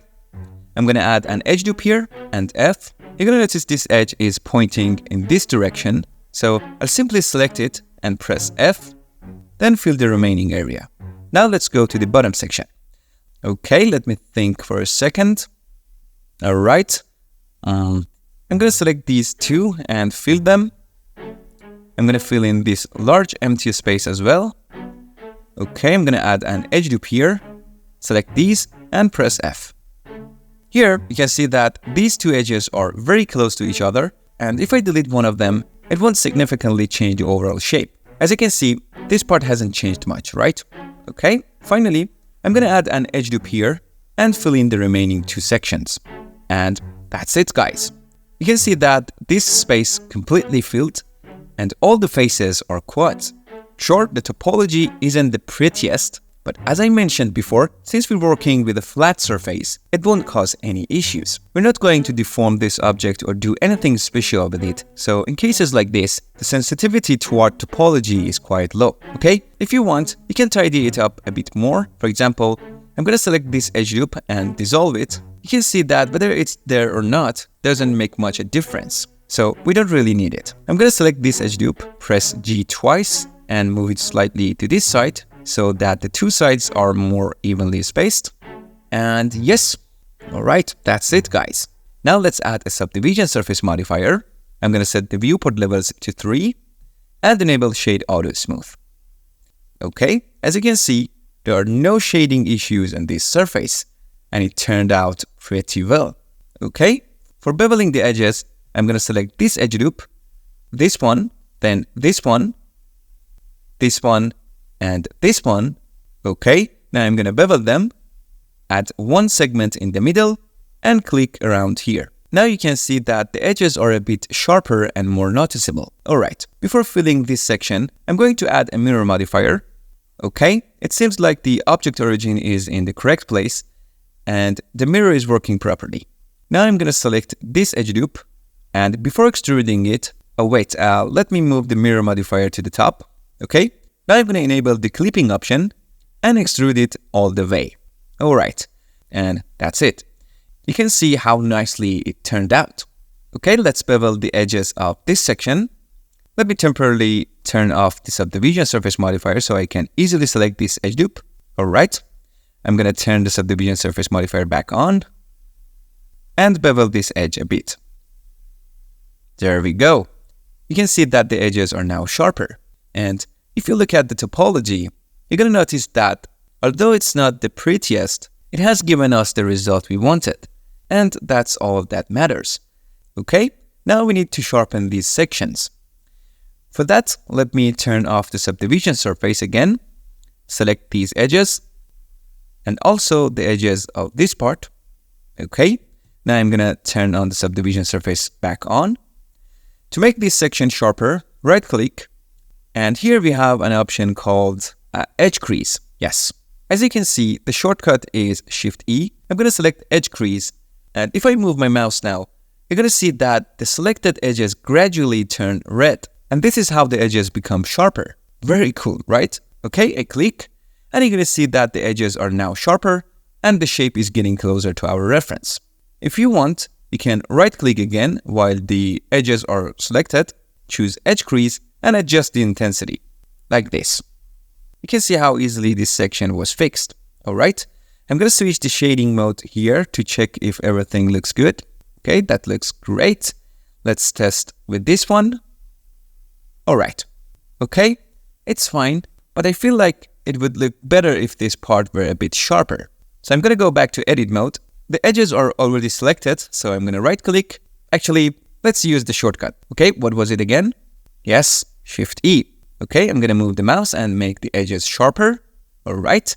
I'm going to add an edge loop here and F. You're going to notice this edge is pointing in this direction. So I'll simply select it and press F, then fill the remaining area. Now let's go to the bottom section. Okay, let me think for a second. Alright, I'm going to select these 2 and fill them. I'm going to fill in this large empty space as well. Okay, I'm going to add an edge loop here. Select these and press F. Here, you can see that these 2 edges are very close to each other, and if I delete one of them, it won't significantly change the overall shape. As you can see, this part hasn't changed much, right? Okay, finally, I'm going to add an edge loop here and fill in the remaining 2 sections. And that's it, guys. You can see that this space completely filled, and all the faces are quads. Sure, the topology isn't the prettiest, but as I mentioned before, since we're working with a flat surface, it won't cause any issues. We're not going to deform this object or do anything special with it, so in cases like this, the sensitivity toward topology is quite low, okay? If you want, you can tidy it up a bit more. For example, I'm going to select this edge loop and dissolve it. You can see that whether it's there or not doesn't make much a difference, so we don't really need it. I'm going to select this edge loop, press G twice, and move it slightly to this side, so that the 2 sides are more evenly spaced. And yes, alright, that's it, guys. Now let's add a subdivision surface modifier. I'm going to set the viewport levels to 3 and enable shade auto smooth. Okay, as you can see, there are no shading issues on this surface, and it turned out pretty well. Okay, for beveling the edges, I'm going to select this edge loop, this one, then this one, and this one. Okay, now I'm going to bevel them, add one segment in the middle, and click around here. Now you can see that the edges are a bit sharper and more noticeable. Alright, before filling this section, I'm going to add a mirror modifier. Okay, it seems like the object origin is in the correct place, and the mirror is working properly. Now I'm going to select this edge loop, and before extruding it, let me move the mirror modifier to the top. Okay, now I'm going to enable the clipping option and extrude it all the way. Alright, and that's it. You can see how nicely it turned out. Okay, let's bevel the edges of this section. Let me temporarily turn off the subdivision surface modifier so I can easily select this edge loop. Alright, I'm going to turn the subdivision surface modifier back on and bevel this edge a bit. There we go. You can see that the edges are now sharper. And if you look at the topology, you're going to notice that although it's not the prettiest, it has given us the result we wanted. And that's all that matters. Okay, now we need to sharpen these sections. For that, let me turn off the subdivision surface again, select these edges, and also the edges of this part. Okay, now I'm gonna turn on the subdivision surface back on. To make this section sharper, right click, and here we have an option called Edge Crease. Yes, as you can see, the shortcut is Shift E. I'm gonna select Edge Crease, and if I move my mouse now, you're gonna see that the selected edges gradually turn red. And this is how the edges become sharper. Very cool, right? Okay, I click, and you're going to see that the edges are now sharper, and the shape is getting closer to our reference. If you want, you can right-click again while the edges are selected, choose Edge Crease, and adjust the intensity, like this. You can see how easily this section was fixed. Alright, I'm going to switch the shading mode here to check if everything looks good. Okay, that looks great. Let's test with this one. Alright, okay, it's fine, but I feel like it would look better if this part were a bit sharper. So I'm going to go back to edit mode. The edges are already selected, so I'm going to right click. Actually, let's use the shortcut. Okay, what was it again? Yes, Shift E. Okay, I'm going to move the mouse and make the edges sharper. Alright,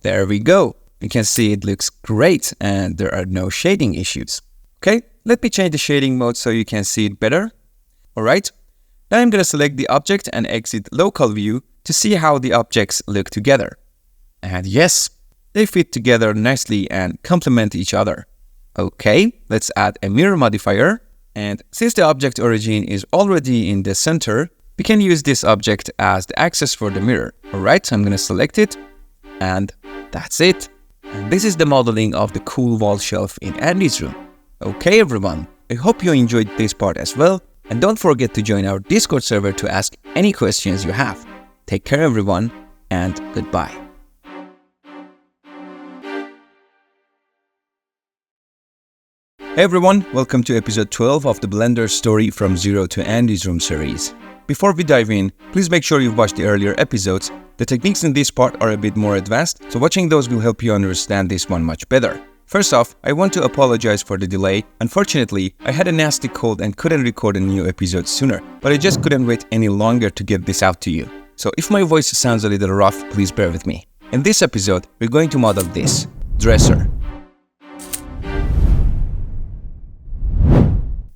there we go. You can see it looks great and there are no shading issues. Okay, let me change the shading mode so you can see it better. Alright. Now I'm going to select the object and exit local view to see how the objects look together. And yes, they fit together nicely and complement each other. Okay, let's add a mirror modifier. And since the object origin is already in the center, we can use this object as the axis for the mirror. Alright, so I'm going to select it. And that's it. And this is the modeling of the cool wall shelf in Andy's room. Okay everyone, I hope you enjoyed this part as well. And don't forget to join our Discord server to ask any questions you have. Take care everyone, and goodbye. Hey everyone, welcome to episode 12 of the Blender Story from Zero to Andy's Room series. Before we dive in, please make sure you've watched the earlier episodes. The techniques in this part are a bit more advanced, so watching those will help you understand this one much better. First off, I want to apologize for the delay. Unfortunately, I had a nasty cold and couldn't record a new episode sooner, but I just couldn't wait any longer to get this out to you. So if my voice sounds a little rough, please bear with me. In this episode, we're going to model this dresser.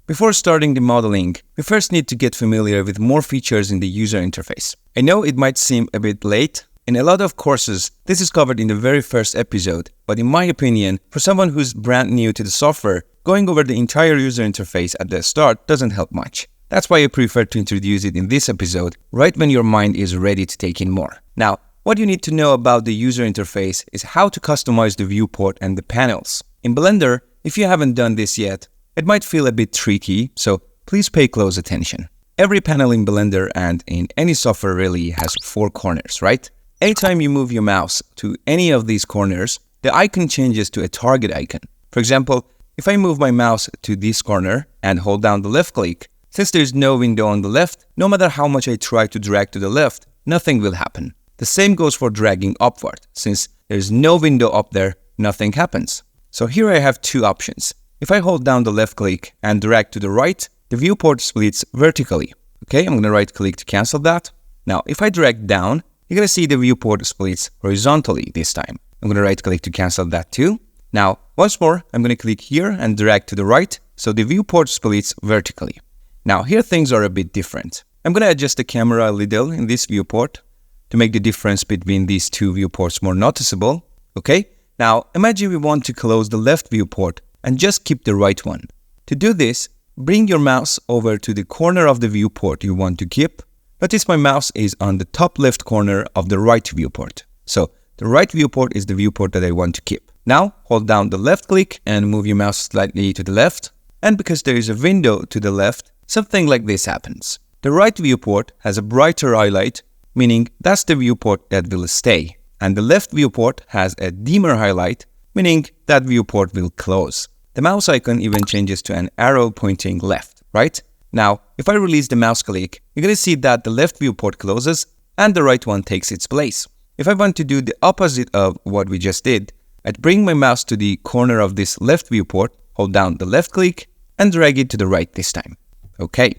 Before starting the modeling, we first need to get familiar with more features in the user interface. I know it might seem a bit late. In a lot of courses, this is covered in the very first episode, but in my opinion, for someone who's brand new to the software, going over the entire user interface at the start doesn't help much. That's why I prefer to introduce it in this episode, right when your mind is ready to take in more. Now, what you need to know about the user interface is how to customize the viewport and the panels. In Blender, if you haven't done this yet, it might feel a bit tricky, so please pay close attention. Every panel in Blender and in any software really has 4 corners, right? Anytime you move your mouse to any of these corners, the icon changes to a target icon. For example, if I move my mouse to this corner and hold down the left click, since there's no window on the left, no matter how much I try to drag to the left, nothing will happen. The same goes for dragging upward. Since there's no window up there, nothing happens. So here I have 2 options. If I hold down the left click and drag to the right, the viewport splits vertically. Okay, I'm going to right click to cancel that. Now, if I drag down, you're going to see the viewport splits horizontally this time. I'm going to right click to cancel that too. Now, once more, I'm going to click here and drag to the right, so the viewport splits vertically. Now, here things are a bit different. I'm going to adjust the camera a little in this viewport to make the difference between these 2 viewports more noticeable. Okay, now imagine we want to close the left viewport and just keep the right one. To do this, bring your mouse over to the corner of the viewport you want to keep. Notice my mouse is on the top left corner of the right viewport. So the right viewport is the viewport that I want to keep. Now hold down the left click and move your mouse slightly to the left. And because there is a window to the left, something like this happens. The right viewport has a brighter highlight, meaning that's the viewport that will stay. And the left viewport has a dimmer highlight, meaning that viewport will close. The mouse icon even changes to an arrow pointing left, right? Now, if I release the mouse click, you're going to see that the left viewport closes and the right one takes its place. If I want to do the opposite of what we just did, I'd bring my mouse to the corner of this left viewport, hold down the left click, and drag it to the right this time. Okay,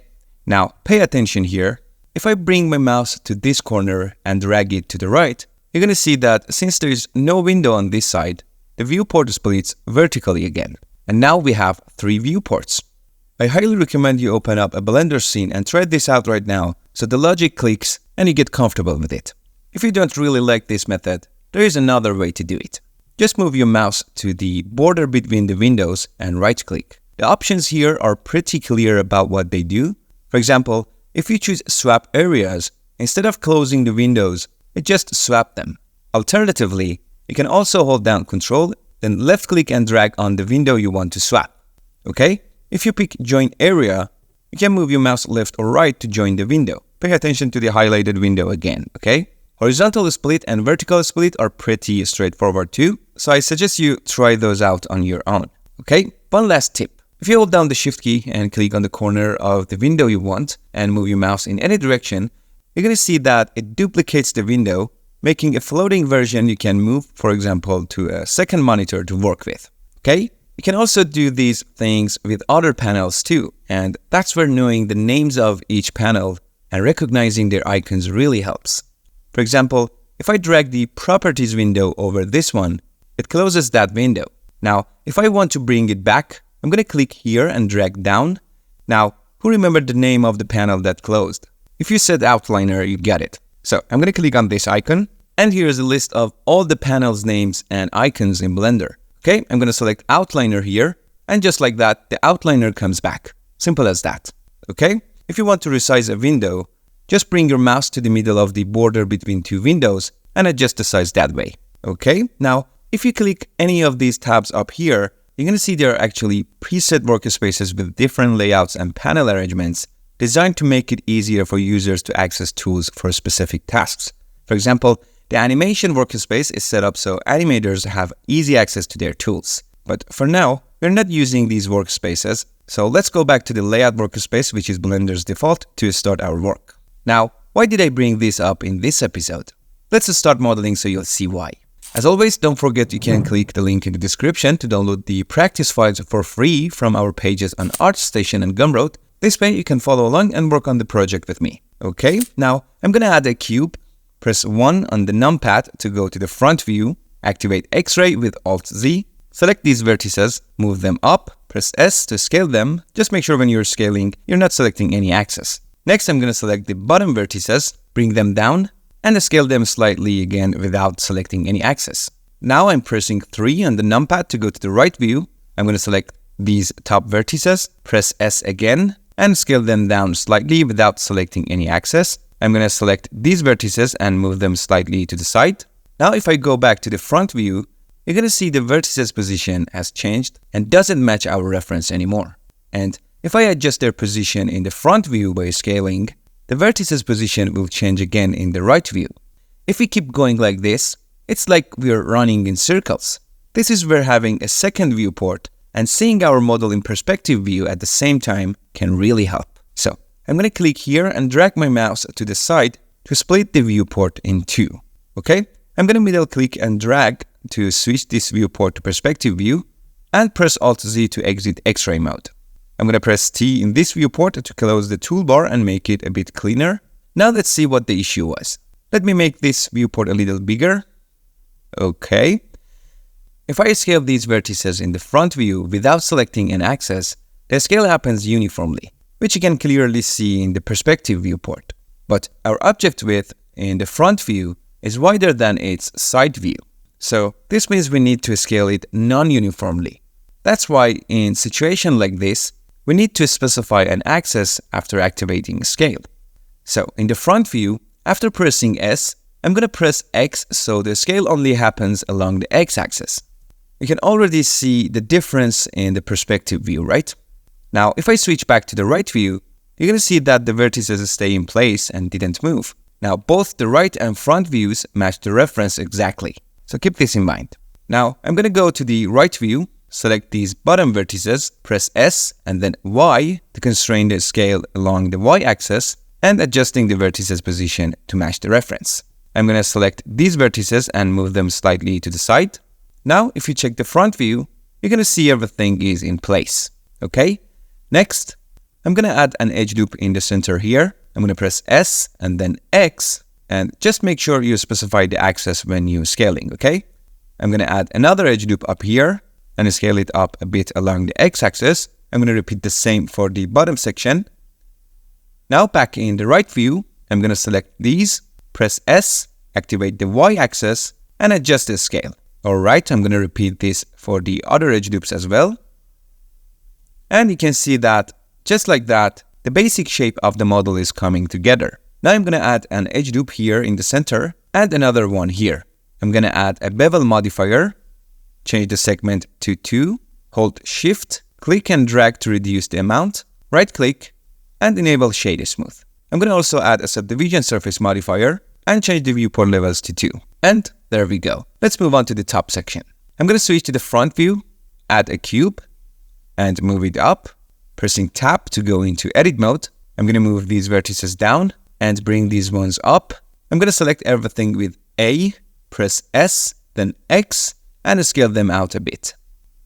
now pay attention here. If I bring my mouse to this corner and drag it to the right, you're going to see that since there is no window on this side, the viewport splits vertically again. And now we have 3 viewports. I highly recommend you open up a Blender scene and try this out right now so the logic clicks and you get comfortable with it. If you don't really like this method, there is another way to do it. Just move your mouse to the border between the windows and right click. The options here are pretty clear about what they do. For example, if you choose swap areas, instead of closing the windows, it just swap them. Alternatively, you can also hold down Ctrl, then left click and drag on the window you want to swap. Okay? If you pick Join Area, you can move your mouse left or right to join the window. Pay attention to the highlighted window again, okay? Horizontal split and vertical split are pretty straightforward too, so I suggest you try those out on your own, okay? One last tip. If you hold down the Shift key and click on the corner of the window you want and move your mouse in any direction, you're going to see that it duplicates the window, making a floating version you can move, for example, to a second monitor to work with, okay? You can also do these things with other panels too, and that's where knowing the names of each panel and recognizing their icons really helps. For example, if I drag the Properties window over this one, it closes that window. Now, if I want to bring it back, I'm going to click here and drag down. Now, who remembered the name of the panel that closed? If you said Outliner, you get it. So I'm going to click on this icon, and here's a list of all the panels' names and icons in Blender. Okay, I'm going to select Outliner here, and just like that, the outliner comes back. Simple as that. Okay, if you want to resize a window, just bring your mouse to the middle of the border between 2 windows and adjust the size that way. Okay, now if you click any of these tabs up here, you're going to see there are actually preset workspaces with different layouts and panel arrangements designed to make it easier for users to access tools for specific tasks. For example, the animation workspace is set up so animators have easy access to their tools. But for now, we're not using these workspaces, so let's go back to the layout workspace, which is Blender's default, to start our work. Now, why did I bring this up in this episode? Let's start modeling so you'll see why. As always, don't forget you can click the link in the description to download the practice files for free from our pages on ArtStation and Gumroad. This way you can follow along and work on the project with me. Okay, now I'm gonna add a cube. Press 1 on the numpad to go to the front view, activate X-ray with Alt-Z, select these vertices, move them up, press S to scale them. Just make sure when you're scaling, you're not selecting any axis. Next, I'm gonna select the bottom vertices, bring them down, and scale them slightly again without selecting any axis. Now I'm pressing 3 on the numpad to go to the right view. I'm going to select these top vertices, press S again, and scale them down slightly without selecting any axis. I'm going to select these vertices and move them slightly to the side. Now if I go back to the front view, you're going to see the vertices position has changed and doesn't match our reference anymore. And if I adjust their position in the front view by scaling, the vertices position will change again in the right view. If we keep going like this, it's like we're running in circles. This is where having a second viewport and seeing our model in perspective view at the same time can really help. So I'm going to click here and drag my mouse to the side to split the viewport in 2. Okay, I'm going to middle click and drag to switch this viewport to perspective view and press Alt-Z to exit X-ray mode. I'm going to press T in this viewport to close the toolbar and make it a bit cleaner. Now let's see what the issue was. Let me make this viewport a little bigger. Okay. If I scale these vertices in the front view without selecting an axis, the scale happens uniformly, which you can clearly see in the perspective viewport. But our object width in the front view is wider than its side view. So this means we need to scale it non-uniformly. That's why in situation like this, we need to specify an axis after activating scale. So in the front view, after pressing S, I'm going to press X so the scale only happens along the X-axis. You can already see the difference in the perspective view, right? Now, if I switch back to the right view, you're going to see that the vertices stay in place and didn't move. Now, both the right and front views match the reference exactly. So keep this in mind. Now, I'm going to go to the right view, select these bottom vertices, press S and then Y to constrain the scale along the Y-axis and adjusting the vertices position to match the reference. I'm going to select these vertices and move them slightly to the side. Now, if you check the front view, you're going to see everything is in place. Okay? Next, I'm going to add an edge loop in the center here. I'm going to press S and then X, and just make sure you specify the axis when you're scaling, okay? I'm going to add another edge loop up here and scale it up a bit along the X-axis. I'm going to repeat the same for the bottom section. Now, back in the right view, I'm going to select these, press S, activate the Y-axis, and adjust the scale. Alright, I'm going to repeat this for the other edge loops as well. And you can see that, just like that, the basic shape of the model is coming together. Now I'm going to add an edge loop here in the center and another one here. I'm going to add a bevel modifier, change the segment to 2, hold Shift, click and drag to reduce the amount, right-click, and enable Shade Smooth. I'm going to also add a subdivision surface modifier and change the viewport levels to 2. And there we go. Let's move on to the top section. I'm going to switch to the front view, add a cube, and move it up. Pressing Tab to go into edit mode. I'm going to move these vertices down and bring these ones up. I'm going to select everything with A, press S, then X, and scale them out a bit.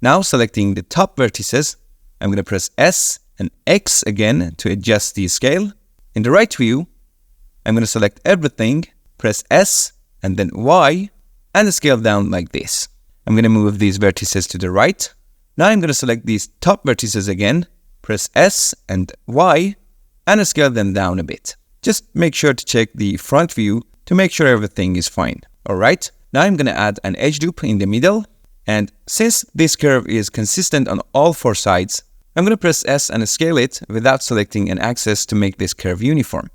Now selecting the top vertices, I'm going to press S and X again to adjust the scale. In the right view, I'm going to select everything, press S and then Y, and scale down like this. I'm going to move these vertices to the right. Now I'm going to select these top vertices again, press S and Y, and scale them down a bit. Just make sure to check the front view to make sure everything is fine. Alright, now I'm going to add an edge loop in the middle, and since this curve is consistent on all 4 sides, I'm going to press S and scale it without selecting an axis to make this curve uniform.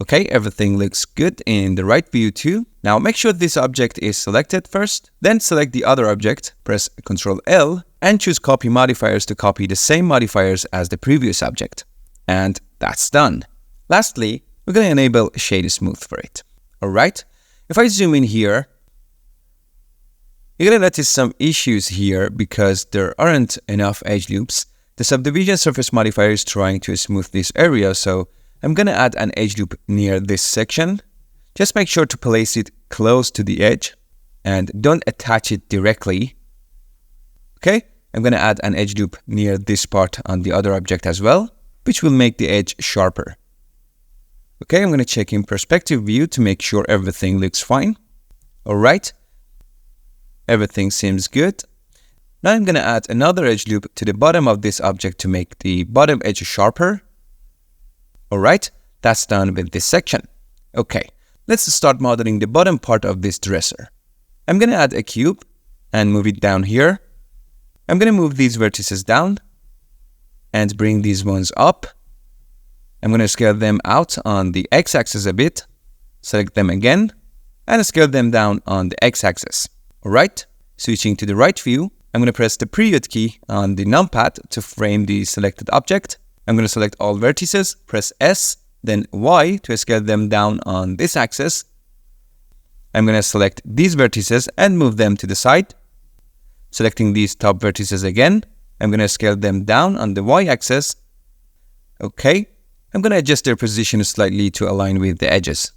Okay, everything looks good in the right view too. Now make sure this object is selected first, then select the other object, press Ctrl L, and choose Copy Modifiers to copy the same modifiers as the previous object. And that's done. Lastly, we're going to enable Shade Smooth for it. Alright, if I zoom in here, you're going to notice some issues here because there aren't enough edge loops. The subdivision surface modifier is trying to smooth this area, so I'm going to add an edge loop near this section. Just make sure to place it close to the edge and don't attach it directly. Okay, I'm going to add an edge loop near this part on the other object as well, which will make the edge sharper. Okay, I'm going to check in perspective view to make sure everything looks fine. Alright, everything seems good. Now I'm going to add another edge loop to the bottom of this object to make the bottom edge sharper. Alright, that's done with this section. Okay, let's start modeling the bottom part of this dresser. I'm going to add a cube and move it down here. I'm going to move these vertices down and bring these ones up. I'm going to scale them out on the X-axis a bit, select them again, and scale them down on the X-axis. Alright, switching to the right view, I'm going to press the period key on the numpad to frame the selected object. I'm going to select all vertices, press S, then Y to scale them down on this axis. I'm going to select these vertices and move them to the side. Selecting these top vertices again, I'm going to scale them down on the Y-axis. Okay, I'm going to adjust their position slightly to align with the edges.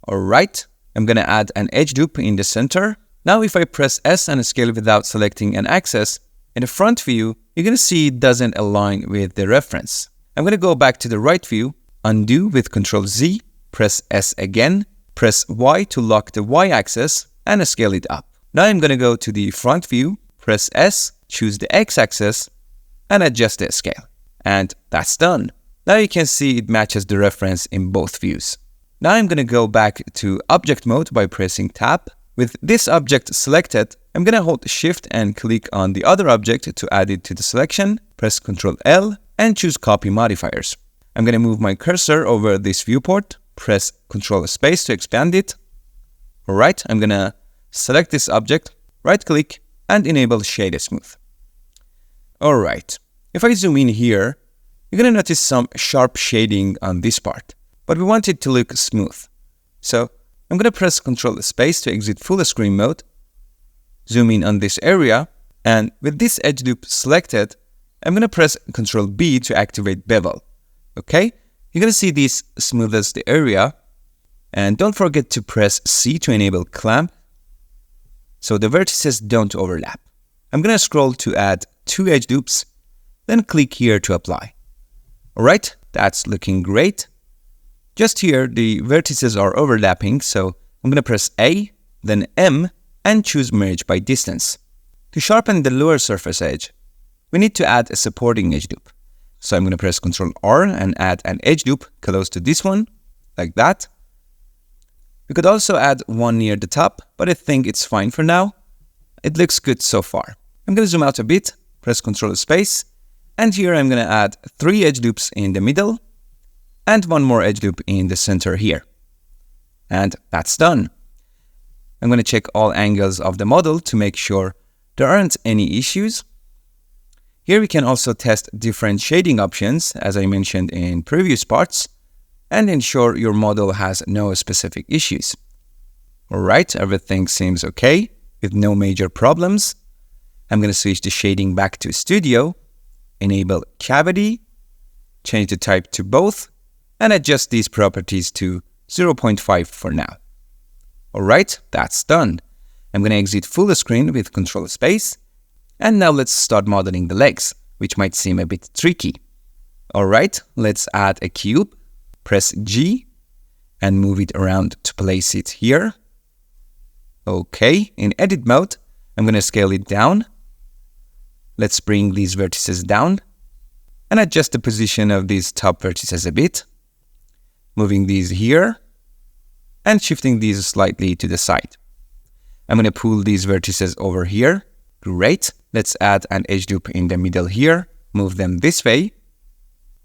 Alright, I'm going to add an edge loop in the center. Now if I press S and scale without selecting an axis, in the front view, you're going to see it doesn't align with the reference. I'm going to go back to the right view, undo with Ctrl Z, press S again, press Y to lock the Y-axis, and scale it up. Now I'm going to go to the front view, press S, choose the X-axis, and adjust the scale. And that's done. Now you can see it matches the reference in both views. Now I'm going to go back to object mode by pressing Tab. With this object selected, I'm going to hold Shift and click on the other object to add it to the selection, press Ctrl L, and choose Copy Modifiers. I'm going to move my cursor over this viewport, press Ctrl Space to expand it. Alright, I'm gonna select this object, right click, and enable Shade Smooth. Alright, if I zoom in here, you're gonna notice some sharp shading on this part, but we want it to look smooth. So I'm gonna press Ctrl Space to exit full screen mode, zoom in on this area, and with this edge loop selected, I'm gonna press Ctrl B to activate bevel. Okay, you're gonna see this smooths the area, and don't forget to press C to enable clamp, so the vertices don't overlap. I'm gonna scroll to add 2 edge loops, then click here to apply. Alright, that's looking great. Just here, the vertices are overlapping, so I'm gonna press A, then M, and choose Merge by Distance. To sharpen the lower surface edge, we need to add a supporting edge loop. So I'm gonna press Ctrl R and add an edge loop close to this one, like that. We could also add one near the top, but I think it's fine for now. It looks good so far. I'm gonna zoom out a bit, press Ctrl Space, and here I'm gonna add 3 edge loops in the middle, and 1 more edge loop in the center here. And that's done. I'm gonna check all angles of the model to make sure there aren't any issues. Here we can also test different shading options, as I mentioned in previous parts, and ensure your model has no specific issues. Alright, everything seems okay, with no major problems. I'm going to switch the shading back to Studio, enable Cavity, change the type to both, and adjust these properties to 0.5 for now. Alright, that's done. I'm going to exit full screen with Ctrl Space, and now let's start modeling the legs, which might seem a bit tricky. Alright, let's add a cube, press G, and move it around to place it here. Okay, in edit mode, I'm going to scale it down. Let's bring these vertices down, and adjust the position of these top vertices a bit, moving these here, and shifting these slightly to the side. I'm going to pull these vertices over here. Great. Let's add an edge loop in the middle here, move them this way.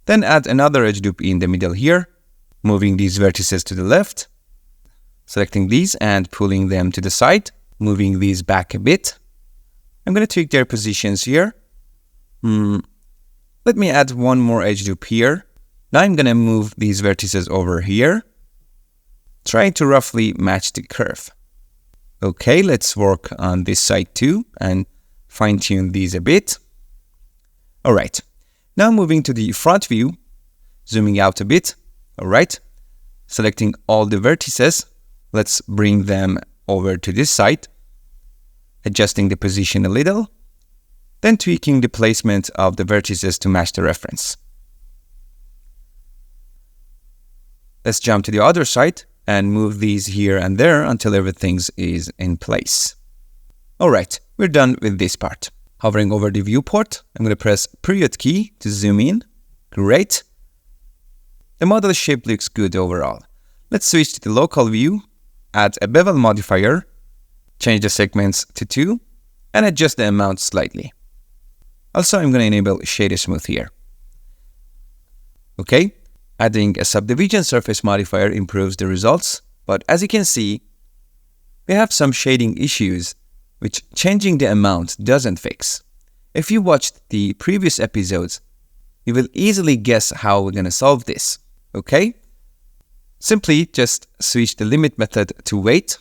Then add another edge loop in the middle here, moving these vertices to the left, selecting these and pulling them to the side, moving these back a bit. I'm going to tweak their positions here. Let me add 1 more edge loop here. Now I'm going to move these vertices over here, trying to roughly match the curve. Okay, let's work on this side too and fine-tune these a bit. Alright, now moving to the front view, zooming out a bit. Alright, selecting all the vertices, let's bring them over to this side, adjusting the position a little, then tweaking the placement of the vertices to match the reference. Let's jump to the other side and move these here and there until everything is in place. Alright, we're done with this part. Hovering over the viewport, I'm going to press period key to zoom in. Great. The model shape looks good overall. Let's switch to the local view, add a bevel modifier, change the segments to 2, and adjust the amount slightly. Also, I'm going to enable Shade Smooth here. Okay, adding a subdivision surface modifier improves the results, but as you can see, we have some shading issues which changing the amount doesn't fix. If you watched the previous episodes, you will easily guess how we're going to solve this, okay? Simply just switch the limit method to weight.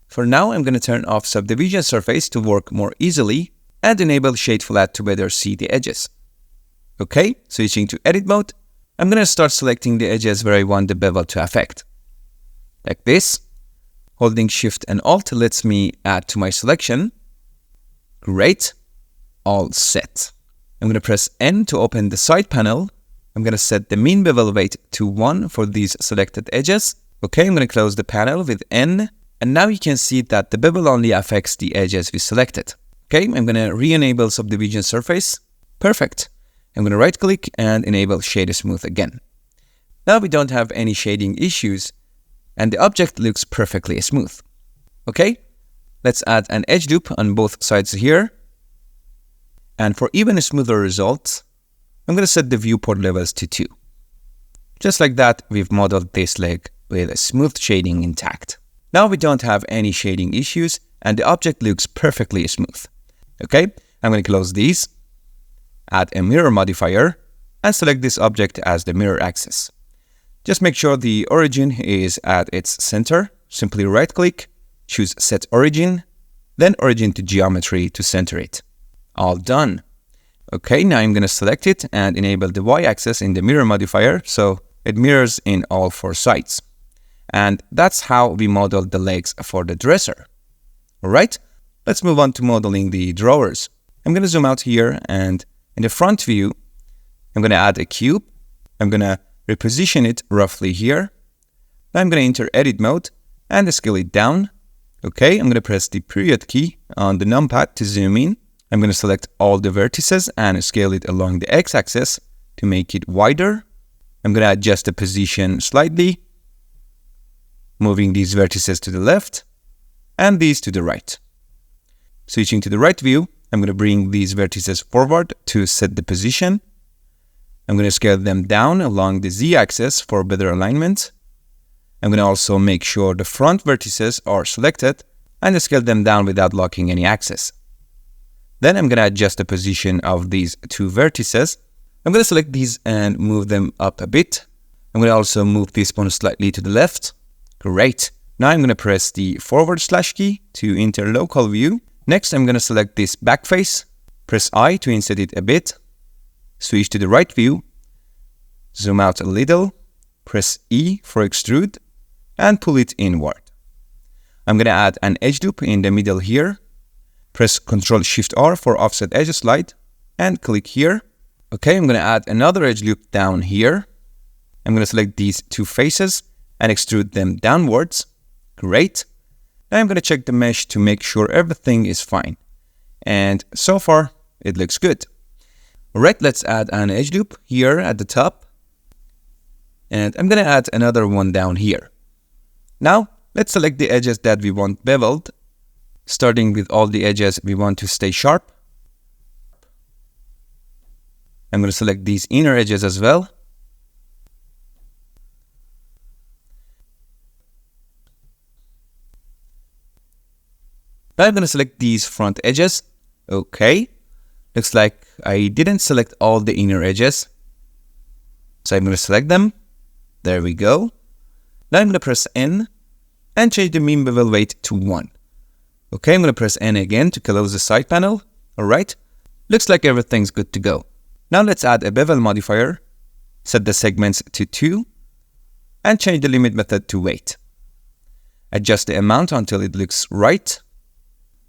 For now, I'm going to turn off subdivision surface to work more easily and enable shade flat to better see the edges. Okay, switching to edit mode, I'm going to start selecting the edges where I want the bevel to affect. Like this. Holding Shift and Alt lets me add to my selection. Great. All set. I'm going to press N to open the side panel. I'm going to set the mean bevel weight to 1 for these selected edges. Okay, I'm going to close the panel with N. And now you can see that the bevel only affects the edges we selected. Okay, I'm going to re-enable subdivision surface. Perfect. I'm going to right click and enable Shade Smooth again. Now we don't have any shading issues and the object looks perfectly smooth. Okay, let's add an edge loop on both sides here. And for even smoother results, I'm going to set the viewport levels to 2. Just like that, we've modeled this leg with a smooth shading intact. Now we don't have any shading issues and the object looks perfectly smooth. Okay, I'm going to close these, add a mirror modifier, and select this object as the mirror axis. Just make sure the origin is at its center. Simply right-click, choose Set Origin, then Origin to Geometry to center it. All done. Okay, now I'm going to select it and enable the Y-axis in the mirror modifier so it mirrors in all 4 sides. And that's how we modeled the legs for the dresser. Alright, let's move on to modeling the drawers. I'm going to zoom out here and in the front view, I'm going to add a cube. I'm going to reposition it roughly here. Now I'm going to enter edit mode and scale it down. Okay, I'm going to press the period key on the numpad to zoom in. I'm going to select all the vertices and scale it along the x-axis to make it wider. I'm going to adjust the position slightly, moving these vertices to the left and these to the right. Switching to the right view, I'm going to bring these vertices forward to set the position. I'm going to scale them down along the z-axis for better alignment. I'm going to also make sure the front vertices are selected and scale them down without locking any axis. Then I'm going to adjust the position of these 2 vertices. I'm going to select these and move them up a bit. I'm going to also move this one slightly to the left. Great. Now I'm going to press the / key to enter local view. Next, I'm going to select this back face. Press I to insert it a bit. Switch to the right view. Zoom out a little. Press E for extrude and pull it inward. I'm going to add an edge loop in the middle here. Press Ctrl-Shift-R for offset edge slide and click here. Okay, I'm going to add another edge loop down here. I'm going to select these 2 faces and extrude them downwards. Great. Now I'm going to check the mesh to make sure everything is fine. And so far, it looks good. Alright, let's add an edge loop here at the top. And I'm going to add another one down here. Now, let's select the edges that we want beveled. Starting with all the edges we want to stay sharp. I'm going to select these inner edges as well. Now I'm going to select these front edges. Okay. Looks like I didn't select all the inner edges. So I'm going to select them. There we go. Now I'm going to press N and change the mean bevel weight to 1. Okay, I'm going to press N again to close the side panel. Alright. Looks like everything's good to go. Now let's add a bevel modifier. Set the segments to 2 and change the limit method to weight. Adjust the amount until it looks right.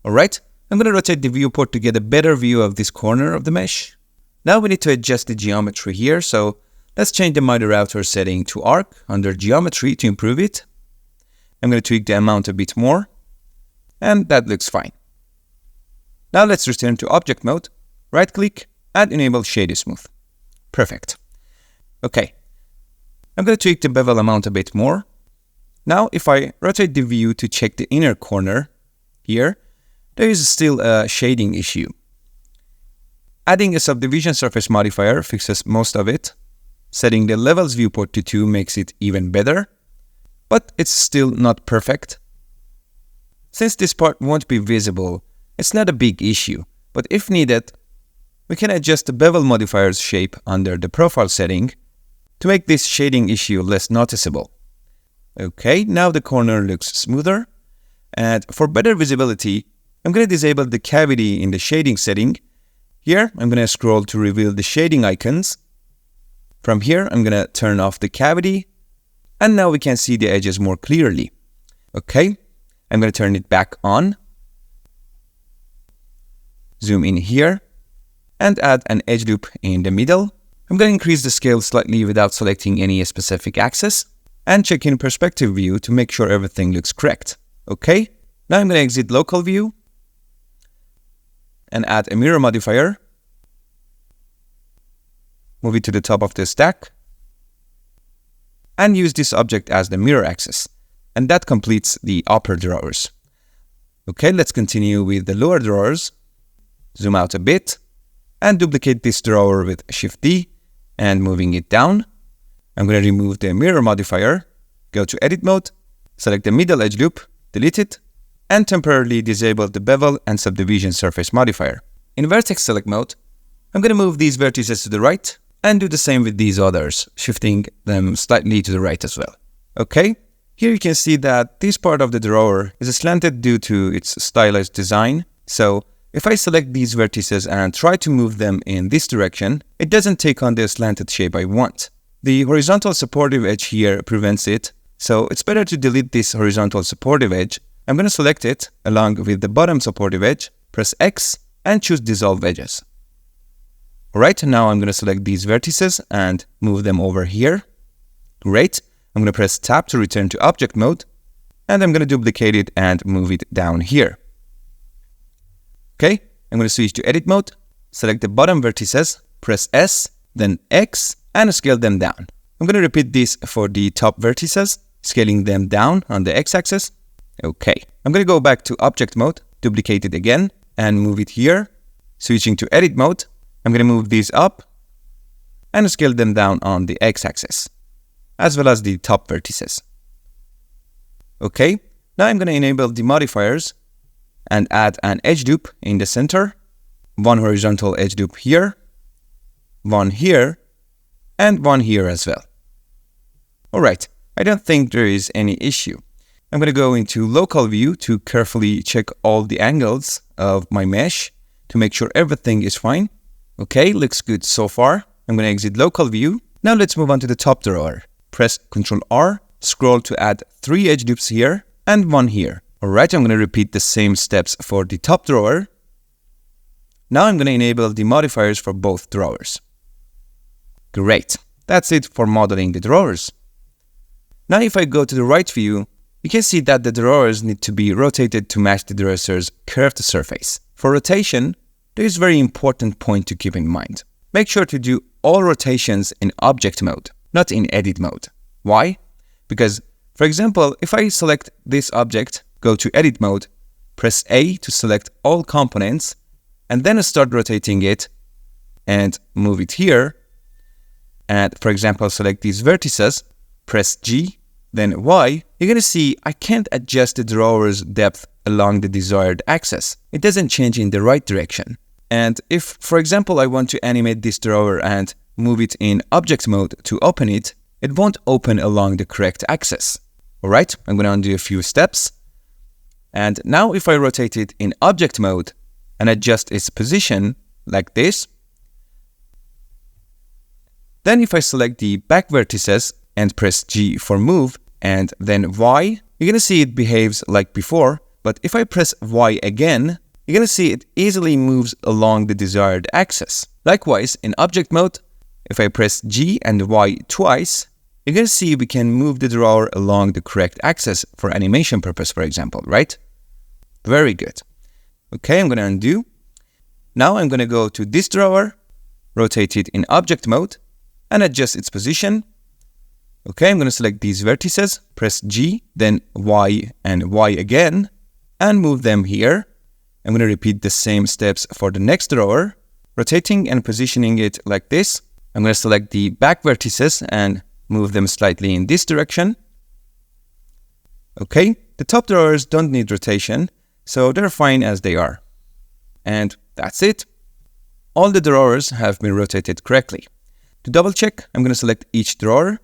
Alright, I'm going to rotate the viewport to get a better view of this corner of the mesh. Now we need to adjust the geometry here, so let's change the miter router setting to arc under geometry to improve it. I'm going to tweak the amount a bit more, and that looks fine. Now let's return to object mode, right click and enable shade smooth. Perfect. Okay, I'm going to tweak the bevel amount a bit more. Now if I rotate the view to check the inner corner here, there is still a shading issue. Adding a subdivision surface modifier fixes most of it. Setting the levels viewport to 2 makes it even better, but it's still not perfect. Since this part won't be visible, it's not a big issue, but if needed, we can adjust the bevel modifier's shape under the profile setting to make this shading issue less noticeable. Okay, now the corner looks smoother, and for better visibility, I'm going to disable the cavity in the shading setting. Here, I'm going to scroll to reveal the shading icons. From here, I'm going to turn off the cavity, and now we can see the edges more clearly. Okay, I'm going to turn it back on. Zoom in here, and add an edge loop in the middle. I'm going to increase the scale slightly without selecting any specific axis, and check in perspective view to make sure everything looks correct. Okay, now I'm going to exit local view, and add a mirror modifier. Move it to the top of the stack. And use this object as the mirror axis. And that completes the upper drawers. Okay, let's continue with the lower drawers. Zoom out a bit. And duplicate this drawer with Shift D. And moving it down. I'm going to remove the mirror modifier. Go to edit mode. Select the middle edge loop. delete it, and temporarily disable the bevel and subdivision surface modifier. In vertex select mode, I'm going to move these vertices to the right and do the same with these others, shifting them slightly to the right as well. Okay, here you can see that this part of the drawer is slanted due to its stylized design. So if I select these vertices and try to move them in this direction, it doesn't take on the slanted shape I want. The horizontal supportive edge here prevents it, so it's better to delete this horizontal supportive edge. I'm going to select it along with the bottom supportive edge, press X, and choose Dissolve Edges. Alright, now I'm going to select these vertices and move them over here. Great. I'm going to press Tab to return to object mode, and I'm going to duplicate it and move it down here. Okay, I'm going to switch to edit mode, select the bottom vertices, press S, then X, and scale them down. I'm going to repeat this for the top vertices, scaling them down on the X-axis. Okay, I'm going to go back to object mode, duplicate it again, and move it here. Switching to edit mode, I'm going to move these up and scale them down on the X-axis, as well as the top vertices. Okay, now I'm going to enable the modifiers and add an edge dupe in the center, one horizontal edge dupe here, one here, and one here as well. Alright, I don't think there is any issue. I'm going to go into local view to carefully check all the angles of my mesh to make sure everything is fine. Okay, looks good so far. I'm going to exit local view. Now let's move on to the top drawer. Press Ctrl R, scroll to add 3 edge dupes here and 1 here. Alright, I'm going to repeat the same steps for the top drawer. Now I'm going to enable the modifiers for both drawers. Great, that's it for modeling the drawers. Now if I go to the right view, you can see that the drawers need to be rotated to match the dresser's curved surface. For rotation, there is a very important point to keep in mind. Make sure to do all rotations in object mode, not in edit mode. Why? Because, for example, if I select this object, go to edit mode, press A to select all components, and then start rotating it and move it here. And for example, select these vertices, press G, then Y, you're going to see I can't adjust the drawer's depth along the desired axis. It doesn't change in the right direction. And if, for example, I want to animate this drawer and move it in object mode to open it, it won't open along the correct axis. Alright, I'm going to undo a few steps. And now if I rotate it in object mode and adjust its position like this, then if I select the back vertices and press G for move and then Y, you're going to see it behaves like before. But if I press Y again, you're going to see it easily moves along the desired axis. Likewise, in object mode, if I press G and Y twice, you're going to see we can move the drawer along the correct axis for animation purpose, for example, right? Very good. Okay, I'm going to undo. Now I'm going to go to this drawer, rotate it in object mode, and adjust its position. Okay, I'm going to select these vertices, press G, then Y and Y again, and move them here. I'm going to repeat the same steps for the next drawer, rotating and positioning it like this. I'm going to select the back vertices and move them slightly in this direction. Okay, the top drawers don't need rotation, so they're fine as they are. And that's it. All the drawers have been rotated correctly. To double check, I'm going to select each drawer,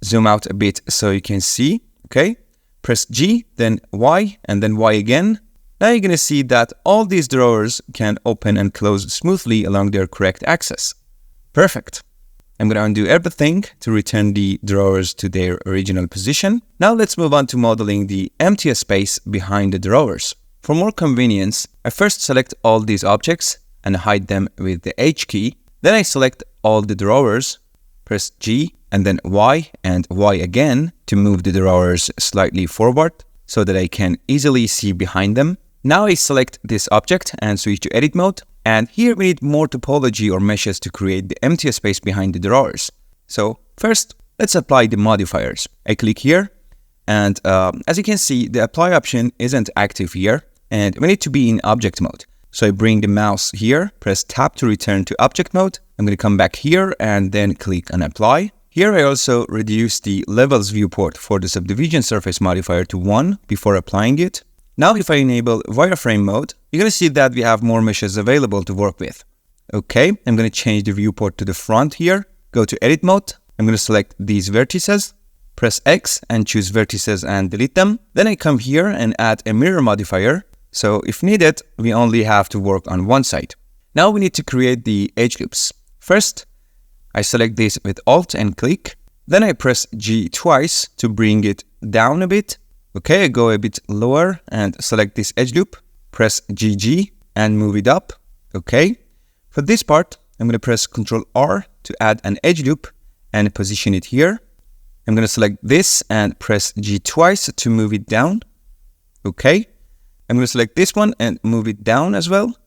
zoom out a bit so you can see, okay? Press G, then Y, and then Y again. Now you're going to see that all these drawers can open and close smoothly along their correct axis. Perfect. I'm going to undo everything to return the drawers to their original position. Now let's move on to modeling the empty space behind the drawers. For more convenience, I first select all these objects and hide them with the H key. Then I select all the drawers, press G and then Y and Y again to move the drawers slightly forward so that I can easily see behind them. Now I select this object and switch to edit mode. And here we need more topology or meshes to create the empty space behind the drawers. So first, let's apply the modifiers. I click here, and as you can see, the apply option isn't active here, and we need to be in object mode. So I bring the mouse here, press tab to return to object mode. I'm going to come back here and then click on apply. Here I also reduced the levels viewport for the subdivision surface modifier to 1 before applying it. Now if I enable wireframe mode, you're going to see that we have more meshes available to work with. Okay, I'm going to change the viewport to the front here, go to edit mode. I'm going to select these vertices, press X and choose vertices and delete them. Then I come here and add a mirror modifier. So if needed, we only have to work on one side. Now we need to create the edge loops. First, I select this with Alt and click. Then I press G twice to bring it down a bit. Okay, I go a bit lower and select this edge loop. Press GG and move it up. Okay. For this part, I'm going to press Ctrl R to add an edge loop and position it here. I'm going to select this and press G twice to move it down. Okay. I'm going to select this one and move it down as well.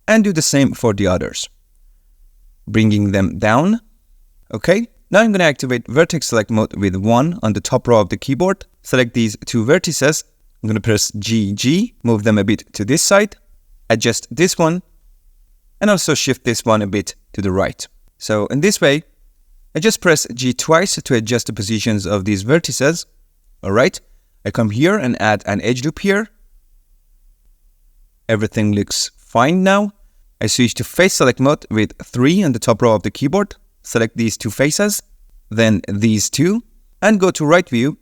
And do the same for the others. Bringing them down. Okay. Now I'm going to activate vertex select mode with 1 on the top row of the keyboard. Select these two vertices. I'm going to press GG, move them a bit to this side, adjust this one, and also shift this one a bit to the right. So in this way, I just press G twice to adjust the positions of these vertices. Alright, I come here and add an edge loop here. Everything looks fine now. I switch to face select mode with 3 on the top row of the keyboard. Select these two faces, then these two, and go to right view.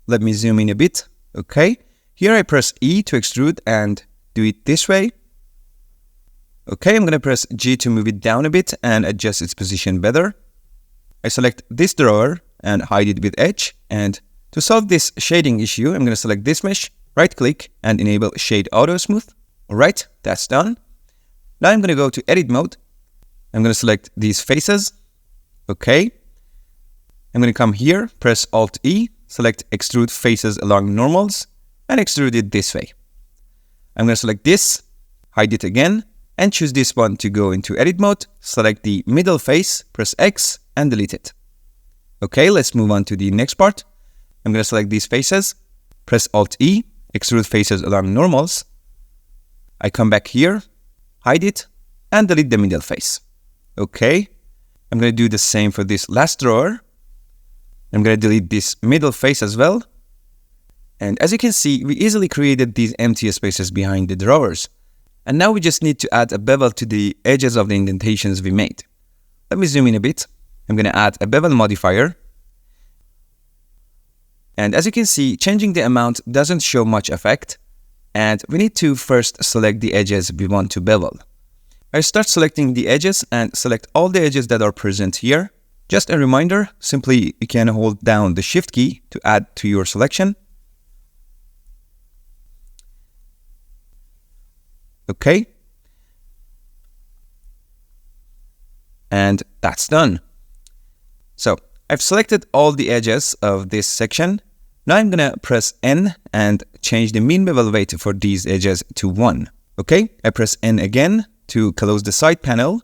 Let me zoom in a bit. Okay, here I press E to extrude and do it this way. Okay, I'm going to press G to move it down a bit and adjust its position better. I select this drawer and hide it with Edge. And to solve this shading issue, I'm going to select this mesh, right click and enable Shade Auto Smooth. Alright, that's done. Now I'm going to go to edit mode. I'm going to select these faces. Okay. I'm going to come here, press Alt E, select extrude faces along normals and extrude it this way. I'm going to select this, hide it again, and choose this one to go into edit mode. Select the middle face, press X and delete it. Okay, let's move on to the next part. I'm going to select these faces, press Alt E, extrude faces along normals. I come back here, hide it, and delete the middle face. Okay, I'm going to do the same for this last drawer. I'm going to delete this middle face as well. And as you can see, we easily created these empty spaces behind the drawers. And now we just need to add a bevel to the edges of the indentations we made. Let me zoom in a bit. I'm going to add a bevel modifier. And as you can see, changing the amount doesn't show much effect. And we need to first select the edges we want to bevel. I start selecting the edges and select all the edges that are present here. Just a reminder, simply you can hold down the Shift key to add to your selection. Okay. And that's done. So I've selected all the edges of this section. Now I'm going to press N and change the mean bevel weight for these edges to 1. Okay, I press N again to close the side panel.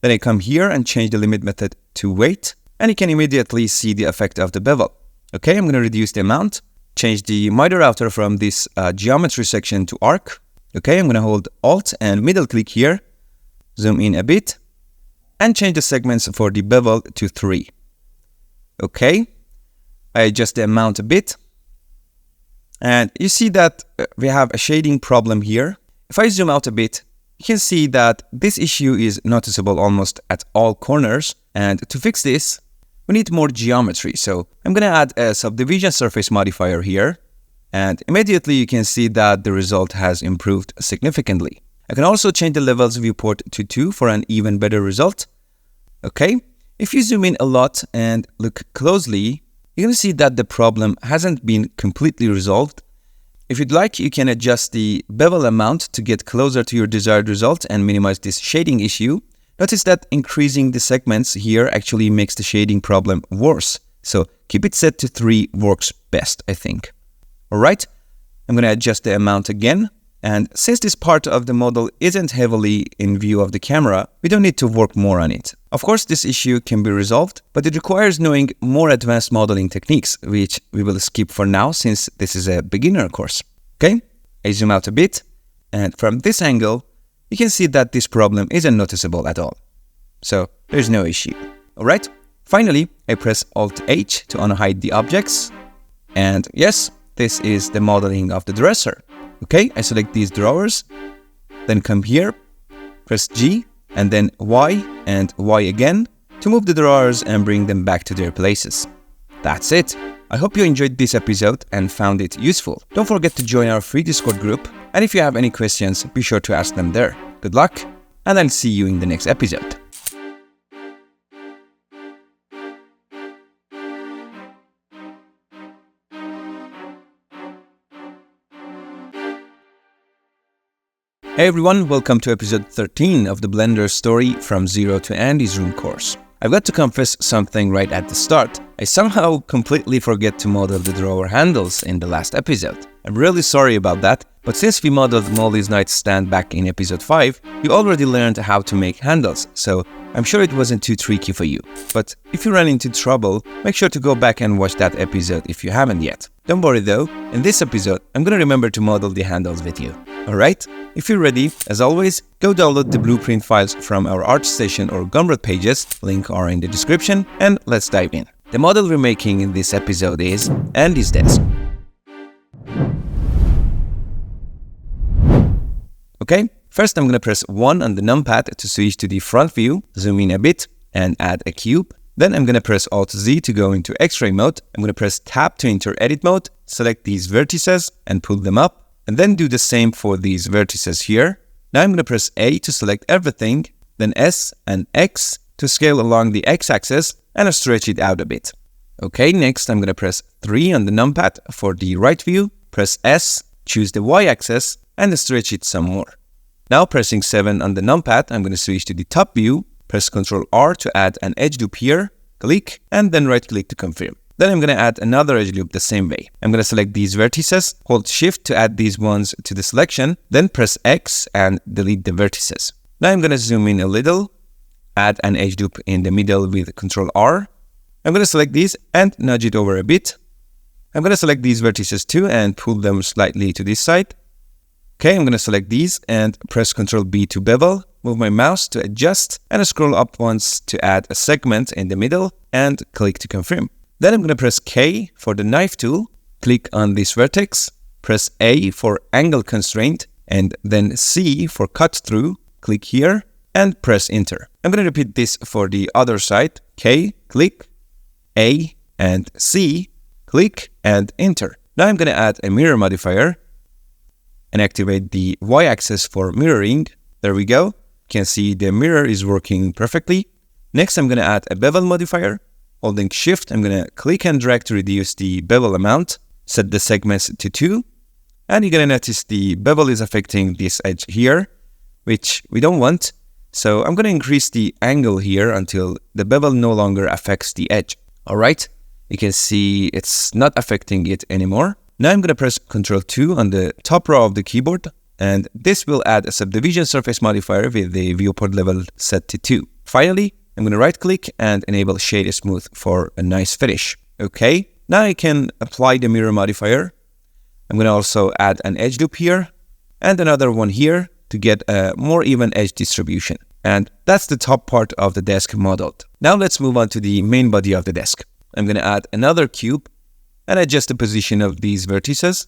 Then I come here and change the limit method to weight, and you can immediately see the effect of the bevel. Okay, I'm going to reduce the amount, change the miter router from this geometry section to arc. Okay, I'm going to hold Alt and middle click here, zoom in a bit, and change the segments for the bevel to 3. Okay, I adjust the amount a bit, and you see that we have a shading problem here. If I zoom out a bit, you can see that this issue is noticeable almost at all corners, and to fix this, we need more geometry. So I'm going to add a subdivision surface modifier here, and immediately you can see that the result has improved significantly. I can also change the levels viewport to 2 for an even better result. Okay, if you zoom in a lot and look closely, you're going to see that the problem hasn't been completely resolved. If you'd like, you can adjust the bevel amount to get closer to your desired result and minimize this shading issue. Notice that increasing the segments here actually makes the shading problem worse. So keep it set to 3 works best, I think. Alright, I'm going to adjust the amount again. And since this part of the model isn't heavily in view of the camera, we don't need to work more on it. Of course, this issue can be resolved, but it requires knowing more advanced modeling techniques, which we will skip for now since this is a beginner course. Okay, I zoom out a bit, and from this angle, you can see that this problem isn't noticeable at all. So there's no issue. Alright, Finally, I press Alt-H to unhide the objects. And yes, this is the modeling of the dresser. Okay, I select these drawers, then come here, press G, and then Y and Y again to move the drawers and bring them back to their places. That's it. I hope you enjoyed this episode and found it useful. Don't forget to join our free Discord group, and if you have any questions, be sure to ask them there. Good luck, and I'll see you in the next episode. Hey everyone, welcome to episode 13 of the Blender Story from Zero to Andy's Room course. I've got to confess something right at the start. I somehow completely forget to model the drawer handles in the last episode. I'm really sorry about that, but since we modeled Molly's nightstand back in episode 5, you already learned how to make handles, so I'm sure it wasn't too tricky for you. But if you ran into trouble, make sure to go back and watch that episode if you haven't yet. Don't worry though, in this episode, I'm gonna remember to model the handles with you. Alright? If you're ready, as always, go download the blueprint files from our ArtStation or Gumroad pages, links are in the description, and let's dive in. The model we're making in this episode is Andy's desk. Okay, first I'm gonna press 1 on the numpad to switch to the front view, zoom in a bit, and add a cube. Then I'm gonna press Alt-Z to go into X-ray mode. I'm gonna press Tab to enter edit mode, select these vertices and pull them up. And then do the same for these vertices here. Now I'm going to press A to select everything, then S and X to scale along the X-axis and stretch it out a bit. Okay, next I'm going to press 3 on the numpad for the right view, press S, choose the Y-axis and stretch it some more. Now pressing 7 on the numpad, I'm going to switch to the top view, press Ctrl R to add an edge loop here, click, and then right click to confirm. Then I'm going to add another edge loop the same way. I'm going to select these vertices, hold Shift to add these ones to the selection, then press X and delete the vertices. Now I'm going to zoom in a little, add an edge loop in the middle with Ctrl R. I'm going to select these and nudge it over a bit. I'm going to select these vertices too and pull them slightly to this side. Okay, I'm going to select these and press Ctrl B to bevel, move my mouse to adjust and scroll up once to add a segment in the middle and click to confirm. Then I'm going to press K for the knife tool, click on this vertex, press A for angle constraint, and then C for cut through, click here, and press enter. I'm going to repeat this for the other side, K, click, A, and C, click, and enter. Now I'm going to add a mirror modifier, and activate the Y-axis for mirroring. There we go. You can see the mirror is working perfectly. Next I'm going to add a bevel modifier. Holding Shift, I'm going to click and drag to reduce the bevel amount, set the segments to 2, and you're going to notice the bevel is affecting this edge here, which we don't want. So I'm going to increase the angle here until the bevel no longer affects the edge. Alright, you can see it's not affecting it anymore. Now I'm going to press Ctrl 2 on the top row of the keyboard, and this will add a subdivision surface modifier with the viewport level set to 2. Finally, I'm going to right click and enable Shade Smooth for a nice finish. Okay, now I can apply the mirror modifier. I'm going to also add an edge loop here and another one here to get a more even edge distribution. And that's the top part of the desk modeled. Now let's move on to the main body of the desk. I'm going to add another cube and adjust the position of these vertices.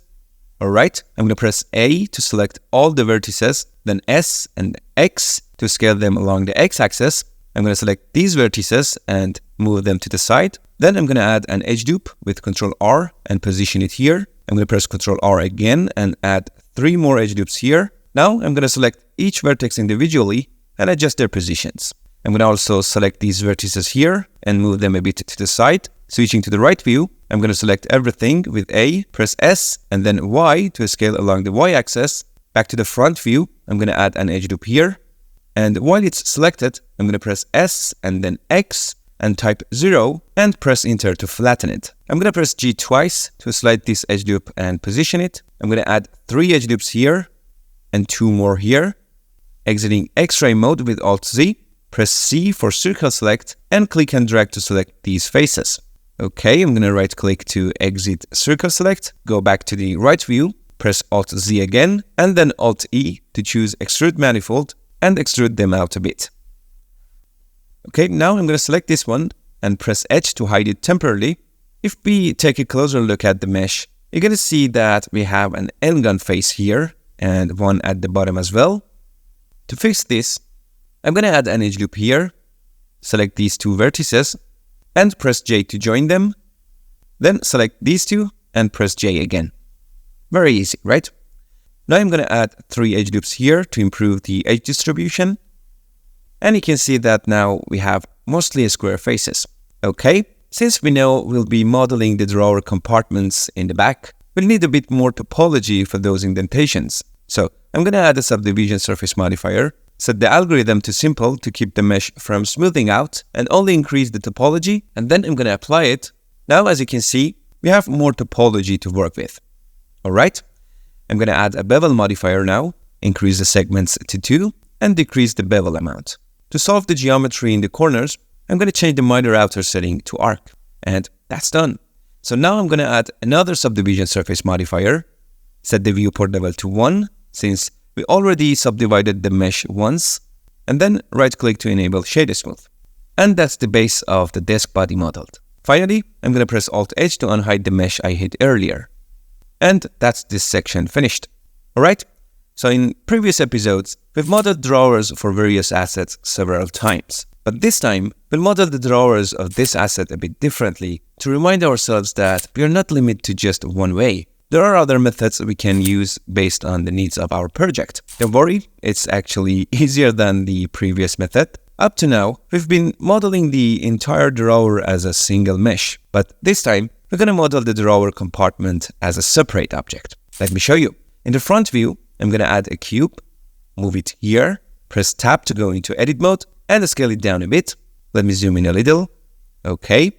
Alright, I'm going to press A to select all the vertices, then S and X to scale them along the X-axis. I'm going to select these vertices and move them to the side. Then I'm going to add an edge loop with Ctrl R and position it here. I'm going to press Ctrl R again and add 3 more edge loops here. Now I'm going to select each vertex individually and adjust their positions. I'm going to also select these vertices here and move them a bit to the side. Switching to the right view, I'm going to select everything with A, press S, and then Y to scale along the Y-axis. Back to the front view, I'm going to add an edge loop here. And while it's selected, I'm going to press S and then X and type 0 and press enter to flatten it. I'm going to press G twice to slide this edge loop and position it. I'm going to add 3 edge loops here and 2 more here. Exiting X-ray mode with Alt-Z, press C for circle select and click and drag to select these faces. Okay, I'm going to right click to exit circle select, go back to the right view, press Alt-Z again and then Alt-E to choose extrude manifold and extrude them out a bit. Okay, now I'm going to select this one and press Edge to hide it temporarily. If we take a closer look at the mesh, you're going to see that we have an N-gun face here and one at the bottom as well. To fix this, I'm going to add an edge loop here, select these two vertices, and press J to join them. Then select these two and press J again. Very easy, right? Now I'm going to add 3 edge loops here to improve the edge distribution. And you can see that now we have mostly square faces. Okay, since we know we'll be modeling the drawer compartments in the back, we'll need a bit more topology for those indentations. So I'm going to add a subdivision surface modifier, set the algorithm to simple to keep the mesh from smoothing out, and only increase the topology, and then I'm going to apply it. Now, as you can see, we have more topology to work with. Alright, I'm going to add a bevel modifier now, increase the segments to 2, and decrease the bevel amount. To solve the geometry in the corners, I'm going to change the miter outer setting to arc, and that's done. So now I'm going to add another subdivision surface modifier, set the viewport level to 1, since we already subdivided the mesh once, and then right-click to enable Shade Smooth. And that's the base of the desk body modeled. Finally, I'm going to press Alt-H to unhide the mesh I hid earlier. And that's this section finished. Alright, so in previous episodes, we've modeled drawers for various assets several times. But this time, we'll model the drawers of this asset a bit differently to remind ourselves that we are not limited to just one way. There are other methods we can use based on the needs of our project. Don't worry, it's actually easier than the previous method. Up to now, we've been modeling the entire drawer as a single mesh, but this time, we're going to model the drawer compartment as a separate object. Let me show you. In the front view, I'm going to add a cube, move it here, press Tab to go into edit mode, and scale it down a bit. Let me zoom in a little. Okay.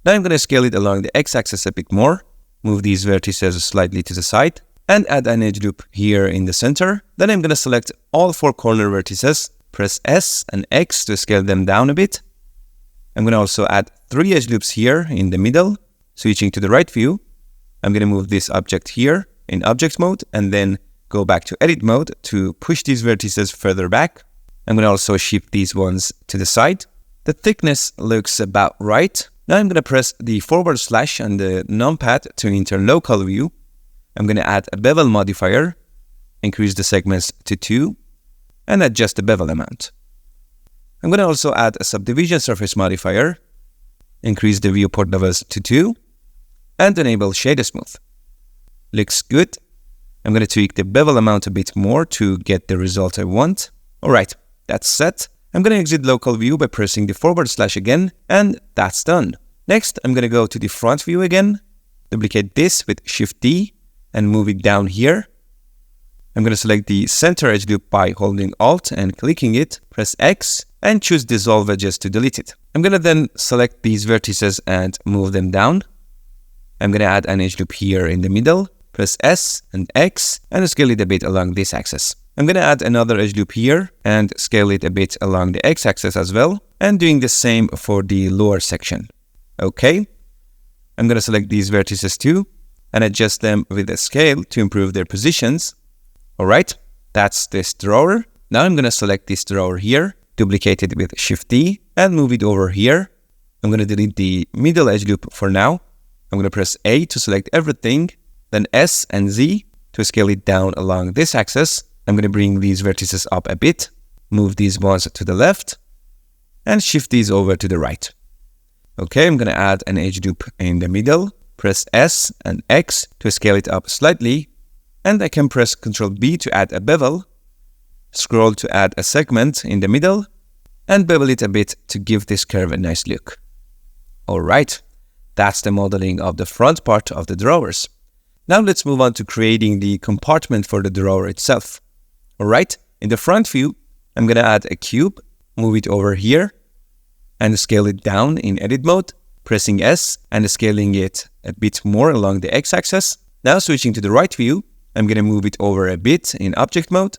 Now I'm going to scale it along the x-axis a bit more, move these vertices slightly to the side, and add an edge loop here in the center. Then I'm going to select all 4 corner vertices, press S and X to scale them down a bit. I'm going to also add 3 edge loops here in the middle. Switching to the right view, I'm going to move this object here in object mode and then go back to edit mode to push these vertices further back. I'm going to also shift these ones to the side. The thickness looks about right. Now I'm going to press the / on the numpad to enter local view. I'm going to add a bevel modifier, increase the segments to 2, and adjust the bevel amount. I'm going to also add a subdivision surface modifier, increase the viewport levels to 2, and enable Shade Smooth. Looks good. I'm going to tweak the bevel amount a bit more to get the result I want. Alright, that's set. I'm going to exit local view by pressing the / again, and that's done. Next, I'm going to go to the front view again, duplicate this with Shift D, and move it down here. I'm going to select the center edge loop by holding Alt and clicking it, press X, and choose Dissolve Edges to delete it. I'm going to then select these vertices and move them down. I'm going to add an edge loop here in the middle, press S and X, and scale it a bit along this axis. I'm going to add another edge loop here and scale it a bit along the x-axis as well, and doing the same for the lower section. Okay, I'm going to select these vertices too and adjust them with a scale to improve their positions. Alright, that's this drawer. Now I'm going to select this drawer here, duplicate it with Shift D and move it over here. I'm going to delete the middle edge loop for now. I'm going to press A to select everything, then S and Z to scale it down along this axis. I'm going to bring these vertices up a bit, move these ones to the left, and shift these over to the right. Okay, I'm going to add an edge loop in the middle, press S and X to scale it up slightly, and I can press Ctrl B to add a bevel, scroll to add a segment in the middle, and bevel it a bit to give this curve a nice look. Alright, that's the modeling of the front part of the drawers. Now let's move on to creating the compartment for the drawer itself. Alright, in the front view, I'm going to add a cube, move it over here, and scale it down in edit mode, pressing S and scaling it a bit more along the x-axis. Now switching to the right view, I'm going to move it over a bit in object mode,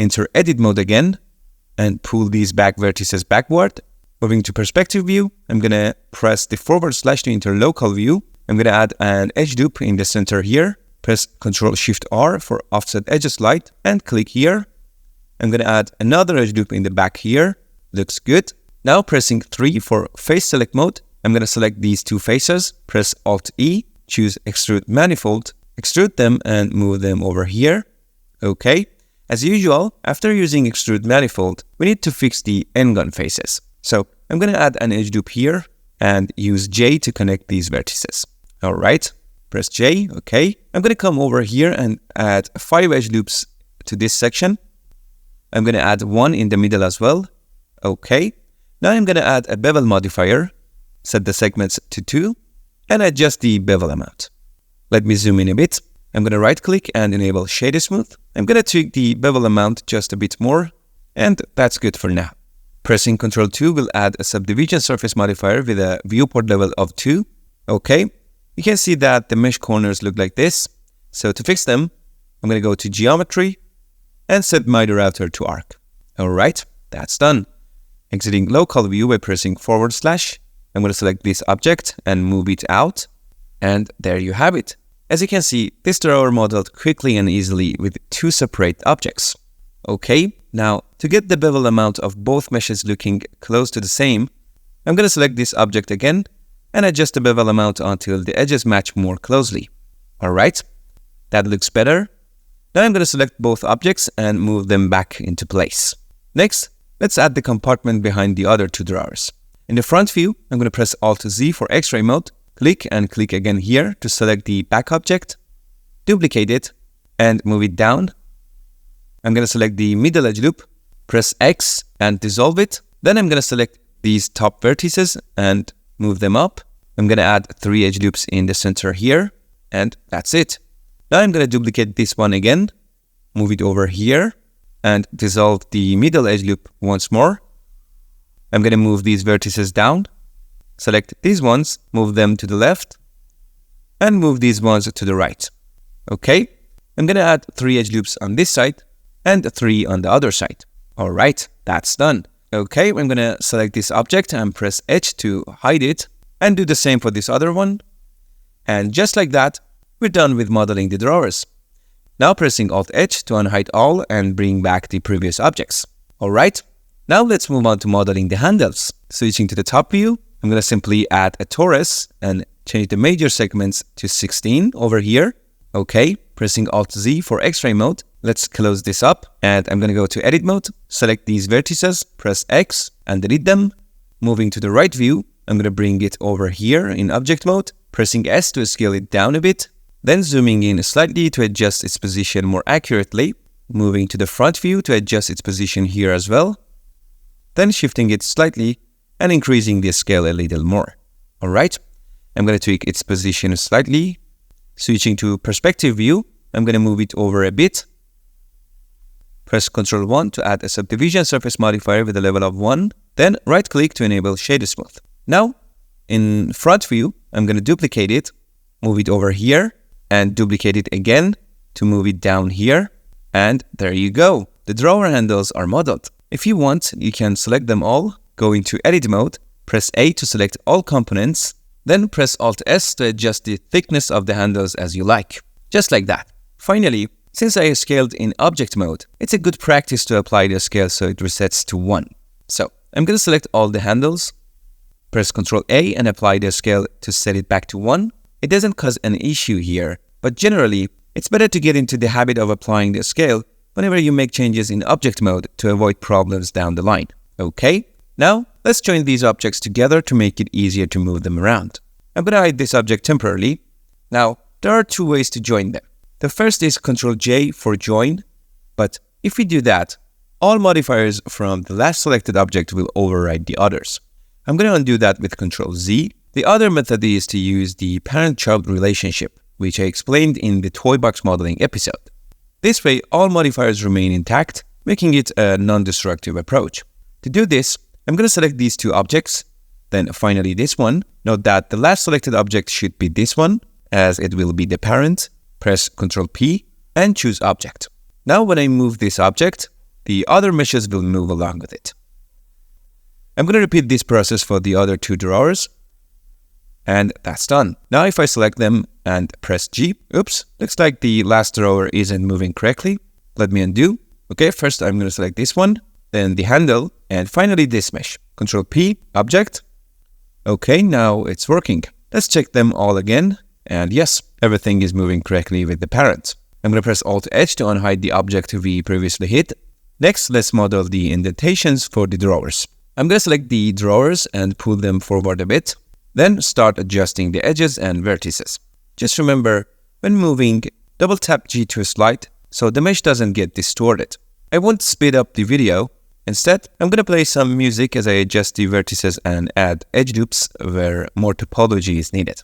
enter edit mode again, and pull these back vertices backward. Moving to perspective view, I'm going to press the / to enter local view. I'm going to add an edge loop in the center here. Press Ctrl-Shift-R for offset edge slide and click here. I'm going to add another edge loop in the back here. Looks good. Now pressing 3 for face select mode, I'm going to select these two faces, press Alt-E, choose Extrude Manifold, extrude them and move them over here. Okay. As usual, after using Extrude Manifold, we need to fix the N-gun faces. So I'm going to add an edge loop here and use J to connect these vertices. All right. Press J. Okay. I'm going to come over here and add 5 edge loops to this section. I'm going to add 1 in the middle as well. Okay. Now I'm going to add a bevel modifier, set the segments to 2, and adjust the bevel amount. Let me zoom in a bit. I'm going to right click and enable Shade Smooth. I'm going to tweak the bevel amount just a bit more, and that's good for now. Pressing Ctrl 2 will add a subdivision surface modifier with a viewport level of 2. Okay, you can see that the mesh corners look like this. So to fix them, I'm going to go to Geometry and set my router to Arc. Alright, that's done. Exiting local view by pressing /, I'm going to select this object and move it out. And there you have it. As you can see, this drawer modeled quickly and easily with 2 separate objects. Okay, now to get the bevel amount of both meshes looking close to the same, I'm going to select this object again and adjust the bevel amount until the edges match more closely. Alright, that looks better. Now I'm going to select both objects and move them back into place. Next, let's add the compartment behind the other 2 drawers. In the front view, I'm going to press Alt-Z for X-ray mode, click and click again here to select the back object, duplicate it, and move it down. I'm going to select the middle edge loop, press X and dissolve it. Then I'm going to select these top vertices and move them up. I'm going to add 3 edge loops in the center here, and that's it. Now I'm going to duplicate this one again, move it over here, and dissolve the middle edge loop once more. I'm going to move these vertices down, select these ones, move them to the left, and move these ones to the right. Okay, I'm going to add 3 edge loops on this side and 3 on the other side. Alright, that's done. Okay, I'm going to select this object and press H to hide it, and do the same for this other one. And just like that, we're done with modeling the drawers. Now pressing Alt-H to unhide all and bring back the previous objects. Alright, now let's move on to modeling the handles. Switching to the top view, I'm going to simply add a torus and change the major segments to 16 over here. Okay, pressing Alt-Z for X-ray mode. Let's close this up and I'm going to go to edit mode, select these vertices, press X and delete them. Moving to the right view, I'm going to bring it over here in object mode, pressing S to scale it down a bit, then zooming in slightly to adjust its position more accurately, moving to the front view to adjust its position here as well, then shifting it slightly and increasing the scale a little more. Alright, I'm going to tweak its position slightly. Switching to perspective view, I'm going to move it over a bit. Press Ctrl 1 to add a subdivision surface modifier with a level of 1, then right click to enable Shade Smooth. Now, in front view, I'm going to duplicate it, move it over here, and duplicate it again to move it down here. And there you go. The drawer handles are modeled. If you want, you can select them all, go into edit mode, press A to select all components, then press Alt-S to adjust the thickness of the handles as you like. Just like that. Finally, since I scaled in object mode, it's a good practice to apply the scale so it resets to 1. So I'm going to select all the handles, press Ctrl A and apply the scale to set it back to 1. It doesn't cause an issue here, but generally, it's better to get into the habit of applying the scale whenever you make changes in object mode to avoid problems down the line. Okay, now let's join these objects together to make it easier to move them around. I'm going to hide this object temporarily. Now, there are 2 ways to join them. The first is Ctrl J for join, but if we do that, all modifiers from the last selected object will override the others. I'm going to undo that with Ctrl Z. The other method is to use the parent-child relationship, which I explained in the toy box modeling episode. This way, all modifiers remain intact, making it a non-destructive approach. To do this, I'm going to select these 2 objects, then finally this one. Note that the last selected object should be this one, as it will be the parent. Press Ctrl P and choose Object. Now when I move this object, the other meshes will move along with it. I'm going to repeat this process for the other 2 drawers. And that's done. Now if I select them and press G, oops, looks like the last drawer isn't moving correctly. Let me undo. Okay, first I'm going to select this one, then the handle, and finally this mesh. Control P, object. Okay, now it's working. Let's check them all again. And yes, everything is moving correctly with the parent. I'm going to press Alt-H to unhide the object we previously hid. Next, let's model the indentations for the drawers. I'm going to select the drawers and pull them forward a bit. Then start adjusting the edges and vertices. Just remember, when moving, double tap G to slide so the mesh doesn't get distorted. I won't speed up the video. Instead, I'm going to play some music as I adjust the vertices and add edge loops where more topology is needed.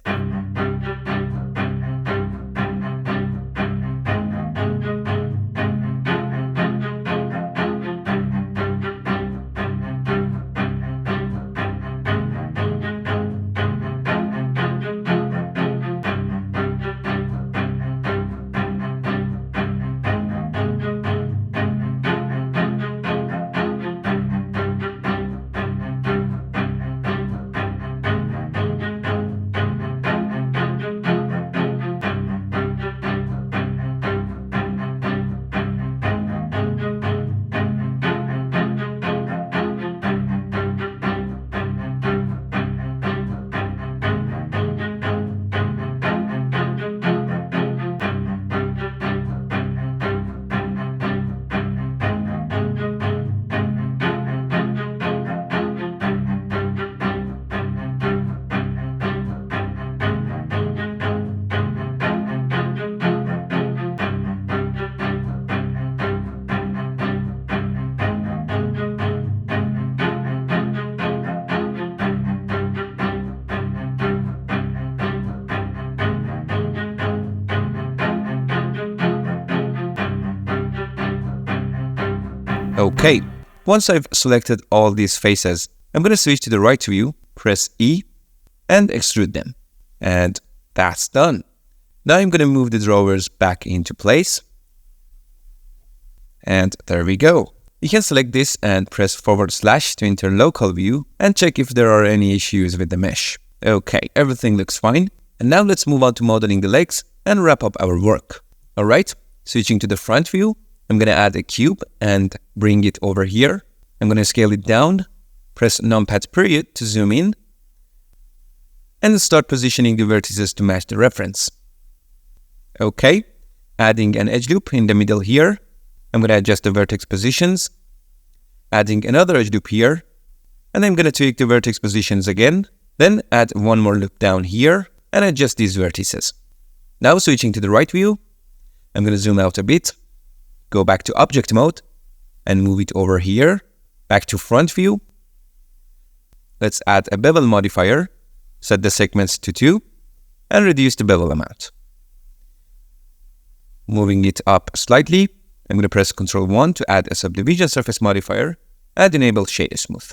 Okay, once I've selected all these faces, I'm going to switch to the right view, press E, and extrude them. And that's done. Now I'm going to move the drawers back into place. And there we go. You can select this and press / to enter local view and check if there are any issues with the mesh. Okay, everything looks fine. And now let's move on to modeling the legs and wrap up our work. Alright, switching to the front view, I'm going to add a cube and bring it over here. I'm going to scale it down, press numpad period to zoom in, and start positioning the vertices to match the reference. Okay, adding an edge loop in the middle here. I'm going to adjust the vertex positions, adding another edge loop here, and I'm going to tweak the vertex positions again, then add one more loop down here and adjust these vertices. Now switching to the right view, I'm going to zoom out a bit, go back to object mode and move it over here, back to front view. Let's add a bevel modifier, set the segments to 2 and reduce the bevel amount. Moving it up slightly, I'm going to press Ctrl 1 to add a subdivision surface modifier and enable Shade Smooth.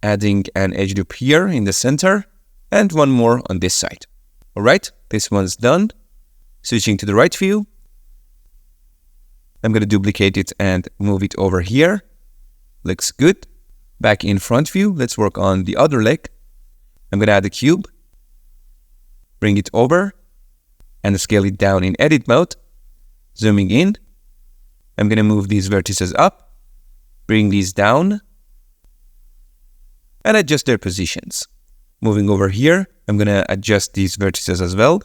Adding an edge loop here in the center and one more on this side. Alright, this one's done. Switching to the right view, I'm going to duplicate it and move it over here. Looks good. Back in front view, let's work on the other leg. I'm going to add a cube, bring it over, and scale it down in edit mode. Zooming in, I'm going to move these vertices up, bring these down, and adjust their positions. Moving over here, I'm going to adjust these vertices as well,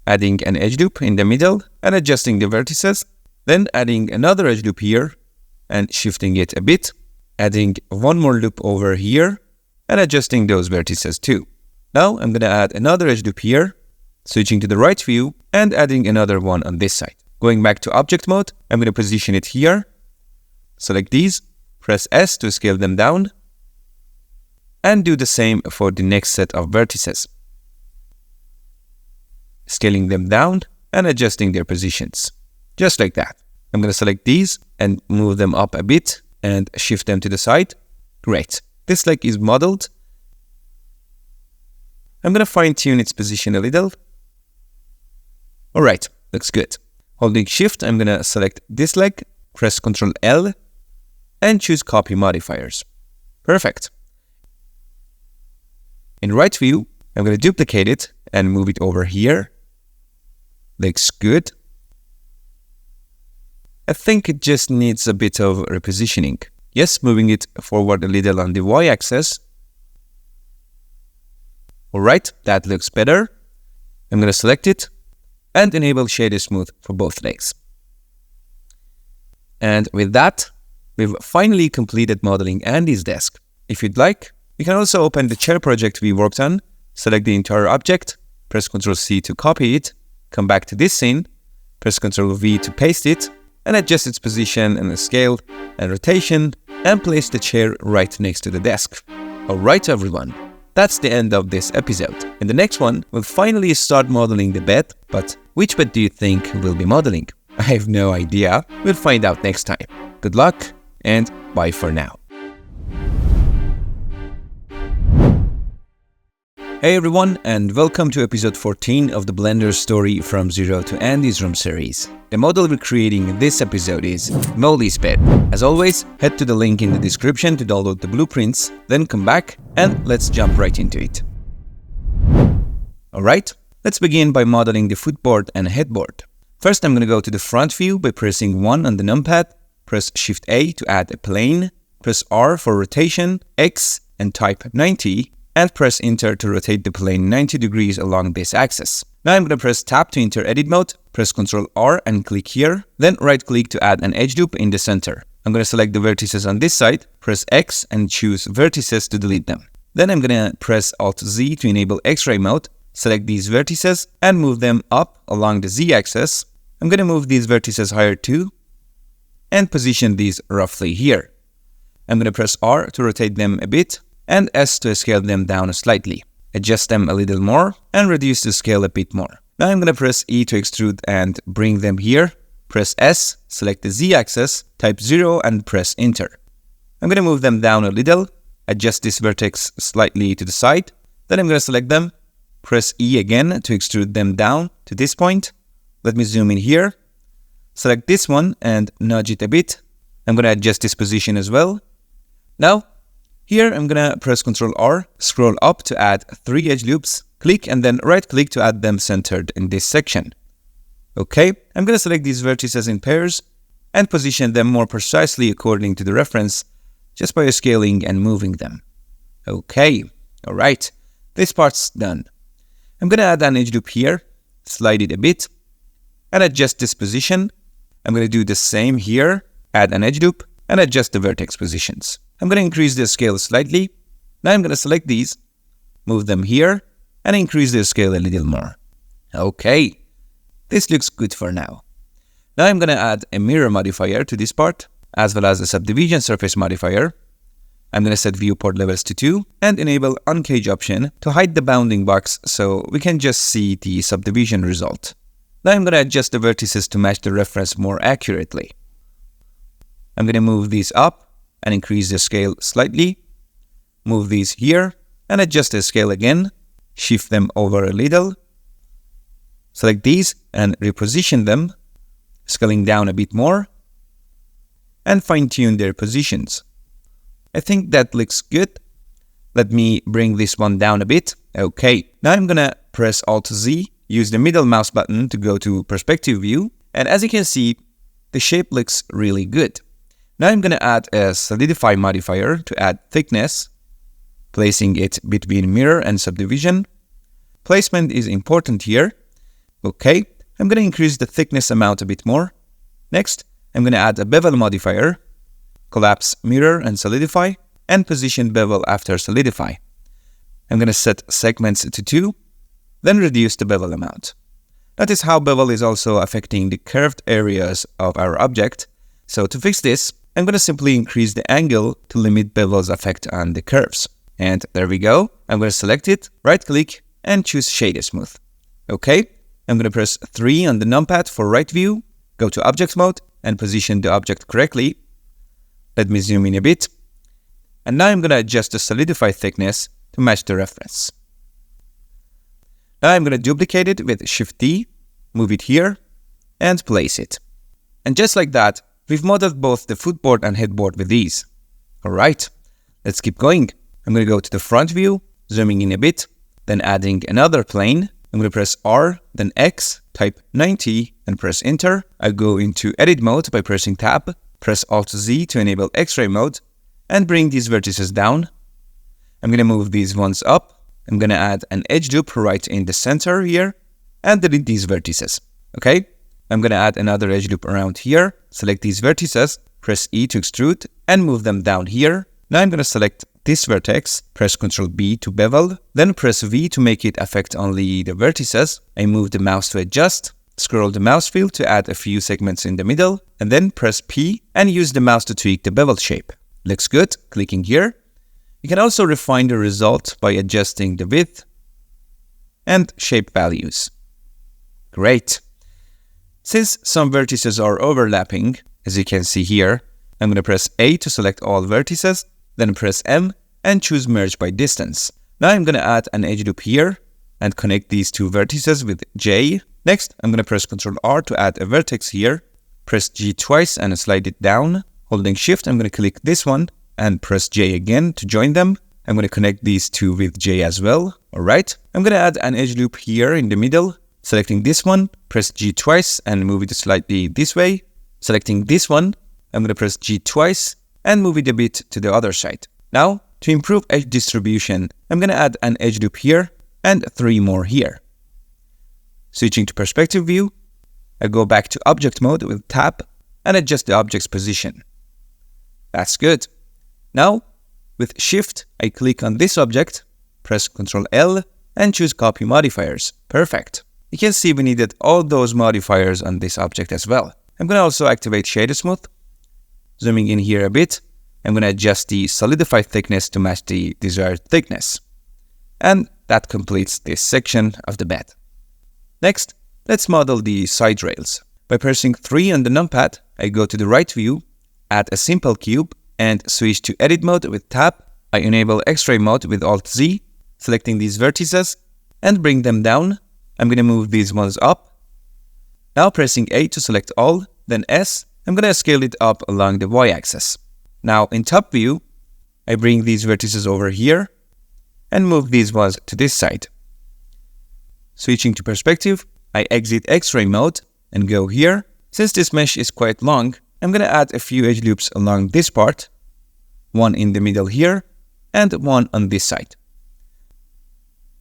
adding an edge loop in the middle and adjusting the vertices. Then adding another edge loop here and shifting it a bit, adding one more loop over here and adjusting those vertices too. Now I'm going to add another edge loop here, switching to the right view and adding another one on this side. Going back to object mode, I'm going to position it here, select these, press S to scale them down, and do the same for the next set of vertices. Scaling them down and adjusting their positions. Just like that. I'm going to select these and move them up a bit and shift them to the side. Great. This leg is modeled. I'm going to fine tune its position a little. Alright, looks good. Holding Shift, I'm going to select this leg, press Ctrl L, and choose Copy Modifiers. Perfect. In right view, I'm going to duplicate it and move it over here. Looks good. I think it just needs a bit of repositioning. Yes, moving it forward a little on the y-axis. Alright, that looks better. I'm going to select it and enable Shader Smooth for both legs. And with that, we've finally completed modeling Andy's desk. If you'd like, you can also open the chair project we worked on, select the entire object, press Ctrl+C to copy it, come back to this scene, press Ctrl+V to paste it, and adjust its position and scale and rotation, and place the chair right next to the desk. Alright everyone, that's the end of this episode. In the next one, we'll finally start modeling the bed, but which bed do you think we'll be modeling? I have no idea. We'll find out next time. Good luck, and bye for now. Hey everyone, and welcome to episode 14 of the Blender Story from Zero to Andy's Room series. The model we're creating in this episode is Molly's bed. As always, head to the link in the description to download the blueprints, then come back and let's jump right into it. Alright, let's begin by modeling the footboard and headboard. First, I'm going to go to the front view by pressing 1 on the numpad, press Shift-A to add a plane, press R for rotation, X and type 90, and press Enter to rotate the plane 90 degrees along this axis. Now I'm going to press Tab to enter edit mode, press Ctrl-R and click here, then right-click to add an edge loop in the center. I'm going to select the vertices on this side, press X and choose vertices to delete them. Then I'm going to press Alt-Z to enable X-ray mode, select these vertices and move them up along the Z-axis. I'm going to move these vertices higher too, and position these roughly here. I'm going to press R to rotate them a bit, and S to scale them down slightly. Adjust them a little more, and reduce the scale a bit more. Now I'm going to press E to extrude and bring them here. Press S, select the Z-axis, type 0 and press Enter. I'm going to move them down a little, adjust this vertex slightly to the side. Then I'm going to select them, press E again to extrude them down to this point. Let me zoom in here, select this one and nudge it a bit. I'm going to adjust this position as well. Now, here I'm going to press Ctrl-R, scroll up to add 3 edge loops, click and then right-click to add them centered in this section. Okay, I'm going to select these vertices in pairs and position them more precisely according to the reference, just by scaling and moving them. Okay, alright, this part's done. I'm going to add an edge loop here, slide it a bit, and adjust this position. I'm going to do the same here, add an edge loop, and adjust the vertex positions. I'm going to increase the scale slightly. Now I'm going to select these, move them here, and increase the scale a little more. Okay, this looks good for now. Now I'm going to add a mirror modifier to this part, as well as a subdivision surface modifier. I'm going to set viewport levels to 2 and enable uncage option to hide the bounding box so we can just see the subdivision result. Now I'm going to adjust the vertices to match the reference more accurately. I'm going to move these up and increase the scale slightly. Move these here and adjust the scale again. Shift them over a little. Select these and reposition them, scaling down a bit more. And fine-tune their positions. I think that looks good. Let me bring this one down a bit. Okay, now I'm going to press Alt-Z. Use the middle mouse button to go to perspective view, and as you can see, the shape looks really good. Now I'm going to add a solidify modifier to add thickness, placing it between mirror and subdivision. Placement is important here. Okay, I'm going to increase the thickness amount a bit more. Next, I'm going to add a bevel modifier, collapse mirror and solidify, and position bevel after solidify. I'm going to set segments to 2. Then reduce the bevel amount. Notice how bevel is also affecting the curved areas of our object. So to fix this, I'm going to simply increase the angle to limit bevel's effect on the curves. And there we go. I'm going to select it, right-click, and choose Shader Smooth. Okay, I'm going to press 3 on the numpad for right view, go to Object Mode, and position the object correctly. Let me zoom in a bit. And now I'm going to adjust the solidify thickness to match the reference. Now I'm going to duplicate it with Shift-D, move it here, and place it. And just like that, we've modeled both the footboard and headboard with ease. Alright, let's keep going. I'm going to go to the front view, zooming in a bit, then adding another plane. I'm going to press R, then X, type 90, and press Enter. I go into Edit mode by pressing Tab, press Alt-Z to enable X-ray mode, and bring these vertices down. I'm going to move these ones up. I'm going to add an edge loop right in the center here, and delete these vertices. Okay? I'm going to add another edge loop around here, select these vertices, press E to extrude, and move them down here. Now I'm going to select this vertex, press Ctrl B to bevel, then press V to make it affect only the vertices. I move the mouse to adjust, scroll the mouse wheel to add a few segments in the middle, and then press P and use the mouse to tweak the bevel shape. Looks good, clicking here. You can also refine the result by adjusting the width and shape values. Great. Since some vertices are overlapping, as you can see here, I'm going to press A to select all vertices, then press M and choose Merge by Distance. Now I'm going to add an edge loop here and connect these two vertices with J. Next, I'm going to press Ctrl R to add a vertex here, press G twice and slide it down. Holding Shift, I'm going to click this one and press J again to join them. I'm going to connect these two with J as well. Alright, I'm going to add an edge loop here in the middle. Selecting this one, press G twice and move it slightly this way. Selecting this one, I'm going to press G twice and move it a bit to the other side. Now, to improve edge distribution, I'm going to add an edge loop here and 3 more here. Switching to perspective view, I go back to object mode with Tab and adjust the object's position. That's good. Now, with Shift, I click on this object, press Ctrl L and choose Copy Modifiers. Perfect. You can see we needed all those modifiers on this object as well. I'm going to also activate Shader Smooth. Zooming in here a bit, I'm going to adjust the solidify thickness to match the desired thickness. And that completes this section of the bed. Next, let's model the side rails. By pressing 3 on the numpad, I go to the right view, add a simple cube, and switch to edit mode with Tab. I enable X-ray mode with Alt-Z, selecting these vertices, and bring them down. I'm going to move these ones up. Now pressing A to select all, then S, I'm going to scale it up along the Y-axis. Now in top view, I bring these vertices over here and move these ones to this side. Switching to perspective, I exit X-ray mode and go here. Since this mesh is quite long, I'm going to add a few edge loops along this part, one in the middle here, and one on this side.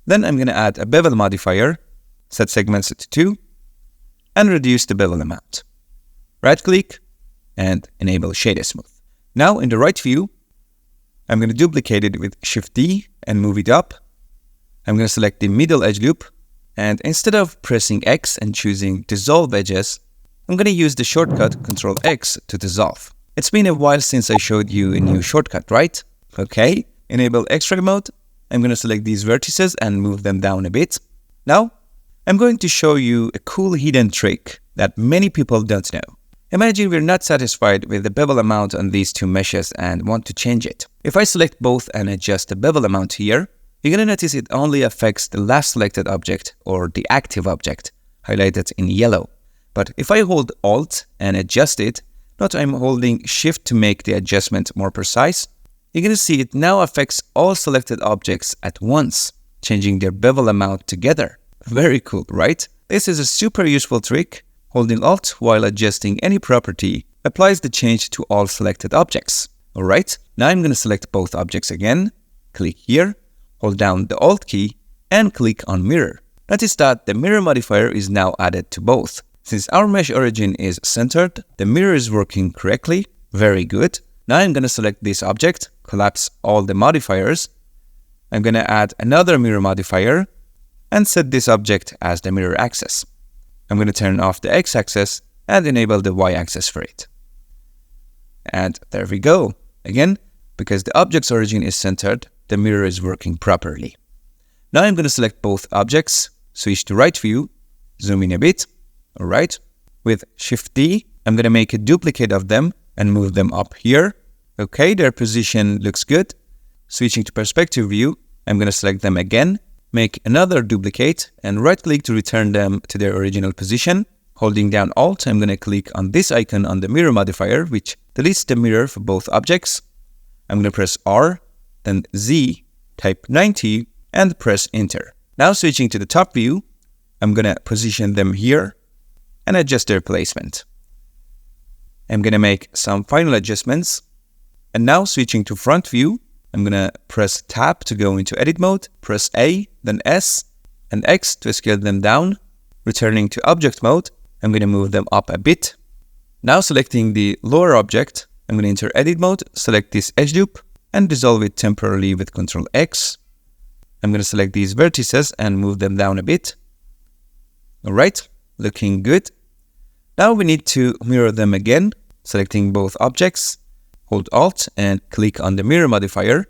Then I'm going to add a bevel modifier, set segments to 2, and reduce the bevel amount. Right-click and enable Shader Smooth. Now in the right view, I'm going to duplicate it with Shift-D and move it up. I'm going to select the middle edge loop, and instead of pressing X and choosing Dissolve Edges, I'm going to use the shortcut Ctrl-X to dissolve. It's been a while since I showed you a new shortcut, right? Okay, enable X-ray mode. I'm going to select these vertices and move them down a bit. Now, I'm going to show you a cool hidden trick that many people don't know. Imagine we're not satisfied with the bevel amount on these two meshes and want to change it. If I select both and adjust the bevel amount here, you're going to notice it only affects the last selected object or the active object, highlighted in yellow. But if I hold Alt and adjust it, note I'm holding Shift to make the adjustment more precise, you're going to see it now affects all selected objects at once, changing their bevel amount together. Very cool, right? This is a super useful trick. Holding Alt while adjusting any property applies the change to all selected objects. Alright, now I'm going to select both objects again, click here, hold down the Alt key, and click on Mirror. Notice that the mirror modifier is now added to both. Since our mesh origin is centered, the mirror is working correctly. Very good. Now I'm going to select this object, collapse all the modifiers. I'm going to add another mirror modifier and set this object as the mirror axis. I'm going to turn off the x-axis and enable the y-axis for it. And there we go. Again, because the object's origin is centered, the mirror is working properly. Now I'm going to select both objects, switch to right view, zoom in a bit. Alright, with Shift-D, I'm going to make a duplicate of them and move them up here. Okay, their position looks good. Switching to perspective view, I'm going to select them again, make another duplicate and right-click to return them to their original position. Holding down Alt, I'm going to click on this icon on the mirror modifier, which deletes the mirror for both objects. I'm going to press R, then Z, type 90, and press Enter. Now switching to the top view, I'm going to position them here and adjust their placement. I'm going to make some final adjustments. And now switching to front view, I'm going to press Tab to go into edit mode, press A, then S, and X to scale them down. Returning to object mode, I'm going to move them up a bit. Now selecting the lower object, I'm going to enter edit mode, select this edge loop, and dissolve it temporarily with Ctrl X. I'm going to select these vertices and move them down a bit. Alright, looking good. Now we need to mirror them again, selecting both objects. Hold Alt and click on the mirror modifier.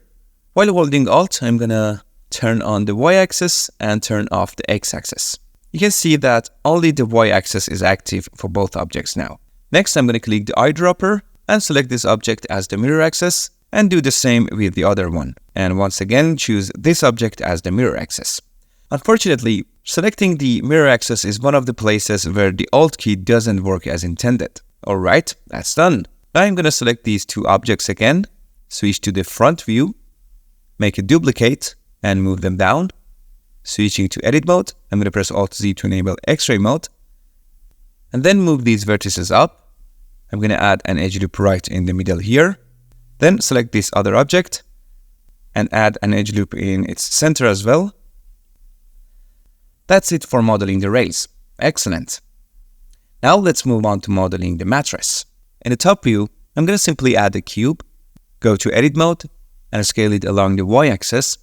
While holding Alt, I'm going to turn on the Y-axis and turn off the X-axis. You can see that only the Y-axis is active for both objects now. Next, I'm going to click the eyedropper and select this object as the mirror axis and do the same with the other one. And once again, choose this object as the mirror axis. Unfortunately, selecting the mirror axis is one of the places where the Alt key doesn't work as intended. Alright, that's done. Now I'm going to select these two objects again, switch to the front view, make a duplicate and move them down. Switching to edit mode, I'm going to press Alt-Z to enable X-ray mode. And then move these vertices up. I'm going to add an edge loop right in the middle here. Then select this other object and add an edge loop in its center as well. That's it for modeling the rails. Excellent. Now let's move on to modeling the mattress. In the top view, I'm going to simply add a cube, go to edit mode and scale it along the Y-axis.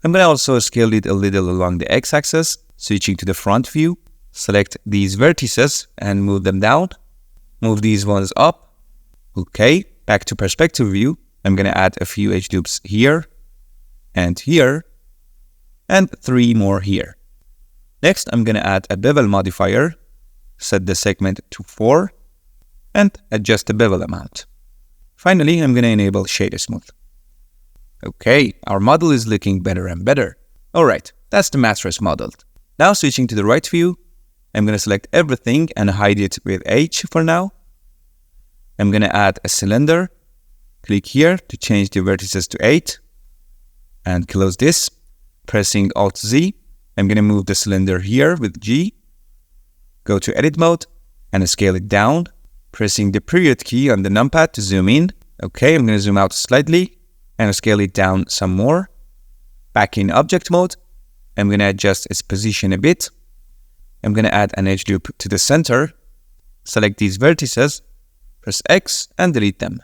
I'm going to also scale it a little along the X-axis, switching to the front view, select these vertices and move them down. Move these ones up. Okay, back to perspective view. I'm going to add a few edge loops here, and 3 more here. Next, I'm going to add a bevel modifier, set the segment to 4, and adjust the bevel amount. Finally, I'm going to enable shader smooth. Okay, our model is looking better and better. Alright, that's the mattress modeled. Now switching to the right view, I'm going to select everything and hide it with H for now. I'm going to add a cylinder. Click here to change the vertices to 8 and close this. Pressing Alt-Z, I'm going to move the cylinder here with G. Go to edit mode and scale it down. Pressing the period key on the numpad to zoom in. Okay, I'm going to zoom out slightly and scale it down some more. Back in object mode, I'm going to adjust its position a bit. I'm going to add an edge loop to the center. Select these vertices, press X and delete them.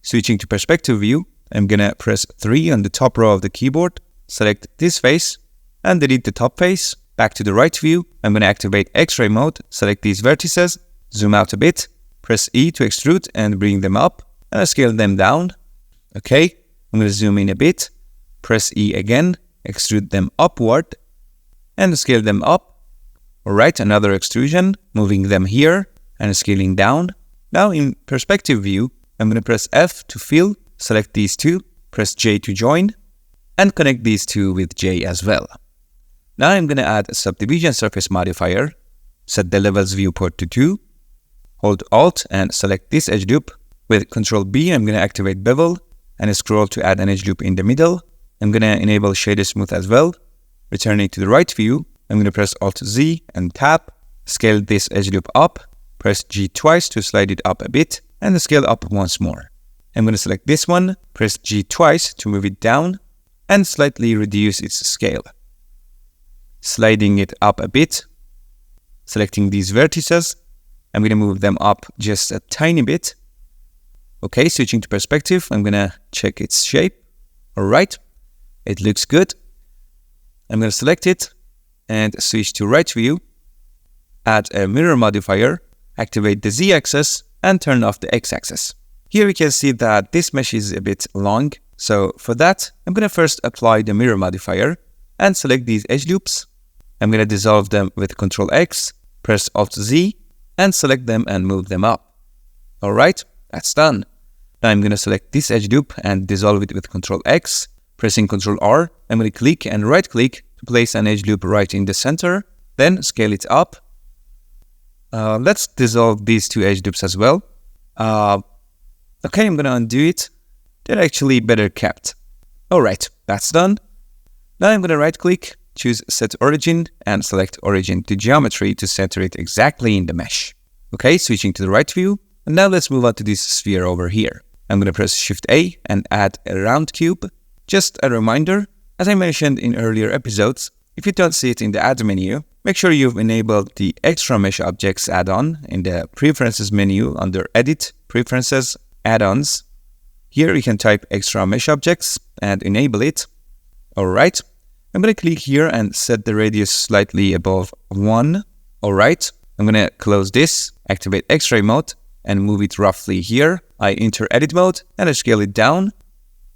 Switching to perspective view, I'm going to press 3 on the top row of the keyboard, select this face and delete the top face. Back to the right view, I'm going to activate X-ray mode, select these vertices, zoom out a bit, press E to extrude and bring them up and scale them down. Okay, I'm going to zoom in a bit, press E again, extrude them upward and scale them up. Alright, another extrusion, moving them here and scaling down. Now in perspective view, I'm going to press F to fill, select these two, press J to join, and connect these two with J as well. Now I'm going to add a subdivision surface modifier, set the levels viewport to 2, hold Alt and select this edge loop. With Ctrl B, I'm going to activate bevel and scroll to add an edge loop in the middle. I'm going to enable shader smooth as well. Returning to the right view, I'm going to press Alt-Z and tap, scale this edge loop up, press G twice to slide it up a bit, and scale up once more. I'm going to select this one, press G twice to move it down, and slightly reduce its scale. Sliding it up a bit, selecting these vertices, I'm going to move them up just a tiny bit. Okay, switching to perspective, I'm going to check its shape. Alright, it looks good. I'm going to select it and switch to right view, add a mirror modifier, activate the Z-axis and turn off the X-axis. Here you can see that this mesh is a bit long, so for that, I'm going to first apply the mirror modifier and select these edge loops. I'm going to dissolve them with Ctrl X, press Alt-Z and select them and move them up. Alright, that's done. Now I'm going to select this edge loop and dissolve it with Ctrl X, pressing Ctrl R, I'm going to click and right click to place an edge loop right in the center, then scale it up. Let's dissolve these two edge loops as well. Okay, I'm going to undo it. They're actually better kept. Alright, that's done. Now I'm going to right click, choose Set Origin and select Origin to Geometry to center it exactly in the mesh. Okay, switching to the right view, And now let's move on to this sphere over here. I'm going to press Shift A and add a round cube. Just a reminder, as I mentioned in earlier episodes, if you don't see it in the add menu, make sure you've enabled the extra mesh objects add-on in the preferences menu under Edit, Preferences, Add-ons. Here you can type extra mesh objects and enable it. Alright, I'm going to click here and set the radius slightly above 1. Alright, I'm going to close this, activate X-ray mode, and move it roughly here. I enter edit mode and I scale it down.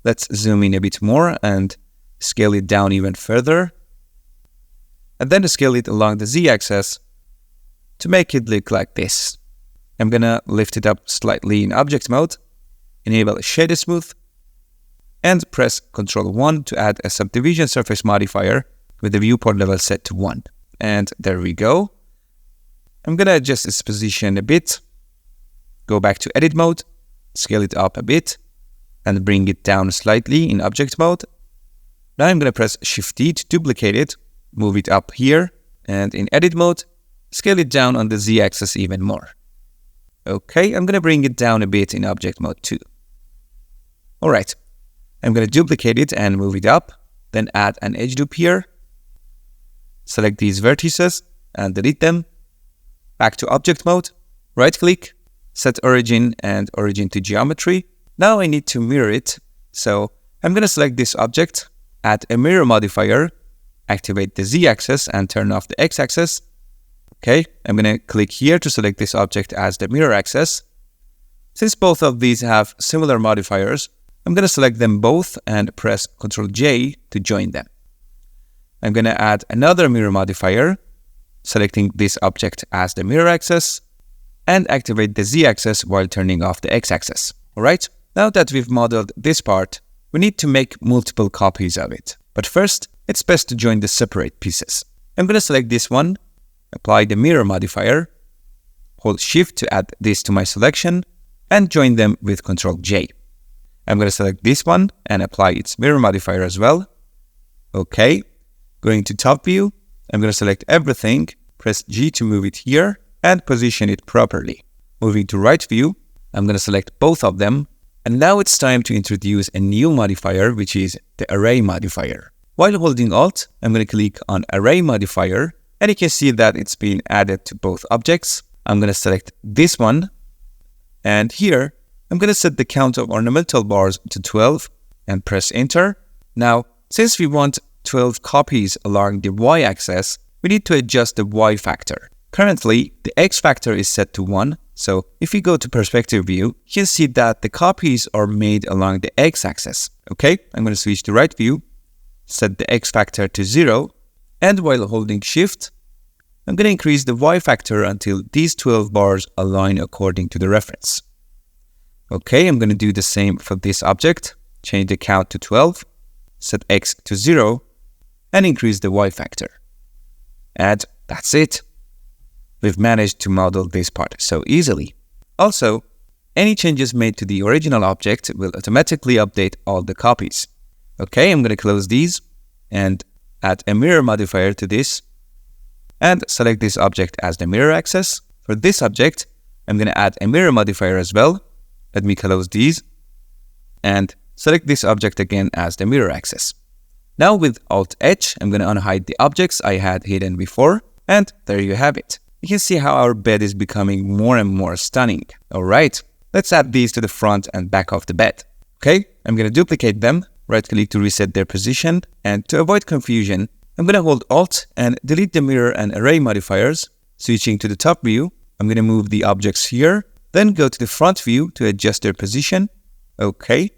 Let's zoom in a bit more and scale it down even further. And then scale it along the Z-axis to make it look like this. I'm gonna lift it up slightly in object mode, enable Shade Smooth, and press Ctrl 1 to add a subdivision surface modifier with the viewport level set to 1. And there we go. I'm gonna adjust its position a bit, go back to edit mode, scale it up a bit, and bring it down slightly in object mode. Now I'm gonna press Shift D to duplicate it, move it up here, and in edit mode, scale it down on the Z-axis even more. Okay, I'm gonna bring it down a bit in object mode too. Alright, I'm gonna duplicate it and move it up, then add an edge loop here. Select these vertices and delete them. Back to object mode, right click, set origin and origin to geometry. Now I need to mirror it, so I'm gonna select this object, add a mirror modifier, activate the Z-axis and turn off the X-axis. Okay, I'm gonna click here to select this object as the mirror axis. Since both of these have similar modifiers, I'm gonna select them both and press Ctrl J to join them. I'm gonna add another mirror modifier, selecting this object as the mirror axis, and activate the Z-axis while turning off the X-axis. Alright, now that we've modeled this part, we need to make multiple copies of it. But first, it's best to join the separate pieces. I'm gonna select this one, apply the mirror modifier, hold Shift to add this to my selection, and join them with Ctrl J. I'm gonna select this one and apply its mirror modifier as well. Okay, going to top view, I'm gonna select everything, press G to move it here, and position it properly. Moving to right view, I'm gonna select both of them, and now it's time to introduce a new modifier, which is the array modifier. While holding Alt, I'm gonna click on array modifier, and you can see that it's been added to both objects. I'm gonna select this one, and here, I'm gonna set the count of ornamental bars to 12, and press enter. Now, since we want 12 copies along the y-axis, we need to adjust the y factor. Currently, the x factor is set to 1, so if we go to perspective view, you can see that the copies are made along the x-axis. Okay, I'm going to switch to right view, set the x factor to 0, and while holding Shift, I'm going to increase the y factor until these 12 bars align according to the reference. Okay, I'm going to do the same for this object, change the count to 12, set x to 0, and increase the y factor. And that's it. We've managed to model this part so easily. Also, any changes made to the original object will automatically update all the copies. Okay, I'm going to close these and add a mirror modifier to this and select this object as the mirror axis. For this object, I'm going to add a mirror modifier as well. Let me close these and select this object again as the mirror axis. Now with Alt-H, I'm going to unhide the objects I had hidden before, and there you have it. You can see how our bed is becoming more and more stunning. Alright, let's add these to the front and back of the bed. Okay, I'm going to duplicate them, right-click to reset their position, and to avoid confusion, I'm going to hold Alt and delete the mirror and array modifiers. Switching to the top view, I'm going to move the objects here, then go to the front view to adjust their position. Okay.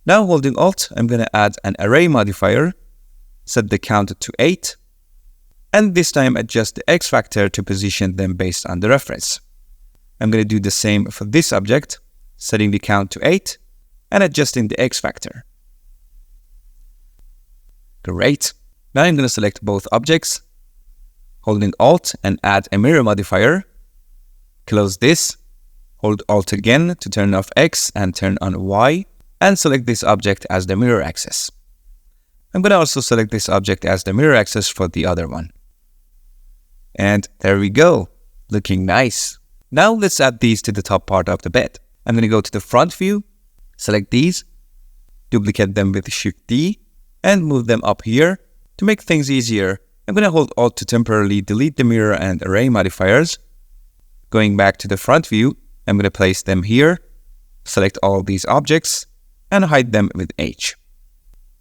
Now holding Alt, I'm going to add an array modifier, set the count to 8, and this time adjust the X factor to position them based on the reference. I'm going to do the same for this object, setting the count to 8, and adjusting the X factor. Great. Now I'm going to select both objects, holding Alt and add a mirror modifier, close this, hold Alt again to turn off X and turn on Y, and select this object as the mirror axis. I'm going to also select this object as the mirror axis for the other one. And there we go, looking nice. Now let's add these to the top part of the bed. I'm going to go to the front view, select these, duplicate them with Shift D, and move them up here. To make things easier, I'm going to hold Alt to temporarily delete the mirror and array modifiers. Going back to the front view, I'm going to place them here, select all these objects, and hide them with H.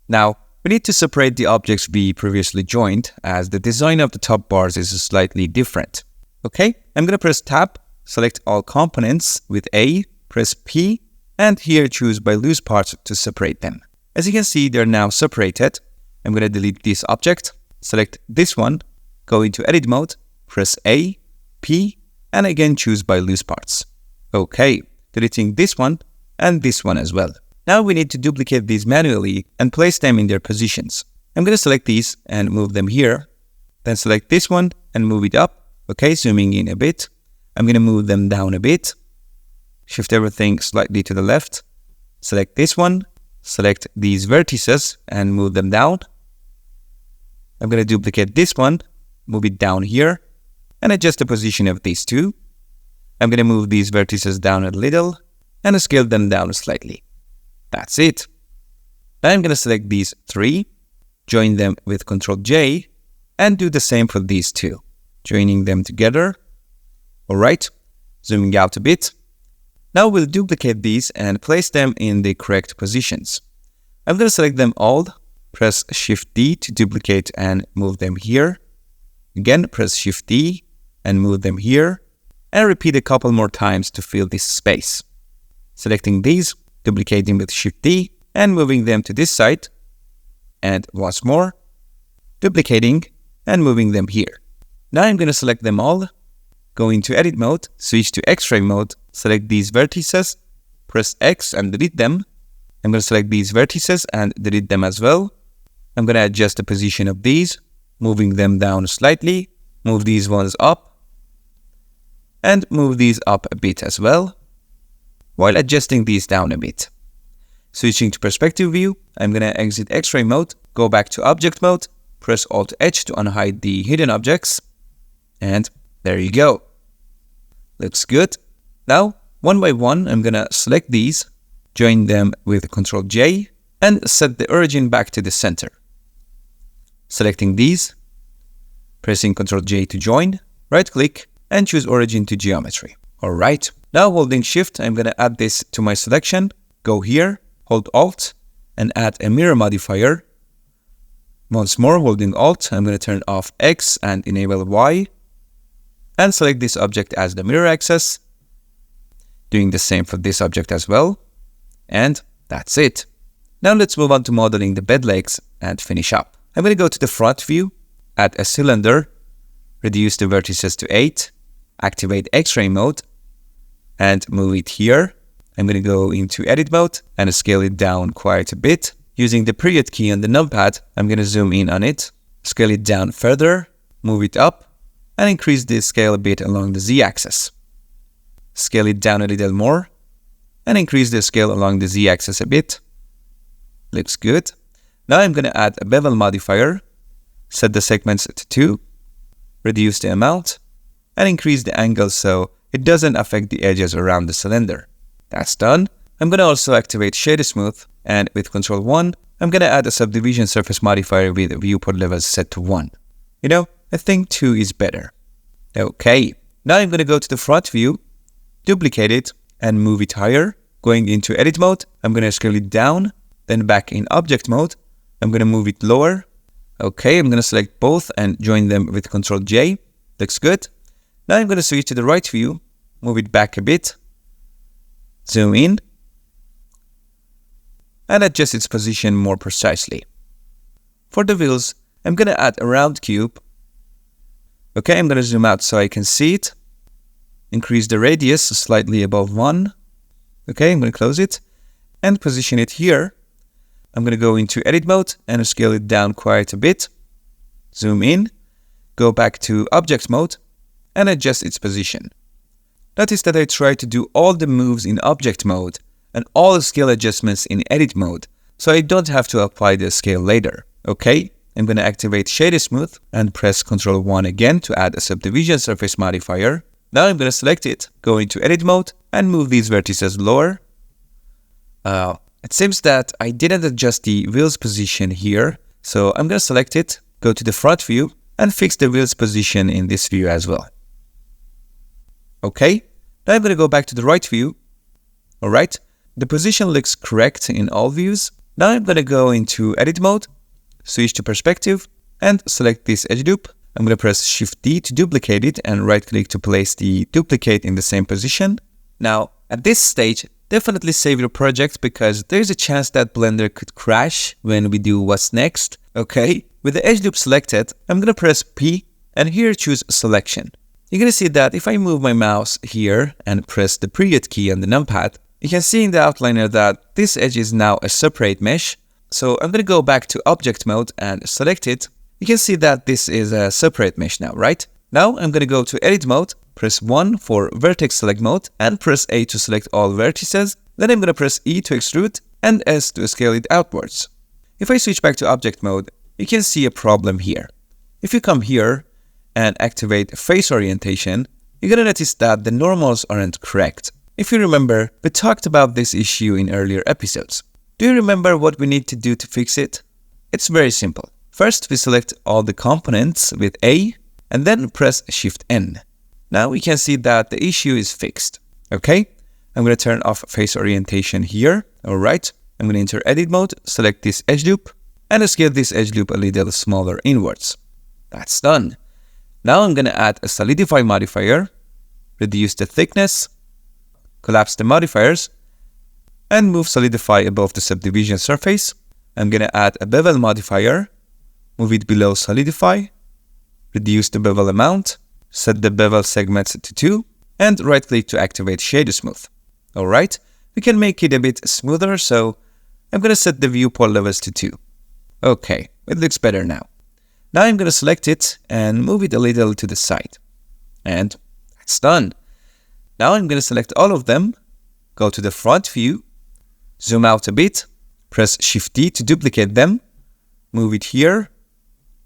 Now, we need to separate the objects we previously joined, as the design of the top bars is slightly different. Okay, I'm going to press Tab, select all components with A, press P, and here choose by loose parts to separate them. As you can see, they're now separated. I'm going to delete this object, select this one, go into edit mode, press A, P, and again choose by loose parts. Okay, deleting this one and this one as well. Now we need to duplicate these manually and place them in their positions. I'm going to select these and move them here, then select this one and move it up. Okay, zooming in a bit. I'm going to move them down a bit. Shift everything slightly to the left. Select this one, select these vertices and move them down. I'm going to duplicate this one, move it down here, and adjust the position of these two. I'm going to move these vertices down a little and scale them down slightly. That's it. Now I'm going to select these three, join them with Ctrl J, and do the same for these two, joining them together. Alright, zooming out a bit. Now we'll duplicate these and place them in the correct positions. I'm going to select them all, press Shift D to duplicate and move them here. Again, press Shift D and move them here, and repeat a couple more times to fill this space. Selecting these, duplicating with Shift D and moving them to this side, and once more, duplicating and moving them here. Now I'm going to select them all, go into edit mode, switch to X-ray mode, select these vertices, press X and delete them. I'm going to select these vertices and delete them as well. I'm going to adjust the position of these, moving them down slightly, move these ones up, and move these up a bit as well, while adjusting these down a bit. Switching to perspective view, I'm going to exit X-ray mode, go back to object mode, press Alt H to unhide the hidden objects, and there you go. Looks good. Now, one by one, I'm going to select these, join them with Ctrl J, and set the origin back to the center. Selecting these, pressing Ctrl J to join, right click, and choose origin to geometry. Alright, now holding Shift, I'm going to add this to my selection, go here, hold Alt, and add a mirror modifier. Once more, holding Alt, I'm going to turn off X and enable Y, and select this object as the mirror axis. Doing the same for this object as well. And that's it. Now let's move on to modeling the bed legs and finish up. I'm going to go to the front view, add a cylinder, reduce the vertices to 8, activate X-ray mode, and move it here. I'm going to go into edit mode and scale it down quite a bit. Using the period key on the numpad, I'm going to zoom in on it, scale it down further, move it up, and increase the scale a bit along the Z-axis. Scale it down a little more, and increase the scale along the Z-axis a bit. Looks good. Now I'm going to add a bevel modifier, set the segments to 2, reduce the amount, and increase the angle so it doesn't affect the edges around the cylinder. That's done. I'm going to also activate Shade Smooth, and with Ctrl 1, I'm going to add a subdivision surface modifier with viewport levels set to 1. You know, I think 2 is better. Okay, now I'm going to go to the front view, duplicate it, and move it higher. Going into edit mode, I'm going to scale it down, then back in object mode, I'm going to move it lower. Okay, I'm going to select both and join them with Ctrl J. Looks good. Now I'm going to switch to the right view, move it back a bit, zoom in, and adjust its position more precisely. For the wheels, I'm going to add a round cube. Okay, I'm going to zoom out so I can see it. Increase the radius slightly above 1. Okay, I'm going to close it and position it here. I'm going to go into edit mode and scale it down quite a bit. Zoom in, go back to object mode and adjust its position. Notice that I try to do all the moves in object mode and all the scale adjustments in edit mode, so I don't have to apply the scale later. Okay, I'm going to activate Shade Smooth and press Ctrl 1 again to add a subdivision surface modifier. Now I'm going to select it, go into edit mode, and move these vertices lower. It seems that I didn't adjust the wheel's position here, so I'm going to select it, go to the front view, and fix the wheel's position in this view as well. Okay, now I'm going to go back to the right view. Alright, the position looks correct in all views. Now I'm going to go into edit mode, switch to perspective, and select this edge loop. I'm going to press Shift D to duplicate it and right click to place the duplicate in the same position. Now, at this stage, definitely save your project because there's a chance that Blender could crash when we do what's next. Okay, with the edge loop selected, I'm going to press P and here choose selection. You're going to see that if I move my mouse here and press the period key on the numpad, you can see in the outliner that this edge is now a separate mesh. So I'm going to go back to object mode and select it. You can see that this is a separate mesh now, right? Now I'm going to go to edit mode, press 1 for vertex select mode and press A to select all vertices. Then I'm going to press E to extrude and S to scale it outwards. If I switch back to object mode, you can see a problem here. If you come here and activate face orientation, you're going to notice that the normals aren't correct. If you remember, we talked about this issue in earlier episodes. Do you remember what we need to do to fix it? It's very simple. First, we select all the components with A and then press Shift N. Now we can see that the issue is fixed. Okay, I'm going to turn off face orientation here. Alright, I'm going to enter edit mode, select this edge loop and scale this edge loop a little smaller inwards. That's done. Now I'm going to add a solidify modifier, reduce the thickness, collapse the modifiers, and move solidify above the subdivision surface. I'm going to add a bevel modifier, move it below solidify, reduce the bevel amount, set the bevel segments to 2, and right click to activate shader smooth. Alright, we can make it a bit smoother, so I'm going to set the viewport levels to 2. Okay, it looks better now. Now I'm going to select it and move it a little to the side. And that's done. Now I'm going to select all of them, go to the front view, zoom out a bit, press Shift D to duplicate them, move it here,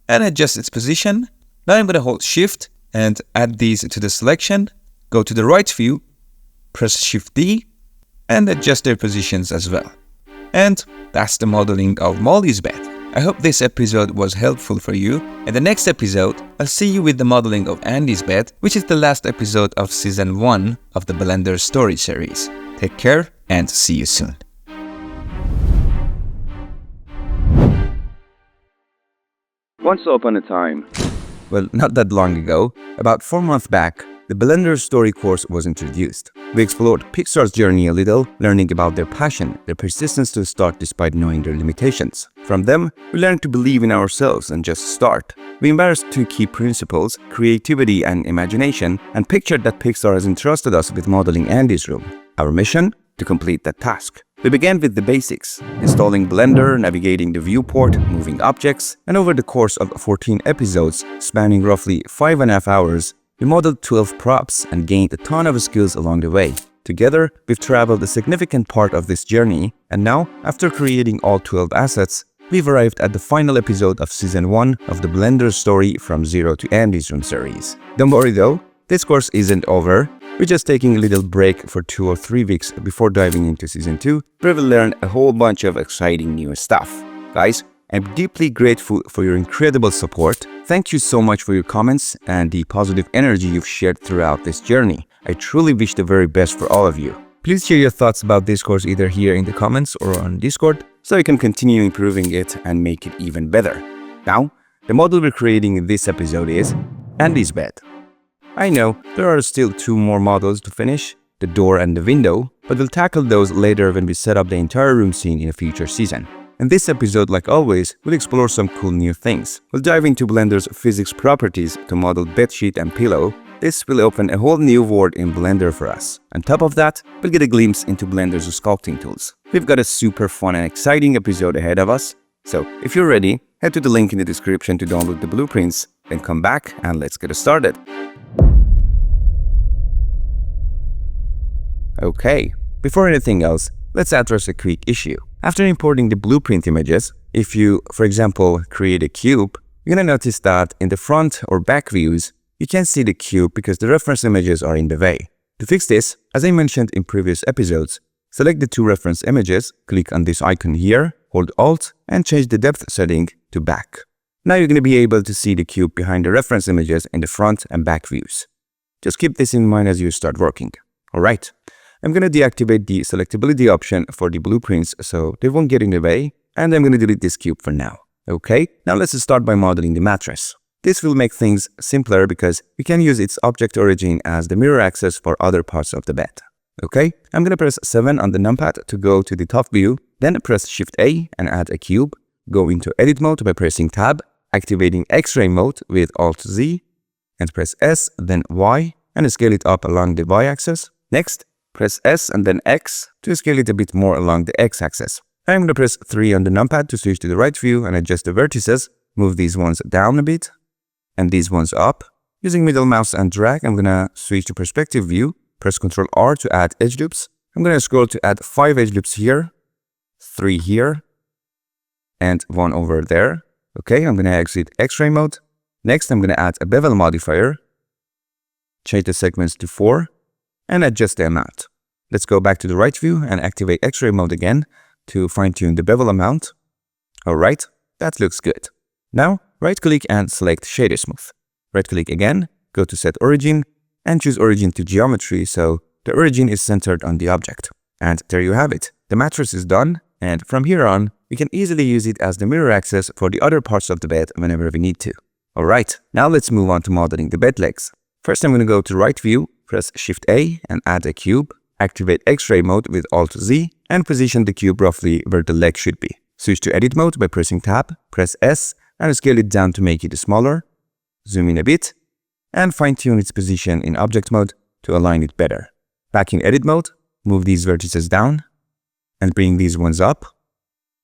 and adjust its position. Now I'm going to hold Shift and add these to the selection, go to the right view, press Shift D, and adjust their positions as well. And that's the modeling of Molly's bed. I hope this episode was helpful for you. In the next episode, I'll see you with the modeling of Andy's bed, which is the last episode of Season 1 of the Blender Story series. Take care and see you soon. Once upon a time, Well, not that long ago, about 4 months back, the Blender Story course was introduced. We explored Pixar's journey a little, learning about their passion, their persistence to start despite knowing their limitations. From them, we learned to believe in ourselves and just start. We embraced 2 key principles, creativity and imagination, and pictured that Pixar has entrusted us with modeling Andy's room. Our mission? To complete that task. We began with the basics, installing Blender, navigating the viewport, moving objects, and over the course of 14 episodes, spanning roughly 5.5 hours, we modeled 12 props and gained a ton of skills along the way. Together, we've traveled a significant part of this journey, and now, after creating all 12 assets, we've arrived at the final episode of Season 1 of the Blender Story from Zero to Andy's Room series. Don't worry though, this course isn't over. We're just taking a little break for 2 or 3 weeks before diving into Season 2, where we'll learn a whole bunch of exciting new stuff. Guys, I'm deeply grateful for your incredible support. Thank you so much for your comments and the positive energy you've shared throughout this journey. I truly wish the very best for all of you. Please share your thoughts about this course either here in the comments or on Discord, so I can continue improving it and make it even better. Now, the model we're creating in this episode is Andy's bed. I know there are still 2 more models to finish, the door and the window, but we'll tackle those later when we set up the entire room scene in a future season. In this episode, like always, we'll explore some cool new things. We'll dive into Blender's physics properties to model bedsheet and pillow. This will open a whole new world in Blender for us. On top of that, we'll get a glimpse into Blender's sculpting tools. We've got a super fun and exciting episode ahead of us. So, if you're ready, head to the link in the description to download the blueprints, then come back and let's get started. Okay, before anything else, let's address a quick issue. After importing the blueprint images, if you, for example, create a cube, you're gonna notice that in the front or back views, you can't see the cube because the reference images are in the way. To fix this, as I mentioned in previous episodes, select the two reference images, click on this icon here, hold Alt, and change the depth setting to back. Now you're going to be able to see the cube behind the reference images in the front and back views. Just keep this in mind as you start working. Alright, I'm going to deactivate the selectability option for the blueprints so they won't get in the way, and I'm going to delete this cube for now. Okay, now let's start by modeling the mattress. This will make things simpler because we can use its object origin as the mirror axis for other parts of the bed. Okay, I'm going to press 7 on the numpad to go to the top view, then press Shift A and add a cube, go into edit mode by pressing Tab, activating X-ray mode with Alt Z, and press S, then Y, and scale it up along the Y axis. Next, press S and then X to scale it a bit more along the X axis. I'm going to press 3 on the numpad to switch to the right view and adjust the vertices, move these ones down a bit, and these ones up. Using middle mouse and drag, I'm going to switch to perspective view, press Ctrl R to add edge loops. I'm going to scroll to add 5 edge loops here, 3 here, and 1 over there. Okay, I'm going to exit X-ray mode. Next, I'm going to add a bevel modifier, change the segments to 4, and adjust the amount. Let's go back to the right view and activate X-ray mode again to fine-tune the bevel amount. Alright, that looks good. Now, right-click and select Shader Smooth. Right-click again, go to Set Origin, and choose Origin to Geometry so the origin is centered on the object. And there you have it. The mattress is done, and from here on, we can easily use it as the mirror axis for the other parts of the bed whenever we need to. Alright, now let's move on to modeling the bed legs. First, I'm going to go to right view, press Shift A and add a cube, activate X-ray mode with Alt Z, and position the cube roughly where the leg should be. Switch to edit mode by pressing Tab, press S, and scale it down to make it smaller. Zoom in a bit, and fine-tune its position in object mode to align it better. Back in edit mode, move these vertices down, and bring these ones up.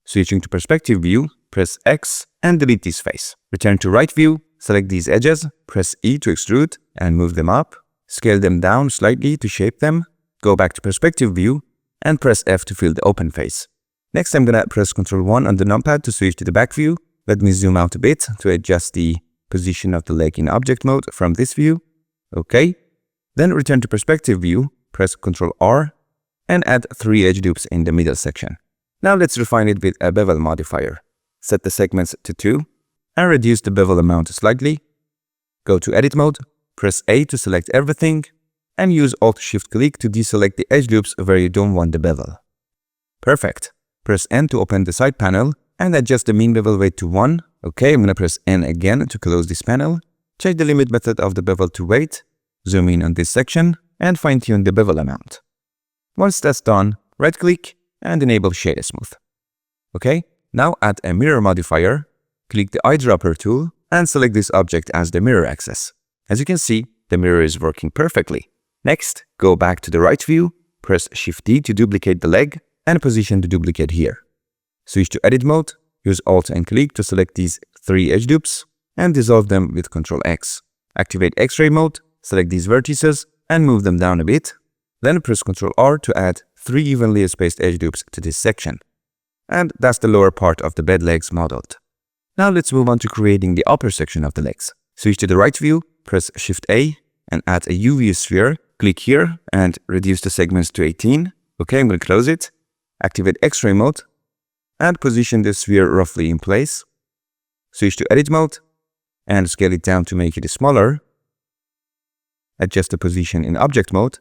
Switching to perspective view, press X, and delete this face. Return to right view, select these edges, press E to extrude, and move them up. Scale them down slightly to shape them. Go back to perspective view, and press F to fill the open face. Next, I'm going to press Ctrl 1 on the numpad to switch to the back view. Let me zoom out a bit to adjust the position of the leg in object mode from this view. Okay. Then return to perspective view, press Ctrl R, and add 3 edge loops in the middle section. Now let's refine it with a bevel modifier. Set the segments to 2, and reduce the bevel amount slightly. Go to edit mode, press A to select everything, and use Alt-Shift-Click to deselect the edge loops where you don't want the bevel. Perfect. Press N to open the side panel, and adjust the mean bevel weight to 1. Okay, I'm going to press N again to close this panel. Change the limit method of the bevel to weight. Zoom in on this section, and fine-tune the bevel amount. Once that's done, right-click, and enable Shader Smooth. Okay, now add a mirror modifier. Click the eyedropper tool, and select this object as the mirror axis. As you can see, the mirror is working perfectly. Next, go back to the right view, press Shift D to duplicate the leg, and position the duplicate here. Switch to edit mode, use Alt and click to select these 3 edge loops, and dissolve them with Ctrl X. Activate X-ray mode, select these vertices, and move them down a bit. Then press Ctrl R to add 3 evenly spaced edge loops to this section. And that's the lower part of the bed legs modeled. Now let's move on to creating the upper section of the legs. Switch to the right view, press Shift A, and add a UV sphere. Click here and reduce the segments to 18. Okay, I'm going to close it. Activate X-ray mode and position the sphere roughly in place. Switch to edit mode and scale it down to make it smaller. Adjust the position in object mode.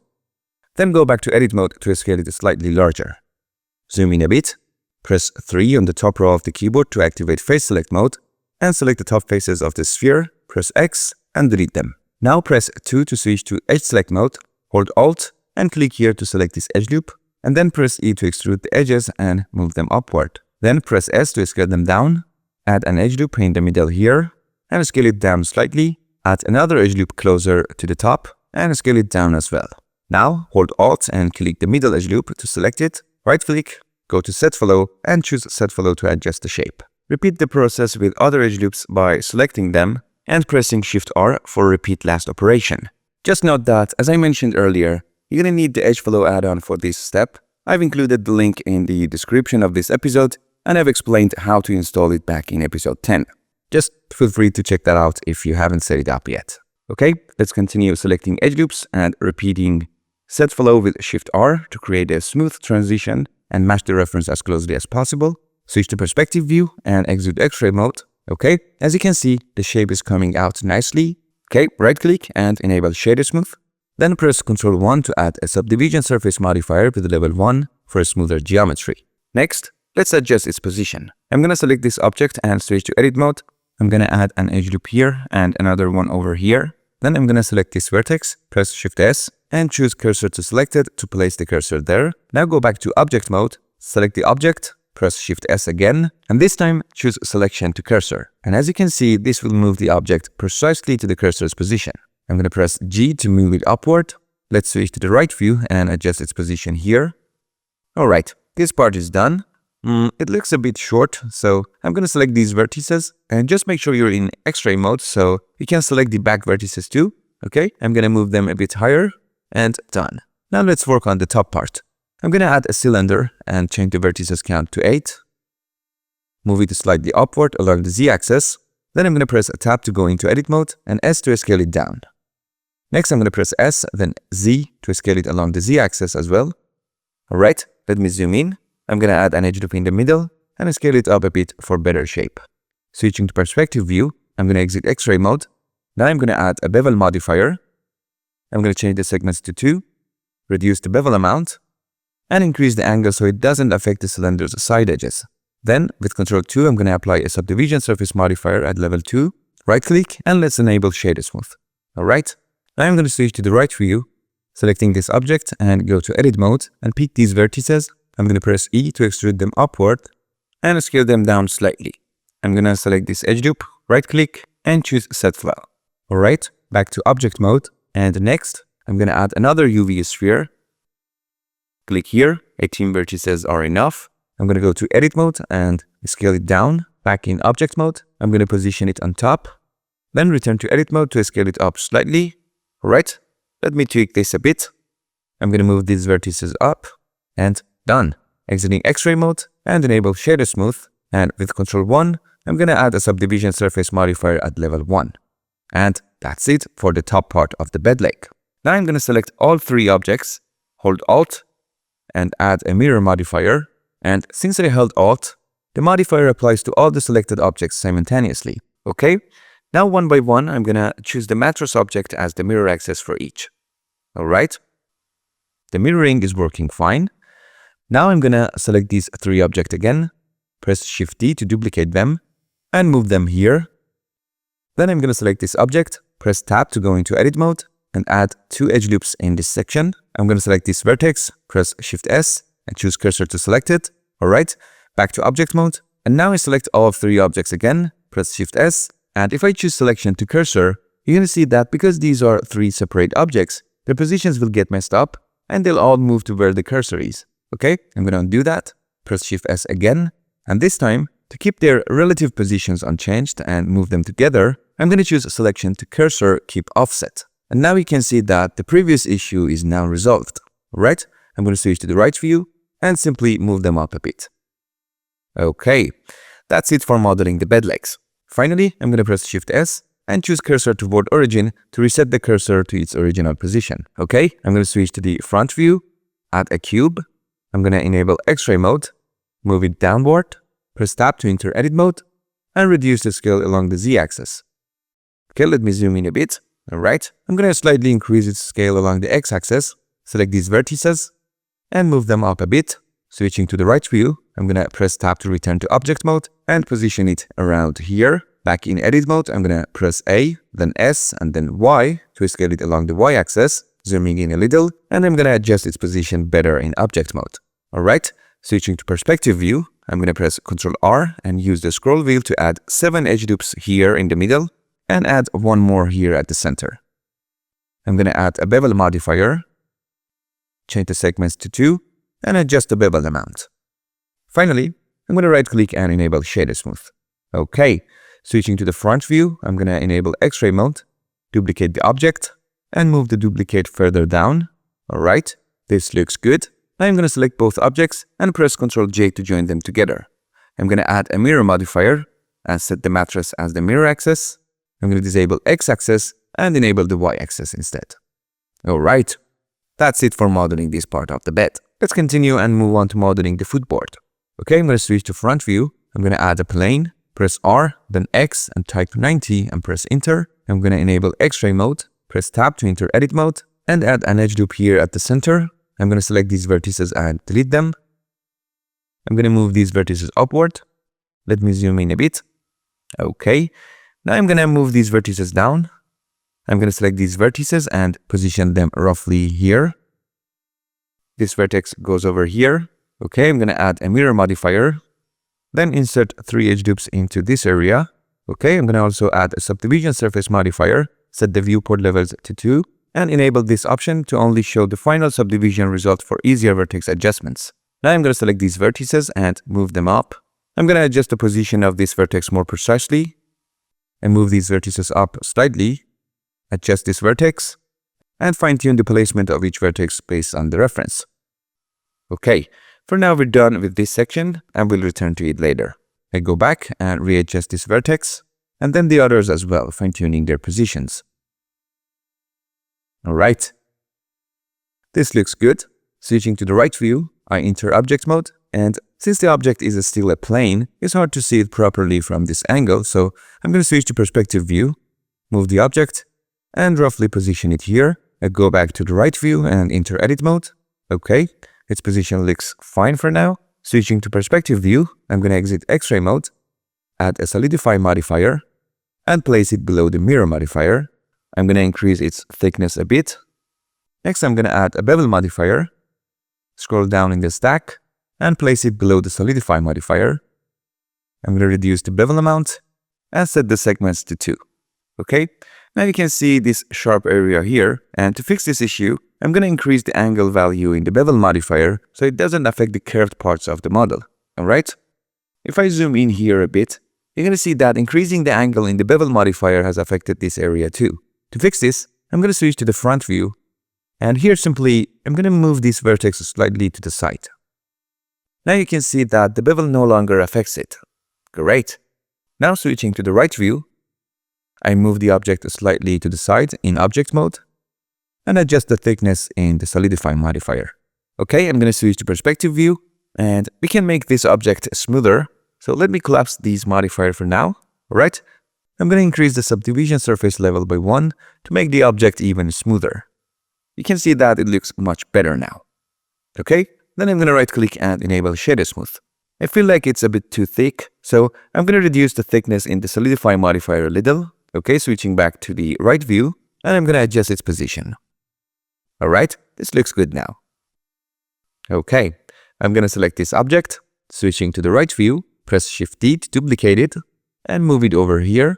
Then go back to edit mode to scale it slightly larger. Zoom in a bit. Press 3 on the top row of the keyboard to activate face select mode and select the top faces of the sphere. Press X and delete them. Now press 2 to switch to edge select mode. Hold Alt and click here to select this edge loop, and then press E to extrude the edges and move them upward. Then press S to scale them down. Add an edge loop in the middle here and scale it down slightly. Add another edge loop closer to the top and scale it down as well. Now hold Alt and click the middle edge loop to select it. Right click, go to Set Flow and choose Set Flow to adjust the shape. Repeat the process with other edge loops by selecting them and pressing Shift R for repeat last operation. Just note that, as I mentioned earlier, you're going to need the EdgeFlow add-on for this step. I've included the link in the description of this episode, and I've explained how to install it back in episode 10. Just feel free to check that out if you haven't set it up yet. Okay, let's continue selecting edge loops and repeating set flow with Shift R to create a smooth transition and match the reference as closely as possible. Switch to perspective view and exit X-ray mode. Okay, as you can see, the shape is coming out nicely. Okay, right click and enable shader smooth. Then press Ctrl 1 to add a subdivision surface modifier with level 1 for a smoother geometry. Next, let's adjust its position. I'm gonna select this object and switch to edit mode. I'm gonna add an edge loop here and another one over here. Then I'm gonna select this vertex, press Shift S and choose cursor to selected to place the cursor there. Now go back to object mode, select the object, press Shift S again, and this time choose selection to cursor. And as you can see, this will move the object precisely to the cursor's position. I'm gonna press G to move it upward. Let's switch to the right view and adjust its position here. Alright, this part is done. It looks a bit short, so I'm gonna select these vertices and just make sure you're in X-ray mode so you can select the back vertices too. Okay, I'm gonna move them a bit higher and done. Now let's work on the top part. I'm gonna add a cylinder and change the vertices count to 8. Move it slightly upward along the Z-axis. Then I'm gonna press Tab to go into edit mode and S to scale it down. Next, I'm gonna press S, then Z to scale it along the Z-axis as well. Alright, let me zoom in. I'm gonna add an edge loop in the middle and scale it up a bit for better shape. Switching to perspective view, I'm gonna exit X-ray mode. Now I'm gonna add a bevel modifier. I'm gonna change the segments to 2, reduce the bevel amount, and increase the angle so it doesn't affect the cylinder's side edges. Then, with Ctrl 2, I'm gonna apply a subdivision surface modifier at level 2. Right click and let's enable shader smooth. Alright, now I'm gonna switch to the right view, selecting this object and go to edit mode and pick these vertices. I'm gonna press E to extrude them upward and scale them down slightly. I'm gonna select this edge loop, right click and choose set flow. Alright, back to object mode, and next I'm gonna add another UV sphere. Click here, 18 vertices are enough. I'm gonna go to edit mode and scale it down. Back in object mode, I'm gonna position it on top, then return to edit mode to scale it up slightly. Alright, let me tweak this a bit. I'm gonna move these vertices up and done. Exiting X-ray mode and enable shader smooth, and with Ctrl 1, I'm gonna add a subdivision surface modifier at level 1. And that's it for the top part of the bed leg. Now I'm gonna select all 3 objects, hold Alt, and add a mirror modifier. And since I held Alt, the modifier applies to all the selected objects simultaneously. Okay, now one by one, I'm gonna choose the mattress object as the mirror axis for each. Alright, the mirroring is working fine. Now I'm gonna select these 3 objects again, press Shift D to duplicate them, and move them here. Then I'm gonna select this object, press Tab to go into edit mode, and add 2 edge loops in this section. I'm gonna select this vertex, press Shift S, and choose cursor to select it. Alright, back to object mode, and now I select all 3 objects again, press Shift S, and if I choose selection to cursor, you're gonna see that because these are 3 separate objects, their positions will get messed up, and they'll all move to where the cursor is. Okay, I'm gonna undo that, press Shift S again, and this time, to keep their relative positions unchanged and move them together, I'm gonna choose selection to cursor keep offset. And now you can see that the previous issue is now resolved. Alright, I'm gonna switch to the right view and simply move them up a bit. Okay, that's it for modeling the bed legs. Finally, I'm gonna press Shift S and choose cursor toward origin to reset the cursor to its original position. Okay, I'm gonna switch to the front view, add a cube. I'm gonna enable X-ray mode, move it downward, press Tab to enter edit mode, and reduce the scale along the Z-axis. Okay, let me zoom in a bit. Alright, I'm gonna slightly increase its scale along the X-axis, select these vertices, and move them up a bit. Switching to the right view, I'm gonna press Tab to return to object mode and position it around here. Back in edit mode, I'm gonna press A, then S, and then Y to scale it along the Y-axis. Zooming in a little, and I'm gonna adjust its position better in object mode. Alright, switching to perspective view, I'm gonna press Ctrl R and use the scroll wheel to add 7 edge loops here in the middle, and add 1 more here at the center. I'm gonna add a bevel modifier, change the segments to 2, and adjust the bevel amount. Finally, I'm gonna right click and enable shader smooth. Okay, switching to the front view, I'm gonna enable X-ray mode, duplicate the object, and move the duplicate further down. Alright, this looks good. Now I'm gonna select both objects and press Ctrl J to join them together. I'm gonna add a mirror modifier and set the mattress as the mirror axis. I'm gonna disable X-axis and enable the y-axis instead. Alright, that's it for modeling this part of the bed. Let's continue and move on to modeling the footboard. Okay, I'm going to switch to front view. I'm going to add a plane, press R, then X and type 90 and press enter. I'm going to enable X-ray mode, press tab to enter edit mode and add an edge loop here at the center. I'm going to select these vertices and delete them. I'm going to move these vertices upward. Let me zoom in a bit. Okay, now I'm going to move these vertices down. I'm going to select these vertices and position them roughly here. This vertex goes over here. Okay, I'm going to add a mirror modifier. Then insert 3 edge loops into this area. Okay, I'm going to also add a subdivision surface modifier, set the viewport levels to 2, and enable this option to only show the final subdivision result for easier vertex adjustments. Now I'm going to select these vertices and move them up. I'm going to adjust the position of this vertex more precisely and move these vertices up slightly. Adjust this vertex and fine-tune the placement of each vertex based on the reference. Okay, for now we're done with this section and we'll return to it later. I go back and readjust this vertex and then the others as well, fine-tuning their positions. Alright, this looks good. Switching to the right view, I enter object mode, and since the object is still a plane, it's hard to see it properly from this angle, so I'm going to switch to perspective view, move the object, and roughly position it here. I go back to the right view and enter edit mode. Okay, its position looks fine for now. Switching to perspective view, I'm going to exit X-ray mode, add a solidify modifier, and place it below the mirror modifier. I'm going to increase its thickness a bit. Next, I'm going to add a bevel modifier, scroll down in the stack, and place it below the solidify modifier. I'm going to reduce the bevel amount and set the segments to 2. Okay, now you can see this sharp area here, and to fix this issue, I'm going to increase the angle value in the bevel modifier so it doesn't affect the curved parts of the model. Alright? If I zoom in here a bit, you're going to see that increasing the angle in the bevel modifier has affected this area too. To fix this, I'm going to switch to the front view, and here simply, I'm going to move this vertex slightly to the side. Now you can see that the bevel no longer affects it. Great. Now switching to the right view, I move the object slightly to the side in object mode and adjust the thickness in the solidify modifier. Okay, I'm going to switch to perspective view and we can make this object smoother. So let me collapse these modifier for now. Alright, I'm going to increase the subdivision surface level by 1 to make the object even smoother. You can see that it looks much better now. Okay, then I'm going to right click and enable shader smooth. I feel like it's a bit too thick, so I'm going to reduce the thickness in the solidify modifier a little. Okay, switching back to the right view, and I'm going to adjust its position. Alright, this looks good now. Okay, I'm going to select this object, switching to the right view, press Shift D to duplicate it, and move it over here.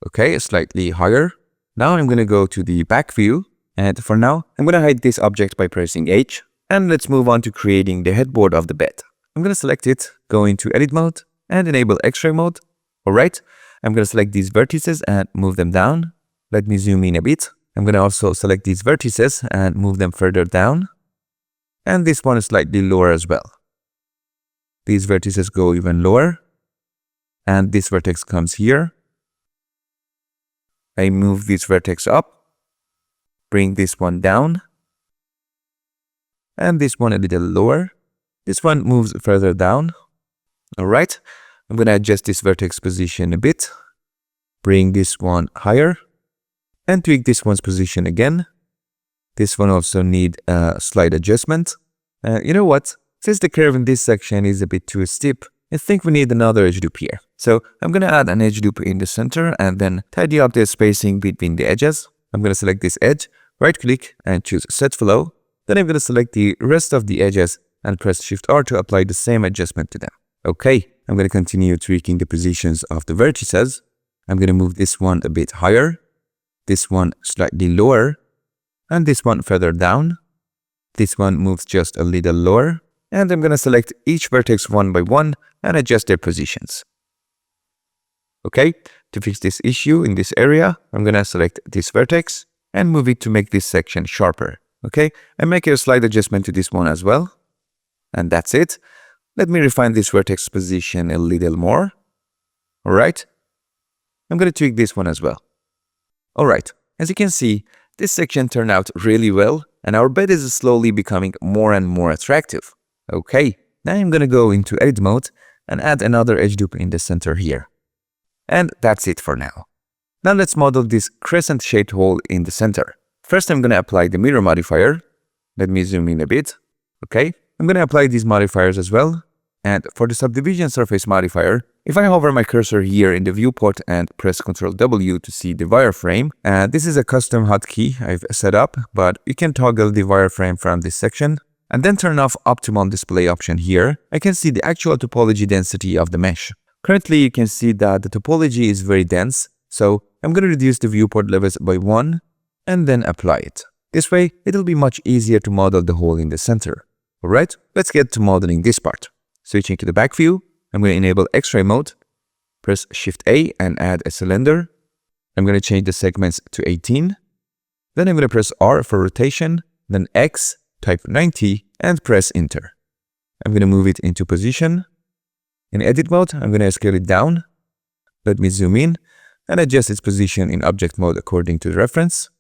Okay, slightly higher. Now I'm going to go to the back view, and for now, I'm going to hide this object by pressing H, and let's move on to creating the headboard of the bed. I'm going to select it, go into edit mode, and enable X-ray mode. Alright, I'm going to select these vertices and move them down. Let me zoom in a bit. I'm going to also select these vertices and move them further down. And this one is slightly lower as well. These vertices go even lower. And this vertex comes here. I move this vertex up. Bring this one down. And this one a little lower. This one moves further down. Alright. I'm going to adjust this vertex position a bit, bring this one higher, and tweak this one's position again. This one also needs a slight adjustment. You know what? Since the curve in this section is a bit too steep, I think we need another edge loop here. So I'm going to add an edge loop in the center and then tidy up the spacing between the edges. I'm going to select this edge, right click and choose Set Flow. Then I'm going to select the rest of the edges and press Shift R to apply the same adjustment to them. Okay. I'm going to continue tweaking the positions of the vertices. I'm going to move this one a bit higher, this one slightly lower, and this one further down. This one moves just a little lower, and I'm going to select each vertex one by one and adjust their positions. Okay, to fix this issue in this area, I'm going to select this vertex and move it to make this section sharper. Okay, and make a slight adjustment to this one as well. And that's it. Let me refine this vertex position a little more. Alright. I'm going to tweak this one as well. Alright. As you can see, this section turned out really well, and our bed is slowly becoming more and more attractive. Okay, now I'm gonna go into edit mode and add another edge loop in the center here. And that's it for now. Now let's model this crescent-shaped hole in the center. First, I'm gonna apply the mirror modifier. Let me zoom in a bit. Okay, I'm gonna apply these modifiers as well. And for the subdivision surface modifier, if I hover my cursor here in the viewport and press Ctrl W to see the wireframe, this is a custom hotkey I've set up, but you can toggle the wireframe from this section and then turn off optimal display option here. I can see the actual topology density of the mesh. Currently, you can see that the topology is very dense, so I'm going to reduce the viewport levels by 1 and then apply it. This way, it'll be much easier to model the hole in the center. Alright, let's get to modeling this part. Switching to the back view, I'm going to enable X-ray mode, press Shift A and add a cylinder. I'm going to change the segments to 18. Then I'm going to press R for rotation, then X, type 90 and press Enter. I'm going to move it into position. In edit mode, I'm going to scale it down. Let me zoom in and adjust its position in object mode according to the reference.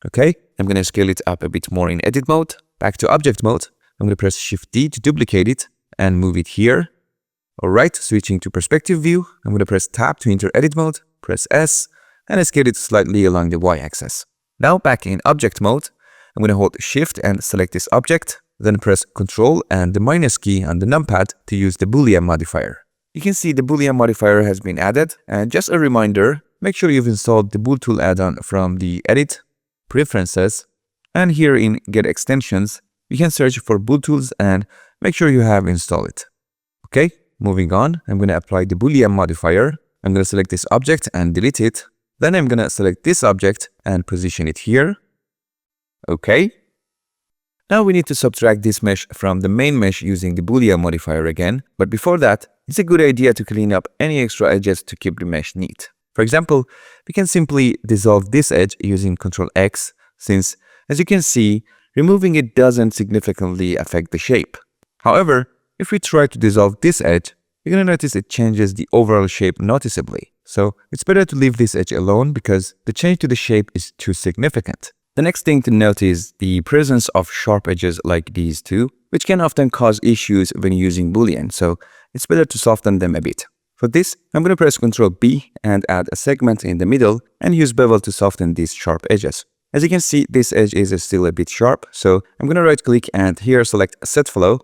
Okay, I'm going to scale it up a bit more in edit mode. Back to object mode, I'm going to press Shift D to duplicate it and move it here. Alright, switching to perspective view, I'm going to press Tab to enter edit mode, press S, and scale it slightly along the Y-axis. Now back in object mode, I'm going to hold Shift and select this object, then press Ctrl and the minus key on the numpad to use the Boolean modifier. You can see the Boolean modifier has been added, and just a reminder, make sure you've installed the Bool tool add-on from the Edit, Preferences, and here in Get Extensions, you can search for Bool tools and make sure you have installed it. Okay, moving on, I'm going to apply the Boolean modifier. I'm going to select this object and delete it. Then I'm going to select this object and position it here. Okay. Now we need to subtract this mesh from the main mesh using the Boolean modifier again. But before that, it's a good idea to clean up any extra edges to keep the mesh neat. For example, we can simply dissolve this edge using Ctrl X, since, as you can see, removing it doesn't significantly affect the shape. However, if we try to dissolve this edge, you're going to notice it changes the overall shape noticeably. So it's better to leave this edge alone because the change to the shape is too significant. The next thing to note is the presence of sharp edges like these two, which can often cause issues when using Boolean, so it's better to soften them a bit. For this, I'm going to press Ctrl B and add a segment in the middle and use Bevel to soften these sharp edges. As you can see, this edge is still a bit sharp, so I'm going to right click and here select Set Flow.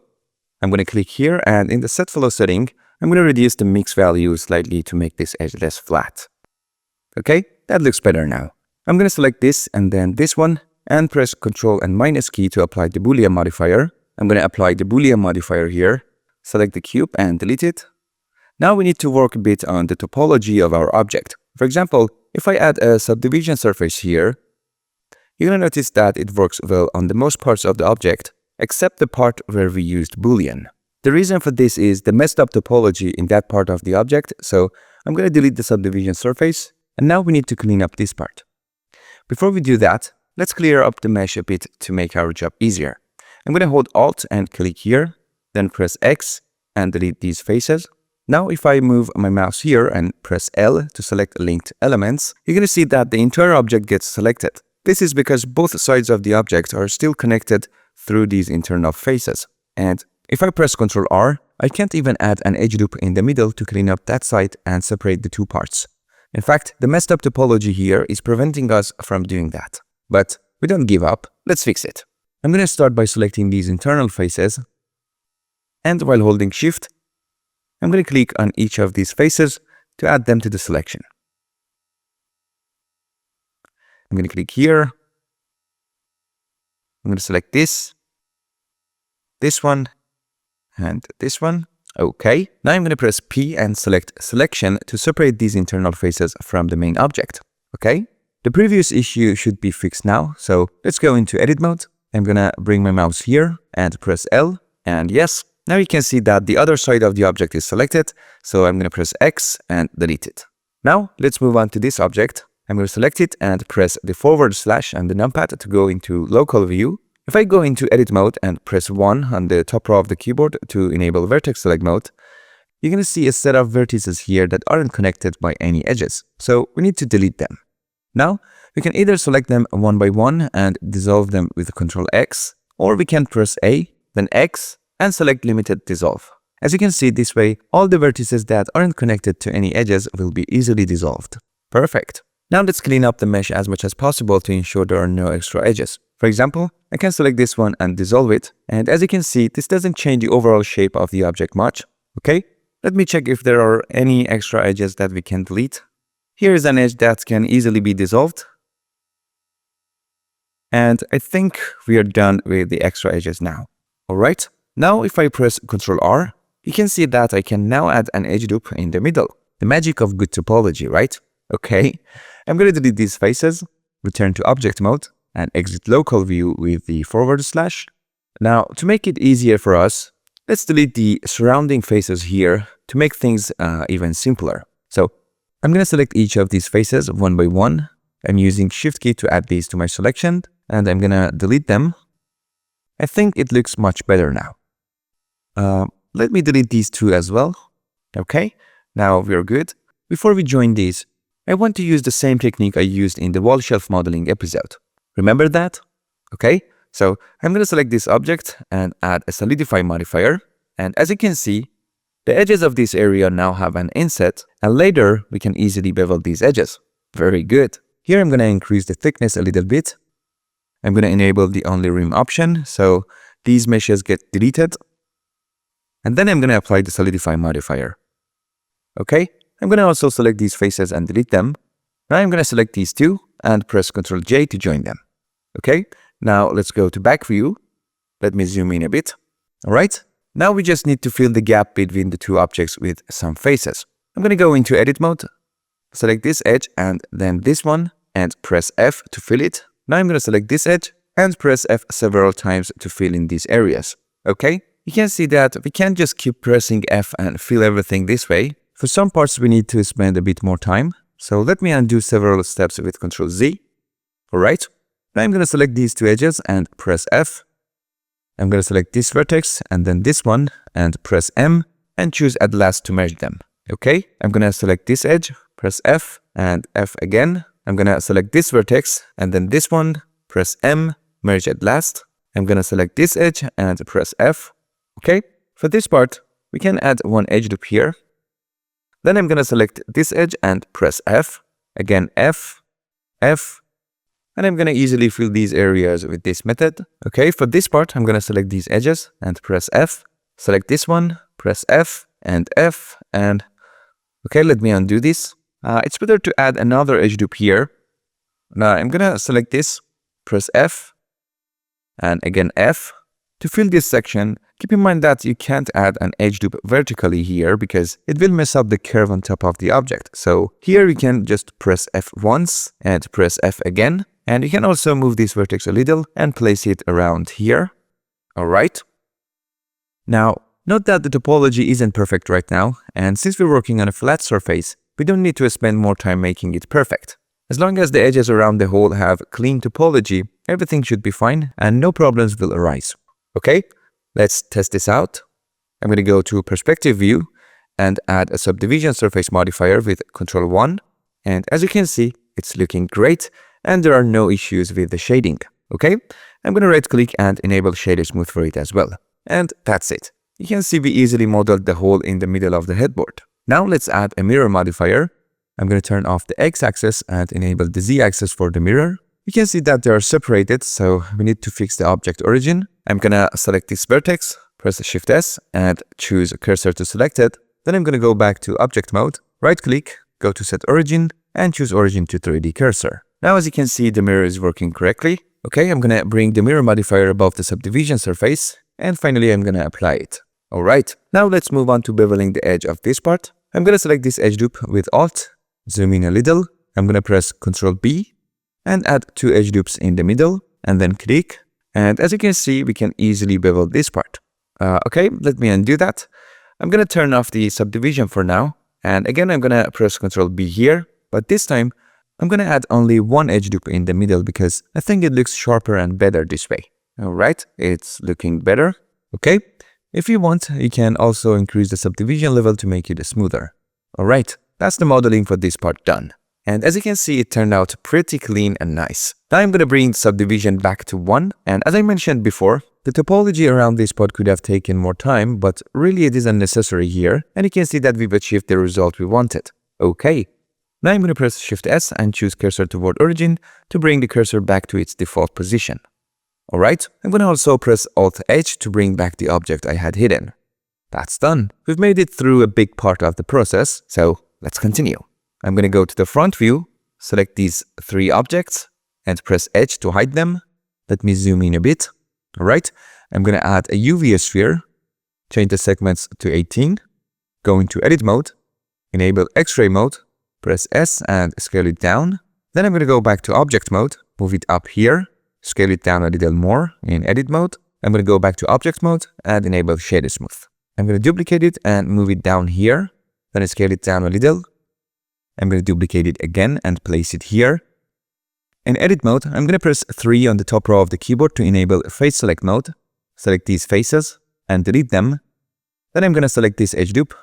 I'm going to click here and in the Set Flow setting, I'm going to reduce the mix value slightly to make this edge less flat. Okay, that looks better now. I'm going to select this and then this one and press Ctrl and minus key to apply the Boolean modifier. I'm going to apply the Boolean modifier here, select the cube and delete it. Now we need to work a bit on the topology of our object. For example, if I add a subdivision surface here, you're going to notice that it works well on the most parts of the object, except the part where we used Boolean. The reason for this is the messed up topology in that part of the object, so I'm going to delete the subdivision surface, and now we need to clean up this part. Before we do that, let's clear up the mesh a bit to make our job easier. I'm going to hold Alt and click here, then press X and delete these faces. Now if I move my mouse here and press L to select linked elements, you're going to see that the entire object gets selected. This is because both sides of the object are still connected through these internal faces. And if I press Ctrl R, I can't even add an edge loop in the middle to clean up that side and separate the two parts. In fact, the messed up topology here is preventing us from doing that. But we don't give up, let's fix it. I'm going to start by selecting these internal faces. And while holding Shift, I'm going to click on each of these faces to add them to the selection. I'm going to click here. I'm going to select this one, and this one. Okay, now I'm going to press P and select Selection to separate these internal faces from the main object. Okay, the previous issue should be fixed now, so let's go into Edit mode. I'm going to bring my mouse here and press L, and yes, now you can see that the other side of the object is selected, so I'm going to press X and delete it. Now, let's move on to this object. I'm going to select it and press the / and the numpad to go into local view. If I go into edit mode and press 1 on the top row of the keyboard to enable vertex select mode, you're going to see a set of vertices here that aren't connected by any edges, so we need to delete them. Now, We can either select them one by one and dissolve them with Ctrl X, or we can press A, then X, and select Limited Dissolve. As you can see, this way, all the vertices that aren't connected to any edges will be easily dissolved. Perfect. Now let's clean up the mesh as much as possible to ensure there are no extra edges. For example, I can select this one and dissolve it, and as you can see, this doesn't change the overall shape of the object much. Okay, let me check if there are any extra edges that we can delete. Here is an edge that can easily be dissolved. And I think we are done with the extra edges now. Alright, now if I press Ctrl R, you can see that I can now add an edge loop in the middle. The magic of good topology, right? Okay, I'm going to delete these faces, return to object mode, and exit local view with the /. Now, to make it easier for us, let's delete the surrounding faces here to make things even simpler. So, I'm going to select each of these faces one by one. I'm using Shift key to add these to my selection, and I'm going to delete them. I think it looks much better now. Let me delete these two as well. Okay, now we're good. Before we join these, I want to use the same technique I used in the wall shelf modeling episode. Remember that? Okay, so I'm going to select this object and add a solidify modifier. And as you can see, the edges of this area now have an inset, and later we can easily bevel these edges. Very good. Here I'm going to increase the thickness a little bit. I'm going to enable the only rim option, so these meshes get deleted. And then I'm going to apply the solidify modifier. Okay, I'm going to also select these faces and delete them. Now I'm going to select these two and press Ctrl J to join them. Okay, now let's go to back view. Let me zoom in a bit. Alright, now we just need to fill the gap between the two objects with some faces. I'm going to go into edit mode, select this edge and then this one, and press F to fill it. Now I'm going to select this edge and press F several times to fill in these areas. Okay, you can see that we can't just keep pressing F and fill everything this way. For some parts we need to spend a bit more time. So let me undo several steps with Ctrl Z. Alright, now I'm going to select these two edges and press F. I'm going to select this vertex and then this one and press M and choose Add Last to merge them. Okay, I'm going to select this edge, press F and F again. I'm going to select this vertex and then this one, press M, merge at last. I'm going to select this edge and press F. Okay, for this part, we can add one edge loop here. Then I'm going to select this edge and press F. Again, F, F. And I'm going to easily fill these areas with this method. Okay, for this part, I'm going to select these edges and press F. Select this one, press F and F. And okay, let me undo this. It's better to add another edge loop here. Now I'm going to select this, press F, and again F. To fill this section, keep in mind that you can't add an edge loop vertically here because it will mess up the curve on top of the object. So here we can just press F once and press F again. And you can also move this vertex a little and place it around here. Alright. Now, note that the topology isn't perfect right now, and since we're working on a flat surface, we don't need to spend more time making it perfect. As long as the edges around the hole have clean topology, everything should be fine and no problems will arise. Okay, let's test this out. I'm going to go to perspective view and add a subdivision surface modifier with Ctrl 1. And as you can see, it's looking great and there are no issues with the shading. Okay, I'm going to right click and enable shader smooth for it as well. And that's it. You can see we easily modeled the hole in the middle of the headboard. Now let's add a mirror modifier. I'm going to turn off the X-axis and enable the Z-axis for the mirror. You can see that they are separated, so we need to fix the object origin. I'm going to select this vertex, press Shift S and choose cursor to selected. Then I'm going to go back to object mode, right click, go to set origin and choose origin to 3D cursor. Now as you can see, the mirror is working correctly. Okay, I'm going to bring the mirror modifier above the subdivision surface and finally I'm going to apply it. Alright, now let's move on to beveling the edge of this part. I'm going to select this edge loop with Alt, zoom in a little. I'm going to press Ctrl B and add two edge loops in the middle and then click. And as you can see, we can easily bevel this part. Okay, let me undo that. I'm going to turn off the subdivision for now. And again, I'm going to press Ctrl B here. But this time, I'm going to add only one edge loop in the middle because I think it looks sharper and better this way. Alright, it's looking better. Okay, if you want, you can also increase the subdivision level to make it smoother. Alright, that's the modeling for this part done. And as you can see, it turned out pretty clean and nice. Now I'm going to bring subdivision back to 1. And as I mentioned before, the topology around this pod could have taken more time, but really it is unnecessary here. And you can see that we've achieved the result we wanted. Okay. Now I'm going to press Shift S and choose cursor toward origin to bring the cursor back to its default position. Alright, I'm going to also press Alt H to bring back the object I had hidden. That's done. We've made it through a big part of the process, so let's continue. I'm going to go to the front view, select these 3 objects, and press H to hide them. Let me zoom in a bit. Alright, I'm going to add a UV sphere, change the segments to 18, go into Edit mode, enable X-ray mode, press S and scale it down. Then I'm going to go back to Object mode, move it up here, scale it down a little more in Edit mode. I'm going to go back to Object mode and enable Shade Smooth. I'm going to duplicate it and move it down here, then scale it down a little. I'm going to duplicate it again and place it here. In Edit mode, I'm going to press 3 on the top row of the keyboard to enable Face Select mode. Select these faces and delete them. Then I'm going to select this edge loop,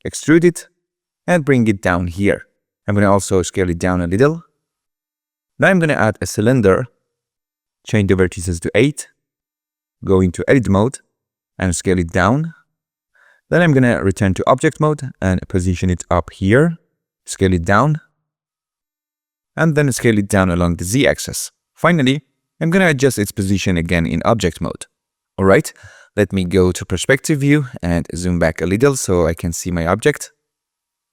extrude it, and bring it down here. I'm going to also scale it down a little. Now I'm going to add a cylinder, change the vertices to 8, go into Edit mode, and scale it down. Then I'm going to return to Object mode and position it up here, scale it down, and then scale it down along the Z-axis. Finally, I'm going to adjust its position again in Object mode. Alright, let me go to Perspective View and zoom back a little so I can see my object.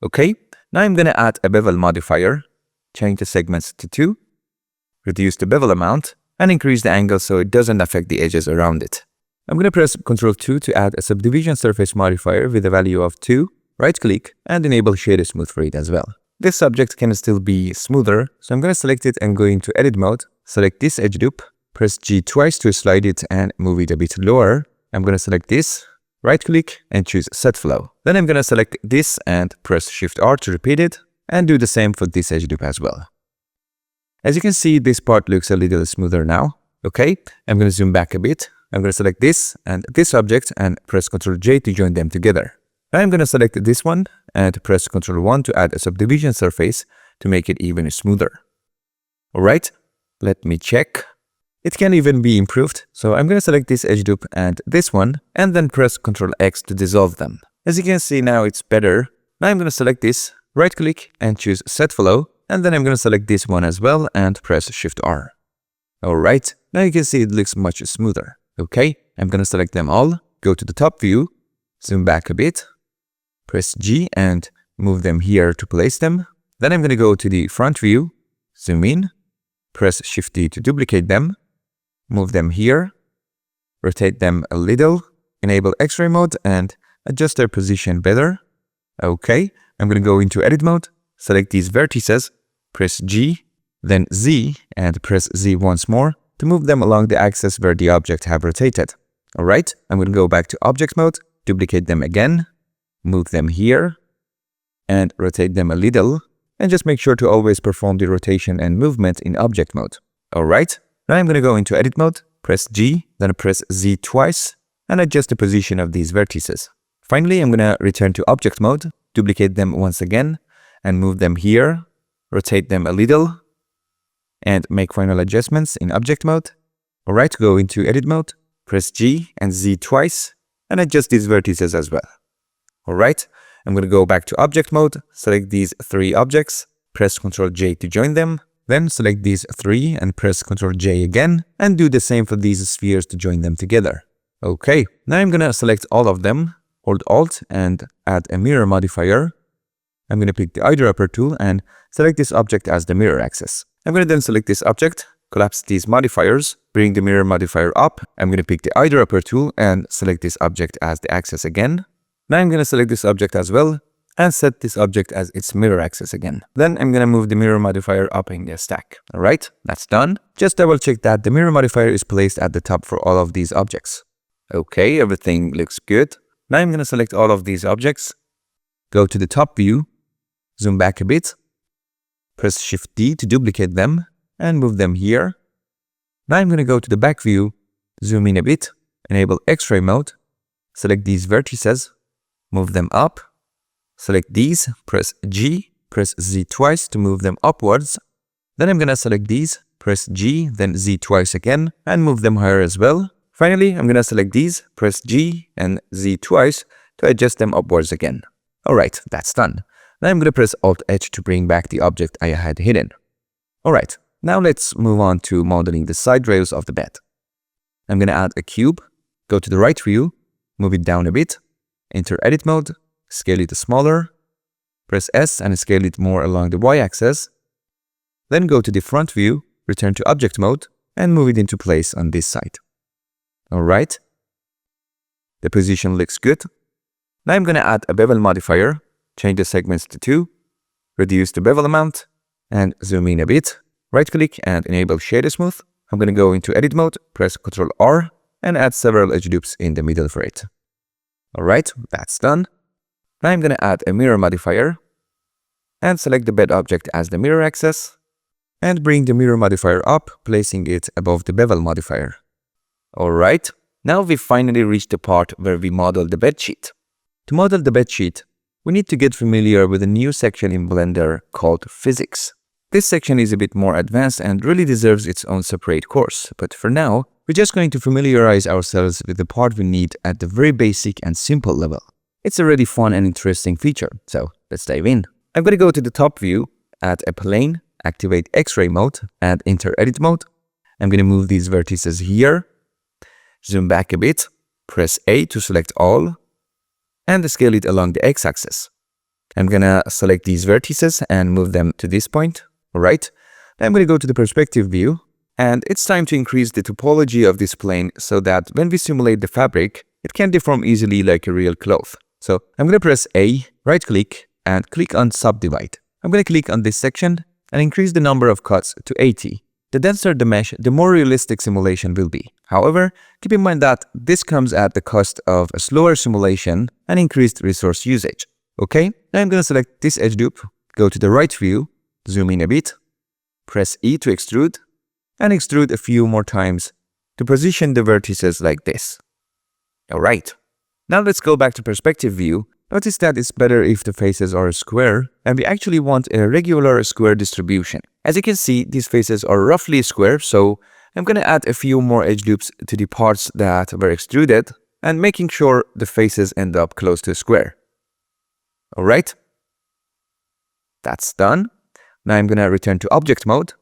Okay, now I'm going to add a bevel modifier, change the segments to 2, reduce the bevel amount, and increase the angle so it doesn't affect the edges around it. I'm going to press Ctrl 2 to add a subdivision surface modifier with a value of 2, right-click, and enable Shade Smooth for it as well. This subject can still be smoother, so I'm going to select it and go into Edit mode, select this edge loop, press G twice to slide it and move it a bit lower. I'm going to select this, right-click, and choose Set Flow. Then I'm going to select this and press Shift R to repeat it, and do the same for this edge loop as well. As you can see, this part looks a little smoother now. Okay, I'm going to zoom back a bit. I'm going to select this and this object and press Ctrl J to join them together. Now I'm going to select this one and press Ctrl 1 to add a subdivision surface to make it even smoother. Alright, let me check. It can even be improved, so I'm going to select this edge loop and this one, and then press Ctrl X to dissolve them. As you can see now it's better. Now I'm going to select this, right-click, and choose Set Flow, and then I'm going to select this one as well and press Shift R. Alright, now you can see it looks much smoother. Okay, I'm going to select them all, go to the top view, zoom back a bit, press G and move them here to place them. Then I'm going to go to the front view, zoom in, press Shift D to duplicate them, move them here, rotate them a little, enable X-ray mode and adjust their position better. Okay, I'm going to go into Edit mode, select these vertices, press G, then Z and press Z once more to move them along the axis where the object have rotated. Alright, I'm going to go back to Object mode, duplicate them again, move them here, and rotate them a little, and just make sure to always perform the rotation and movement in Object mode. Alright, now I'm going to go into Edit mode, press G, then press Z twice, and adjust the position of these vertices. Finally, I'm going to return to Object mode, duplicate them once again, and move them here, rotate them a little, and make final adjustments in Object mode. Alright, go into Edit mode, press G and Z twice, and adjust these vertices as well. Alright, I'm going to go back to Object mode, select these 3 objects, press Ctrl J to join them, then select these 3 and press Ctrl J again, and do the same for these spheres to join them together. Okay, now I'm going to select all of them, hold Alt and add a mirror modifier. I'm going to pick the eyedropper tool and select this object as the mirror axis. I'm going to then select this object, collapse these modifiers, bring the mirror modifier up. I'm going to pick the eyedropper tool and select this object as the axis again. Now I'm going to select this object as well and set this object as its mirror axis again. Then I'm going to move the mirror modifier up in the stack. Alright, that's done. Just double check that the mirror modifier is placed at the top for all of these objects. Okay, everything looks good. Now I'm going to select all of these objects, go to the top view, zoom back a bit, press Shift D to duplicate them and move them here. Now I'm going to go to the back view, zoom in a bit, enable X-ray mode, select these vertices, move them up, select these, press G, press Z twice to move them upwards. Then I'm gonna select these, press G, then Z twice again, and move them higher as well. Finally, I'm gonna select these, press G and Z twice to adjust them upwards again. Alright, that's done. Now I'm gonna press Alt-H to bring back the object I had hidden. Alright, now let's move on to modeling the side rails of the bed. I'm gonna add a cube, go to the right view, move it down a bit, enter edit mode, scale it smaller, press S and scale it more along the Y-axis. Then go to the front view, return to object mode, and move it into place on this side. Alright. The position looks good. Now I'm gonna add a bevel modifier, change the segments to 2, reduce the bevel amount, and zoom in a bit. Right click and enable shader smooth. I'm gonna go into edit mode, press Ctrl R, and add several edge loops in the middle for it. Alright, that's done. Now I'm gonna add a mirror modifier, and select the bed object as the mirror axis, and bring the mirror modifier up, placing it above the bevel modifier. Alright, now we've finally reached the part where we model the bed sheet. To model the bed sheet, we need to get familiar with a new section in Blender called Physics. This section is a bit more advanced and really deserves its own separate course, but for now, we're just going to familiarize ourselves with the part we need at the very basic and simple level. It's a really fun and interesting feature, so let's dive in. I'm going to go to the top view, add a plane, activate X-ray mode, and enter edit mode. I'm going to move these vertices here, zoom back a bit, press A to select all, and scale it along the X-axis. I'm going to select these vertices and move them to this point. Alright, now I'm going to go to the perspective view, and it's time to increase the topology of this plane so that when we simulate the fabric, it can deform easily like a real cloth. So I'm going to press A, right click, and click on Subdivide. I'm going to click on this section and increase the number of cuts to 80. The denser the mesh, the more realistic simulation will be. However, keep in mind that this comes at the cost of a slower simulation and increased resource usage. Okay, now I'm going to select this edge loop, go to the right view, zoom in a bit, press E to extrude, and extrude a few more times to position the vertices like this. Alright, now let's go back to perspective view. Notice that it's better if the faces are a square, and we actually want a regular square distribution. As you can see, these faces are roughly square, so I'm going to add a few more edge loops to the parts that were extruded, and making sure the faces end up close to a square. Alright, that's done. Now I'm going to return to object mode,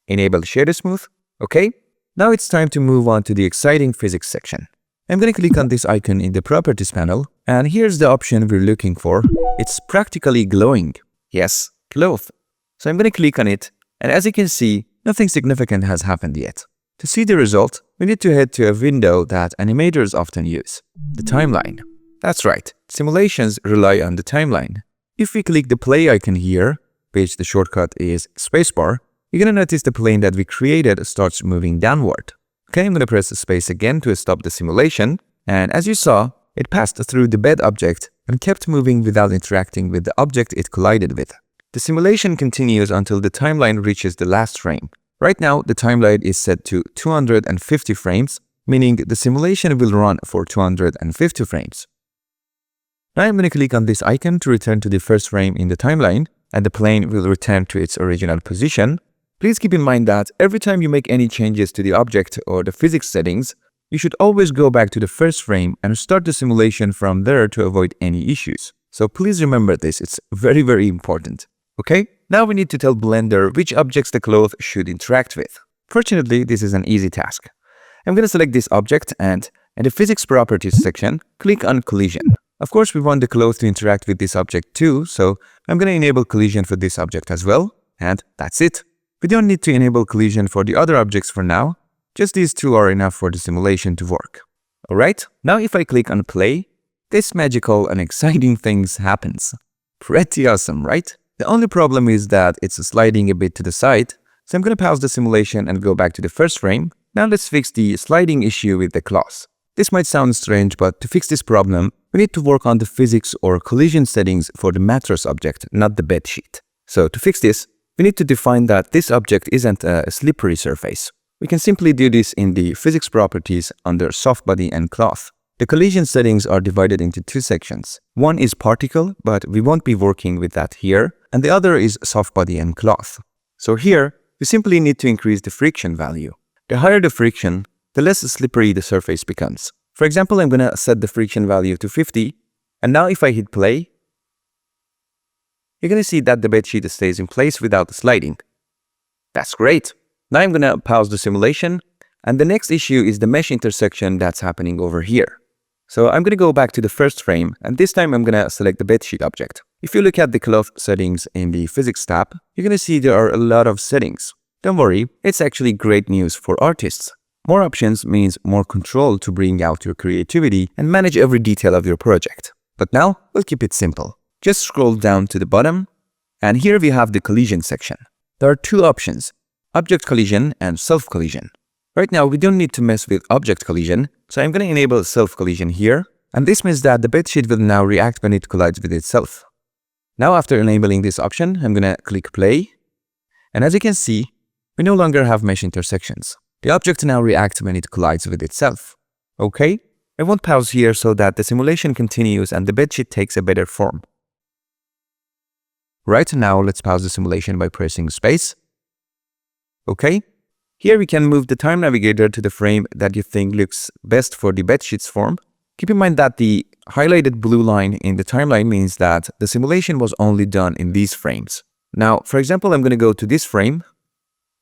enable shader smooth. Okay, now it's time to move on to the exciting physics section. I'm going to click on this icon in the properties panel, and here's the option we're looking for. It's practically glowing. Yes, cloth. So I'm going to click on it, and as you can see, nothing significant has happened yet. To see the result, we need to head to a window that animators often use, the timeline. That's right, simulations rely on the timeline. If we click the play icon here, which the shortcut is spacebar, you're going to notice the plane that we created starts moving downward. Okay, I'm going to press space again to stop the simulation, and as you saw, it passed through the bed object and kept moving without interacting with the object it collided with. The simulation continues until the timeline reaches the last frame. Right now, the timeline is set to 250 frames, meaning the simulation will run for 250 frames. Now I'm going to click on this icon to return to the first frame in the timeline, and the plane will return to its original position. Please keep in mind that every time you make any changes to the object or the physics settings, you should always go back to the first frame and start the simulation from there to avoid any issues. So please remember this, it's very, very important. Okay, now we need to tell Blender which objects the cloth should interact with. Fortunately, this is an easy task. I'm going to select this object and in the physics properties section, click on collision. Of course, we want the cloth to interact with this object too, so I'm going to enable collision for this object as well, and that's it. We don't need to enable collision for the other objects for now, just these two are enough for the simulation to work. Alright, now if I click on play, this magical and exciting things happens. Pretty awesome, right? The only problem is that it's sliding a bit to the side, so I'm going to pause the simulation and go back to the first frame. Now let's fix the sliding issue with the cloth. This might sound strange, but to fix this problem, we need to work on the physics or collision settings for the mattress object, not the bed sheet. So to fix this, we need to define that this object isn't a slippery surface. We can simply do this in the physics properties under soft body and cloth. The collision settings are divided into two sections. One is particle, but we won't be working with that here. and the other is soft body and cloth. So here, we simply need to increase the friction value. The higher the friction, the less slippery the surface becomes. For example, I'm gonna set the friction value to 50, and now if I hit play, you're gonna see that the bedsheet stays in place without sliding. That's great. Now I'm gonna pause the simulation, and the next issue is the mesh intersection that's happening over here. So I'm gonna go back to the first frame, and this time I'm gonna select the bedsheet object. If you look at the cloth settings in the physics tab, you're gonna see there are a lot of settings. Don't worry, it's actually great news for artists. More options means more control to bring out your creativity and manage every detail of your project. But now, we'll keep it simple. Just scroll down to the bottom, and here we have the collision section. There are two options, object collision and self-collision. Right now, we don't need to mess with object collision, so I'm going to enable self-collision here, and this means that the bedsheet will now react when it collides with itself. Now, after enabling this option, I'm going to click play, and as you can see, we no longer have mesh intersections. The object now reacts when it collides with itself. Okay, I won't pause here so that the simulation continues and the bedsheet takes a better form. Right now, let's pause the simulation by pressing space. Okay, here we can move the time navigator to the frame that you think looks best for the bedsheet's form. Keep in mind that the highlighted blue line in the timeline means that the simulation was only done in these frames. Now, for example, I'm going to go to this frame,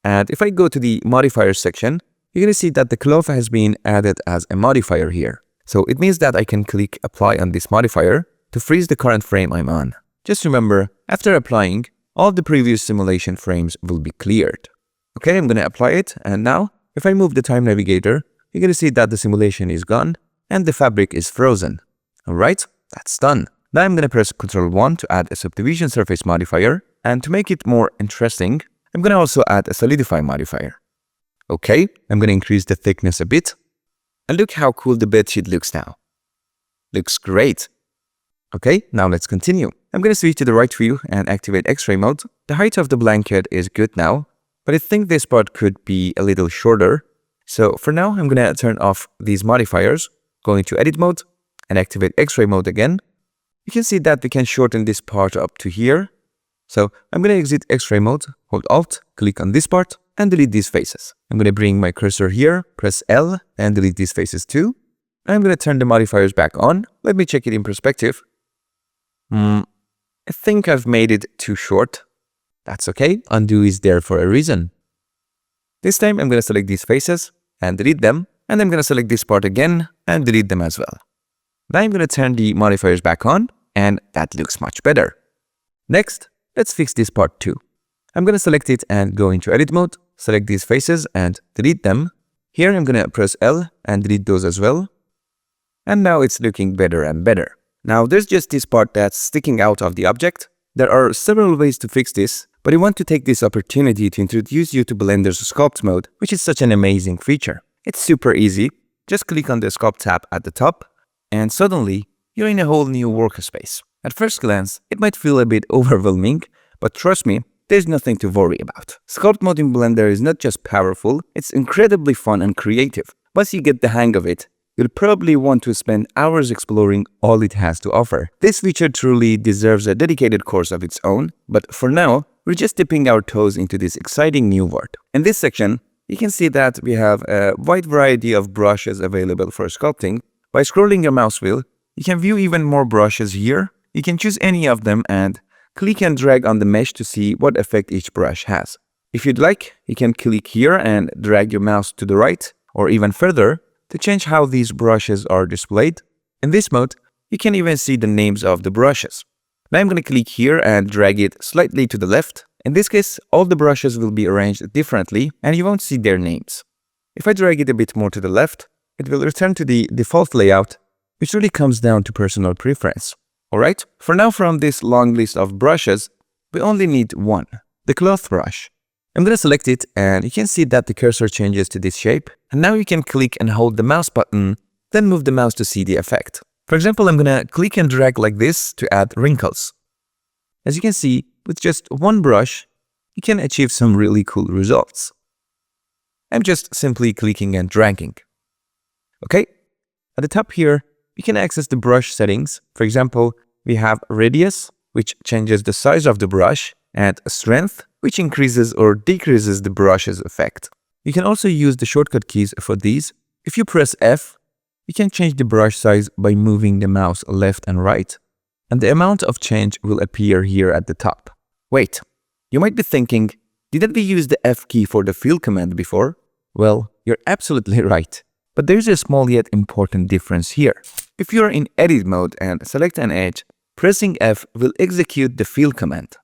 and if I go to the modifiers section, you're going to see that the cloth has been added as a modifier here. So it means that I can click apply on this modifier to freeze the current frame I'm on. Just remember, after applying, all the previous simulation frames will be cleared. Okay, I'm going to apply it, and now, if I move the time navigator, you're going to see that the simulation is gone and the fabric is frozen. Alright, that's done. Now I'm going to press Ctrl 1 to add a subdivision surface modifier, and to make it more interesting, I'm going to also add a solidify modifier. Okay, I'm going to increase the thickness a bit, and look how cool the bedsheet looks now. Looks great. Okay, now let's continue. I'm going to switch to the right view and activate X-ray mode. The height of the blanket is good now, but I think this part could be a little shorter. So for now, I'm going to turn off these modifiers, go into edit mode, and activate X-ray mode again. You can see that we can shorten this part up to here. So I'm going to exit X-ray mode, hold Alt, click on this part, and delete these faces. I'm going to bring my cursor here, press L, and delete these faces too. I'm going to turn the modifiers back on. Let me check it in perspective. I think I've made it too short. That's okay, undo is there for a reason. This time I'm going to select these faces and delete them, and I'm going to select this part again and delete them as well. Now I'm going to turn the modifiers back on, and that looks much better. Next, let's fix this part too. I'm going to select it and go into edit mode, select these faces and delete them. Here I'm going to press L and delete those as well. And now it's looking better and better. Now there's just this part that's sticking out of the object. There are several ways to fix this, but I want to take this opportunity to introduce you to Blender's Sculpt mode, which is such an amazing feature. It's super easy. Just click on the Sculpt tab at the top, and suddenly you're in a whole new workspace. At first glance, it might feel a bit overwhelming, but trust me, there's nothing to worry about. Sculpt mode in Blender is not just powerful, it's incredibly fun and creative. Once you get the hang of it, you'll probably want to spend hours exploring all it has to offer. This feature truly deserves a dedicated course of its own, but for now, we're just dipping our toes into this exciting new world. In this section, you can see that we have a wide variety of brushes available for sculpting. By scrolling your mouse wheel, you can view even more brushes here. You can choose any of them and click and drag on the mesh to see what effect each brush has. If you'd like, you can click here and drag your mouse to the right or even further to change how these brushes are displayed. In this mode, you can even see the names of the brushes. Now I'm going to click here and drag it slightly to the left. In this case, all the brushes will be arranged differently and you won't see their names. If I drag it a bit more to the left, it will return to the default layout, which really comes down to personal preference. Alright, for now from this long list of brushes, we only need one, the cloth brush. I'm going to select it and you can see that the cursor changes to this shape. And now you can click and hold the mouse button, then move the mouse to see the effect. For example, I'm going to click and drag like this to add wrinkles. As you can see, with just one brush, you can achieve some really cool results. I'm just simply clicking and dragging. Okay, at the top here, you can access the brush settings. For example, we have radius, which changes the size of the brush, and strength, which increases or decreases the brush's effect. You can also use the shortcut keys for these. If you press F, you can change the brush size by moving the mouse left and right, and the amount of change will appear here at the top. Wait, you might be thinking, didn't we use the F key for the fill command before? Well, you're absolutely right. But there's a small yet important difference here. If you're in edit mode and select an edge, pressing F will execute the fill command.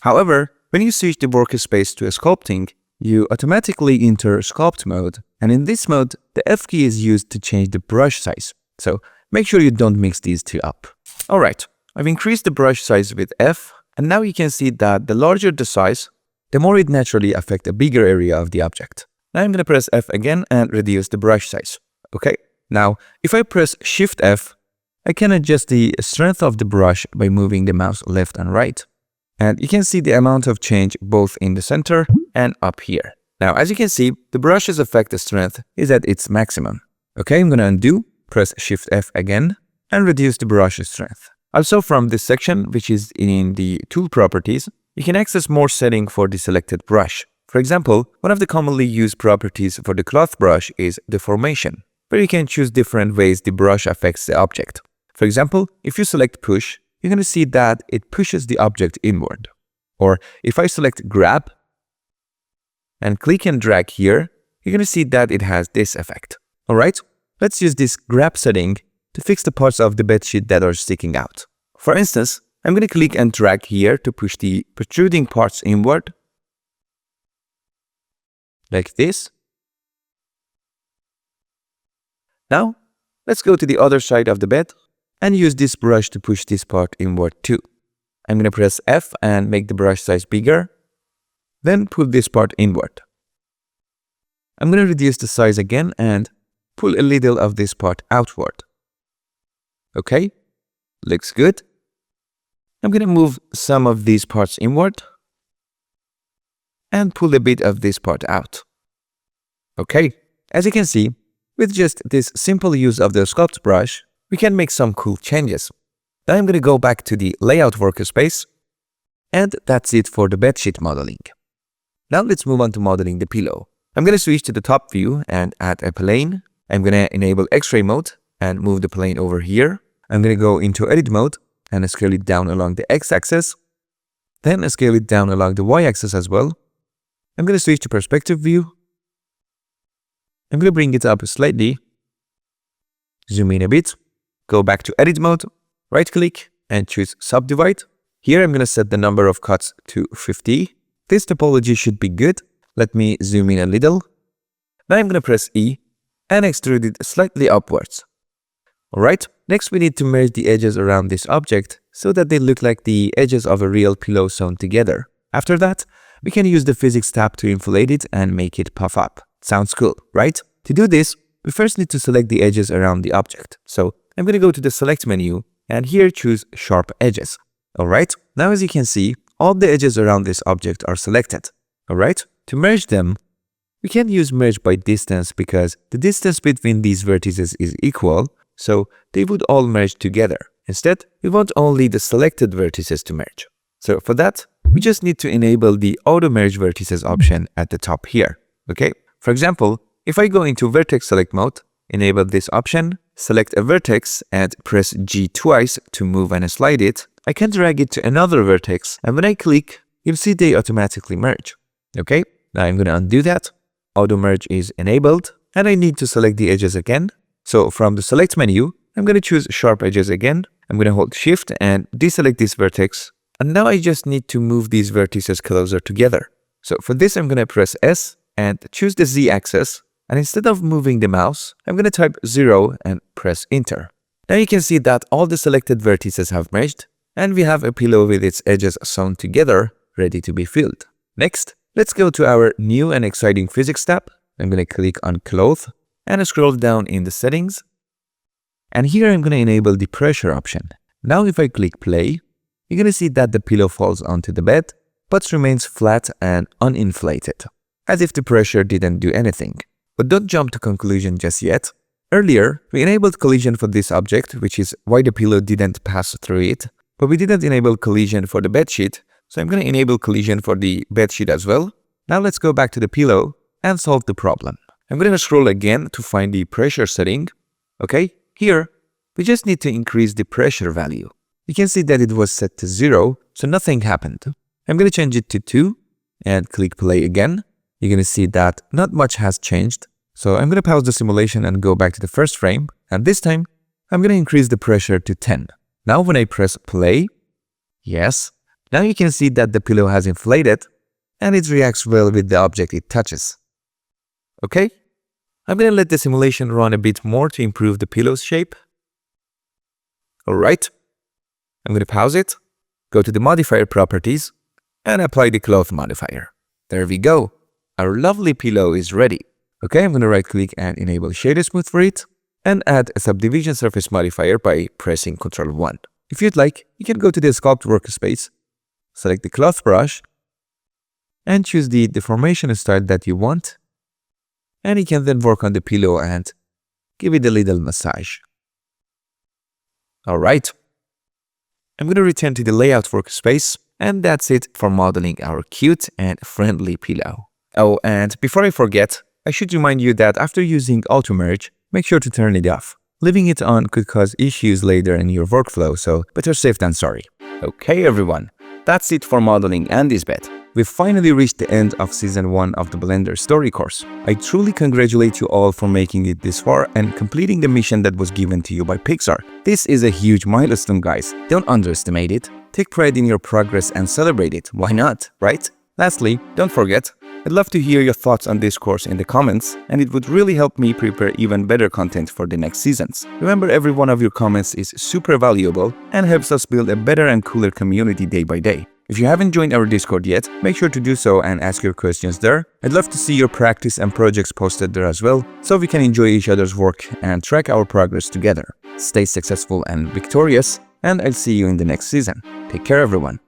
However, when you switch the workspace to sculpting, you automatically enter sculpt mode, and in this mode, the F key is used to change the brush size. So make sure you don't mix these two up. Alright, I've increased the brush size with F, and now you can see that the larger the size, the more it naturally affects a bigger area of the object. Now I'm going to press F again and reduce the brush size. Okay, now if I press Shift F, I can adjust the strength of the brush by moving the mouse left and right. And you can see the amount of change both in the center and up here. Now as you can see, the brush's effective strength is at its maximum. Okay, I'm going to undo, press Shift F again, and reduce the brush strength. Also from this section, which is in the tool properties, you can access more settings for the selected brush. For example, one of the commonly used properties for the cloth brush is deformation, where you can choose different ways the brush affects the object. For example, if you select push, you're going to see that it pushes the object inward. Or if I select grab and click and drag here, you're going to see that it has this effect. Alright, let's use this grab setting to fix the parts of the bedsheet that are sticking out. For instance, I'm going to click and drag here to push the protruding parts inward, like this. Now, let's go to the other side of the bed and use this brush to push this part inward too. I'm going to press F and make the brush size bigger, then pull this part inward. I'm going to reduce the size again and pull a little of this part outward. Okay, looks good. I'm going to move some of these parts inward and pull a bit of this part out. Okay, as you can see, with just this simple use of the sculpt brush, we can make some cool changes. Now I'm going to go back to the layout workspace, and that's it for the bedsheet modeling. Now let's move on to modeling the pillow. I'm going to switch to the top view and add a plane. I'm going to enable X-ray mode and move the plane over here. I'm going to go into edit mode and scale it down along the X-axis, then scale it down along the Y-axis as well. I'm going to switch to perspective view. I'm going to bring it up slightly, zoom in a bit, go back to edit mode, right click and choose subdivide. Here I'm going to set the number of cuts to 50. This topology should be good. Let me zoom in a little. Now I'm going to press E and extrude it slightly upwards. Alright, next we need to merge the edges around this object so that they look like the edges of a real pillow sewn together. After that, we can use the physics tab to inflate it and make it puff up. Sounds cool, right? To do this, we first need to select the edges around the object. So I'm going to go to the select menu and here choose sharp edges. Alright, now as you can see, all the edges around this object are selected. Alright, to merge them, we can use merge by distance because the distance between these vertices is equal, so they would all merge together. Instead, we want only the selected vertices to merge. So for that, we just need to enable the auto merge vertices option at the top here. Okay? For example, if I go into vertex select mode, enable this option, select a vertex and press G twice to move and slide it, I can drag it to another vertex, and when I click, you'll see they automatically merge. Okay? Now I'm going to undo that. Auto merge is enabled, and I need to select the edges again. So from the select menu, I'm going to choose sharp edges again. I'm going to hold shift and deselect this vertex. And now I just need to move these vertices closer together. So for this, I'm going to press S and choose the Z axis. And instead of moving the mouse, I'm going to type 0 and press enter. Now you can see that all the selected vertices have merged, and we have a pillow with its edges sewn together, ready to be filled. Next, let's go to our new and exciting physics tab. I'm going to click on cloth and scroll down in the settings. And here I'm going to enable the pressure option. Now if I click play, you're going to see that the pillow falls onto the bed, but remains flat and uninflated, as if the pressure didn't do anything. But don't jump to conclusion just yet. Earlier, we enabled collision for this object, which is why the pillow didn't pass through it. but we didn't enable collision for the bedsheet, so I'm going to enable collision for the bedsheet as well. Now let's go back to the pillow and solve the problem. I'm going to scroll again to find the pressure setting. Okay, here, we just need to increase the pressure value. You can see that it was set to 0, so nothing happened. I'm going to change it to 2 and click play again. You're going to see that not much has changed. So I'm going to pause the simulation and go back to the first frame. And this time, I'm going to increase the pressure to 10. Now when I press play, yes, now you can see that the pillow has inflated and it reacts well with the object it touches. Okay, I'm going to let the simulation run a bit more to improve the pillow's shape. Alright, I'm going to pause it, go to the modifier properties, and apply the cloth modifier. There we go. Our lovely pillow is ready. Okay, I'm going to right click and enable shader smooth for it and add a subdivision surface modifier by pressing Ctrl 1. If you'd like, you can go to the sculpt workspace, select the cloth brush, and choose the deformation style that you want. And you can then work on the pillow and give it a little massage. Alright, I'm going to return to the layout workspace, and that's it for modeling our cute and friendly pillow. Oh, and before I forget, I should remind you that after using auto merge, make sure to turn it off. Leaving it on could cause issues later in your workflow, so better safe than sorry. Okay everyone, that's it for modeling and this bed. We've finally reached the end of Season 1 of the Blender Story course. I truly congratulate you all for making it this far and completing the mission that was given to you by Pixar. This is a huge milestone, guys. Don't underestimate it. Take pride in your progress and celebrate it. Why not, right? Lastly, don't forget, I'd love to hear your thoughts on this course in the comments, and it would really help me prepare even better content for the next seasons. Remember, every one of your comments is super valuable and helps us build a better and cooler community day by day. If you haven't joined our Discord yet, make sure to do so and ask your questions there. I'd love to see your practice and projects posted there as well, so we can enjoy each other's work and track our progress together. Stay successful and victorious, and I'll see you in the next season. Take care everyone.